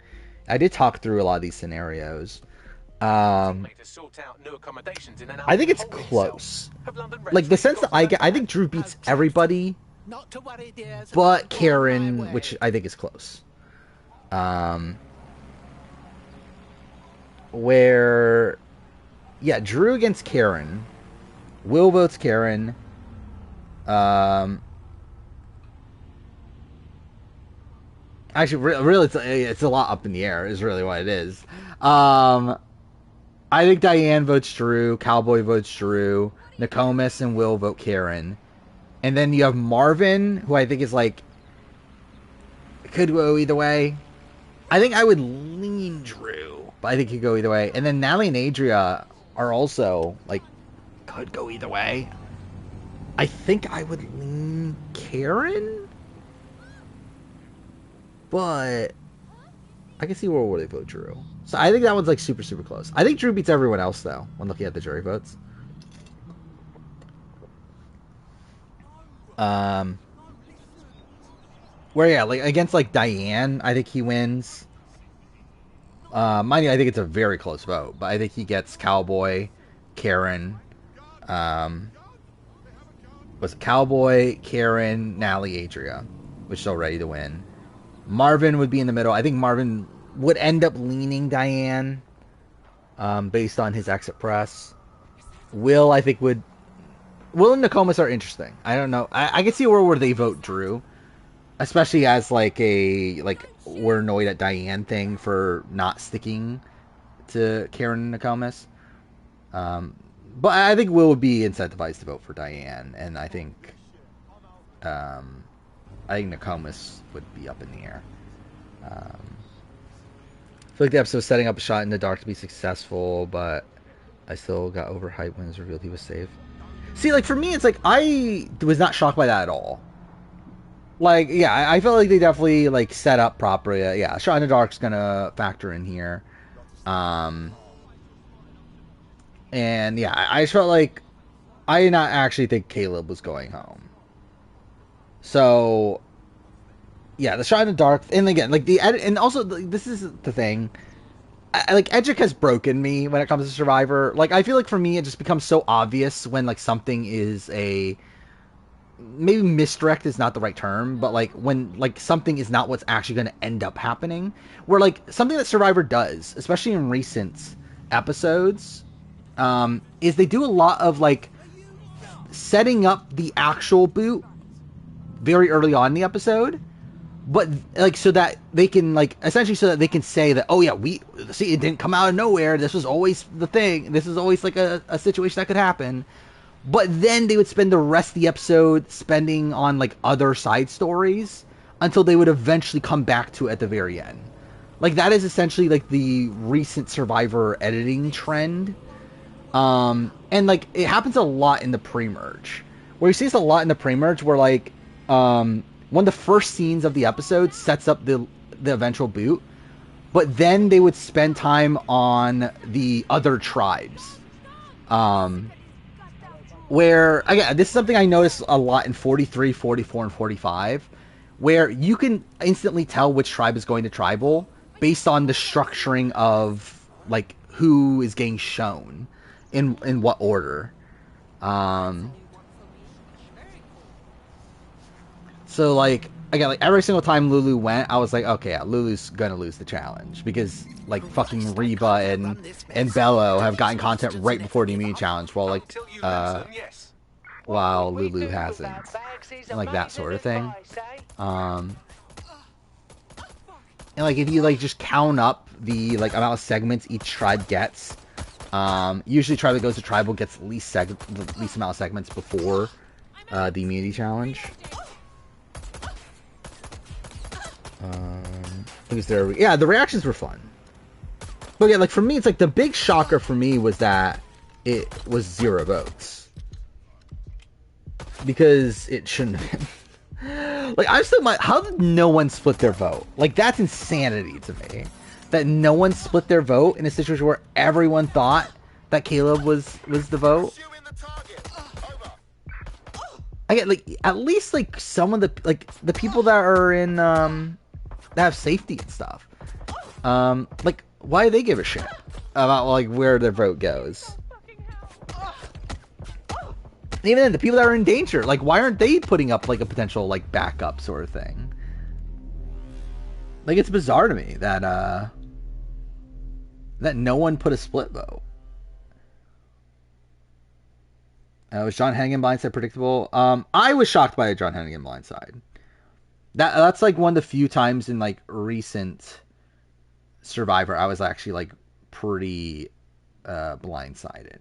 I did talk through a lot of these scenarios. I think it's close. Like the sense that I get, I think Drew beats everybody, but Karen, which I think is close. Where, yeah, Drew against Karen, Will votes Karen. Actually, really, it's a lot up in the air, is really what it is. I think Diane votes Drew, Cowboy votes Drew, Nokomis and Will vote Karen. And then you have Marvin, who I think is like, could go either way. I think I would lean Drew, but I think he could go either way. And then Natalie and Adria are also like could go either way. I think I would lean Karen, but I can see where they vote Drew. So I think that one's like super, super close. I think Drew beats everyone else though when looking at the jury votes. Where yeah, like against like Diane, I think he wins. Mind you, I think it's a very close vote, but I think he gets Cowboy, Karen, was Cowboy, Karen, Nally, Adria, which is still ready to win. Marvin would be in the middle. I think Marvin would end up leaning Diane, based on his exit press. Will, I think, would... Will and Nokomis are interesting. I don't know. I can see where they vote Drew, especially as like we're annoyed at Diane thing for not sticking to Karen and Nokomis. But I think Will would be incentivized to vote for Diane, and I think Nokomis would be up in the air. I feel like the episode's setting up a shot in the dark to be successful, but I still got overhyped when it was revealed he was safe. See, like, for me, it's like, I was not shocked by that at all. Like, yeah, I felt like they definitely, like, set up properly. Yeah, shot in the dark's gonna factor in here. And, yeah, I just felt like I did not actually think Caleb was going home. So, yeah, the shot in the dark, and again, like, the edit, and also, this is the thing, like, Edgic has broken me when it comes to Survivor. Like, I feel like for me, it just becomes so obvious when, like, something is maybe misdirect is not the right term, but, like, when, like, something is not what's actually going to end up happening. Where, like, something that Survivor does, especially in recent episodes, is they do a lot of, like, setting up the actual boot very early on in the episode, but like so that they can like essentially so that they can say that, oh yeah, it didn't come out of nowhere, this was always the thing, this is always like a situation that could happen. But then they would spend the rest of the episode spending on like other side stories until they would eventually come back to it at the very end. Like, that is essentially like the recent Survivor editing trend. And like it happens a lot in the pre-merge, where you see this a lot in the pre-merge where like one of the first scenes of the episode sets up the eventual boot, but then they would spend time on the other tribes. Where, again, this is something I noticed a lot in 43, 44, and 45, where you can instantly tell which tribe is going to tribal based on the structuring of, like, who is getting shown in what order. So, like, again, like, every single time Lulu went, I was like, okay, yeah, Lulu's gonna lose the challenge. Because, like, fucking Reba and Bello have gotten content right before the immunity challenge, while, like, while Lulu hasn't. And, like, that sort of thing. And, like, if you, like, just count up the, like, amount of segments each tribe gets, usually tribe that goes to tribal gets the least amount of segments before the immunity challenge. Yeah, the reactions were fun. But yeah, like, for me, it's like the big shocker for me was that it was 0 votes. Because it shouldn't have been. Like, I'm still how did no one split their vote? Like, that's insanity to me. That no one split their vote in a situation where everyone thought that Caleb was the vote. I get, like, at least, like, some of the people that are in, that have safety and stuff. Like, why do they give a shit about, like, where their vote goes? Even then, the people that are in danger, like, why aren't they putting up, like, a potential, like, backup sort of thing? Like, it's bizarre to me that no one put a split vote. Was John Hennigan blindside predictable? I was shocked by a John Hennigan blindside. That's like one of the few times in like recent Survivor I was actually like pretty blindsided.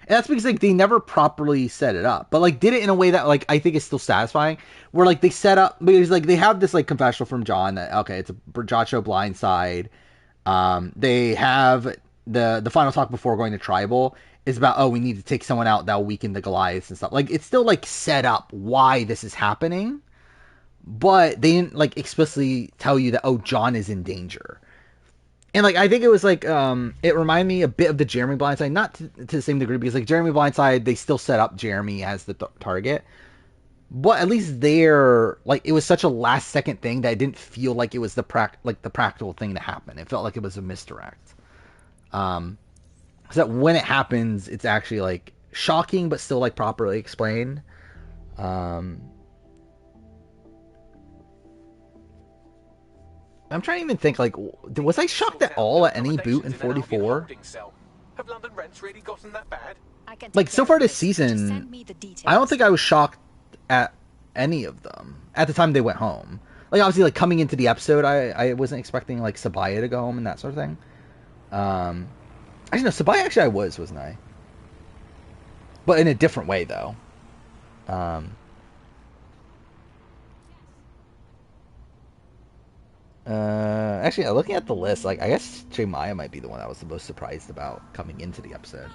And that's because like they never properly set it up, but like did it in a way that like I think is still satisfying. Where like they set up because like they have this like confessional from John that okay, it's a John show blindside. They have the final talk before going to tribal, is about, oh, we need to take someone out that'll weaken the Goliaths and stuff. Like, it's still, like, set up why this is happening, but they didn't, like, explicitly tell you that, oh, John is in danger. And, like, I think it was, like, it reminded me a bit of the Jeremy Blindside, not to the same degree, because, like, Jeremy Blindside, they still set up Jeremy as the target, but at least there, like, it was such a last-second thing that it didn't feel like it was the practical thing to happen. It felt like it was a misdirect. So that when it happens, it's actually, like, shocking, but still, like, properly explained. I'm trying to even think, like, was I shocked at all at any boot in 44? Have London rents really gotten that bad? Like, so far this season, I don't think I was shocked at any of them at the time they went home. Like, obviously, like, coming into the episode, I wasn't expecting, like, Sabaya to go home and that sort of thing. Actually, no, Sabaya, actually, I wasn't I? But in a different way, though. Actually, looking at the list, like, I guess Jemaya might be the one I was the most surprised about coming into the episode.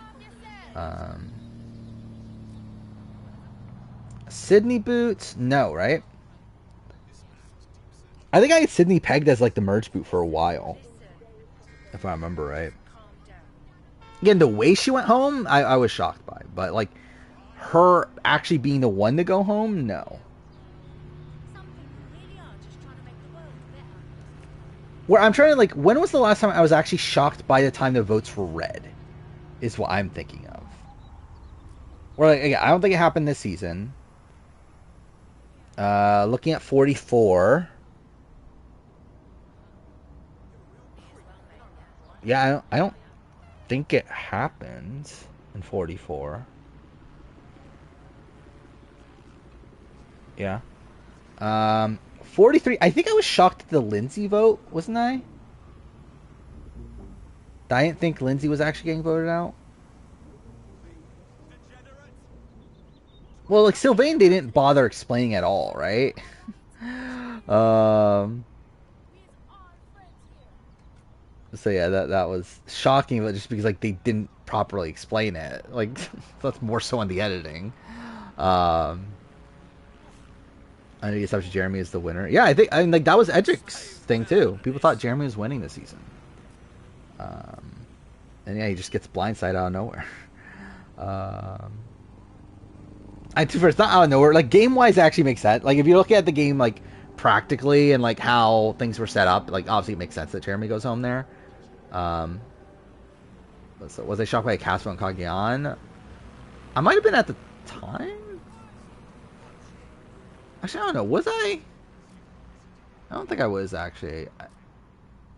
Sydney boots? No, right? I think I had Sydney pegged as, like, the merge boot for a while. If I remember right. Again, the way she went home, I was shocked by. But, like, her actually being the one to go home, no. Where I'm trying to, like, when was the last time I was actually shocked by the time the votes were read? Is what I'm thinking of. Where, like, again, I don't think it happened this season. Looking at 44. Yeah, I don't think it happened in 44. Yeah. 43. I think I was shocked at the Lindsay vote, wasn't I? I didn't think Lindsay was actually getting voted out. Well, like, Sylvain, they didn't bother explaining at all, right? So yeah, that was shocking, but just because, like, they didn't properly explain it. Like, that's more so on the editing. I know the assumption Jeremy is the winner. Yeah, I mean, like, that was Edric's thing too. People thought Jeremy was winning this season. And yeah, he just gets blindsided out of nowhere. It's not out of nowhere. Like, game-wise, it actually makes sense. Like, if you look at the game, like, practically and, like, how things were set up, like, obviously it makes sense that Jeremy goes home there. So was I shocked by a Castro and Kagian? I might have been at the time? Actually, I don't know. Was I? I don't think I was, actually.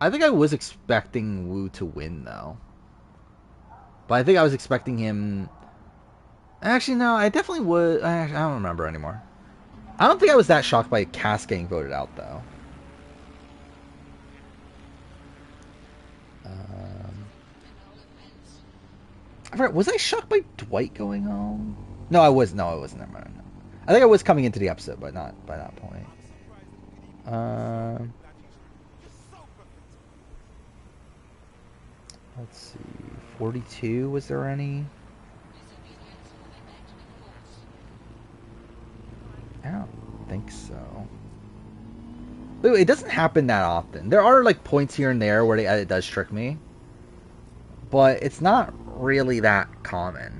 I think I was expecting Wu to win, though. But I think I was expecting him... Actually, no, I definitely would. I don't remember anymore. I don't think I was that shocked by Cass getting voted out, though. Was I shocked by Dwight going home? No, I wasn't. No, I wasn't. Never mind. I think I was coming into the episode, but not by that point. Let's see. 42, was there any? I don't think so. But it doesn't happen that often. There are, like, points here and there where it does trick me. But it's not really that common.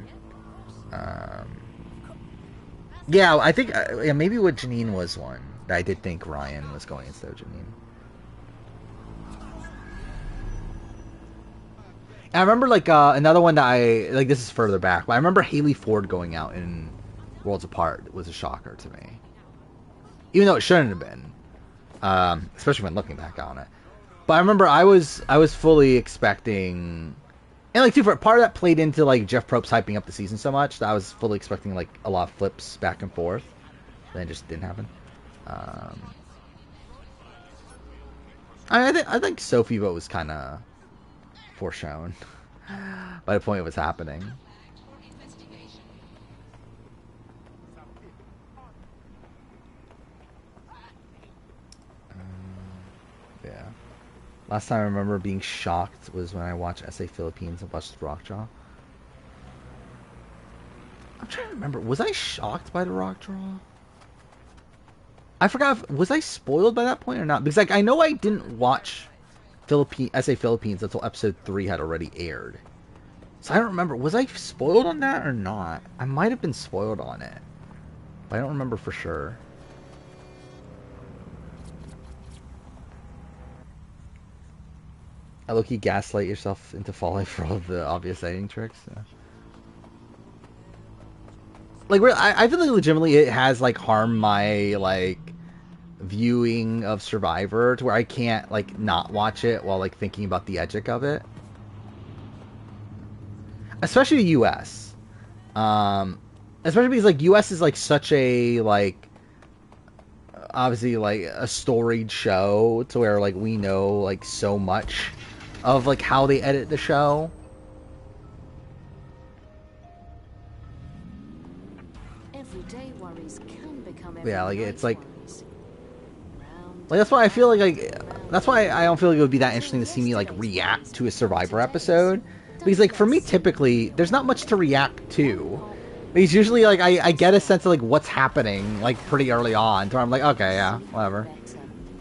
Yeah, I think maybe what Janine was one that I did think Ryan was going instead of Janine. And I remember, like, another one that this is further back, but I remember Haley Ford going out in Worlds Apart was a shocker to me. Even though it shouldn't have been. Especially when looking back on it. But I remember I was fully expecting... And, like, too, part of that played into, like, Jeff Probst hyping up the season so much that I was fully expecting, like, a lot of flips back and forth. Then it just didn't happen. I think Sophie vote was kind of foreshown by the point it was happening. Yeah. Last time I remember being shocked was when I watched SA Philippines and watched Rockjaw. I'm trying to remember. Was I shocked by the rock draw? I forgot. Was I spoiled by that point or not? Because like I know I didn't watch Philippines until episode 3 had already aired. So I don't remember. Was I spoiled on that or not? I might have been spoiled on it, but I don't remember for sure. I low-key gaslight yourself into falling for all of the obvious editing tricks. Yeah. Like, I feel like legitimately it has like harmed my like viewing of Survivor to where I can't like not watch it while like thinking about the edgic of it, especially the U.S. Especially because like U.S. is like such a like obviously like a storied show to where like we know like so much of like how they edit the show. Everyday worries can become Yeah, like it's like that's why I feel like that's why I don't feel like it would be that interesting to see me like react to a Survivor episode, because like for me typically there's not much to react to, because usually like I get a sense of like what's happening like pretty early on, so I'm like, okay, yeah, whatever.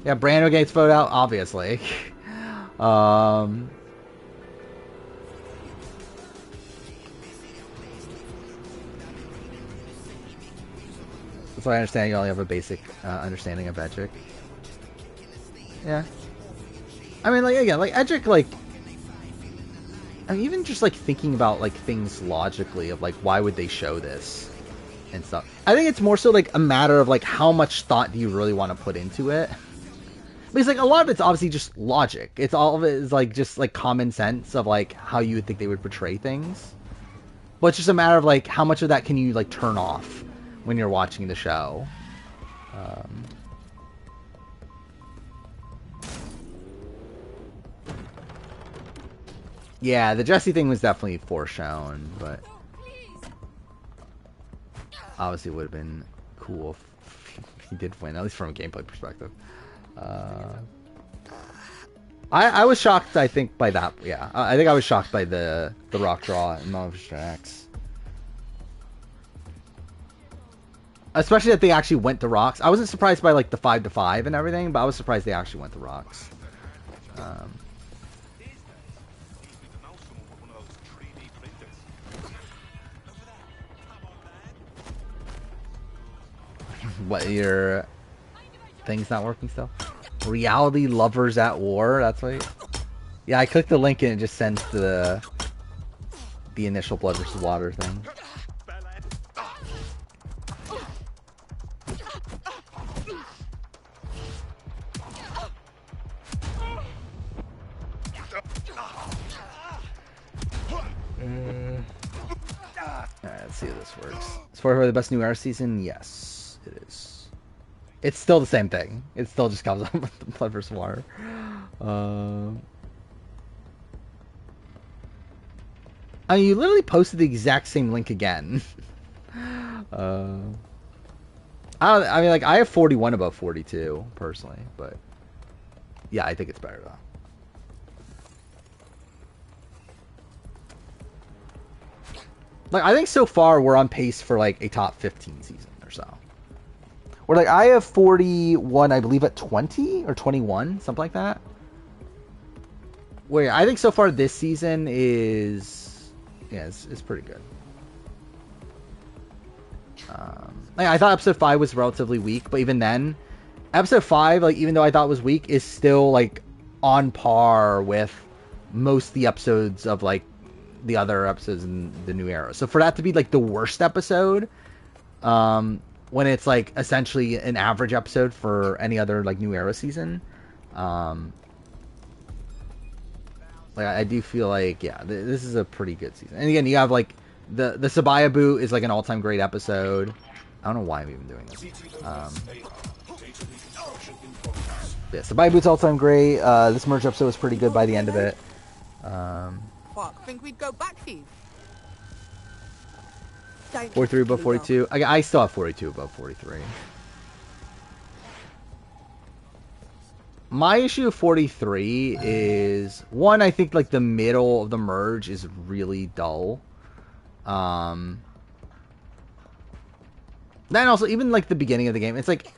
Yeah, Brando gets voted out, obviously. So I understand you only have a basic understanding of Edgic. Yeah. I mean, like, again, like, Edgic, like... I mean, even just, like, thinking about, like, things logically of, like, why would they show this and stuff. I think it's more so, like, a matter of, like, how much thought do you really want to put into it. Because, like, a lot of it's obviously just logic. It's all of it is, like, just, like, common sense of, like, how you would think they would portray things. But it's just a matter of, like, how much of that can you, like, turn off when you're watching the show. Yeah, the Jesse thing was definitely foreshown, but obviously it would have been cool if he did win, at least from a gameplay perspective. I was shocked, I think, by that. Yeah, I think I was shocked by the rock draw in Motion X. Especially that they actually went to rocks. I wasn't surprised by like the 5-5 and everything, but I was surprised they actually went to rocks. What, your thing's not working still? Reality lovers at war. That's what. Yeah, I clicked the link and it just sends the initial blood versus water thing. Alright, let's see if this works. Is for the best new era season? Yes, it is. It's still the same thing. It still just comes up with the blood versus water. I mean, you literally posted the exact same link again. I mean, like, I have 41 above 42, personally, but yeah, I think it's better, though. Like, I think so far we're on pace for, like, a top 15 season or so. Or, like, I have 41, I believe, at 20 or 21, something like that. Wait, I think so far this season is... yeah, it's pretty good. Like, I thought episode 5 was relatively weak, but even then, episode 5, like, even though I thought it was weak, is still, like, on par with most of the episodes of, like, the other episodes in the new era. So for that to be like the worst episode, when it's like essentially an average episode for any other like new era season, like I do feel like, yeah, this is a pretty good season. And again, you have like the Sabaya boot is like an all-time great episode. I don't know why I'm even doing this. Yeah, Sabaya boot's all-time great. This merge episode was pretty good by the end of it. Fuck, think we'd go back for you. 43 above 42. I still have 42 above 43. My issue of 43 is, one, I think like the middle of the merge is really dull. Then also, even like the beginning of the game, it's like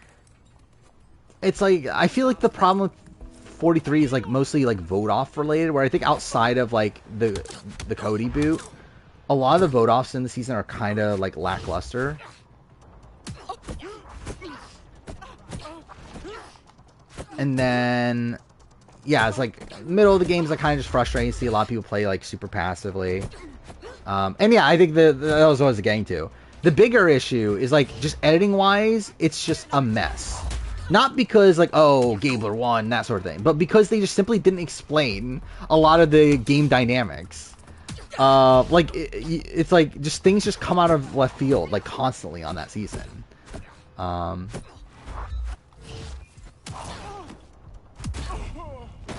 I feel like the problem with 43 is like mostly like vote off related, where I think outside of like the Cody boot, a lot of the vote offs in the season are kind of like lackluster. And then, yeah, it's like middle of the game is like kind of just frustrating to see a lot of people play like super passively. And yeah, I think that was what I was getting to. The bigger issue is like just editing wise, it's just a mess. Not because like, oh, Gabler won, that sort of thing, but because they just simply didn't explain a lot of the game dynamics. Like it's like just things just come out of left field like constantly on that season.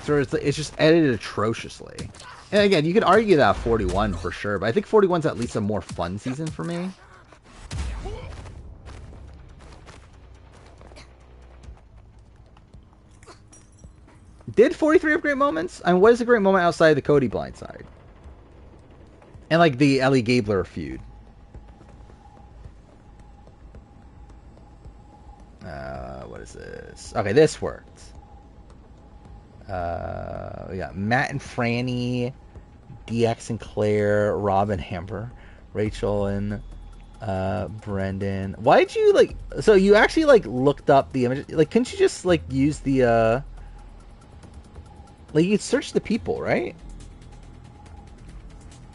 So it's just edited atrociously. And again, you could argue that 41 for sure, but I think 41's at least a more fun season for me. Did 43 have great moments? I mean, what is a great moment outside of the Cody blindside? And like the Ellie Gabler feud. What is this? Okay, this worked. We got Matt and Franny, DX and Claire, Rob and Amber, Rachel and Brendan. Why did you like? So you actually like looked up the image? Like, couldn't you just like use the like you could search the people, right?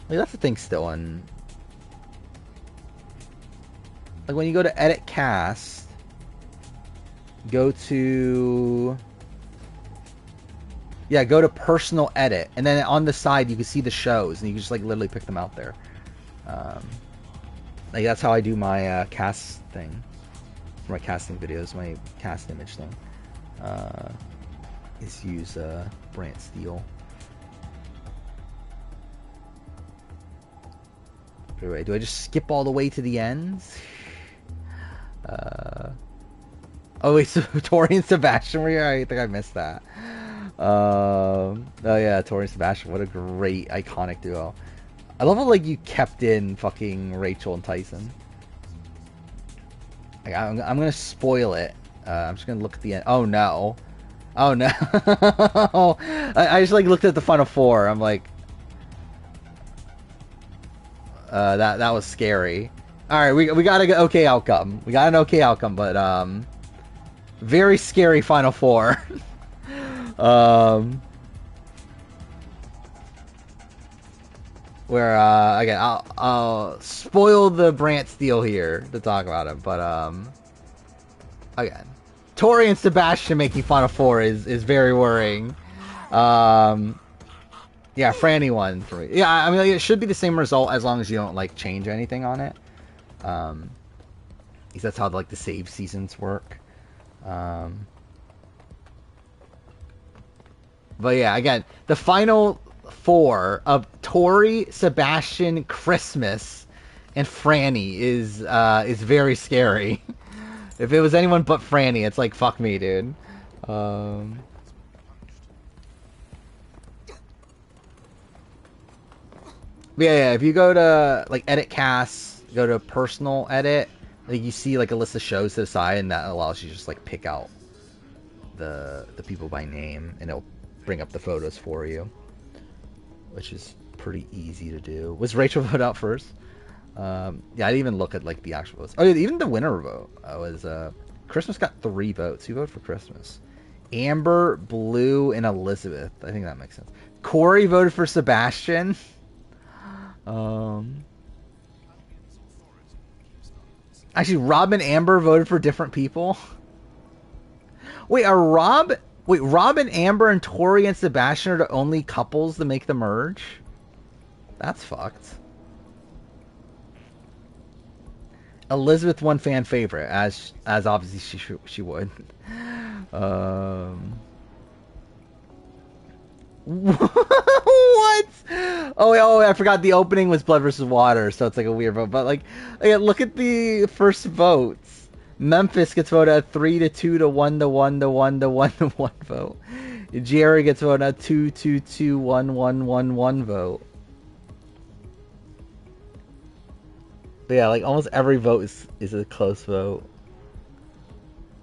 Like that's the thing still on. Like when you go to edit cast, go to. Yeah, go to personal edit, and then on the side you can see the shows, and you can just like literally pick them out there. Like that's how I do my cast thing, for my casting videos, my cast image thing. Is use Brant Steele. Anyway, do I just skip all the way to the ends? Oh wait, so Tori and Sebastian were here? I think I missed that. Oh yeah, Tori and Sebastian, what a great iconic duo. I love how like you kept in fucking Rachel and Tyson. Like, I'm gonna spoil it. I'm just gonna look at the end. Oh no. Oh no. I just like looked at the final four. I'm like, that was scary. All right, we got an okay outcome. We got an okay outcome, but very scary final four. Where again, I'll spoil the Brant Steele here to talk about it, but again, Tori and Sebastian making Final Four is very worrying. Yeah, Franny won for me. Yeah, I mean, like, it should be the same result as long as you don't like change anything on it. Because that's how like the save seasons work. But yeah, again, the final four of Tori, Sebastian, Christmas, and Franny is very scary. If it was anyone but Franny, it's like fuck me, dude. Yeah, if you go to like edit casts, go to personal edit, like you see like a list of shows to the side, and that allows you to just like pick out the people by name, and it'll bring up the photos for you, which is pretty easy to do. Was Rachel voted out first? Yeah, I didn't even look at like the actual votes. Oh, yeah, even the winner vote was Christmas got 3 votes. Who voted for Christmas? Amber, Blue, and Elizabeth. I think that makes sense. Corey voted for Sebastian. Actually, Rob and Amber voted for different people. Wait, Rob and Amber and Tori and Sebastian are the only couples to make the merge? That's fucked. Elizabeth won fan favorite, as obviously she would. What? Oh, I forgot the opening was Blood versus Water, so it's like a weird vote. But like look at the first votes. Memphis gets voted at 3-2 to 1-1 to 1-1 to 1-1 vote. Jerry gets voted at 2-2-2 1-1-1-1 vote. But yeah, like almost every vote is a close vote.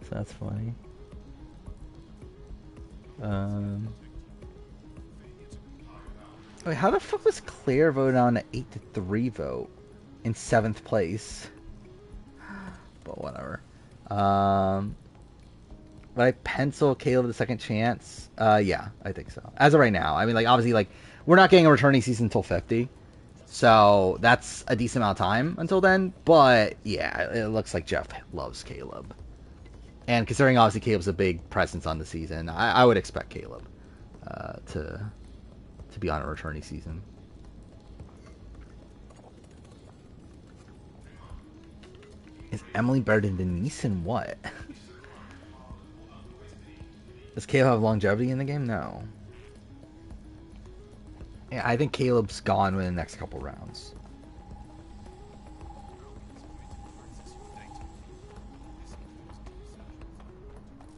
So that's funny. Wait, how the fuck was Claire voted on an 8-3 vote in 7th place? But whatever. Would I pencil Caleb the second chance? Yeah, I think so. As of right now. I mean, like, obviously, like, we're not getting a returning season until 50. So, that's a decent amount of time until then. But, yeah, it looks like Jeff loves Caleb. And considering, obviously, Caleb's a big presence on the season, I would expect Caleb to be on a returning season. Is Emily better than Denise in what? Does Caleb have longevity in the game? No. Yeah, I think Caleb's gone within the next couple rounds.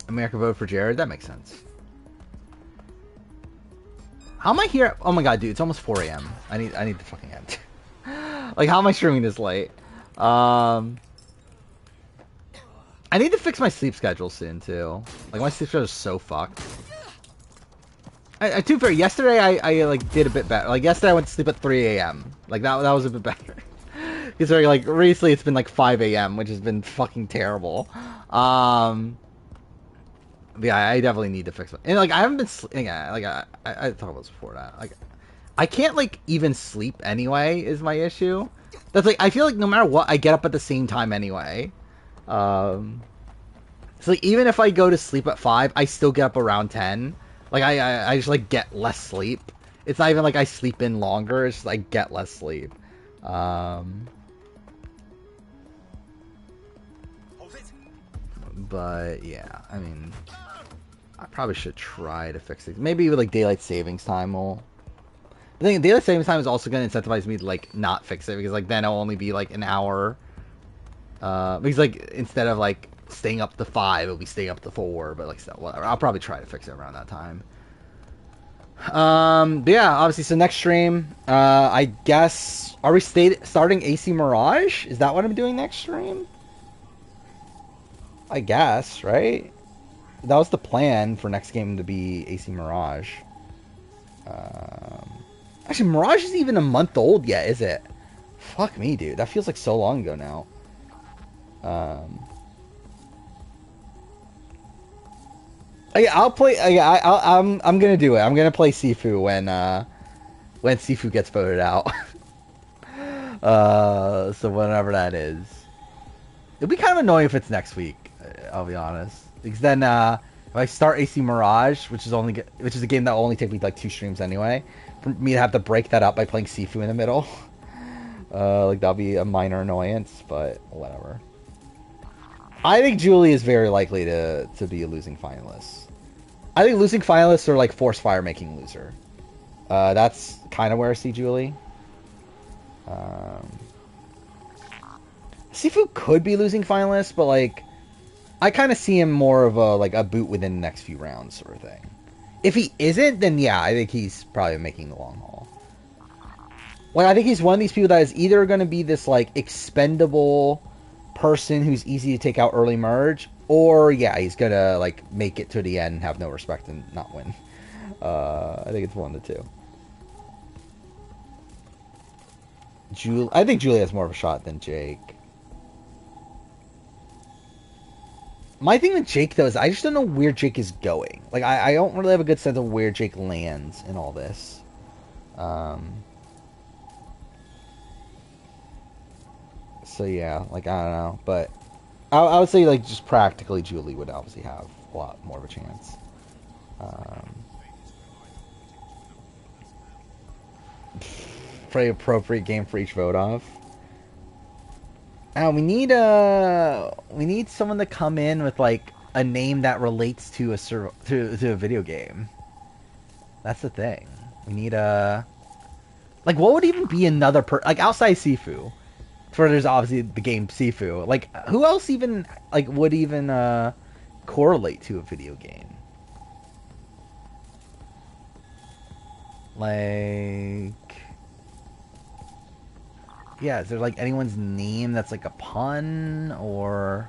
America vote for Jared? That makes sense. How am I here? Oh my god, dude, it's almost 4 a.m. I need to fucking end. Like, how am I streaming this late? I need to fix my sleep schedule soon, too. Like, my sleep schedule is so fucked. To be fair, yesterday I like did a bit better. Like yesterday I went to sleep at 3 a.m. Like that was a bit better. Because like recently it's been like 5 a.m. which has been fucking terrible. Yeah, I definitely need to fix it. And like I haven't been yeah, like I talked about this before that. Like I can't like even sleep anyway is my issue. That's like I feel like no matter what I get up at the same time anyway. So like even if I go to sleep at 5, I still get up around 10. Like, I just, like, get less sleep. It's not even like I sleep in longer. It's just, I get less sleep. But, yeah. I mean, I probably should try to fix it. Maybe with, like, daylight savings time will... I think daylight savings time is also going to incentivize me to, like, not fix it. Because, like, then it'll only be, like, an hour. Because, like, instead of, like... staying up to 5, it'll be staying up to 4, but like, whatever. I'll probably try to fix it around that time. But yeah, obviously, so next stream, I guess, are we starting AC Mirage? Is that what I'm doing next stream? I guess, right? That was the plan for next game to be AC Mirage. Actually, Mirage isn't even a month old yet, is it? Fuck me, dude. That feels like so long ago now. I'll play. I'm gonna do it. I'm gonna play Sifu when Sifu gets voted out. So whenever that is, it'll be kind of annoying if it's next week. I'll be honest, because then if I start AC Mirage, which is a game that will only take me like 2 streams anyway, for me to have to break that up by playing Sifu in the middle, like that'll be a minor annoyance, but whatever. I think Julie is very likely to be a losing finalist. I think losing finalists are like force fire making loser. That's kind of where I see Julie. Sifu could be losing finalist, but like I kind of see him more of a boot within the next few rounds sort of thing. If he isn't, then yeah, I think he's probably making the long haul. Like I think he's one of these people that is either going to be this like expendable person who's easy to take out early merge, or yeah, he's gonna like make it to the end, have no respect, and not win. I think it's one of the two. I think Julie has more of a shot than Jake. My thing with Jake though is I just don't know where Jake is going. Like I don't really have a good sense of where Jake lands in all this. So yeah, like I don't know, but I would say like just practically Julie would obviously have a lot more of a chance. Pretty appropriate game for each vote off. Now we need someone to come in with like a name that relates to a video game. That's the thing. We need like what would even be another like outside Sifu? For there's obviously the game Sifu. Like who else even like would even correlate to a video game? Like Yeah, is there like anyone's name that's like a pun or...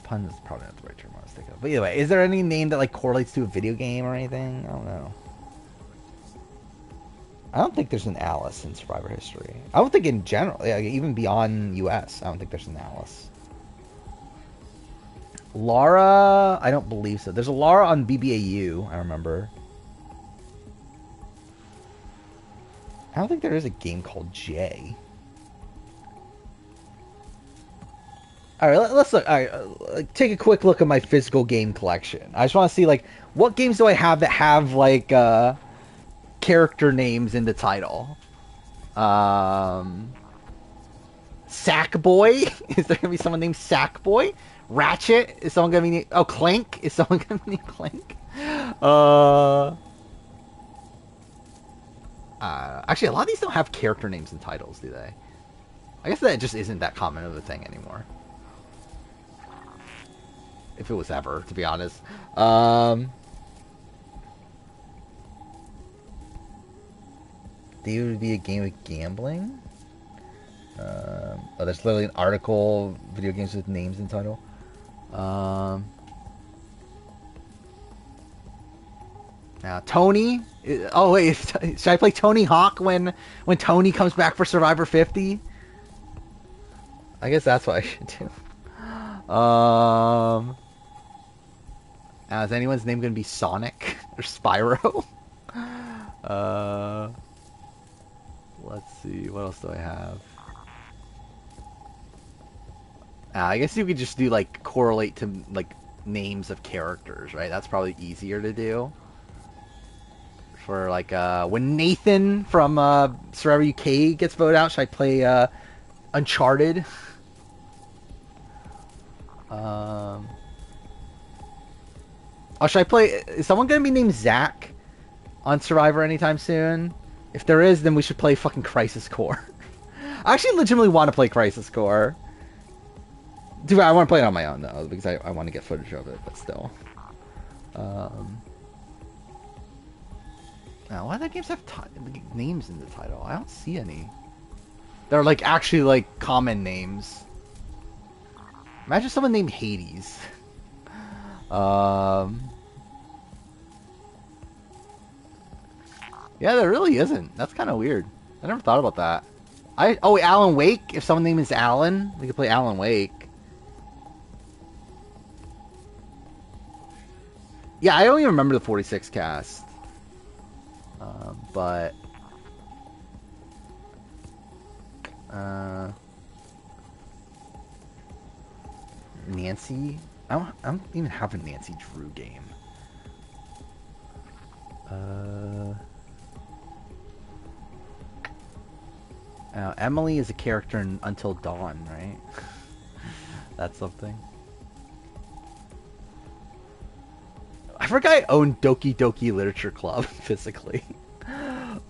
Pun is probably not the right term I was thinking of. But either way, is there any name that like correlates to a video game or anything? I don't know. I don't think there's an Alice in Survivor history. I don't think in general, yeah, even beyond US, I don't think there's an Alice. Lara, I don't believe so. There's a Lara on BBAU, I remember. I don't think there is a game called J. All right, let's look. All right, take a quick look at my physical game collection. I just want to see like what games do I have that have like character names in the title. Sackboy? Is there gonna be someone named Sackboy? Ratchet? Is someone gonna be named... Oh, Clank? Is someone gonna be named Clank? Actually, a lot of these don't have character names and titles, do they? I guess that just isn't that common of a thing anymore. If it was ever, to be honest. David would be a game of gambling? Oh, there's literally an article, video games with names and title. Now, Tony. Oh wait, should I play Tony Hawk when Tony comes back for Survivor 50? I guess that's what I should do. Now, is anyone's name gonna be Sonic or Spyro? Let's see, what else do I have? I guess you could just do like correlate to like names of characters, right? That's probably easier to do. For like when Nathan from Survivor UK gets voted out, should I play Uncharted? Oh, should I play? Is someone gonna be named Zach on Survivor anytime soon? If there is, then we should play fucking Crisis Core. I actually legitimately want to play Crisis Core. Dude, I want to play it on my own though, because I want to get footage of it, but still. Now, why do the games have names in the title? I don't see any. They're like actually like common names. Imagine someone named Hades. Yeah, there really isn't. That's kind of weird. I never thought about that. Oh, Alan Wake. If someone's name is Alan, we could play Alan Wake. Yeah, I don't even remember the 46 cast. But Nancy. I don't even have a Nancy Drew game. Emily is a character in Until Dawn, right? That's something. I forgot I owned Doki Doki Literature Club physically.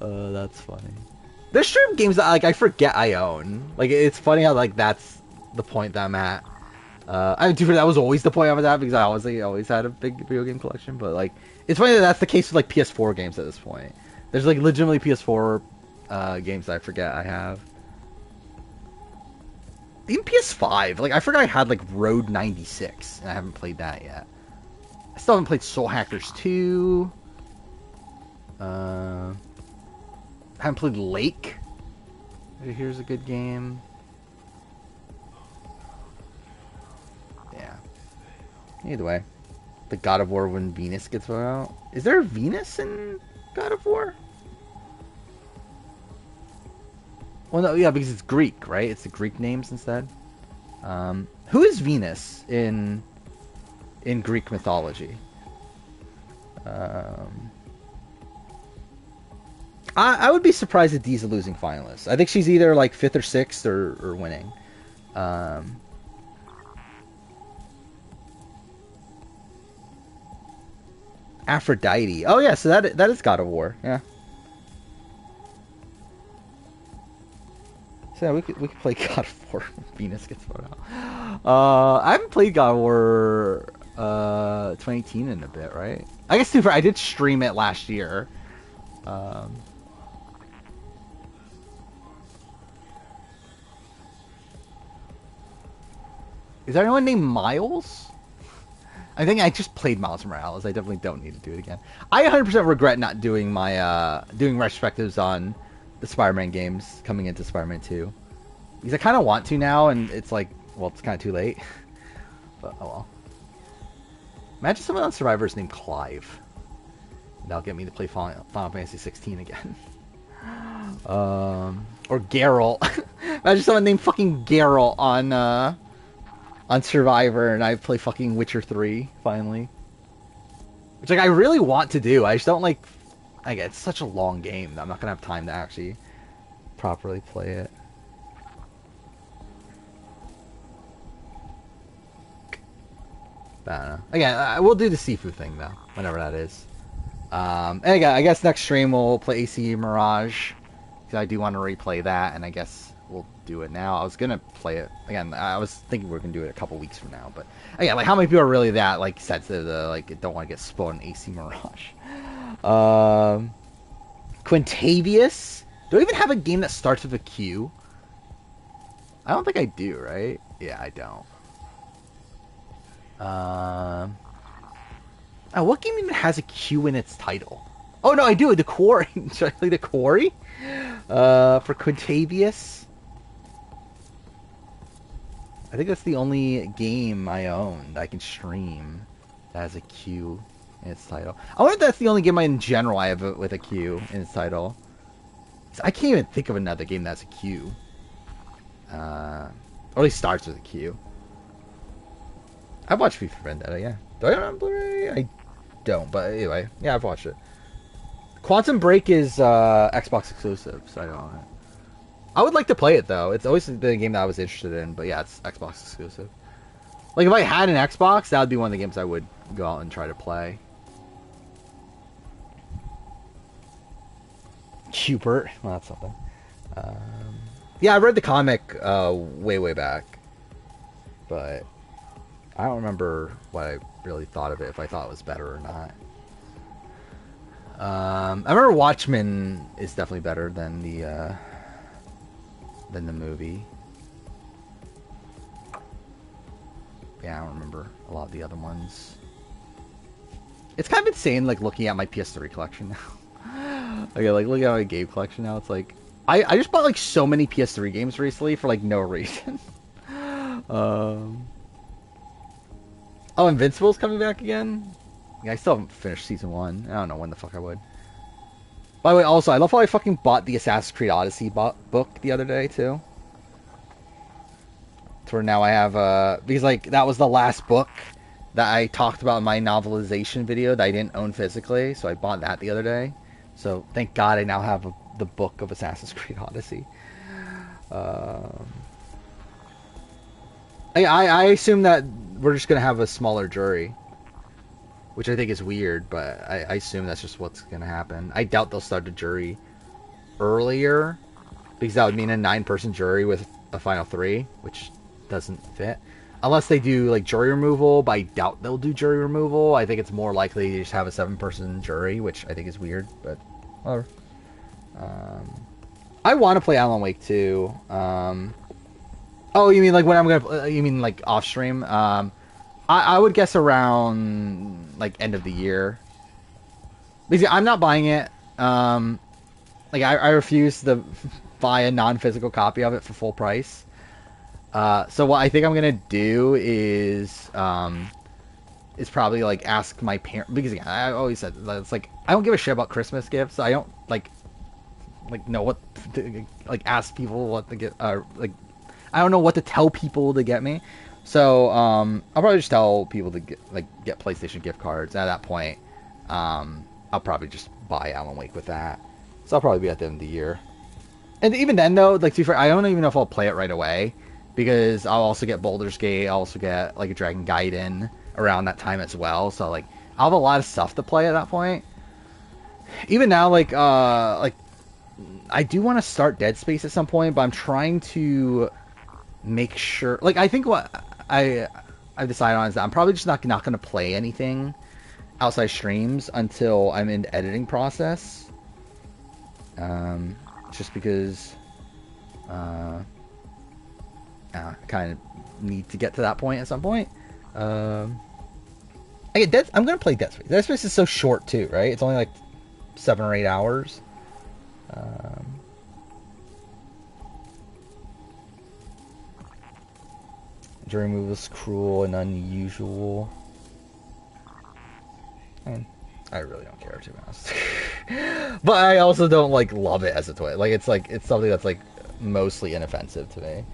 That's funny. There's certain games that like I forget I own. Like it's funny how like that's the point that I'm at. That was always the point I was at because I always had a big video game collection. But like it's funny that that's the case with like PS4 games at this point. There's like legitimately PS4 games that I forget I have. Even PS5. Like I forgot I had like Road 96 and I haven't played that yet. I still haven't played Soul Hackers 2. Haven't played Lake. Here's a good game. Yeah. Either way. The God of War when Venus gets voted out. Is there a Venus in God of War? Well, no, yeah, because it's Greek, right? It's the Greek names instead. Who is Venus in Greek mythology? I would be surprised if Dee's a losing finalist. I think she's either like 5th or 6th or winning. Aphrodite. Oh yeah, so that is God of War. Yeah. So yeah, we could play God of War when Venus gets voted out. I haven't played God of War 2018 in a bit, right? I guess I did stream it last year. Is there anyone named Miles? I think I just played Miles Morales. I definitely don't need to do it again. I 100% regret not doing my doing retrospectives on the Spider-Man games coming into Spider-Man 2. Because I kind of want to now, and it's like, well, it's kind of too late. But, oh well. Imagine someone on Survivors named Clive. That'll get me to play Final Fantasy 16 again. Or Geralt. Imagine someone named fucking Geralt on Survivor, and I play fucking Witcher 3, finally. Which, like, I really want to do. I just don't, like... it's such a long game that I'm not gonna have time to actually properly play it. But I don't know. Again, we'll do the Sifu thing, though, whenever that is. And again, I guess next stream we'll play AC Mirage. Because I do want to replay that, and I guess we'll do it now. I was going to play it. Again, I was thinking we were going to do it a couple weeks from now. But, again, like, how many people are really that, like, sensitive to, like, don't want to get spoiled in AC Mirage? Quintavious? Do I even have a game that starts with a Q? I don't think I do, right? Yeah, I don't. What game even has a Q in its title? Oh, no, I do. The Quarry. Should I play The Quarry? For Quintavious? I think that's the only game I own that I can stream that has a Q in its title. I wonder if that's the only game in general I have with a Q in its title. I can't even think of another game that's a Q. Or at least starts with a Q. I've watched V for Vendetta, yeah. Do I own it on Blu-ray? I don't, but anyway. Yeah, I've watched it. Quantum Break is Xbox exclusive, so I don't own it. I would like to play it, though. It's always the game that I was interested in, but yeah, it's Xbox exclusive. Like, if I had an Xbox, that would be one of the games I would go out and try to play. Cupert. Well, that's something. Yeah, I read the comic way back, but I don't remember what I really thought of it, if I thought it was better or not. I remember Watchmen is definitely better than the movie. Yeah, I don't remember a lot of the other ones. It's kind of insane, like, looking at my PS3 collection now. Okay, like, looking at my game collection now, it's like... I just bought, like, so many PS3 games recently for, like, no reason. Oh, Invincible's coming back again? Yeah, I still haven't finished Season 1. I don't know when the fuck I would. By the way, also, I love how I fucking bought the Assassin's Creed Odyssey book the other day, too. To where now I have, because, like, that was the last book that I talked about in my novelization video that I didn't own physically, so I bought that the other day. So, thank God I now have the book of Assassin's Creed Odyssey. I assume that we're just going to have a smaller jury. Which I think is weird, but I assume that's just what's going to happen. I doubt they'll start the jury earlier, because that would mean a 9-person jury with a final 3, which doesn't fit. Unless they do, like, jury removal, but I doubt they'll do jury removal. I think it's more likely to just have a 7-person jury, which I think is weird, but whatever. I want to play Alan Wake 2. Oh, you mean, like, when I'm going to... You mean, like, off-stream? I would guess around, like, end of the year. Because I'm not buying it. Like, I refuse to buy a non-physical copy of it for full price. So what I think I'm going to do is probably, like, ask my parents... Because, again, I always said, it's like, I don't give a shit about Christmas gifts. So I don't, like know what to, like, ask people what to get... like, I don't know what to tell people to get me. So, I'll probably just tell people to get PlayStation gift cards. At that point, I'll probably just buy Alan Wake with that. So I'll probably be at the end of the year. And even then, though, like, to be fair, I don't even know if I'll play it right away. Because I'll also get Baldur's Gate. I'll also get, like, a Dragon Gaiden around that time as well. So, like, I'll have a lot of stuff to play at that point. Even now, like, I do want to start Dead Space at some point, but I'm trying to make sure... Like, I think what I've decided on is that I'm probably just not going to play anything outside streams until I'm in the editing process. Just because... kind of need to get to that point at some point. I'm gonna play Dead Space. Dead Space is so short too, right? It's only like 7 or 8 hours. Jury move was cruel and unusual. I really don't care, to be honest. But I also don't like love it as a toy. Like it's something that's like mostly inoffensive to me.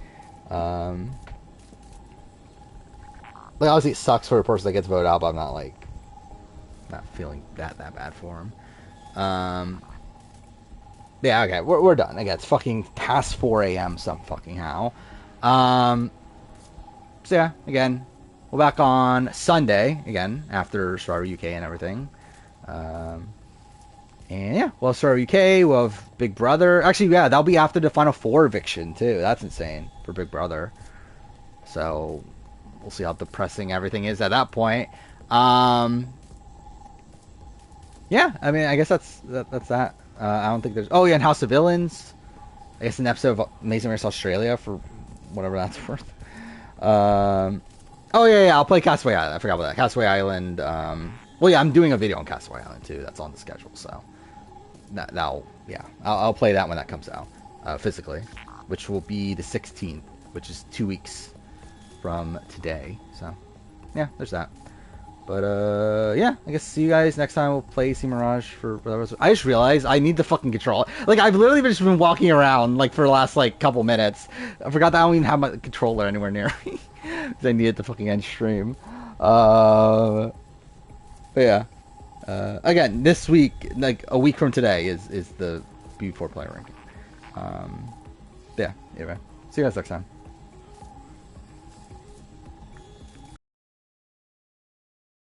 Like obviously it sucks for a person that gets voted out, but I'm not feeling that bad for him. Yeah, okay, we're done. Again, it's fucking past 4 a.m. some fucking how. So yeah, again, we're back on Sunday again after Survivor UK and everything. And yeah, we'll have Survivor UK. We'll have Big Brother. Actually, yeah, that'll be after the Final Four eviction too. That's insane for Big Brother. So we'll see how depressing everything is at that point. Yeah, I mean, I guess that's that. I don't think there's. Oh yeah, and House of Villains. I guess an episode of Amazing Race Australia for whatever that's worth. Oh yeah, I'll play Castaway Island. I forgot about that. Castaway Island. Well, yeah, I'm doing a video on Castaway Island too. That's on the schedule, so I'll play that when that comes out physically, which will be the 16th, which is 2 weeks from today. So yeah, there's that. But yeah, I guess see you guys next time. We'll play Sea Mirage for whatever. I just realized I need the fucking control. Like I've literally just been walking around like for the last like couple minutes. I forgot that I don't even have my controller anywhere near me. I needed to fucking end stream. But yeah. Again, this week, like a week from today, is the B4 player ranking. Yeah, anyway. See you guys next time.